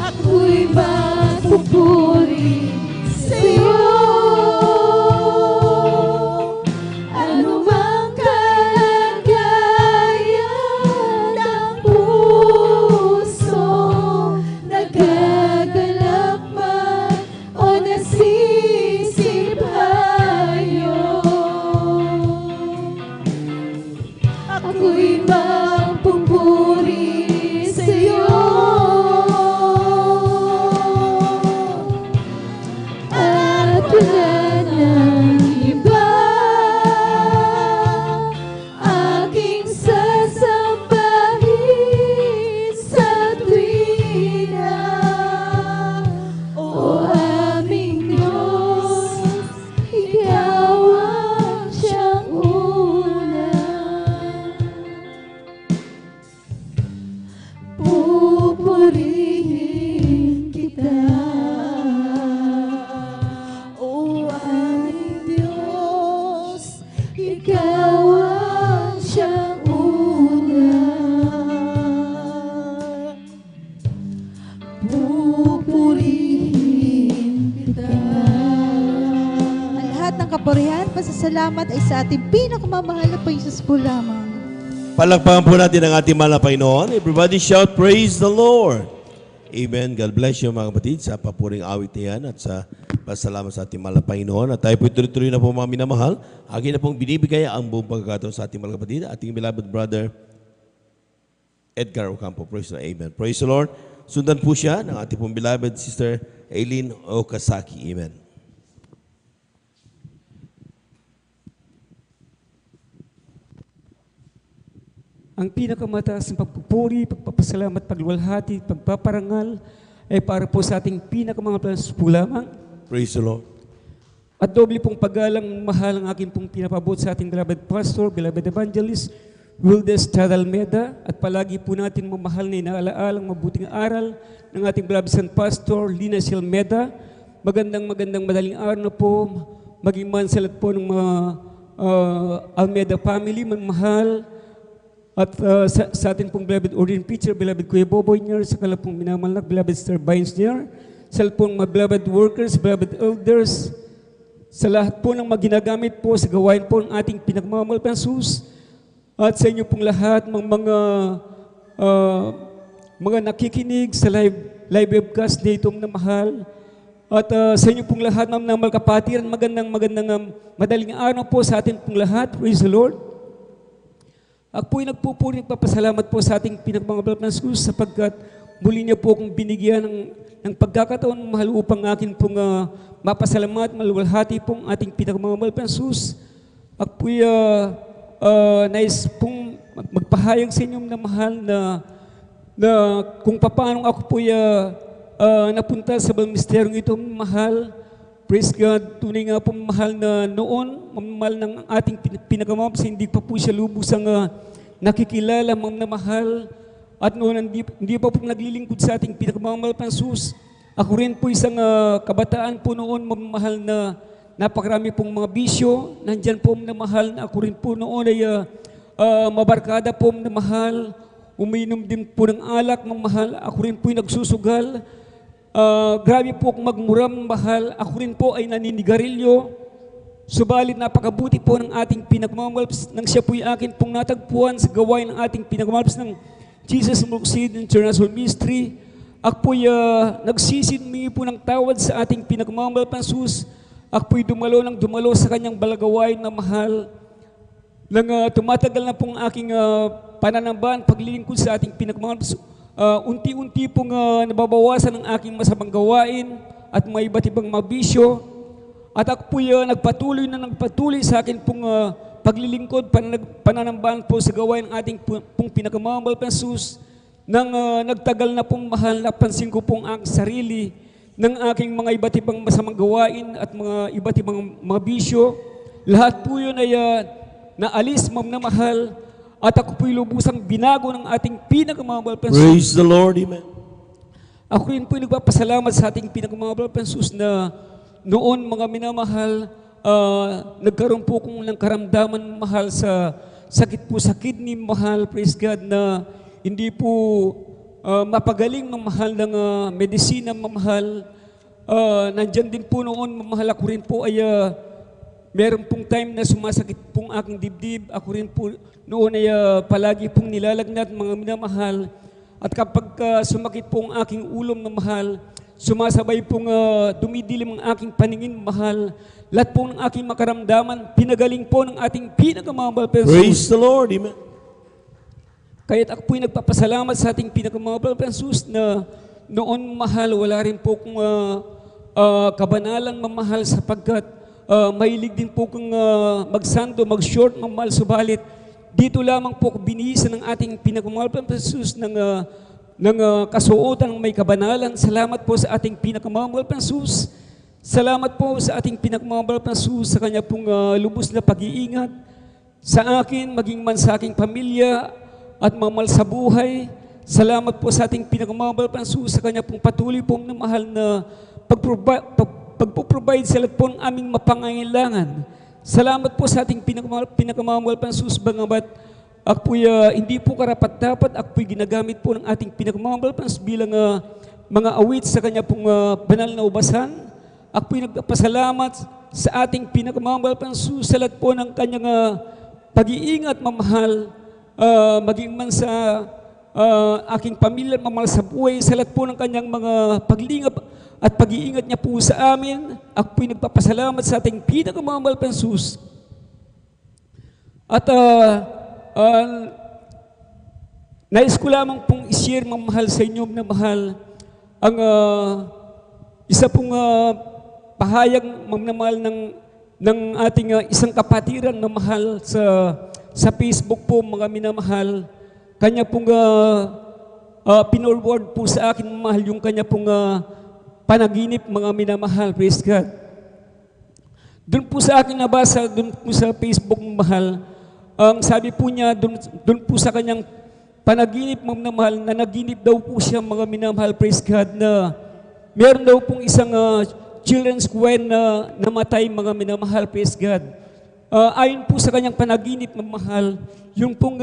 ako'y magpupuri sa'yo. Anumang kalagayan ng puso, nagagalak man o nasisibhayo, ako'y magpupuri sa'yo. At wala nang iba, aking sasambahin sa tuwina. O aming Diyos, Ikaw ang siyang una. Pupurihin kita, o aming Diyos, Ikaw ang siyang una. Pupurihin kita. Ang lahat ng kapurihan, pasasalamat ay sa ating pinakamamahal na Jesus po lamang. Palakpakan po natin ang ating mahal na Panginoon. Everybody shout, praise the Lord. Amen. God bless you mga kapatid sa papuring awit na yan at sa pasalamat sa ating mahal na Panginoon. At tayo po tuloy-tuloy na po mga minamahal. Akin na pong binibigay ang buong pagkakataon sa ating mahal na kapatid, ating beloved brother Edgar Ocampo. Praise the Lord. Amen. Praise the Lord. Sundan po siya ng ating pong beloved sister Aileen Okasaki. Amen. Ang pinakamataas ng pagpupuri, pagpapasalamat, pagluwalhati, pagpaparangal ay para po sa ating pinakamahal po lamang. Praise the Lord. At doble pong paggalang mahal ang aking pong pinapabot sa ating beloved pastor, beloved evangelist, Wildes Almeida, at palagi po natin mamahal na inaalaalang mabuting aral ng ating beloved son pastor, Lina Almeida. Magandang madaling araw na po, maging mansalat po ng mga Almeida family, mamahal. At sa atin pong beloved ordained preacher, beloved Kuya Boboy niya, sa kala pong minamalak, beloved Sir Vines niya, sa pong mga beloved workers, beloved elders, sa lahat po ng maginagamit po sa gawain po ng ating pinagmamahal na Jesus, at sa inyo pong lahat ng mga nakikinig sa live webcast na itong na mahal, at sa inyo pong lahat ng mga kapatiran, magandang madaling araw po sa atin pong lahat. Praise the Lord. Ako po'y nagpupuri, nagpapasalamat po sa ating pinagmamahal na Jesus sapagkat muli niya po akong binigyan ng pagkakataon mahal upang akin pong mapasalamat, maluwalhati pong ating pinagmamahal na Jesus. Ako po'y nais pong magpahayag sa inyong na mahal na kung paano ako po'y napunta sa misteryong ito, mahal. Praise God, tunay nga po mahal na noon, mahal ng ating pinakamahal, hindi pa po siya lubusang nakikilala, na mahal. At noon, hindi pa po naglilingkod sa ating pinakamahal na Jesus. Ako rin po isang kabataan po noon, mahal na napakarami pong mga bisyo. Nandyan po na mahal na ako rin po noon ay mabarkada po na mahal. Uminom din po ng alak, mahal. Ako rin po nagsusugal. Grabe po akong magmuram, mahal. Ako rin po ay naninigarilyo. Subalit napakabuti po ng ating pinagmamalpas nang siya po'y akin pong natagpuan sa gawain ng ating pinagmamalpas ng Jesus Mulcid International Ministry. Ako po'y nagsisinmi po ng tawad sa ating pinagmamalpas ng Jesus. Ako po'y dumalo sa kanyang balagawain na mahal. Nang tumatagal na pong aking pananambahan, paglilingkod sa ating pinagmamalpas, unti-unti pong nababawasan ang aking masamang gawain. at mga iba't ibang mga bisyo. At ako po'y nagpatuloy sa akin pong paglilingkod, pananambahan po sa gawain ng ating pong pinakamamahal na Jesus. Nang nagtagal na pong mahal, napansin ko pong ang sarili ng aking mga iba't ibang masamang gawain at mga iba't ibang mga bisyo. Lahat po yun ay naalis, Ma'am na mahal, at ako po'y lubusang binago ng ating pinakamamahal na Jesus. Praise the Lord, amen. Ako rin po'y nagpapasalamat sa ating pinakamamahal na Jesus na noon, mga minamahal, nagkaroon po kong ng karamdaman mahal sa sakit po sa kidney mahal, praise God, na hindi po mapagaling mamahal ng medisina mamahal. Nandyan din po noon, mamahal ako rin po ay meron pong time na sumasakit pong aking dibdib. Ako rin po noon ay palagi pong nilalagnat mga minamahal. At kapag sumakit po ang aking ulom na mahal, sumasabay pong dumidilim ang aking paningin mahal. Lahat po ng aking makaramdaman, pinagaling po ng ating pinakamamahal na Jesus. Praise the Lord, amen. Kaya't ako po'y nagpapasalamat sa ating pinakamamahal na Jesus na noon mahal, wala rin po kong kabanalang mamahal sapagkat mahilig din po kong magsando, mag-short, mamahal, subalit dito lamang po binihisan ng ating pinakamamahal na Jesus ng kasuotan ng may kabanalan. Salamat po sa ating pinakamamahal na Jesus. Salamat po sa ating pinakamamahal na Jesus sa kanya pong lubos na pag-iingat sa akin, maging man sa aking pamilya at mamahal sa buhay. Salamat po sa ating pinakamamahal na Jesus sa kanya pong patuloy pong namahal na pagpo-provide sa lahat po ng aming mapangangailangan. Salamat po sa ating pinakamamahal na Jesus, bangabat ako po'y hindi po karapat-dapat, ako po'y ginagamit po ng ating pinakamamahal na Jesus bilang mga awit sa kanya pong banal na ubasan. Ako po'y nagpapasalamat sa ating pinakamamahal na Jesus sa lahat po ng kanyang pag-iingat, mamahal, maging man sa aking pamilya, mamahal sa buhay, sa lahat po ng kanyang mga paglingap at pag-iingat niya po sa amin. Ako po'y nagpapasalamat sa ating pinakamamahal na Jesus. At nais ko lamang pong i-share, mamahal, sa inyo na mahal, ang isa pong pahayag, mamahal, ng ating isang kapatiran na mahal sa Facebook po, mga minamahal. Kanya pong pinorward po sa akin, mahal, yung kanya pong panaginip, mga minamahal, praise God. Doon po sa akin nabasa, doon po sa Facebook, mahal, ang sabi po niya, doon po sa kanyang panaginip, mga minamahal, na naginip daw po siya, mga minamahal, praise God, na meron daw pong isang children's choir na namatay, mga minamahal, praise God. Ayon po sa kanyang panaginip, mamahal, yung pong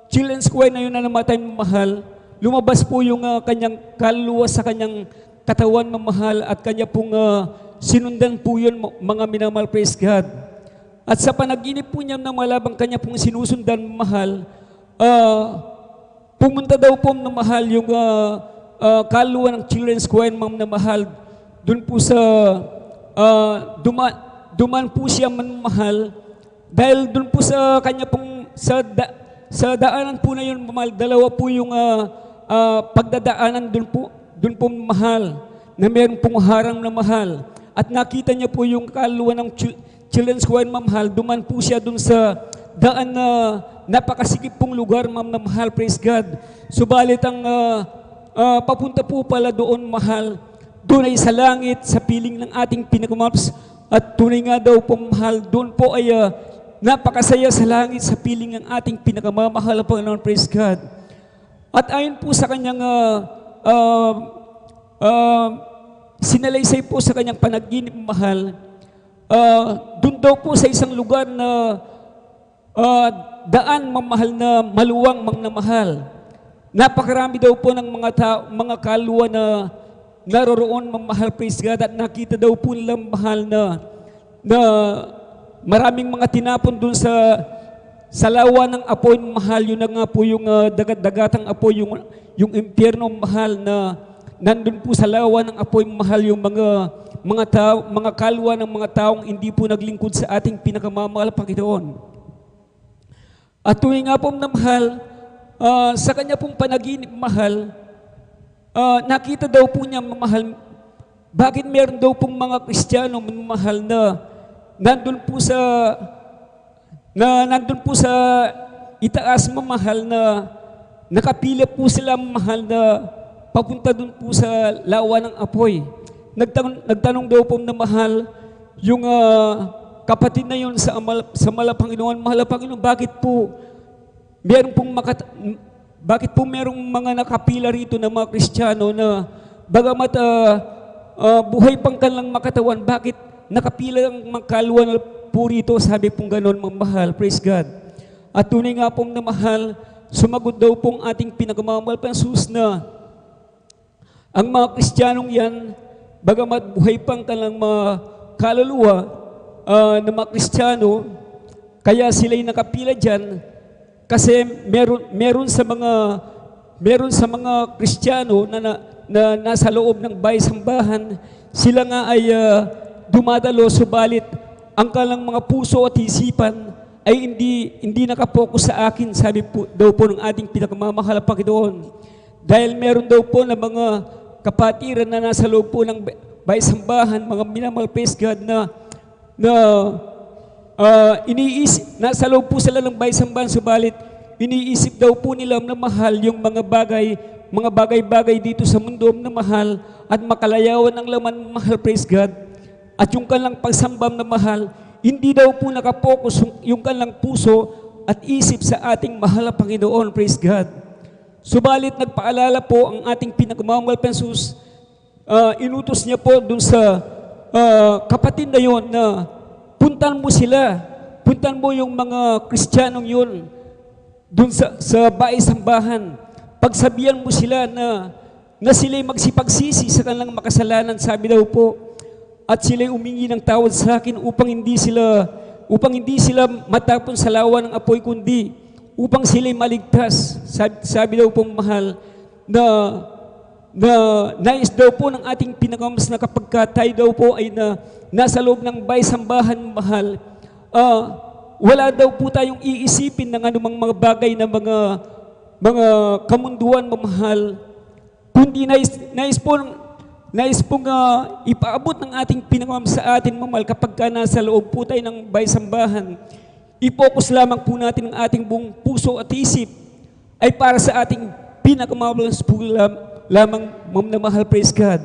children's choir na yun na namatay, mamahal, lumabas po yung kanyang kaluluwa sa kanyang katawan, mamahal, at kanya pong sinundan po yun, mga minamahal, praise God. At sa panaginip po niya na malabang kanya pong sinusundan, mamahal, pumunta daw po na mahal yung kaluluwa ng children's choir, mga mahal, doon po sa duman po siya, mahal, dahil doon po sa kanya pong sa daanan po na yun, mahal, dalawa po yung pagdadaanan doon po, mahal, na meron pong harang na mahal, at nakita niya po yung kaluluwa ng children's choir, mahal, duman po siya doon sa daan na napakasikip pong lugar, na mahal, praise God. Subalit ang papunta po pala doon, mahal, doon ay sa langit, sa piling ng ating pinakamamahal, at tunay nga daw po, mahal, doon po ay napakasaya sa langit, sa piling ng ating pinakamamahal, Panginoon, praise God. At ayon po sa kanyang sinalaysay po sa kanyang panaginip, mahal, doon daw po sa isang lugar na daan, mamahal, na maluwang, mga mahal. Napakarami daw po ng mga kaluluwa na naroroon, mamahal, praise God, at nakita daw po nila, mahal, na maraming mga tinapon doon sa lawa ng apoy, mahal, yun na nga po yung dagat-dagatang apoy, yung impyerno, mahal, na nandun po sa lawa ng apoy, mahal, yung mga kalwa ng mga taong hindi po naglingkod sa ating pinakamamahal, Panginoon. At tuwing nga po, mahal, sa kanya pong panaginip, mahal, nakita daw po niya, mamahal, bakit meron daw pong mga Kristiyano, mamahal, na nandun po sa itaas, mamahal, na nakapila po sila, mamahal, na papunta dun po sa lawa ng apoy. Nagtanong daw po na mahal yung kapatid na yun sa Panginoon, mahal na Panginoon, bakit po merong mga nakapila rito na mga Kristiyano na bagamat buhay pang kanilang makatawan, bakit nakapila ang mga kalwa na po rito? Sabi pong ganon, mahal, praise God. At tunay nga pong na mahal, sumagot daw pong ating pinagmamahal pa Jesus na ang mga Kristiyanong yan, bagamat buhay pang kanilang mga kaluluwa na mga Kristiyano, kaya sila'y nakapila dyan kasi meron sa mga Kristiyano na nasa loob ng bahay-sambahan, sila nga ay dumadalo, subalit ang kanilang mga puso at isipan ay hindi nakapokus sa akin, sabi po, daw po ng ating pinagmamahal na Panginoon. Dahil meron daw po na mga kapatiran na nasa loob po ng bahay-sambahan, mga minamahal, praise God, na iniisip, nasa loob po sila ng bahay-sambahan, subalit iniisip daw po nila na mahal yung mga bagay-bagay dito sa mundo na mahal at makalayawan ng laman, mahal, praise God. At yung kanilang pagsambam na mahal, hindi daw po nakapokus yung kanilang puso at isip sa ating mahal na Panginoon, praise God. Subalit nagpaalala po ang ating pinagmamahal na Jesus, inutos niya po dun sa kapatid na yun na puntan mo sila, puntan mo yung mga Kristiyanong yun dun sa bahay-sambahan. Pagsabihan mo sila na sila'y magsipagsisi sa kanilang makasalanan, sabi daw po, at sila'y umingi ng tawad sa akin upang hindi sila matapon sa lawa ng apoy, kundi upang sila'y maligtas. Sabi daw pong mahal na nais daw po ng ating pinagamas na kapag tayo daw po ay nasa loob ng bahay-sambahan, mahal, wala daw po tayong iisipin ng anumang mga bagay na mga kamunduan, mamahal, kundi nais pong ipaabot ng ating pinagmamahal sa atin, mamahal, kapag nasa loob po tayo ng bahay-sambahan, i-focus lamang po natin ang ating buong puso at isip ay para sa ating pinagmamahal po lamang, na mahal, praise God.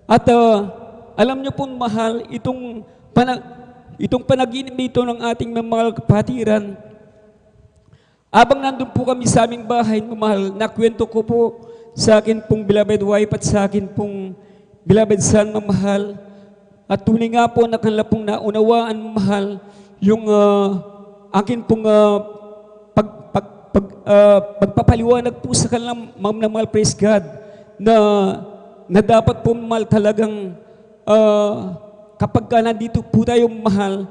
At alam niyo pong mahal, itong panaginip ito ng ating mahal kapatiran, abang nandun po kami sa aming bahay, mahal, nakwento ko po sa akin pong beloved wife at sa akin pong beloved son, mahal. At tunay nga po na kanila pong naunawaan, mahal, yung akin pong pagpapaliwanag po sa kanilang mahal, praise God, na dapat po, mahal, talagang kapag nandito po tayo, mahal,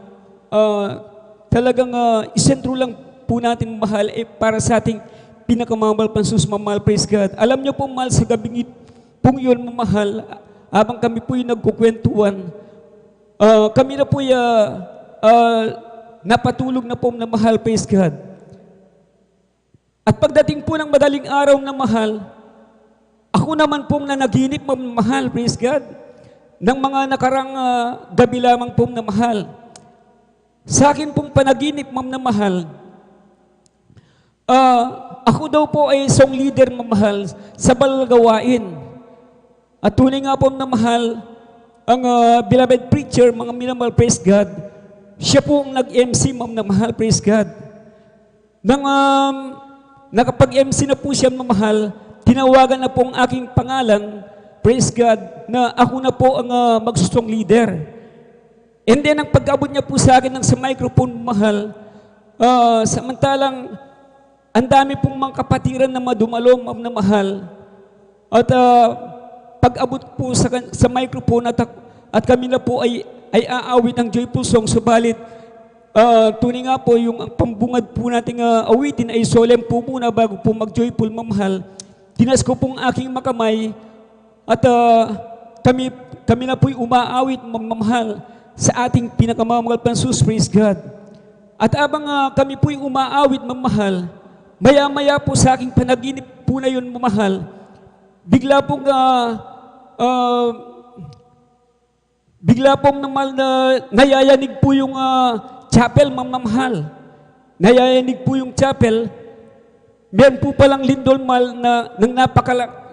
talagang isentro lang po natin, mahal, para sa ating pinakamamahal pa Jesus, mahal, praise God. Alam niyo po, mahal, sa gabing pong yun, mahal, habang kami po yung nagkukwentuhan, kami na po napatulog na po na mahal, praise God. At pagdating po ng madaling araw na mahal, ako naman pong nanaginip, mahal, praise God, ng mga nakarang gabi lamang pong na mahal. Sa akin pong panaginip, na mahal, ako daw po ay song leader, mamahal, sa balagawain. At tunay nga po na mahal, ang beloved preacher, mga minamahal, praise God, siya po ang nag-MC, na mahal, praise God. Nang nakapag-MC na po siya, mamahal, tinawagan na po ang aking pangalan, praise God, na ako na po ang magsusong leader. And then, ang pag-abot niya po sa akin sa microphone, mahal, samantalang ang dami pong mga kapatiran na madumalo, na mahal. At pag-abot po sa microphone at kami na po ay aawit ng joyful song, subalit tunay nga po yung pambungad po nating awitin ay solemn po muna bago po mag-joyful, mamahal. Tinas ko pong aking makamay at kami na po'y umaawit, mamahal, sa ating pinakamamahal pa Jesus, praise God. At abang kami po'y umaawit, mamahal, maya-maya po sa aking panaginip po na yun, mamahal, bigla pong naman nayayanig po yung chapel, mamamahal. Nayayanig po yung chapel. Meron po palang lindol ng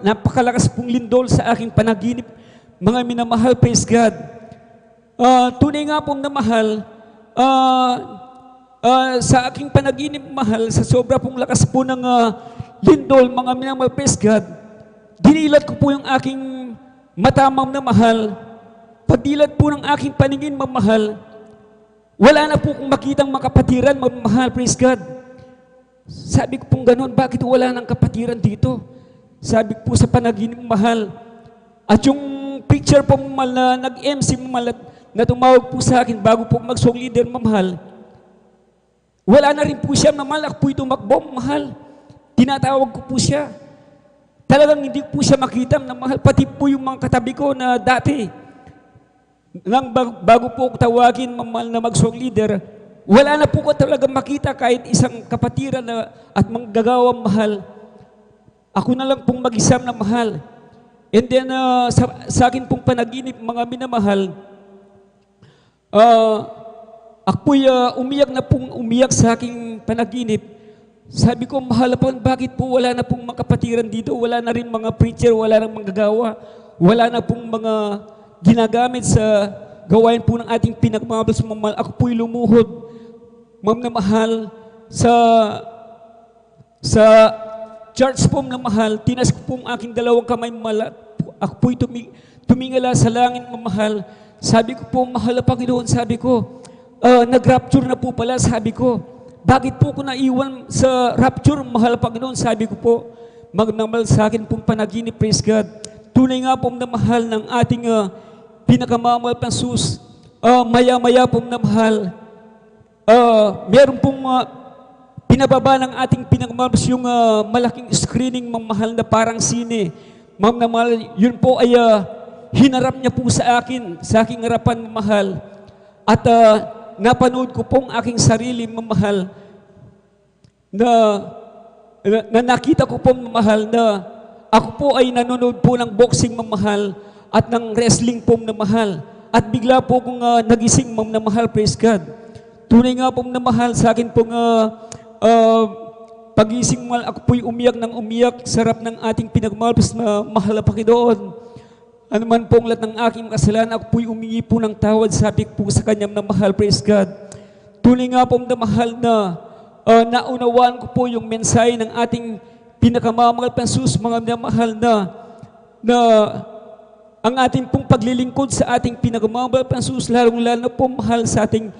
napakalakas pong lindol sa aking panaginip. Mga minamahal, praise God. Tunay nga pong namahal, sa aking panaginip, mahal, sa sobra pong lakas po ng lindol, mga minamahal, praise God, dinilat ko po yung aking matamam na mahal. Pagdilat po ng aking paningin, mamahal, wala na po kong makitang makapatiran, mamahal, praise God. Sabi ko pong ganun, bakit wala nang kapatiran dito? Sabi ko po sa panaginip, mahal. At yung picture po, mahal, na nag-MC, mahal, na tumawag po sa akin bago po mag-song leader, mamahal, wala na rin po siya, mamahal. Ako po'y tumakbo, mahal. Tinatawag ko po siya. Talagang hindi po siya makita, mahal. Pati po yung mga katabi ko na dati, nang bago po ako tawagin, mamahal, na mag-song leader, wala na po ko talaga makita kahit isang kapatiran at manggagawang mahal. Ako na lang pong mag-isam na mahal. And then, sa akin pong panaginip, mga minamahal, ako'y umiyak sa aking panaginip. Sabi ko, mahal po, bakit po wala na pong makapatiran dito? Wala na rin mga preacher, wala na manggagawa, wala na pong mga ginagamit sa gawain po ng ating pinagmamahal sa mamahal. Ako po'y lumuhod, ma'am na mahal, sa church po na mahal, tinas ko pong aking dalawang kamay, mahal. Ako po'y tumingala sa langit, mamahal. Sabi ko po, mahal na Panginoon, sabi ko, nag-rapture na po pala, sabi ko. Bakit po ko naiwan sa rapture, mahal na Panginoon, sabi ko po. Magnamal sa akin pong panaginip, praise God. Tunay nga pong namahal ng ating pinakamamahal na Jesus. Maya-maya pong namahal. Meron pong pinababa ng ating pinakamahal yung malaking screening, mamahal na parang sine. Ma'am na mahal, yun po ay hinarap niya po sa akin, sa aking harapan, mamahal. At napanood ko pong aking sarili, mamahal, na nakita ko pong, mamahal, na ako po ay nanonood po ng boxing, mamahal, at ng wrestling po, mamahal. At bigla po kong nagising, ma'am na mahal, praise God. Tunay nga pong namahal sa akin pong pagising, mahal, ako po'y umiyak ng umiyak sa harap ng ating pinagmahal na mahal na Panginoon. Ano man pong lahat ng aking kasalanan, ako po'y umingi po ng tawad, sabi po sa kanyang na mahal, praise God. Tunay nga pong namahal na naunawaan ko po yung mensahe ng ating pinakamamahal na Jesus, mga namahal na ang ating pong paglilingkod sa ating pinakamamahal na Jesus, lalong-lalo na po mahal sa ating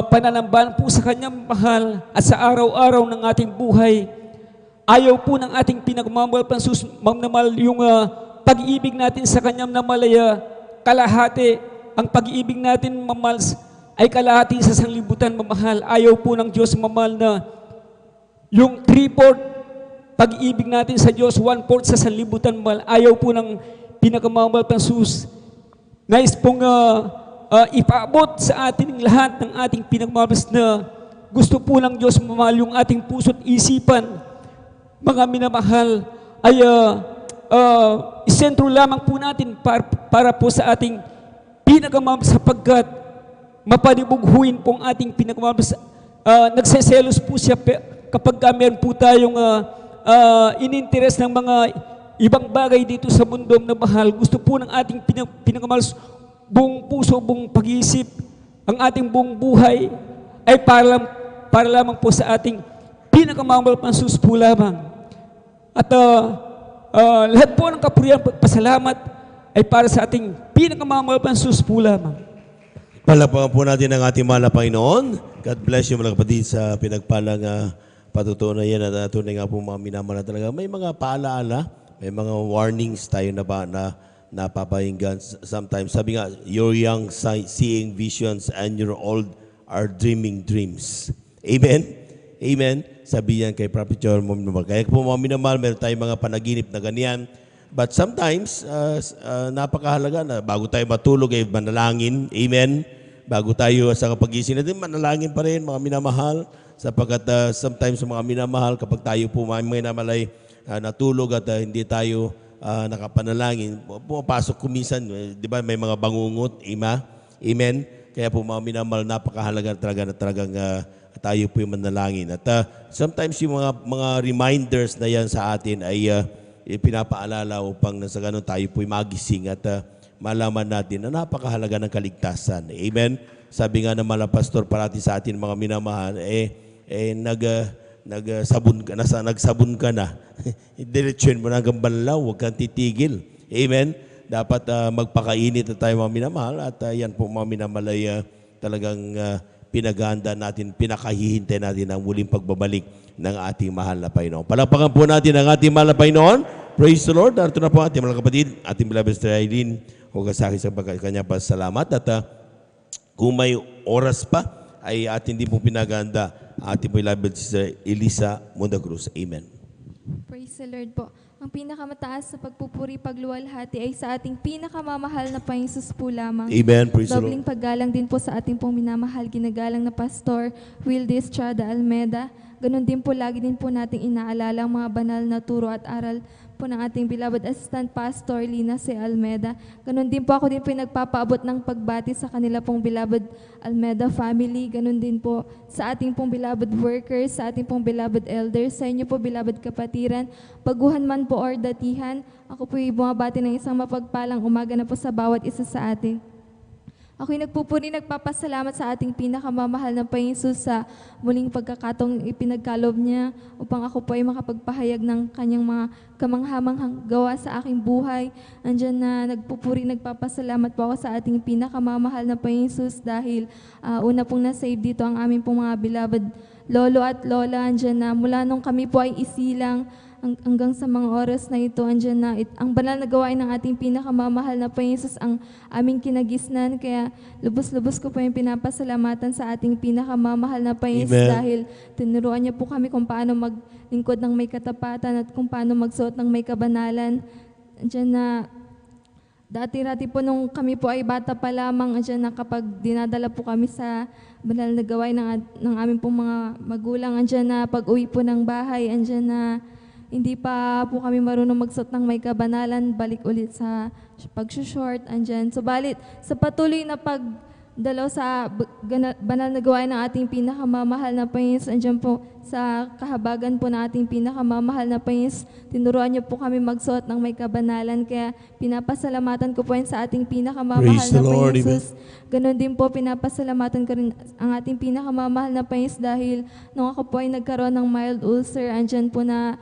pananambahan po sa kanyang mahal at sa araw-araw ng ating buhay. Ayaw po ng ating pinakamamahal na Jesus, ma'am na mahal, yung pag-ibig natin sa kanyang namalaya, kalahati. Ang pag-ibig natin, mamahal, ay kalahati sa sanglibutan, mamahal. Ayaw po ng Diyos, mamahal, na yung 3/4 pag-ibig natin sa Diyos, 1/4 sa sanlibutan, mamahal. Ayaw po ng pinakamamahal na Jesus. Nais pong ipaabot sa atin lahat ng ating pinagmamahal na gusto po ng Diyos, mamahal, yung ating puso't isipan, mga minamahal, ay isentro lamang po natin para po sa ating pinakamamahal, sapagkat mapanibughuin pong ating pinakamamahal. Nagseselos po siya kapag meron po tayong ininteres ng mga ibang bagay dito sa mundo na mahal. Gusto po ng ating pinakamahal, buong puso, buong pag-iisip, ang ating buong buhay ay para lamang po sa ating pinakamamahal na Jesus po lamang. At lahat po ng kapurihan, pasalamat ay para sa ating pinakamamahal na Jesus po lamang. Palapakan po natin ang ating mahal na Panginoon. God bless you mga kapatid sa pinagpalang patutunan yan at tunay nga po mga minamahal na talaga. May mga paalaala, may mga warnings tayo na napapahinggan. Sometimes, sabi nga, you're young seeing visions and you're old are dreaming dreams. Amen? Amen? Sabi yan kay Prophet John Momnumar. Kaya po mga minamahal, meron tayong mga panaginip na ganyan. But sometimes, napakahalaga na bago tayo matulog ay manalangin. Amen? Bago tayo sa kapagising natin, manalangin pa rin mga minamahal. Sapagkat sometimes mga minamahal, kapag tayo po mga minamahal ay natulog at hindi tayo nakapanalangin, pumapasok kuminsan, di ba may mga bangungot, amen? Kaya po mga minamahal, napakahalaga talagang tayo po yung manalangin. At sometimes yung mga reminders na yan sa atin ay pinapaalala upang sa ganun tayo po yung magising at malaman natin na napakahalaga ng kaligtasan. Amen? Sabi nga ng mga pastor parati sa atin mga minamahal, nagsabon ka na. Diretsyon mo na hanggang banlaw, huwag kang titigil. Amen? Dapat magpakainit na tayo mga minamahal at yan po mga minamahal ay talagang pinaganda natin, pinakahihintay natin ang muling pagbabalik ng ating mahal na Panginoon. Palakpakan po natin ang ating mahal na Panginoon. Praise the Lord. Narito na po ating mga kapatid, ating beloved Sister Eileen, huwag sa akin sa kanya pasalamat. At kung may oras pa, ay ating din po pinaganda ating beloved Sister Elisa Mondacruz. Amen. Praise the Lord po. Ang pinakamataas sa pagpupuri, pagluwalhati ay sa ating pinakamamahal na Panginoon Jesus po lamang. Amen. Praise the Lord. Dobling paggalang din po sa ating pong minamahal, ginagalang na Pastor Wildy Estrada Almeda. Ganon din po, lagi din po nating inaalala ang mga banal na turo at aral po ng ating beloved Assistant Pastor Lina C. Almeda. Ganon din po, ako din po nagpapaabot ng pagbati sa kanila pong beloved Almeda family. Ganon din po sa ating pong beloved workers, sa ating pong beloved elders, sa inyo po beloved kapatiran, baguhan man po or datihan. Ako po bumabati ng isang mapagpalang umaga na po sa bawat isa sa atin. Ako'y nagpupuri, nagpapasalamat sa ating pinakamamahal na Panginoon Jesus sa muling pagkakataong ipinagkalob niya upang ako po ay makapagpahayag ng kanyang mga kamanghamanghang gawa sa aking buhay. Andyan na nagpupuri, nagpapasalamat po ako sa ating pinakamamahal na Panginoon Jesus dahil una pong nasave dito ang aming pong mga beloved lolo at lola. Andyan na mula nung kami po ay isilang hanggang sa mga oras na ito, andyan na ang banal na gawain ng ating pinakamamahal na Panginoon Jesus ang aming kinagisnan. Kaya lubos-lubos ko po yung pinapasalamatan sa ating pinakamamahal na Panginoon Jesus dahil tinuruan niya po kami kung paano maglingkod ng may katapatan at kung paano magsuot ng may kabanalan. Andyan na dati-rati po nung kami po ay bata pa lamang, andyan na kapag dinadala po kami sa banal na gawain ng aming pong mga magulang, andyan na pag uwi po ng bahay, andyan na hindi pa po kami marunong magsuot ng may kabanalan, balik ulit sa pagsushort, andyan. Subalit, sa patuloy na pagdalaw sa banal na gawain ng ating pinakamamahal na Panginoon, andyan po sa kahabagan po ng ating pinakamamahal na Panginoon, tinuruan niyo po kami magsuot ng may kabanalan. Kaya pinapasalamatan ko po yan sa ating pinakamamahal na Panginoon. Ganon din po, pinapasalamatan ko rin ang ating pinakamamahal na Panginoon dahil nung ako po ay nagkaroon ng mild ulcer, andyan po na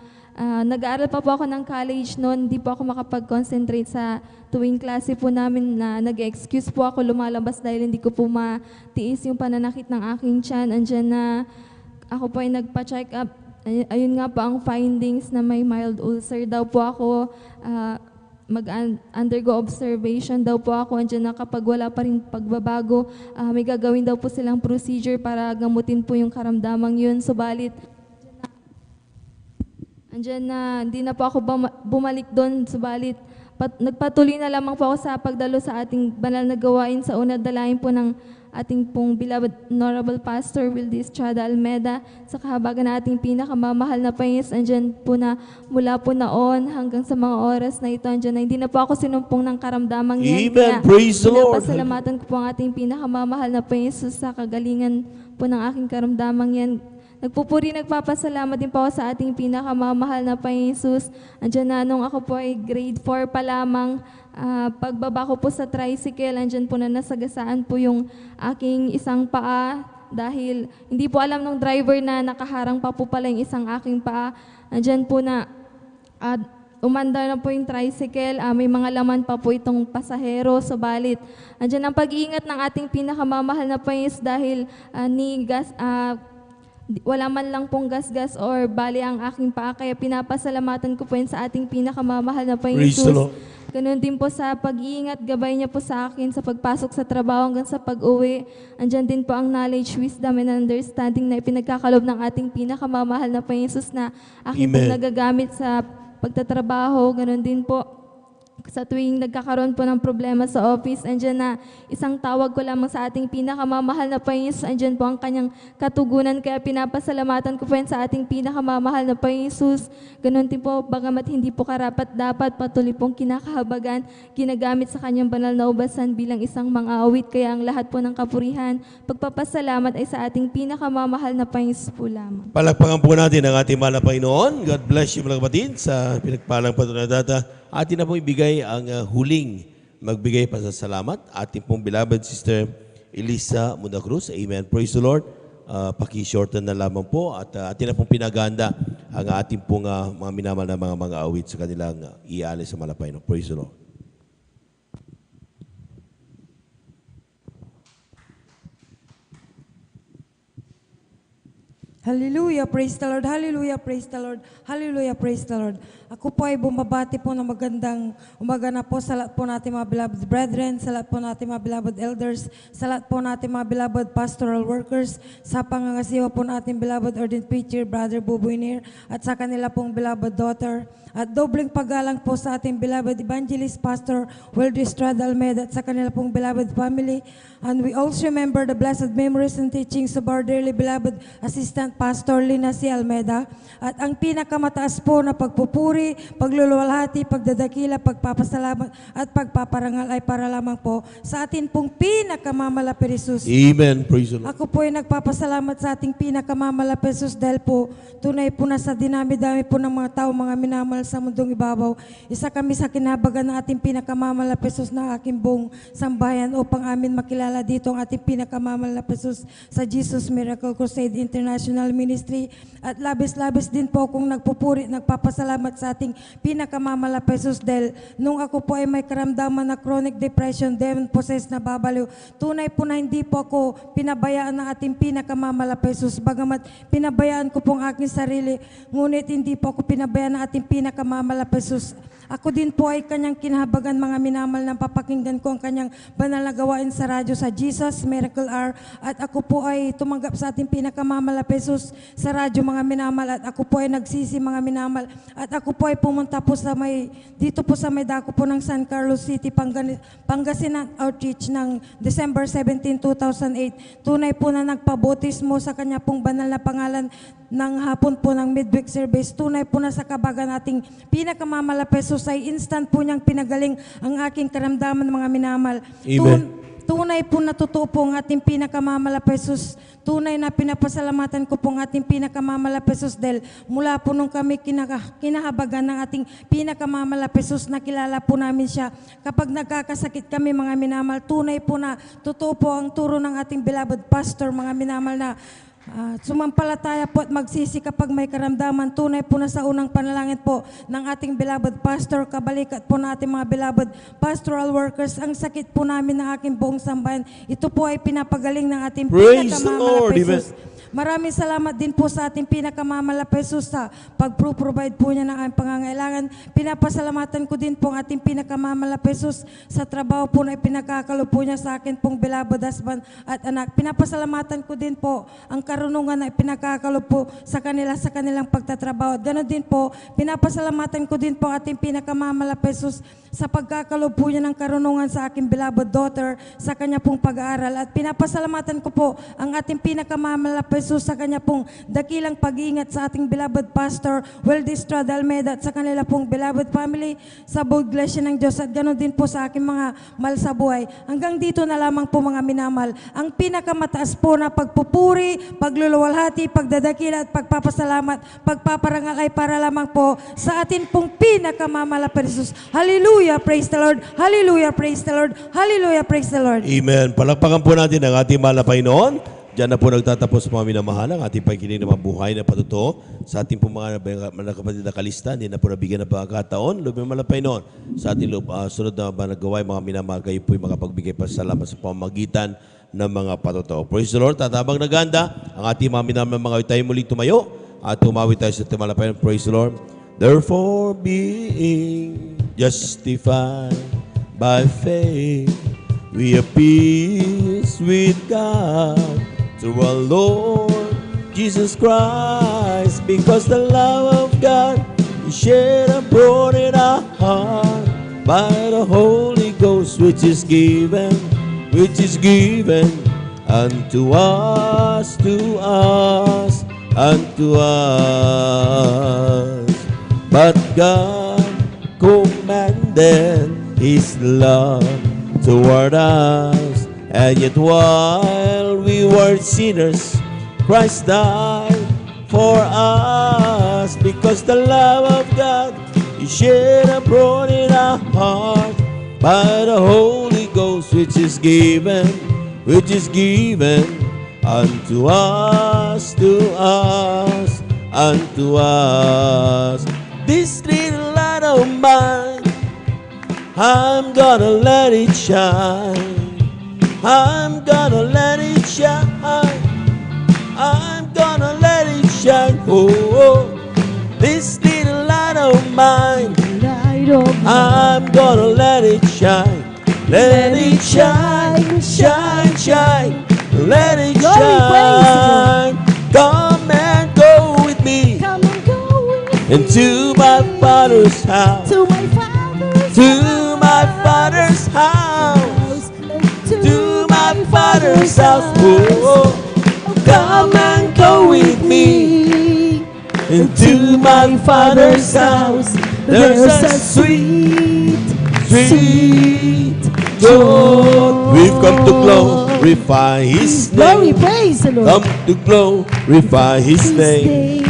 nag-aaral pa po ako ng college noon, hindi po ako makapag-concentrate sa tuwing klase po namin na nag-excuse po ako lumalabas dahil hindi ko po matiis yung pananakit ng aking tiyan. Andyan na ako po ay nagpa-check up. Ayun nga po ang findings na may mild ulcer daw po ako. Mag-undergo observation daw po ako. Andyan na kapag wala pa rin pagbabago, may gagawin daw po silang procedure para gamutin po yung karamdamang yun. Subalit, andyan na, hindi na po ako bumalik doon, subalit nagpatuloy na lamang po ako sa pagdalo sa ating banal na gawain sa una dalahin po ng ating pong beloved Honorable Pastor Wildy Estrada Almeda sa kahabagan na ating pinakamamahal na Panginoon. Andyan po na mula po naon hanggang sa mga oras na ito, andyan na hindi na po ako sinumpong ng karamdamang yan. Amen. Praise the Lord. Pinapasalamatan ko po ang ating pinakamamahal na Panginoon sa kagalingan po ng aking karamdamang yan. Nagpupuri, nagpapasalamat din po ako sa ating pinakamamahal na Panginoon Jesus. Andyan na nung ako po ay grade 4 pa lamang, pagbaba ko po sa tricycle, andyan po na nasagasaan po yung aking isang paa dahil hindi po alam ng driver na nakaharang pa po pala yung isang aking paa. Andyan po na umandar na po yung tricycle, may mga laman pa po itong pasahero, subalit andyan ang pag-iingat ng ating pinakamamahal na Panginoon dahil wala man lang pong gasgas or bali ang aking paa, kaya pinapasalamatan ko po yun sa ating pinakamamahal na Panginoon Jesus. Ganun din po sa pag-iingat, gabay niya po sa akin sa pagpasok sa trabaho hanggang sa pag-uwi. Andyan din po ang knowledge, wisdom, and understanding na ipinagkakalob ng ating pinakamamahal na Panginoon Jesus na aking pong nagagamit sa pagtatrabaho. Ganun din po sa tuwing nagkakaroon po ng problema sa office, andyan na isang tawag ko lamang sa ating pinakamamahal na Panginoon Jesus, andyan po ang kanyang katugunan. Kaya pinapasalamatan ko po yan sa ating pinakamamahal na Panginoon Jesus. Ganon din po, bagamat hindi po karapat-dapat, patuloy pong kinakahabagan, ginagamit sa kanyang banal na ubasan bilang isang mang-aawit. Kaya ang lahat po ng kapurihan, pagpapasalamat ay sa ating pinakamamahal na Panginoon Jesus po lamang. Palakpakan po natin ang ating mahal na Panginoon. God bless you mga kapatid sa pinagpalang patuloy na data. Atin na pong ibigay ang huling magbigay pasasalamat. Atin pong beloved Sister Elisa Munda Cruz. Amen. Praise the Lord. Paki-shorten na lamang po. At atin na pong pinaganda ang ating pong mga minamal na mga awit sa kanilang ialis sa malapay. No? Praise the Lord. Hallelujah, praise the Lord, hallelujah, praise the Lord, hallelujah, praise the Lord. Ako po ay bumabati po ng magandang umaga na po sa lahat po natin mga beloved brethren, sa lahat po natin mga beloved elders, sa lahat po natin mga beloved pastoral workers, sa pangangasiwa po natin beloved ordained preacher, Brother Buboy Nir, at sa kanila pong beloved daughter. At dobling paggalang po sa ating beloved evangelist, Pastor Wildy Estrada Almeida, at sa kanila pong beloved family. And we also remember the blessed memories and teachings of our dearly beloved Assistant Pastor Lina C. Almeida. At ang pinakamataas po na pagpupuri, pagluluwalhati, pagdadakila, pagpapasalamat at pagpaparangal ay para lamang po sa atin pong pinakamamalapit Jesus. Amen. Praise the Lord. Ako po ay nagpapasalamat sa ating pinakamamalapit Jesus dahil po tunay po na sa dinami-dami po ng mga tao, mga minamal sa mundong ibabaw. Isa kami sa kinabagan ng ating pinakamamalapit Jesus na aking buong sambayan upang amin makilala dito ang ating pinakamamalapit Jesus sa Jesus Miracle Crusade International Ministry. At labis-labis din po akong nagpupuri, nagpapasalamat sa ating pinakamamalapit Jesus dahil nung ako po ay may karamdaman na chronic depression, demon possessed na babaliw, tunay po na hindi po ako pinabayaan ng ating pinakamamalapit Jesus. Bagamat pinabayaan ko po ang aking sarili, ngunit hindi po ako pinabayaan ng ating pinakamamalapit Jesus. Ako din po ay kanyang kinahabagan mga minamal ng papakinggan ko ang kanyang banal na gawain sa radyo sa Jesus Miracle Hour. At ako po ay tumanggap sa ating pinakamamalapit Jesus sa radyo mga minamal. At ako po ay nagsisi mga minamal. At ako po ay pumunta po sa dito po sa may dako po ng San Carlos City, Pangasinan Outreach ng December 17, 2008. Tunay po na nagpabotismo sa kanya pong banal na pangalan ng hapon po ng midweek service. Tunay po na sa kabagan nating pinakamamalapit Jesus ay instant po niyang pinagaling ang aking karamdaman mga minamal. Amen. Tunay po na totoo po ang ating pinakamamalapit Jesus. Tunay na pinapasalamatan ko po ang ating pinakamamalapit Jesus dahil mula po nung kami kinahabagan ng ating pinakamamalapit Jesus, nakilala po namin siya. Kapag nagkakasakit kami mga minamal, tunay po na totoo po ang turo ng ating beloved pastor mga minamal na sumampalataya po at magsisi kapag may karamdaman. Tunay po na sa unang panalangin po ng ating beloved pastor, kabalikat po natin mga beloved pastoral workers, ang sakit po namin ng aking buong sambayan, ito po ay pinapagaling ng ating pinakamamalapit Jesus. Maraming salamat din po sa ating pinakamamalapit Jesus sa pag-provide po niya ng aming pangangailangan. Pinapasalamatan ko din po ang ating pinakamamalapit Jesus sa trabaho po na ipinakakalo po niya sa akin pong beloved husband at anak. Pinapasalamatan ko din po ang karunungan na ipinakakalo po sa kanilang pagtatrabaho. At ganoon din po, pinapasalamatan ko din po ang ating pinakamamalapit Jesus sa pagkakalo po niya ng karunungan sa aking beloved daughter sa kanya pong pag-aaral. At pinapasalamatan ko po ang ating pinakamamalapit Jesus sa kanya pong dakilang pag-iingat sa ating beloved pastor Wildy Estrada Almeida at sa kanila pong beloved family sa buong iglesia ng Diyos. At ganoon din po sa aking mga mahal sa buhay. Hanggang dito na lamang po mga minamal, ang pinakamataas po na pagpupuri, pagluluwalhati, pagdadakila at pagpapasalamat, pagpaparangal ay para lamang po sa atin pong pinakamamalapit Jesus. Hallelujah, praise the Lord. Hallelujah, praise the Lord. Hallelujah, praise the Lord. Amen. Palakpakan po natin ang ating mahal na Panginoon. Diyan na po nagtatapos mga minamahal ang ating pagkinig ng mga buhay na patuto sa ating po mga kapatid na kalista. Hindi na po nabigyan ng pagkakataon. Lubing malapay noon sa ating sunod na gawain mga minamahal, kayo po yung makapagbigay pa salamat sa pamamagitan ng mga patuto. Praise the Lord. Tatabang naganda ang ating mga minamahal, mga tayo muling tumayo at tumawid tayo sa ating malapay. Praise the Lord. Therefore being justified by faith, we have peace with God through our Lord Jesus Christ, because the love of God is shed abroad in our heart by the Holy Ghost, which is given unto us, unto us. But God commanded His love toward us, and yet while we were sinners, Christ died for us. Because the love of God is shed abroad in our heart by the Holy Ghost, which is given unto us, unto us. This little light of mine, I'm gonna let it shine. I'm gonna let it shine. I'm gonna let it shine. Oh, this little light of mine, I'm gonna let it shine. Let it shine, shine, shine. Let it shine. Come and go with me into my Father's house. To my Father's house. To my Father's house. Oh, come and go with me into my Father's house. There's a sweet joy. We've come to glorify His name. Come to glorify His name.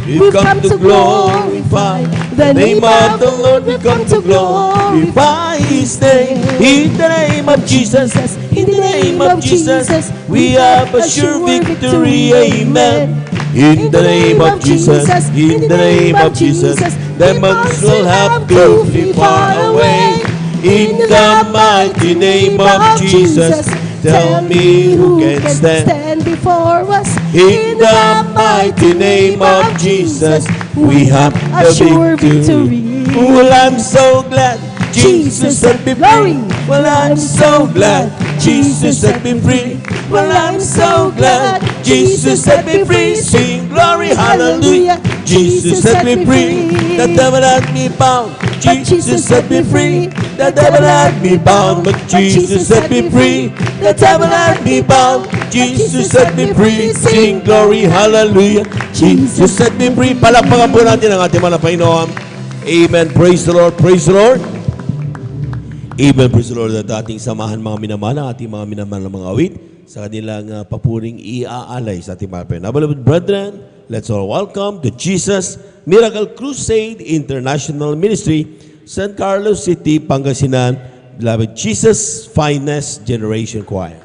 We've come to glorify the name of the Lord. We've come to glorify His name. In the name of Jesus, in the name of Jesus, we have a sure victory. Amen. In the name of Jesus, in the name of Jesus, demons will have to flee far away. In the mighty name of Jesus, tell me who can stand before us. In the mighty name of Jesus, we have a sure victory. Well, I'm so glad Jesus set me free. Well, I'm so glad Jesus set me free. Well, I'm so glad Jesus set me free. Sing glory, hallelujah. Jesus set me free. The devil had me bound. Jesus set me free. The devil had me bound, but Jesus set me free. The devil had me bound. Jesus set me free. Sing glory, hallelujah. Jesus set me free. Palakpakan po natin ang ating mga Panginoon. Amen. Praise the Lord. Praise the Lord. Amen. Praise the Lord. At ating samahan mga minamahal, ating mga minamahal na mga awit sa kanilang papuring iaalay sa ating mga Panginoon. Beloved brethren, let's all welcome to Jesus Miracle Crusade International Ministry, San Carlos City, Pangasinan, beloved Jesus Finest Generation Choir.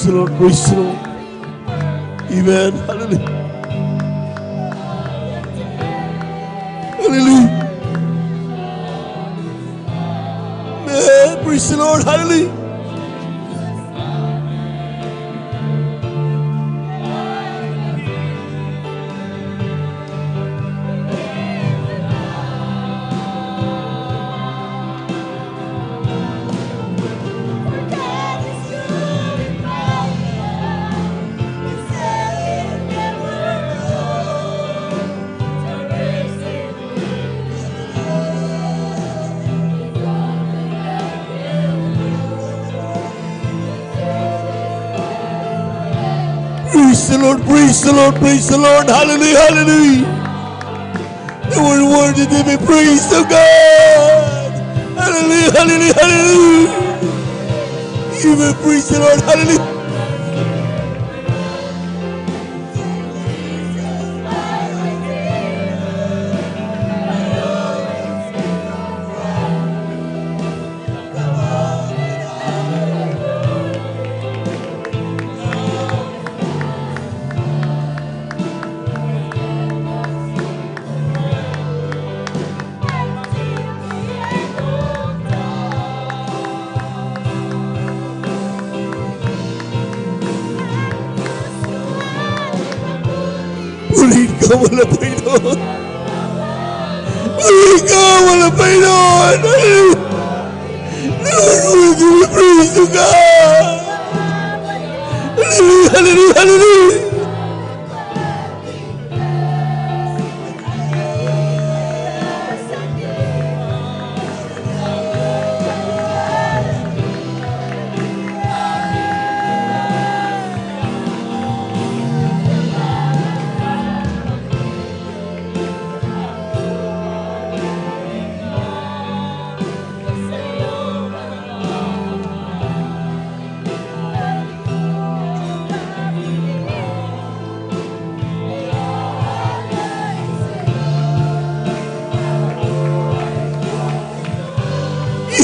the Lord, praise the Lord. Amen. Hallelujah. Hallelujah. Amen. Praise the Lord. Hallelujah. Praise the Lord, praise the Lord, praise the Lord. Hallelujah, hallelujah. The word worthy to be praised, oh God. Hallelujah, hallelujah, hallelujah. Even praise the Lord, hallelujah. Purihin ka, wala pa inoon. Purihin ka, wala pa inoon. Lord, we give you praise to God. Hallelujah, hallelujah, hallelujah.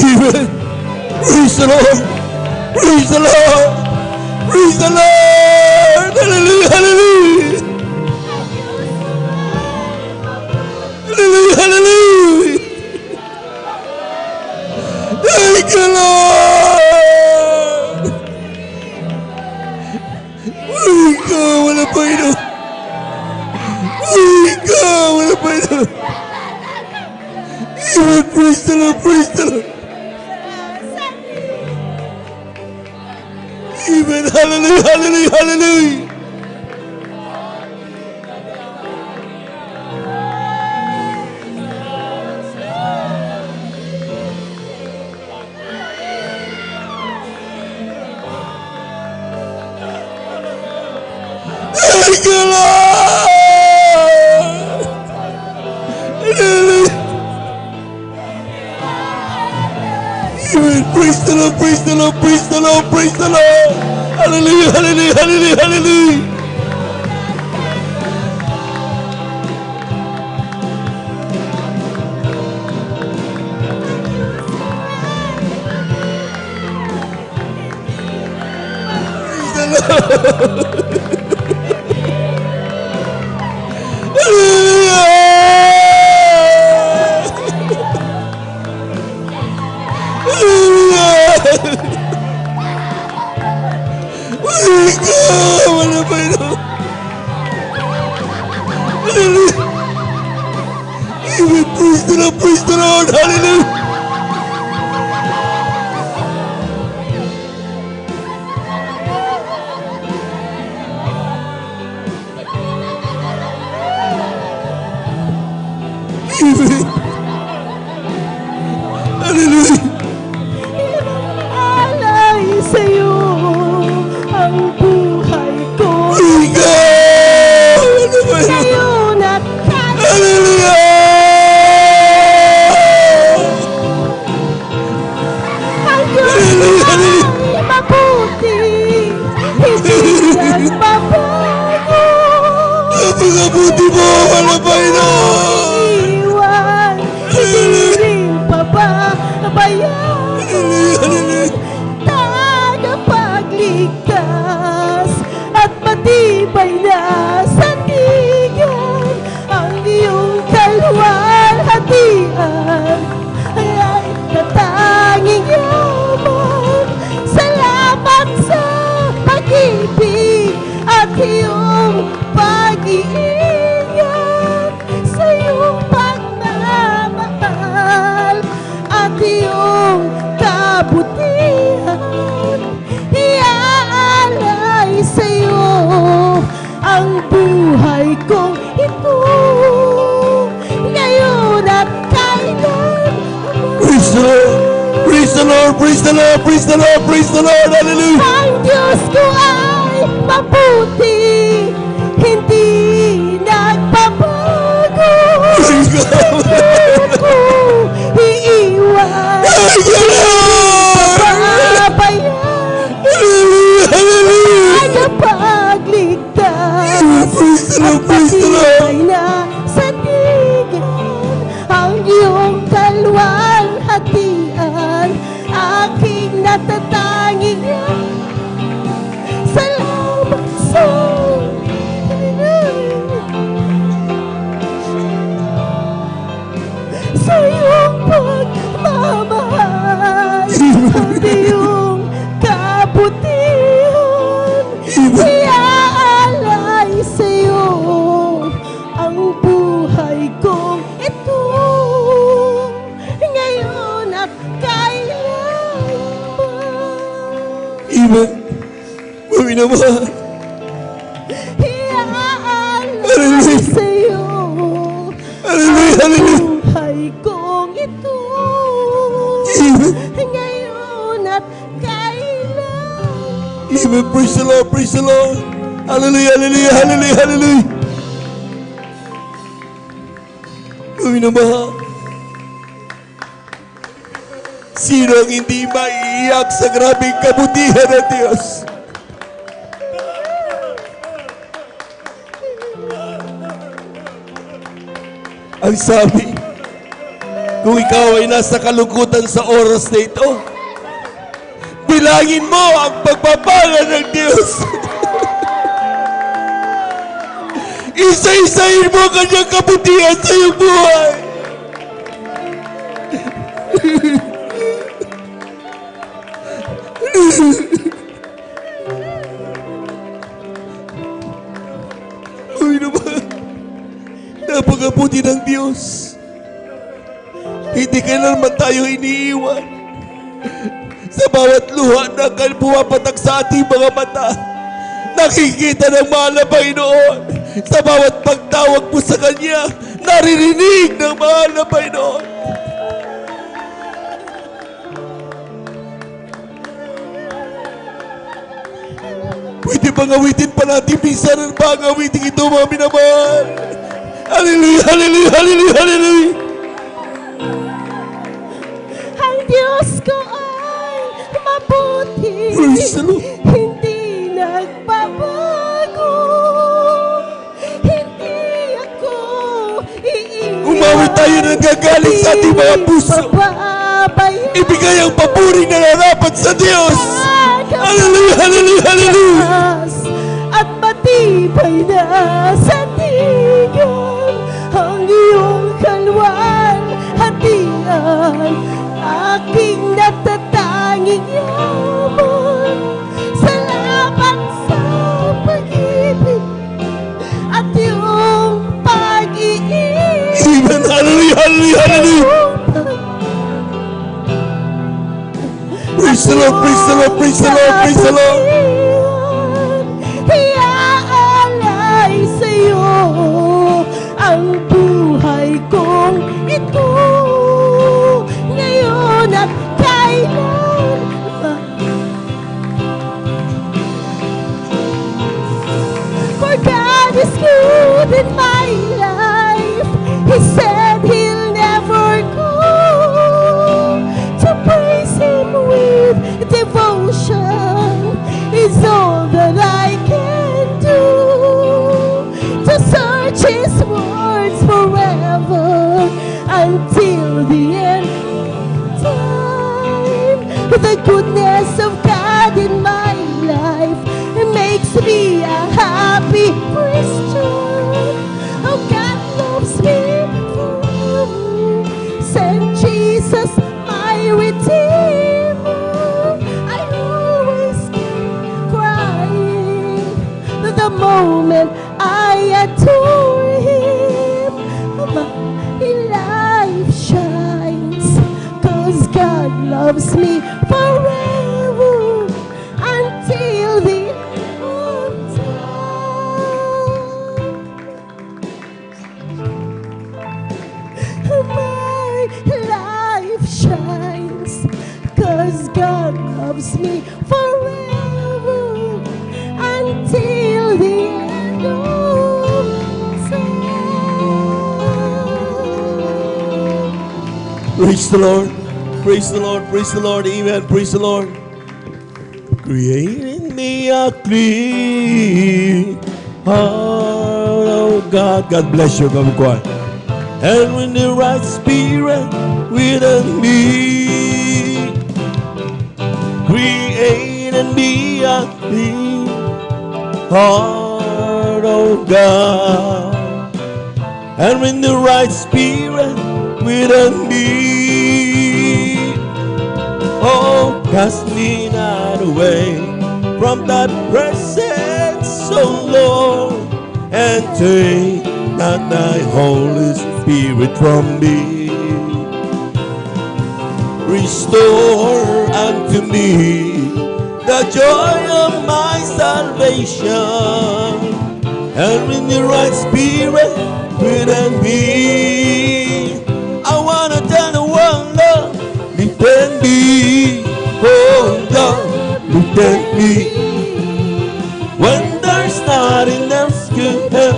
Amen. Praise the Lord. Praise the Lord. Praise the Lord. Hallelujah. Hallelujah. Hallelujah. Hallelujah. Thank you, Lord. Ikaw, wala pa ito. Ikaw, wala pa ito. Amen. Praise the Lord. Praise the Lord. Amen. Hallelujah, hallelujah, hallelujah. Thank you, Lord. Hallelujah. Amen. Praise the Lord, praise the Lord, praise the Lord, praise the Lord. Hallelujah, hallelujah, hallelujah, hallelujah. Praise the Lord. Hallelujah. Wala pa ito. Hallelujah. Amen. Praise the Lord, praise the Lord. Hallelujah. Amen. Hallelujah. Alay sa'yo ang buhay ko. Ikaw! Ano ba yun? Sa'yo nakakita. Hallelujah! Ang Diyos ay mabuti, hindi yan mabago. Napakabuti mo, wala pa ino! Iwan, hindi rin pababayaan. Tagapagligtas. pag-iingat, sa iyong pagmamahal at iyong kabutihan. Iaalay sa iyo ang buhay kong ito, ngayon at kailan. Praise the Lord! Praise the Lord! Praise the Lord! Praise the Lord! Praise the Lord! Hallelujah! Ang Diyos ko ay mabuti, hindi nagbabago. Hindi ko iiwan, pababayaan, tagapagligtas at patibay na sandigan. Ang iyong kalwalhatian, aking natatanging. Salamat sa iyong pagmamahal at iyong kabutihan. Iaalay sa iyo ang buhay kong ito, ngayon at kailanman. Amen. Mami naman. Iaalay sa iyo ang buhay kong ito, ngayon at kailan. Amen. Praise the Lord. Praise the Lord. Hallelujah. Hallelujah. Hallelujah. Hallelujah. Mami naman. Sino ang hindi maiiyak sa grabing kabutihan ng Diyos? Ang sabi, kung ikaw ay nasa kalungkutan sa oras na ito, bilangin mo ang pagpapala ng Diyos. Isa-isahin mo ang kanyang kabutihan sa iyong buhay. Uy naman, napakabuti ng Diyos. Hindi kailanman tayo iniiwan. Sa bawat luha na pumapatak sa ating mga mata, nakikita ng mahal na Panginoon. Sa bawat pagtawag mo sa Kanya, naririnig ng mahal na Panginoon. Pwede bang awitin pa natin minsan ang pang-awitin ito, mga minamahal? Hallelujah, hallelujah, hallelujah, hallelujah. Ang Diyos ko ay mabuti, hindi nagbabago, hindi ako iiwan. Umawit tayo ng gagaling sa ating mga puso. Ibigay ang papuring na narapat sa Diyos. Hallelujah, hallelujah, hallelujah. At matibay na sandigan, ang iyong kalwalhatian, aking natatanging yaman. Salamat sa pag-ibig at iyong pag-iingat. Amen. Hallelujah, hallelujah, hallelujah. Praise the Lord, praise the Lord, praise the Lord, praise the Lord. Iaalay sa iyo ang buhay kong ito, ngayon at kailan. For God is good in my life. He said He'll never go. To praise Him with devotion is all that I can do. To search His words forever until the end of time. The goodness of God in my life makes me a happy Christian. God loves me forever until the end of time. Praise the Lord. Praise the Lord. Praise the Lord. Amen. Praise the Lord. Create in me a clean heart, oh God. God bless you, God. And when the right spirit within me, create in me a clean heart, oh God. And when the right spirit within me, oh, cast me not away from thy presence, oh Lord, and take not thy Holy Spirit from me. Restore unto me the joy of my salvation, and in the right spirit within me. I wanna tell the world, Lord, defend me, oh Lord, defend me. When there's nothing else can help,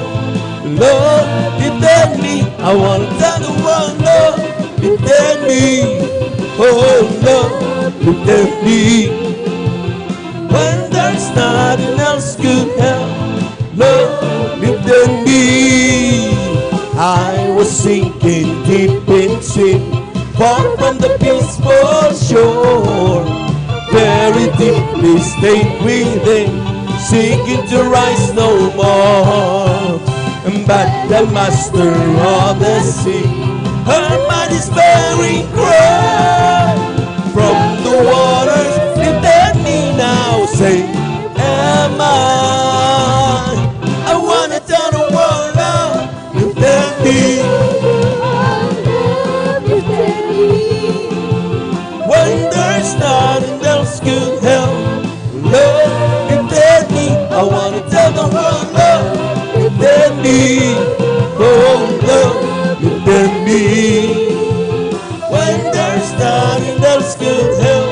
Lord, defend me. I wanna tell the world, Lord, defend me, oh Lord, defend me. When there's nothing else can help, Lord, defend me. I was sinking deep in sin, far from the peaceful shore, very deeply stayed within, sinking to rise no more. But the master of the sea heard my despairing cry from the waters. Defend me now, say, am I wanna tell the world now, defend me. When there's nothing else could help, Lord, defend me. I wanna tell the world, Lord, defend me, oh Lord, defend me. When there's nothing else could help,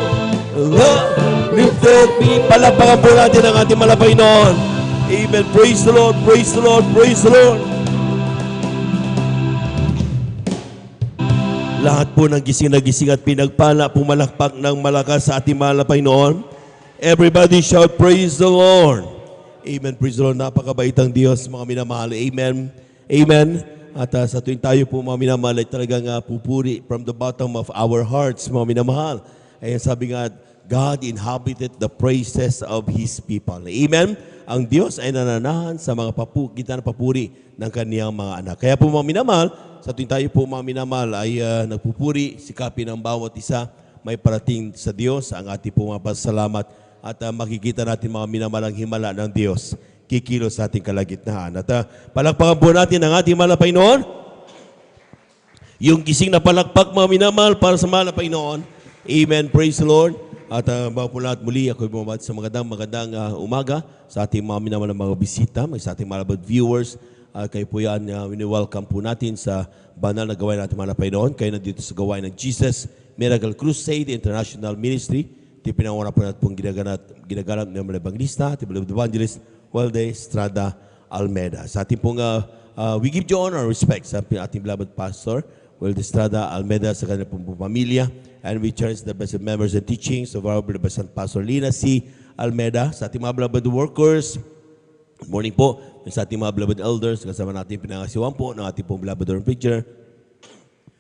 Lord, defend me. Palapakan po natin ang ating malapay noon. Amen. Praise the Lord, praise the Lord, praise the Lord. Lahat po ng gising na gising at pinagpala, pumalakpak ng malakas sa ating malapay noon. Everybody shout, praise the Lord. Amen. Praise the Lord. Napakabait ang Diyos, mga minamahal. Amen. Amen. At sa tuwing tayo po, mga minamahal, ay talagang pupuri from the bottom of our hearts, mga minamahal. Ayan, sabi nga, God inhabited the praises of His people. Amen. Ang Diyos ay nananahan sa mga kita na papuri ng kaniyang mga anak. Kaya po, mga minamahal, sa tuwing tayo po, mga minamahal, ay nagpupuri, sikapin ng bawat isa, may parating sa Diyos, ang ating po mga pasalamat. At makikita natin, mga minamahal, ang himala ng Diyos kikilos sa ating kalagitnaan. At palakpakan po natin ang ating malapay noon. Yung gising na palakpak, mga minamahal, para sa malapay noon. Amen. Praise the Lord. At bago po lahat muli, ako'y bumabati sa magandang umaga sa ating mga minamahal na mga bisita, sa ating malabad viewers. Kayo po yan, wini-welcome po natin sa banal na gawain natin malapay noon. Kayo nandito sa gawain ng Jesus Miracle Crusade International Ministry. Ito pinangunan po natin pong ginaganap ng mga evangelista, ating beloved evangelist, Walde Estrada Almeda. Sa ating pong, we give you honor and respect sa ating beloved pastor, Walde Estrada Almeda, sa kanilang pong pamilya. And we cherish the blessed members and teachings of our beloved Pastor Lina C. Almeda. Sa ating mga beloved workers, good morning po. Sa ating mga beloved elders, kasama natin pinangasiwan po ng ating pong beloved preacher,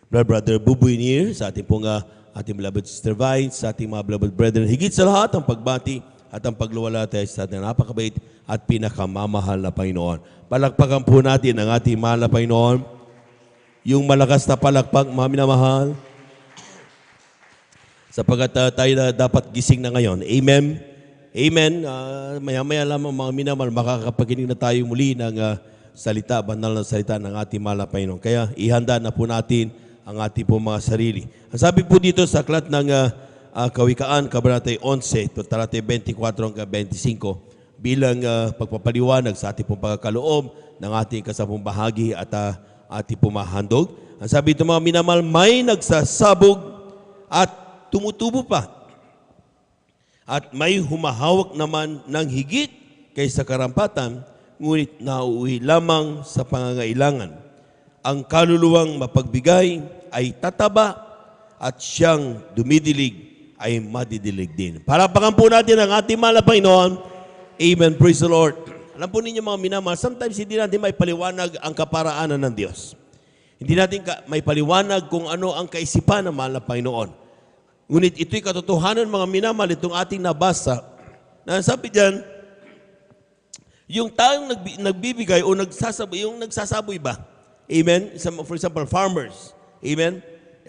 Brother Bubuy Nir, sa ating pong ating beloved Sister Vines, sa ating mga beloved brethren. Higit sa lahat, ang pagbati at ang pagluwalhati sa ating napakabait at pinakamamahal na Panginoon. Palakpakan po natin ang ating mahal na Panginoon. Yung malakas na palakpak, mga minamahal, sapagat tayo na dapat gising na ngayon. Amen. Amen. Maya-maya lamang, mga minamahal, makakapaginig na tayo muli ng salita, banal na salita ng ating mahal na Panginoon. Kaya ihanda na po natin ang ating po mga sarili. Ang sabi po dito sa aklat ng Kawikaan, Kabanata 11, talatay 24 hanggang 25, bilang pagpapaliwanag sa ating pong pagkakaloob ng ating kasabong bahagi at ating pumahandog. Ang sabi ito, mga minamahal, may nagsasabog at tumutubo pa. At may humahawak naman ng higit kaysa karampatan, ngunit nauuwi lamang sa pangangailangan. Ang kaluluwang mapagbigay ay tataba at siyang dumidilig ay madidilig din. Palakpakan po natin ang ating mahal na Panginoon. Amen. Praise the Lord. Alam po ninyo mga minamahal, sometimes hindi natin may paliwanag ang kaparaanan ng Diyos. Hindi natin may paliwanag kung ano ang kaisipan ng mahal na Panginoon. Ngunit ito'y katotohanan mga minamahal, itong ating nabasa. Na sabi diyan, yung taong nagbibigay o nagsasaboy, yung nagsasaboy ba? Amen? For example, farmers. Amen?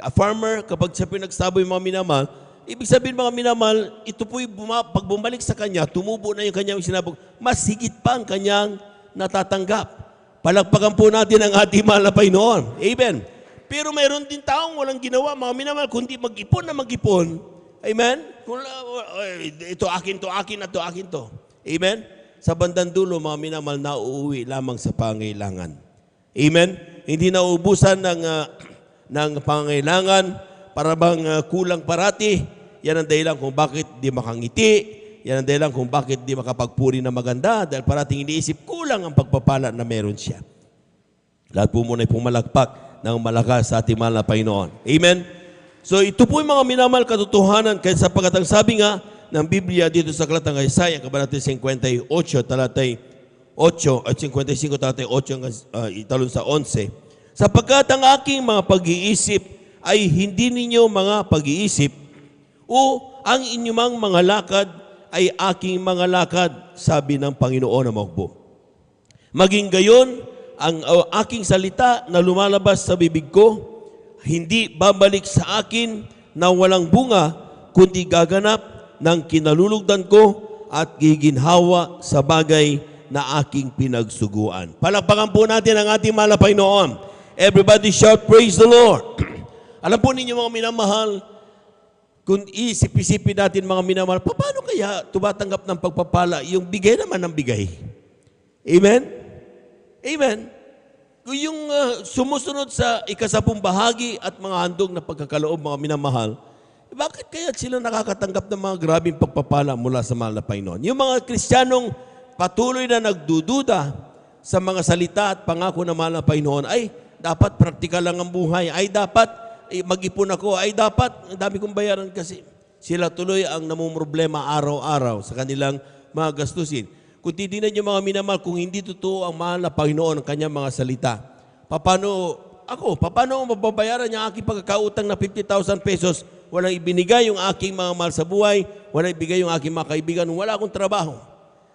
A farmer, kapag siya pinagsaboy mga minamahal, ibig sabihin mga minamahal, ito po'y pag bumalik sa kanya, tumubo na yung kanyang sinabog, mas higit pa ang kanyang natatanggap. Palakpakan po natin ang ating mahal na Panginoon. Amen. Pero mayroon din taong walang ginawa, mga minamahal, kundi mag-ipon na mag-ipon. Amen? Ito akin to, akin at to, akin to. Amen? Sa bandang dulo, mga minamahal, nauuwi lamang sa pangailangan. Amen? Hindi nauubusan ng pangailangan, para bang kulang parati. Yan ang dahilan kung bakit di makangiti. Yan ang dahilan kung bakit di makapagpuri na maganda. Dahil parating iniisip, kulang ang pagpapala na meron siya. Lahat po muna ay pumalakpak ng malakas sa ating mahal na Panginoon. Amen? So ito po yung mga minamahal katotohanan. Kaya sapagkat ang sabi nga ng Biblia dito sa Aklatang Isaiah, kabanata 58, talatay 8, at 55, talatay 8, italon sa 11. Sapagkat ang aking mga pag-iisip ay hindi ninyo mga pag-iisip, o ang inyong mga lakad ay aking mga lakad, sabi ng Panginoon na Mahukbo. Maging gayon, ang aking salita na lumalabas sa bibig ko, hindi babalik sa akin na walang bunga, kundi gaganap ng kinalulugdan ko at giginhawa sa bagay na aking pinagsuguan. Palakpakan po natin ang ating mahal na Panginoon. Everybody shout, praise the Lord. Alam po ninyo mga minamahal, kung isip-isipin natin mga minamahal, paano kaya tumatanggap ng pagpapala yung bigay naman ng bigay? Amen? Amen? Yung sumusunod sa ikasapung bahagi at mga handog na pagkakaloob mga minamahal, bakit kaya sila nakakatanggap ng mga grabing pagpapala mula sa mahal na Panginoon? Yung mga Kristiyanong patuloy na nagdududa sa mga salita at pangako ng mahal na Panginoon, ay dapat praktikal lang ang buhay, ay dapat mag-ipon ako, ay dapat, ang dami kong bayaran kasi. Sila tuloy ang namumroblema araw-araw sa kanilang mga gastusin. Kung titignan niyo mga minamahal, kung hindi totoo ang mahal na Panginoon ang kanyang mga salita, paano mababayaran niya aking pagkakautang na 50,000 pesos, walang ibinigay yung aking mga mahal sa buhay, walang ibigay yung aking mga kaibigan, wala akong trabaho.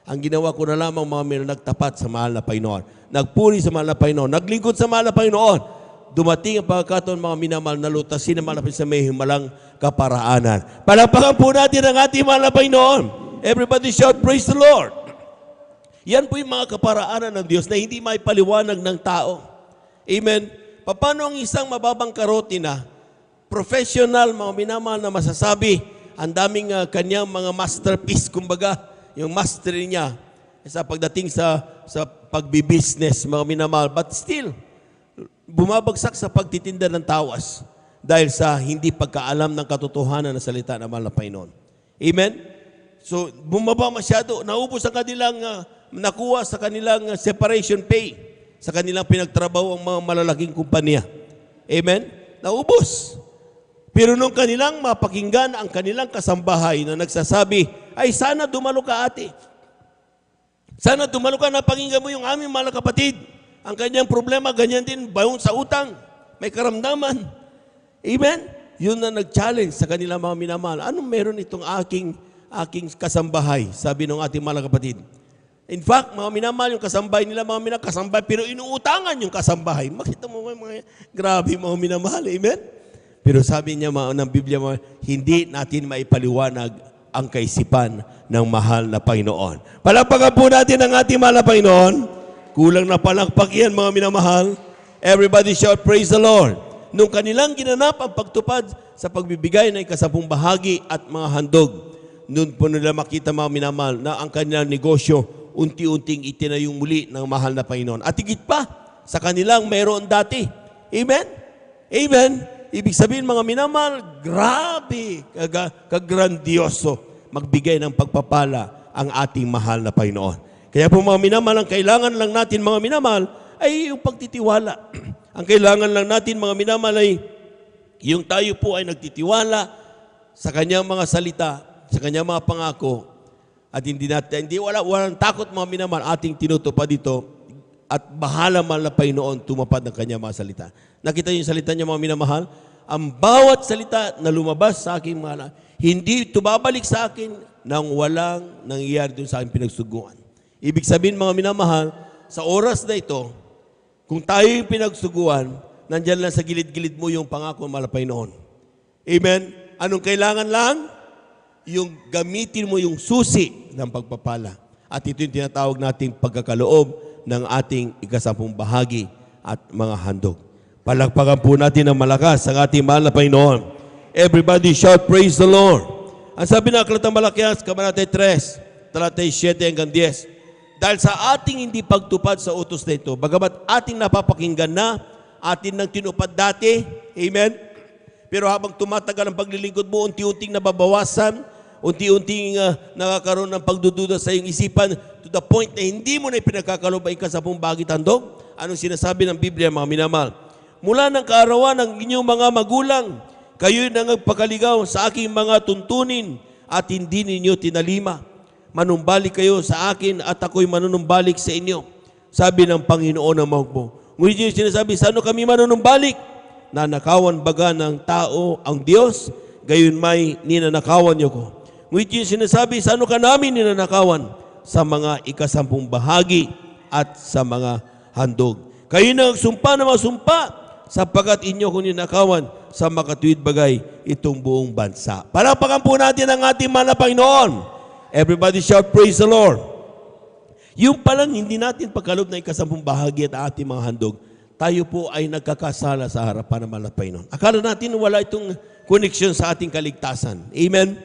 Ang ginawa ko na lamang mga nagtapat sa mahal na Panginoon, nagpuri sa mahal na Panginoon, naglingkod sa mahal na Panginoon. Dumating ang pagkakataon mga minamahal na lutasin na malapit sa may himalang kaparaanan. Palakpakan po natin ang ating mahal na Panginoon. Everybody shout, praise the Lord. Yan po yung mga kaparaanan ng Diyos na hindi may paliwanag ng tao. Amen. Paano ang isang mababang karotina, professional, mga minamahal na masasabi, ang daming kanyang mga masterpiece, kumbaga, yung mastery niya sa pagdating sa pagbibusiness, mga minamahal. But still, bumabagsak sa pagtitinda ng tawas dahil sa hindi pagkaalam ng katotohanan ng salita ng mahal na Panginoon. Amen? So, bumaba masyado. Naubos ang kanilang nakuha sa kanilang separation pay, sa kanilang pinagtrabaho ang mga malalaking kumpanya. Amen? Naubos. Pero nung kanilang mapakinggan ang kanilang kasambahay na nagsasabi, ay sana dumalo ka ate. Sana dumalo ka na pakinggan mo yung aming mga kapatid. Ang kanyang problema, ganyan din, bayon sa utang, may karamdaman. Amen? Yun na nag-challenge sa kanilang mga minamahal. Anong meron itong aking kasambahay? Sabi ng ating mga kapatid. In fact, mga minamahal, yung kasambahay nila, mga kasambahay, pero inuutangan yung kasambahay. Makita mo mga grabe mga minamahal. Amen? Pero sabi niya ng Biblia, hindi natin maipaliwanag ang kaisipan ng mahal na Panginoon. Palakpakan po natin ang ating mahal na Panginoon. Kulang na palakpak yan, mga minamahal. Everybody shout, praise the Lord. Nung kanilang ginanap ang pagtupad sa pagbibigay ng ikasapung bahagi at mga handog, noon po nila makita, mga minamahal, na ang kanilang negosyo unti-unting itinayong muli ng mahal na Panginoon. At higit pa, sa kanilang mayroon dati. Amen? Amen? Ibig sabihin, mga minamahal, grabe, kagrandioso. magbigay ng pagpapala ang ating mahal na Panginoon. Kaya po mga minamahal, ang kailangan lang natin mga minamahal ay yung pagtitiwala. Ang kailangan lang natin mga minamahal ay yung tayo po ay nagtitiwala sa kanyang mga salita, sa kanyang mga pangako, at walang takot mga minamahal ating tinutupad dito at bahala man na Panginoon tumapad ng kanyang mga salita. Nakita niyo yung salita niya mga minamahal? Ang bawat salita na lumabas sa aking mga hindi tumabalik sa akin nang walang nangyayari doon sa aking pinagsuguan. Ibig sabihin mga minamahal, sa oras na ito, kung tayo yung pinagsuguan, nandyan lang sa gilid-gilid mo yung pangako ng mahal na Panginoon. Amen? Anong kailangan lang? Yung gamitin mo yung susi ng pagpapala. At ito yung tinatawag nating pagkakaloob ng ating ikasampung bahagi at mga handog. Palakpakan po natin ng malakas ang ating mahal na Panginoon. Everybody shout, praise the Lord. Ang sabi ng Aklat ng Malakias, Kabanata 3, talatay 7 hanggang 10. Dahil sa ating hindi pagtupad sa utos na ito, bagamat ating napapakinggan na, atin nang tinupad dati, amen? Pero habang tumatagal ang paglilingkod mo, unti-unting nababawasan, unti-unting nakakaroon ng pagdududa sa iyong isipan to the point na hindi mo na ipinagkakaloob ang ikasampung bahagi handog. Anong sinasabi ng Biblia, mga minamahal? Mula ng kaarawan ng inyong mga magulang, kayo'y nangagpakaligaw sa aking mga tuntunin at hindi ninyo tinalima. Manumbalik kayo sa akin at ako'y manunumbalik sa inyo. Sabi ng Panginoon ng Mahukbo. Ngunit yung sinasabi, saan kami manunumbalik? Nanakawan baga ng tao ang Diyos? Gayon may ninanakawan niyo ko. Ngunit yung sinasabi, saan ka namin ninanakawan? Sa mga ikasampung bahagi at sa mga handog. Kayo na nagsumpa na masumpa sapagkat inyo kung ninakawan sa makatuwid bagay itong buong bansa. Palakpakan po natin ang ating mahal na Panginoon. Everybody shout, praise the Lord. Yung palang hindi natin pagkaloob na ikasampung bahagi at ating mga handog, tayo po ay nagkakasala sa harapan ng mahal na Panginoon. Akala natin wala itong connection sa ating kaligtasan. Amen?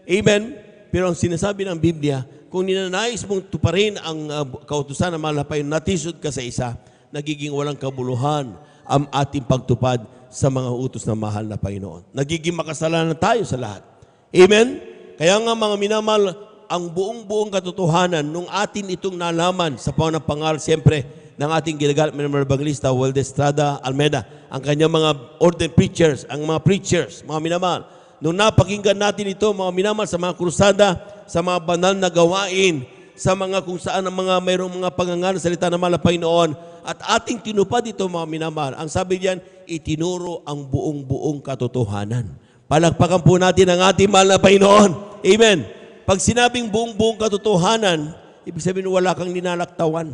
Amen? Pero ang sinasabi ng Biblia, kung ninanais mong tuparin ang kautusan ng mahal na Panginoon, natisod ka sa isa, nagiging walang kabuluhan ang ating pagtupad sa mga utos ng mahal na Panginoon. Nagiging makasalanan tayo sa lahat. Amen? Kaya nga mga minamahal, ang buong katotohanan nung atin itong nalaman sa pangaral siyempre ng ating ginagamit ng evangelista Waldes Estrada Almeida, ang kanyang mga ordained preachers, ang mga preachers, mga minamahal. Nung napakinggan natin ito, mga minamahal, sa mga krusada, sa mga banal na gawain, sa mga kung saan ang mga mayroong mga pangangaral sa salita ng mahal na Panginoon, at ating tinupad ito mga minamahal. Ang sabi diyan, itinuro ang buong katotohanan. Palakpakan po natin ang ating mahal na Panginoon. Amen. Pag sinabing buong katotohanan, ibig sabihin wala kang ninalaktawan.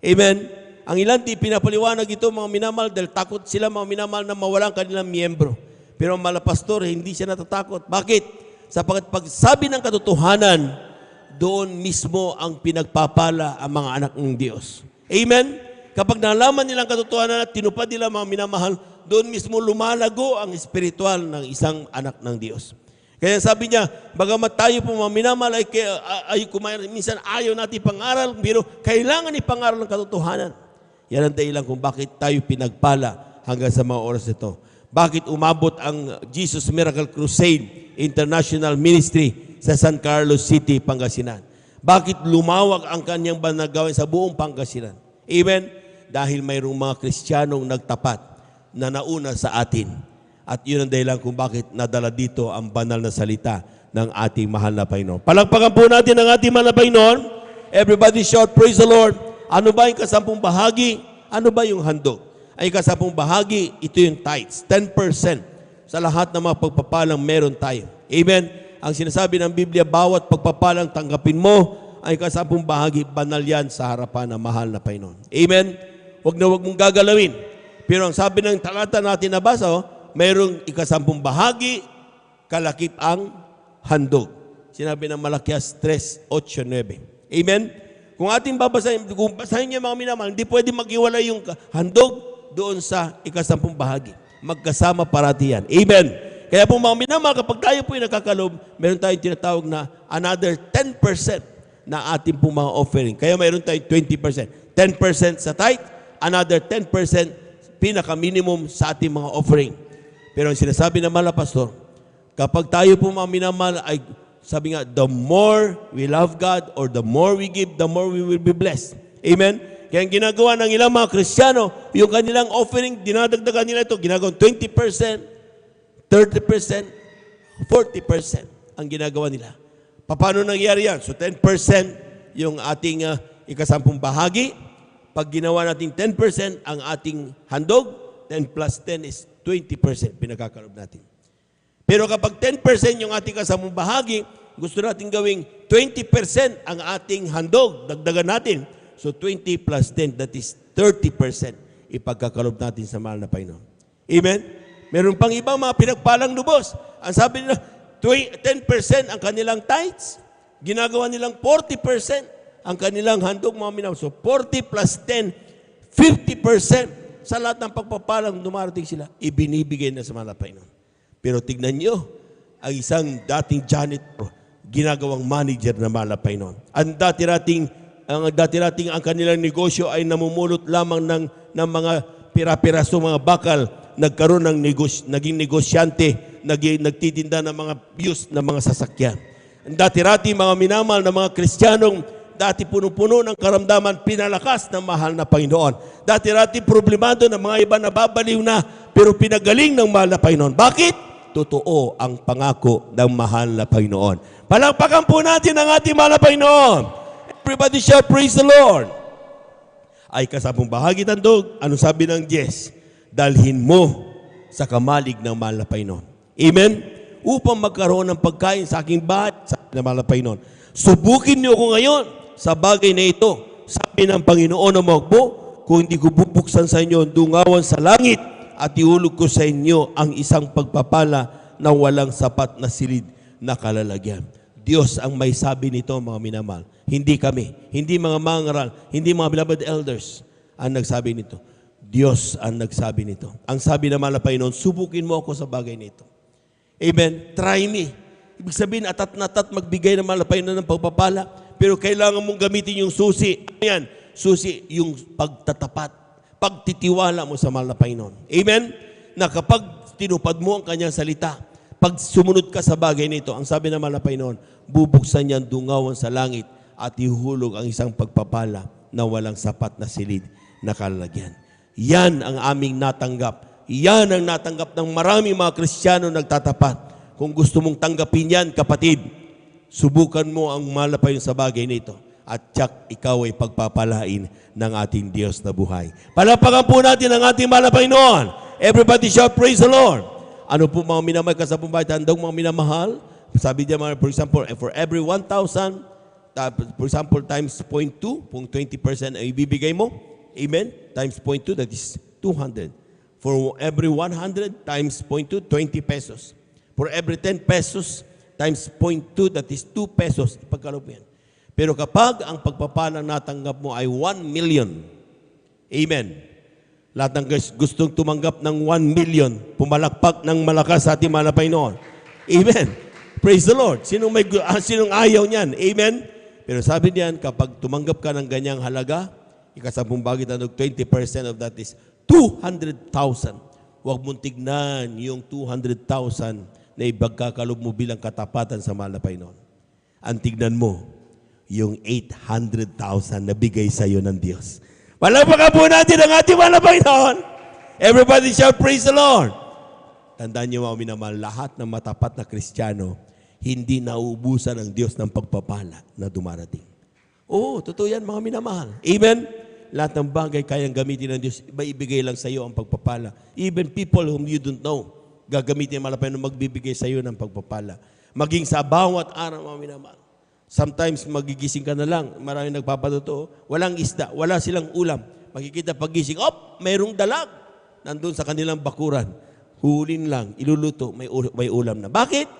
Amen. Ang ilan di pinapaliwanag ito mga minamahal dahil takot sila mga minamahal na mawalan kanilang miyembro. Pero ang mahal na pastor, hindi siya natatakot. Bakit? Sapagkat pag sabi ng katotohanan, doon mismo ang pinagpapala ang mga anak ng Diyos. Amen? Kapag nalaman nilang katotohanan at tinupad nila mga minamahal, doon mismo lumalago ang espiritual ng isang anak ng Diyos. Kaya sabi niya, bagamat tayo po mga minamahal ay minsan ayaw natin pangaral, pero kailangan ipangaral ng katotohanan. Yan ang dahilan kung bakit tayo pinagpala hanggang sa mga oras ito. Bakit umabot ang Jesus Miracle Crusade International Ministry sa San Carlos City, Pangasinan? Bakit lumawak ang kanyang banagawan sa buong Pangasinan? Amen? Dahil mayroong mga Kristiyanong nagtapat na nauna sa atin. At yun ang dahilan kung bakit nadala dito ang banal na salita ng ating mahal na Panginoon. Palakpakan po natin ang ating mahal na Panginoon. Everybody shout, praise the Lord. Ano ba yung kasampung bahagi? Ano ba yung handog? Ay kasampung bahagi, ito yung tithes. 10% sa lahat ng mga pagpapalang meron tayo. Amen? Ang sinasabi ng Biblia, bawat pagpapalang tanggapin mo, ay kasampung bahagi, banal yan sa harapan ng mahal na Panginoon. Amen? Huwag na huwag mong gagalawin. Pero ang sabi ng talata natin nabasa, mayroong ikasampung bahagi, kalakip ang handog. Sinabi ng Malakias 3, 8, 9. Amen? Kung ating babasahin, kung basahin niyo mga minamahal, hindi pwede maghiwalay yung handog doon sa ikasampung bahagi. Magkasama parati yan. Amen? Kaya po mga minamahal, kapag tayo po yung nakakalob, meron tayong tinatawag na another 10% na ating po mga offering. Kaya mayroon tayong 20%. 10% sa tithe, another 10% pinaka-minimum sa ating mga offering. Pero ang sinasabi ng mahal na pastor, kapag tayo po mga minamahal ay sabi nga, the more we love God or the more we give, the more we will be blessed. Amen? Kaya ang ginagawa ng ilang mga Kristiyano, yung kanilang offering, dinadagdagan nila ito, ginagawa 20%, 30%, 40% ang ginagawa nila. Paano nangyari yan? So 10% yung ating ikasampung bahagi. Pag ginawa natin 10% ang ating handog, 10 plus 10 is 20% pinagkakaroon natin. Pero kapag 10% yung ating kasampung bahagi, gusto natin gawing 20% ang ating handog, dagdagan natin. So 20 plus 10, that is 30% ipagkakalob natin sa mahal na Panginoon. Amen? Meron pang ibang mga pinagpalang lubos. Ang sabi nila, 10% ang kanilang tithes, ginagawa nilang 40% ang kanilang handog, mga minamahal. So 40 plus 10, 50% sa lahat ng pagpapalang dumarating sila, ibinibigay na sa mahal na Panginoon. Pero tignan nyo, ang isang dating janitor, ginagawang manager na mahal na Panginoon. Ang dati-rating ang kanilang negosyo ay namumulot lamang ng mga pira-piraso, mga bakal, nagkaroon ng naging negosyante, nagtitinda ng mga views ng mga sasakyan. Ang dati-rating mga minamahal na mga Kristiyanong dati puno-puno ng karamdaman, pinalakas ng mahal na Panginoon. Dati-rati problemado ng mga iba na babaliw na, pero pinagaling ng mahal na Panginoon. Bakit? Totoo ang pangako ng mahal na Panginoon. Palakpakan po natin ang ating mahal na Panginoon. Everybody shout, praise the Lord. Ay kasabong bahagi tandog, anong sabi ng Diyes? Dalhin mo sa kamalig ng mahal na Panginoon. Amen? Upang magkaroon ng pagkain sa aking bahay, sa aking mahal na Panginoon. Subukin niyo ako ngayon sa bagay na ito. Sabi ng Panginoon na magbo, kung hindi ko bubuksan sa inyo, dungawan sa langit, at ihulog ko sa inyo ang isang pagpapala na walang sapat na silid na kalalagyan. Diyos ang may sabi nito, mga minamahal. Hindi kami, hindi mga mangaral, hindi mga beloved elders ang nagsabi nito. Diyos ang nagsabi nito. Ang sabi naman na Panginoon, subukin mo ako sa bagay nito. Amen? Try me. Ibig sabihin, atat na atat magbigay naman na Panginoon ng pagpapala, pero kailangan mong gamitin yung susi. Ayan, susi, yung pagtatapat. Pagtitiwala mo sa mahal na Panginoon. Amen? Na kapag tinupad mo ang kanyang salita, pag sumunod ka sa bagay nito, ang sabi ng mahal na Panginoon, bubuksan niya ang dungawan sa langit at ihulog ang isang pagpapala na walang sapat na silid na kalalagyan. Yan ang aming natanggap. Yan ang natanggap ng maraming mga Kristiyano nagtatapat. Kung gusto mong tanggapin yan, kapatid, subukan mo ang mahal na Panginoon sa bagay nito. At tiyak ikaw ay pagpapalain ng ating Diyos na buhay. Palapakan po natin ang ating mahal na Panginoon. Everybody shout, praise the Lord. Ano po mga minamahal kasabong bahay, tandang mga minamahal? Sabi niya, for example, for every 1,000, for example, times 0.2, kung 20% ay ibibigay mo, amen? Times 0.2, that is 200. For every 100 times 0.2, 20 pesos. For every 10 pesos times 0.2, that is 2 pesos. Ipagkaloob yan. Pero kapag ang pagpapalang natanggap mo ay 1 million, amen. Lahat ng gustong tumanggap ng 1 million, pumalakpak ng malakas sa ating mahal na Panginoon. Amen. Praise the Lord. Sinong ayaw niyan? Amen. Pero sabi niyan, kapag tumanggap ka ng ganyang halaga, ikasabong bagay na 20% of that is 200,000. Huwag mong tignan yung 200,000 na ibagkakalob mo bilang katapatan sa mahal na Panginoon. Ang tignan mo, yung 800,000 na bigay sa iyo ng Diyos. Palakpakan po natin ang ating mahal na Panginoon. Everybody shout, praise the Lord. Tandaan niyo mga minamahal, lahat ng matapat na Kristiyano, hindi nauubusan ng Diyos ng pagpapala na dumarating. Oo, totoo yan mga minamahal. Amen? Lahat ng bagay kayang gamitin ng Diyos, ibigay lang sa iyo ang pagpapala. Even people whom you don't know, gagamitin ang mahal na Panginoon, magbibigay sa iyo ng pagpapala. Maging sa bawat araw mga minamahal. Sometimes magigising ka na lang, maraming nagpapatotoo, walang isda, wala silang ulam. Makikita pagising, mayroong dalag. Nandun sa kanilang bakuran. Hulin lang, iluluto, may ulam na. Bakit?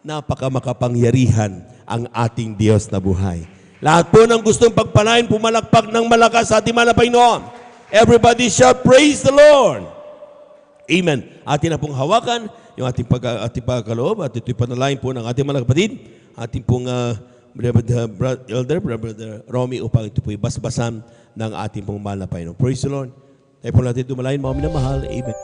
Napakamakapangyarihan ang ating Diyos na buhay. Lahat po ng gustong pagpalain, pumalakpak ng malakas sa ating mahal na Panginoon. Everybody shout, praise the Lord. Amen. Atin na pong hawakan yung ating pagkaloob at ito'y panalain po ng ating mga kapatid. Ating pong Brother Romy upang ito po'y basbasan ng ating pong mahal na Panginoon. Praise the Lord. Tayo po natin dumalain, mga minamahal. Amen.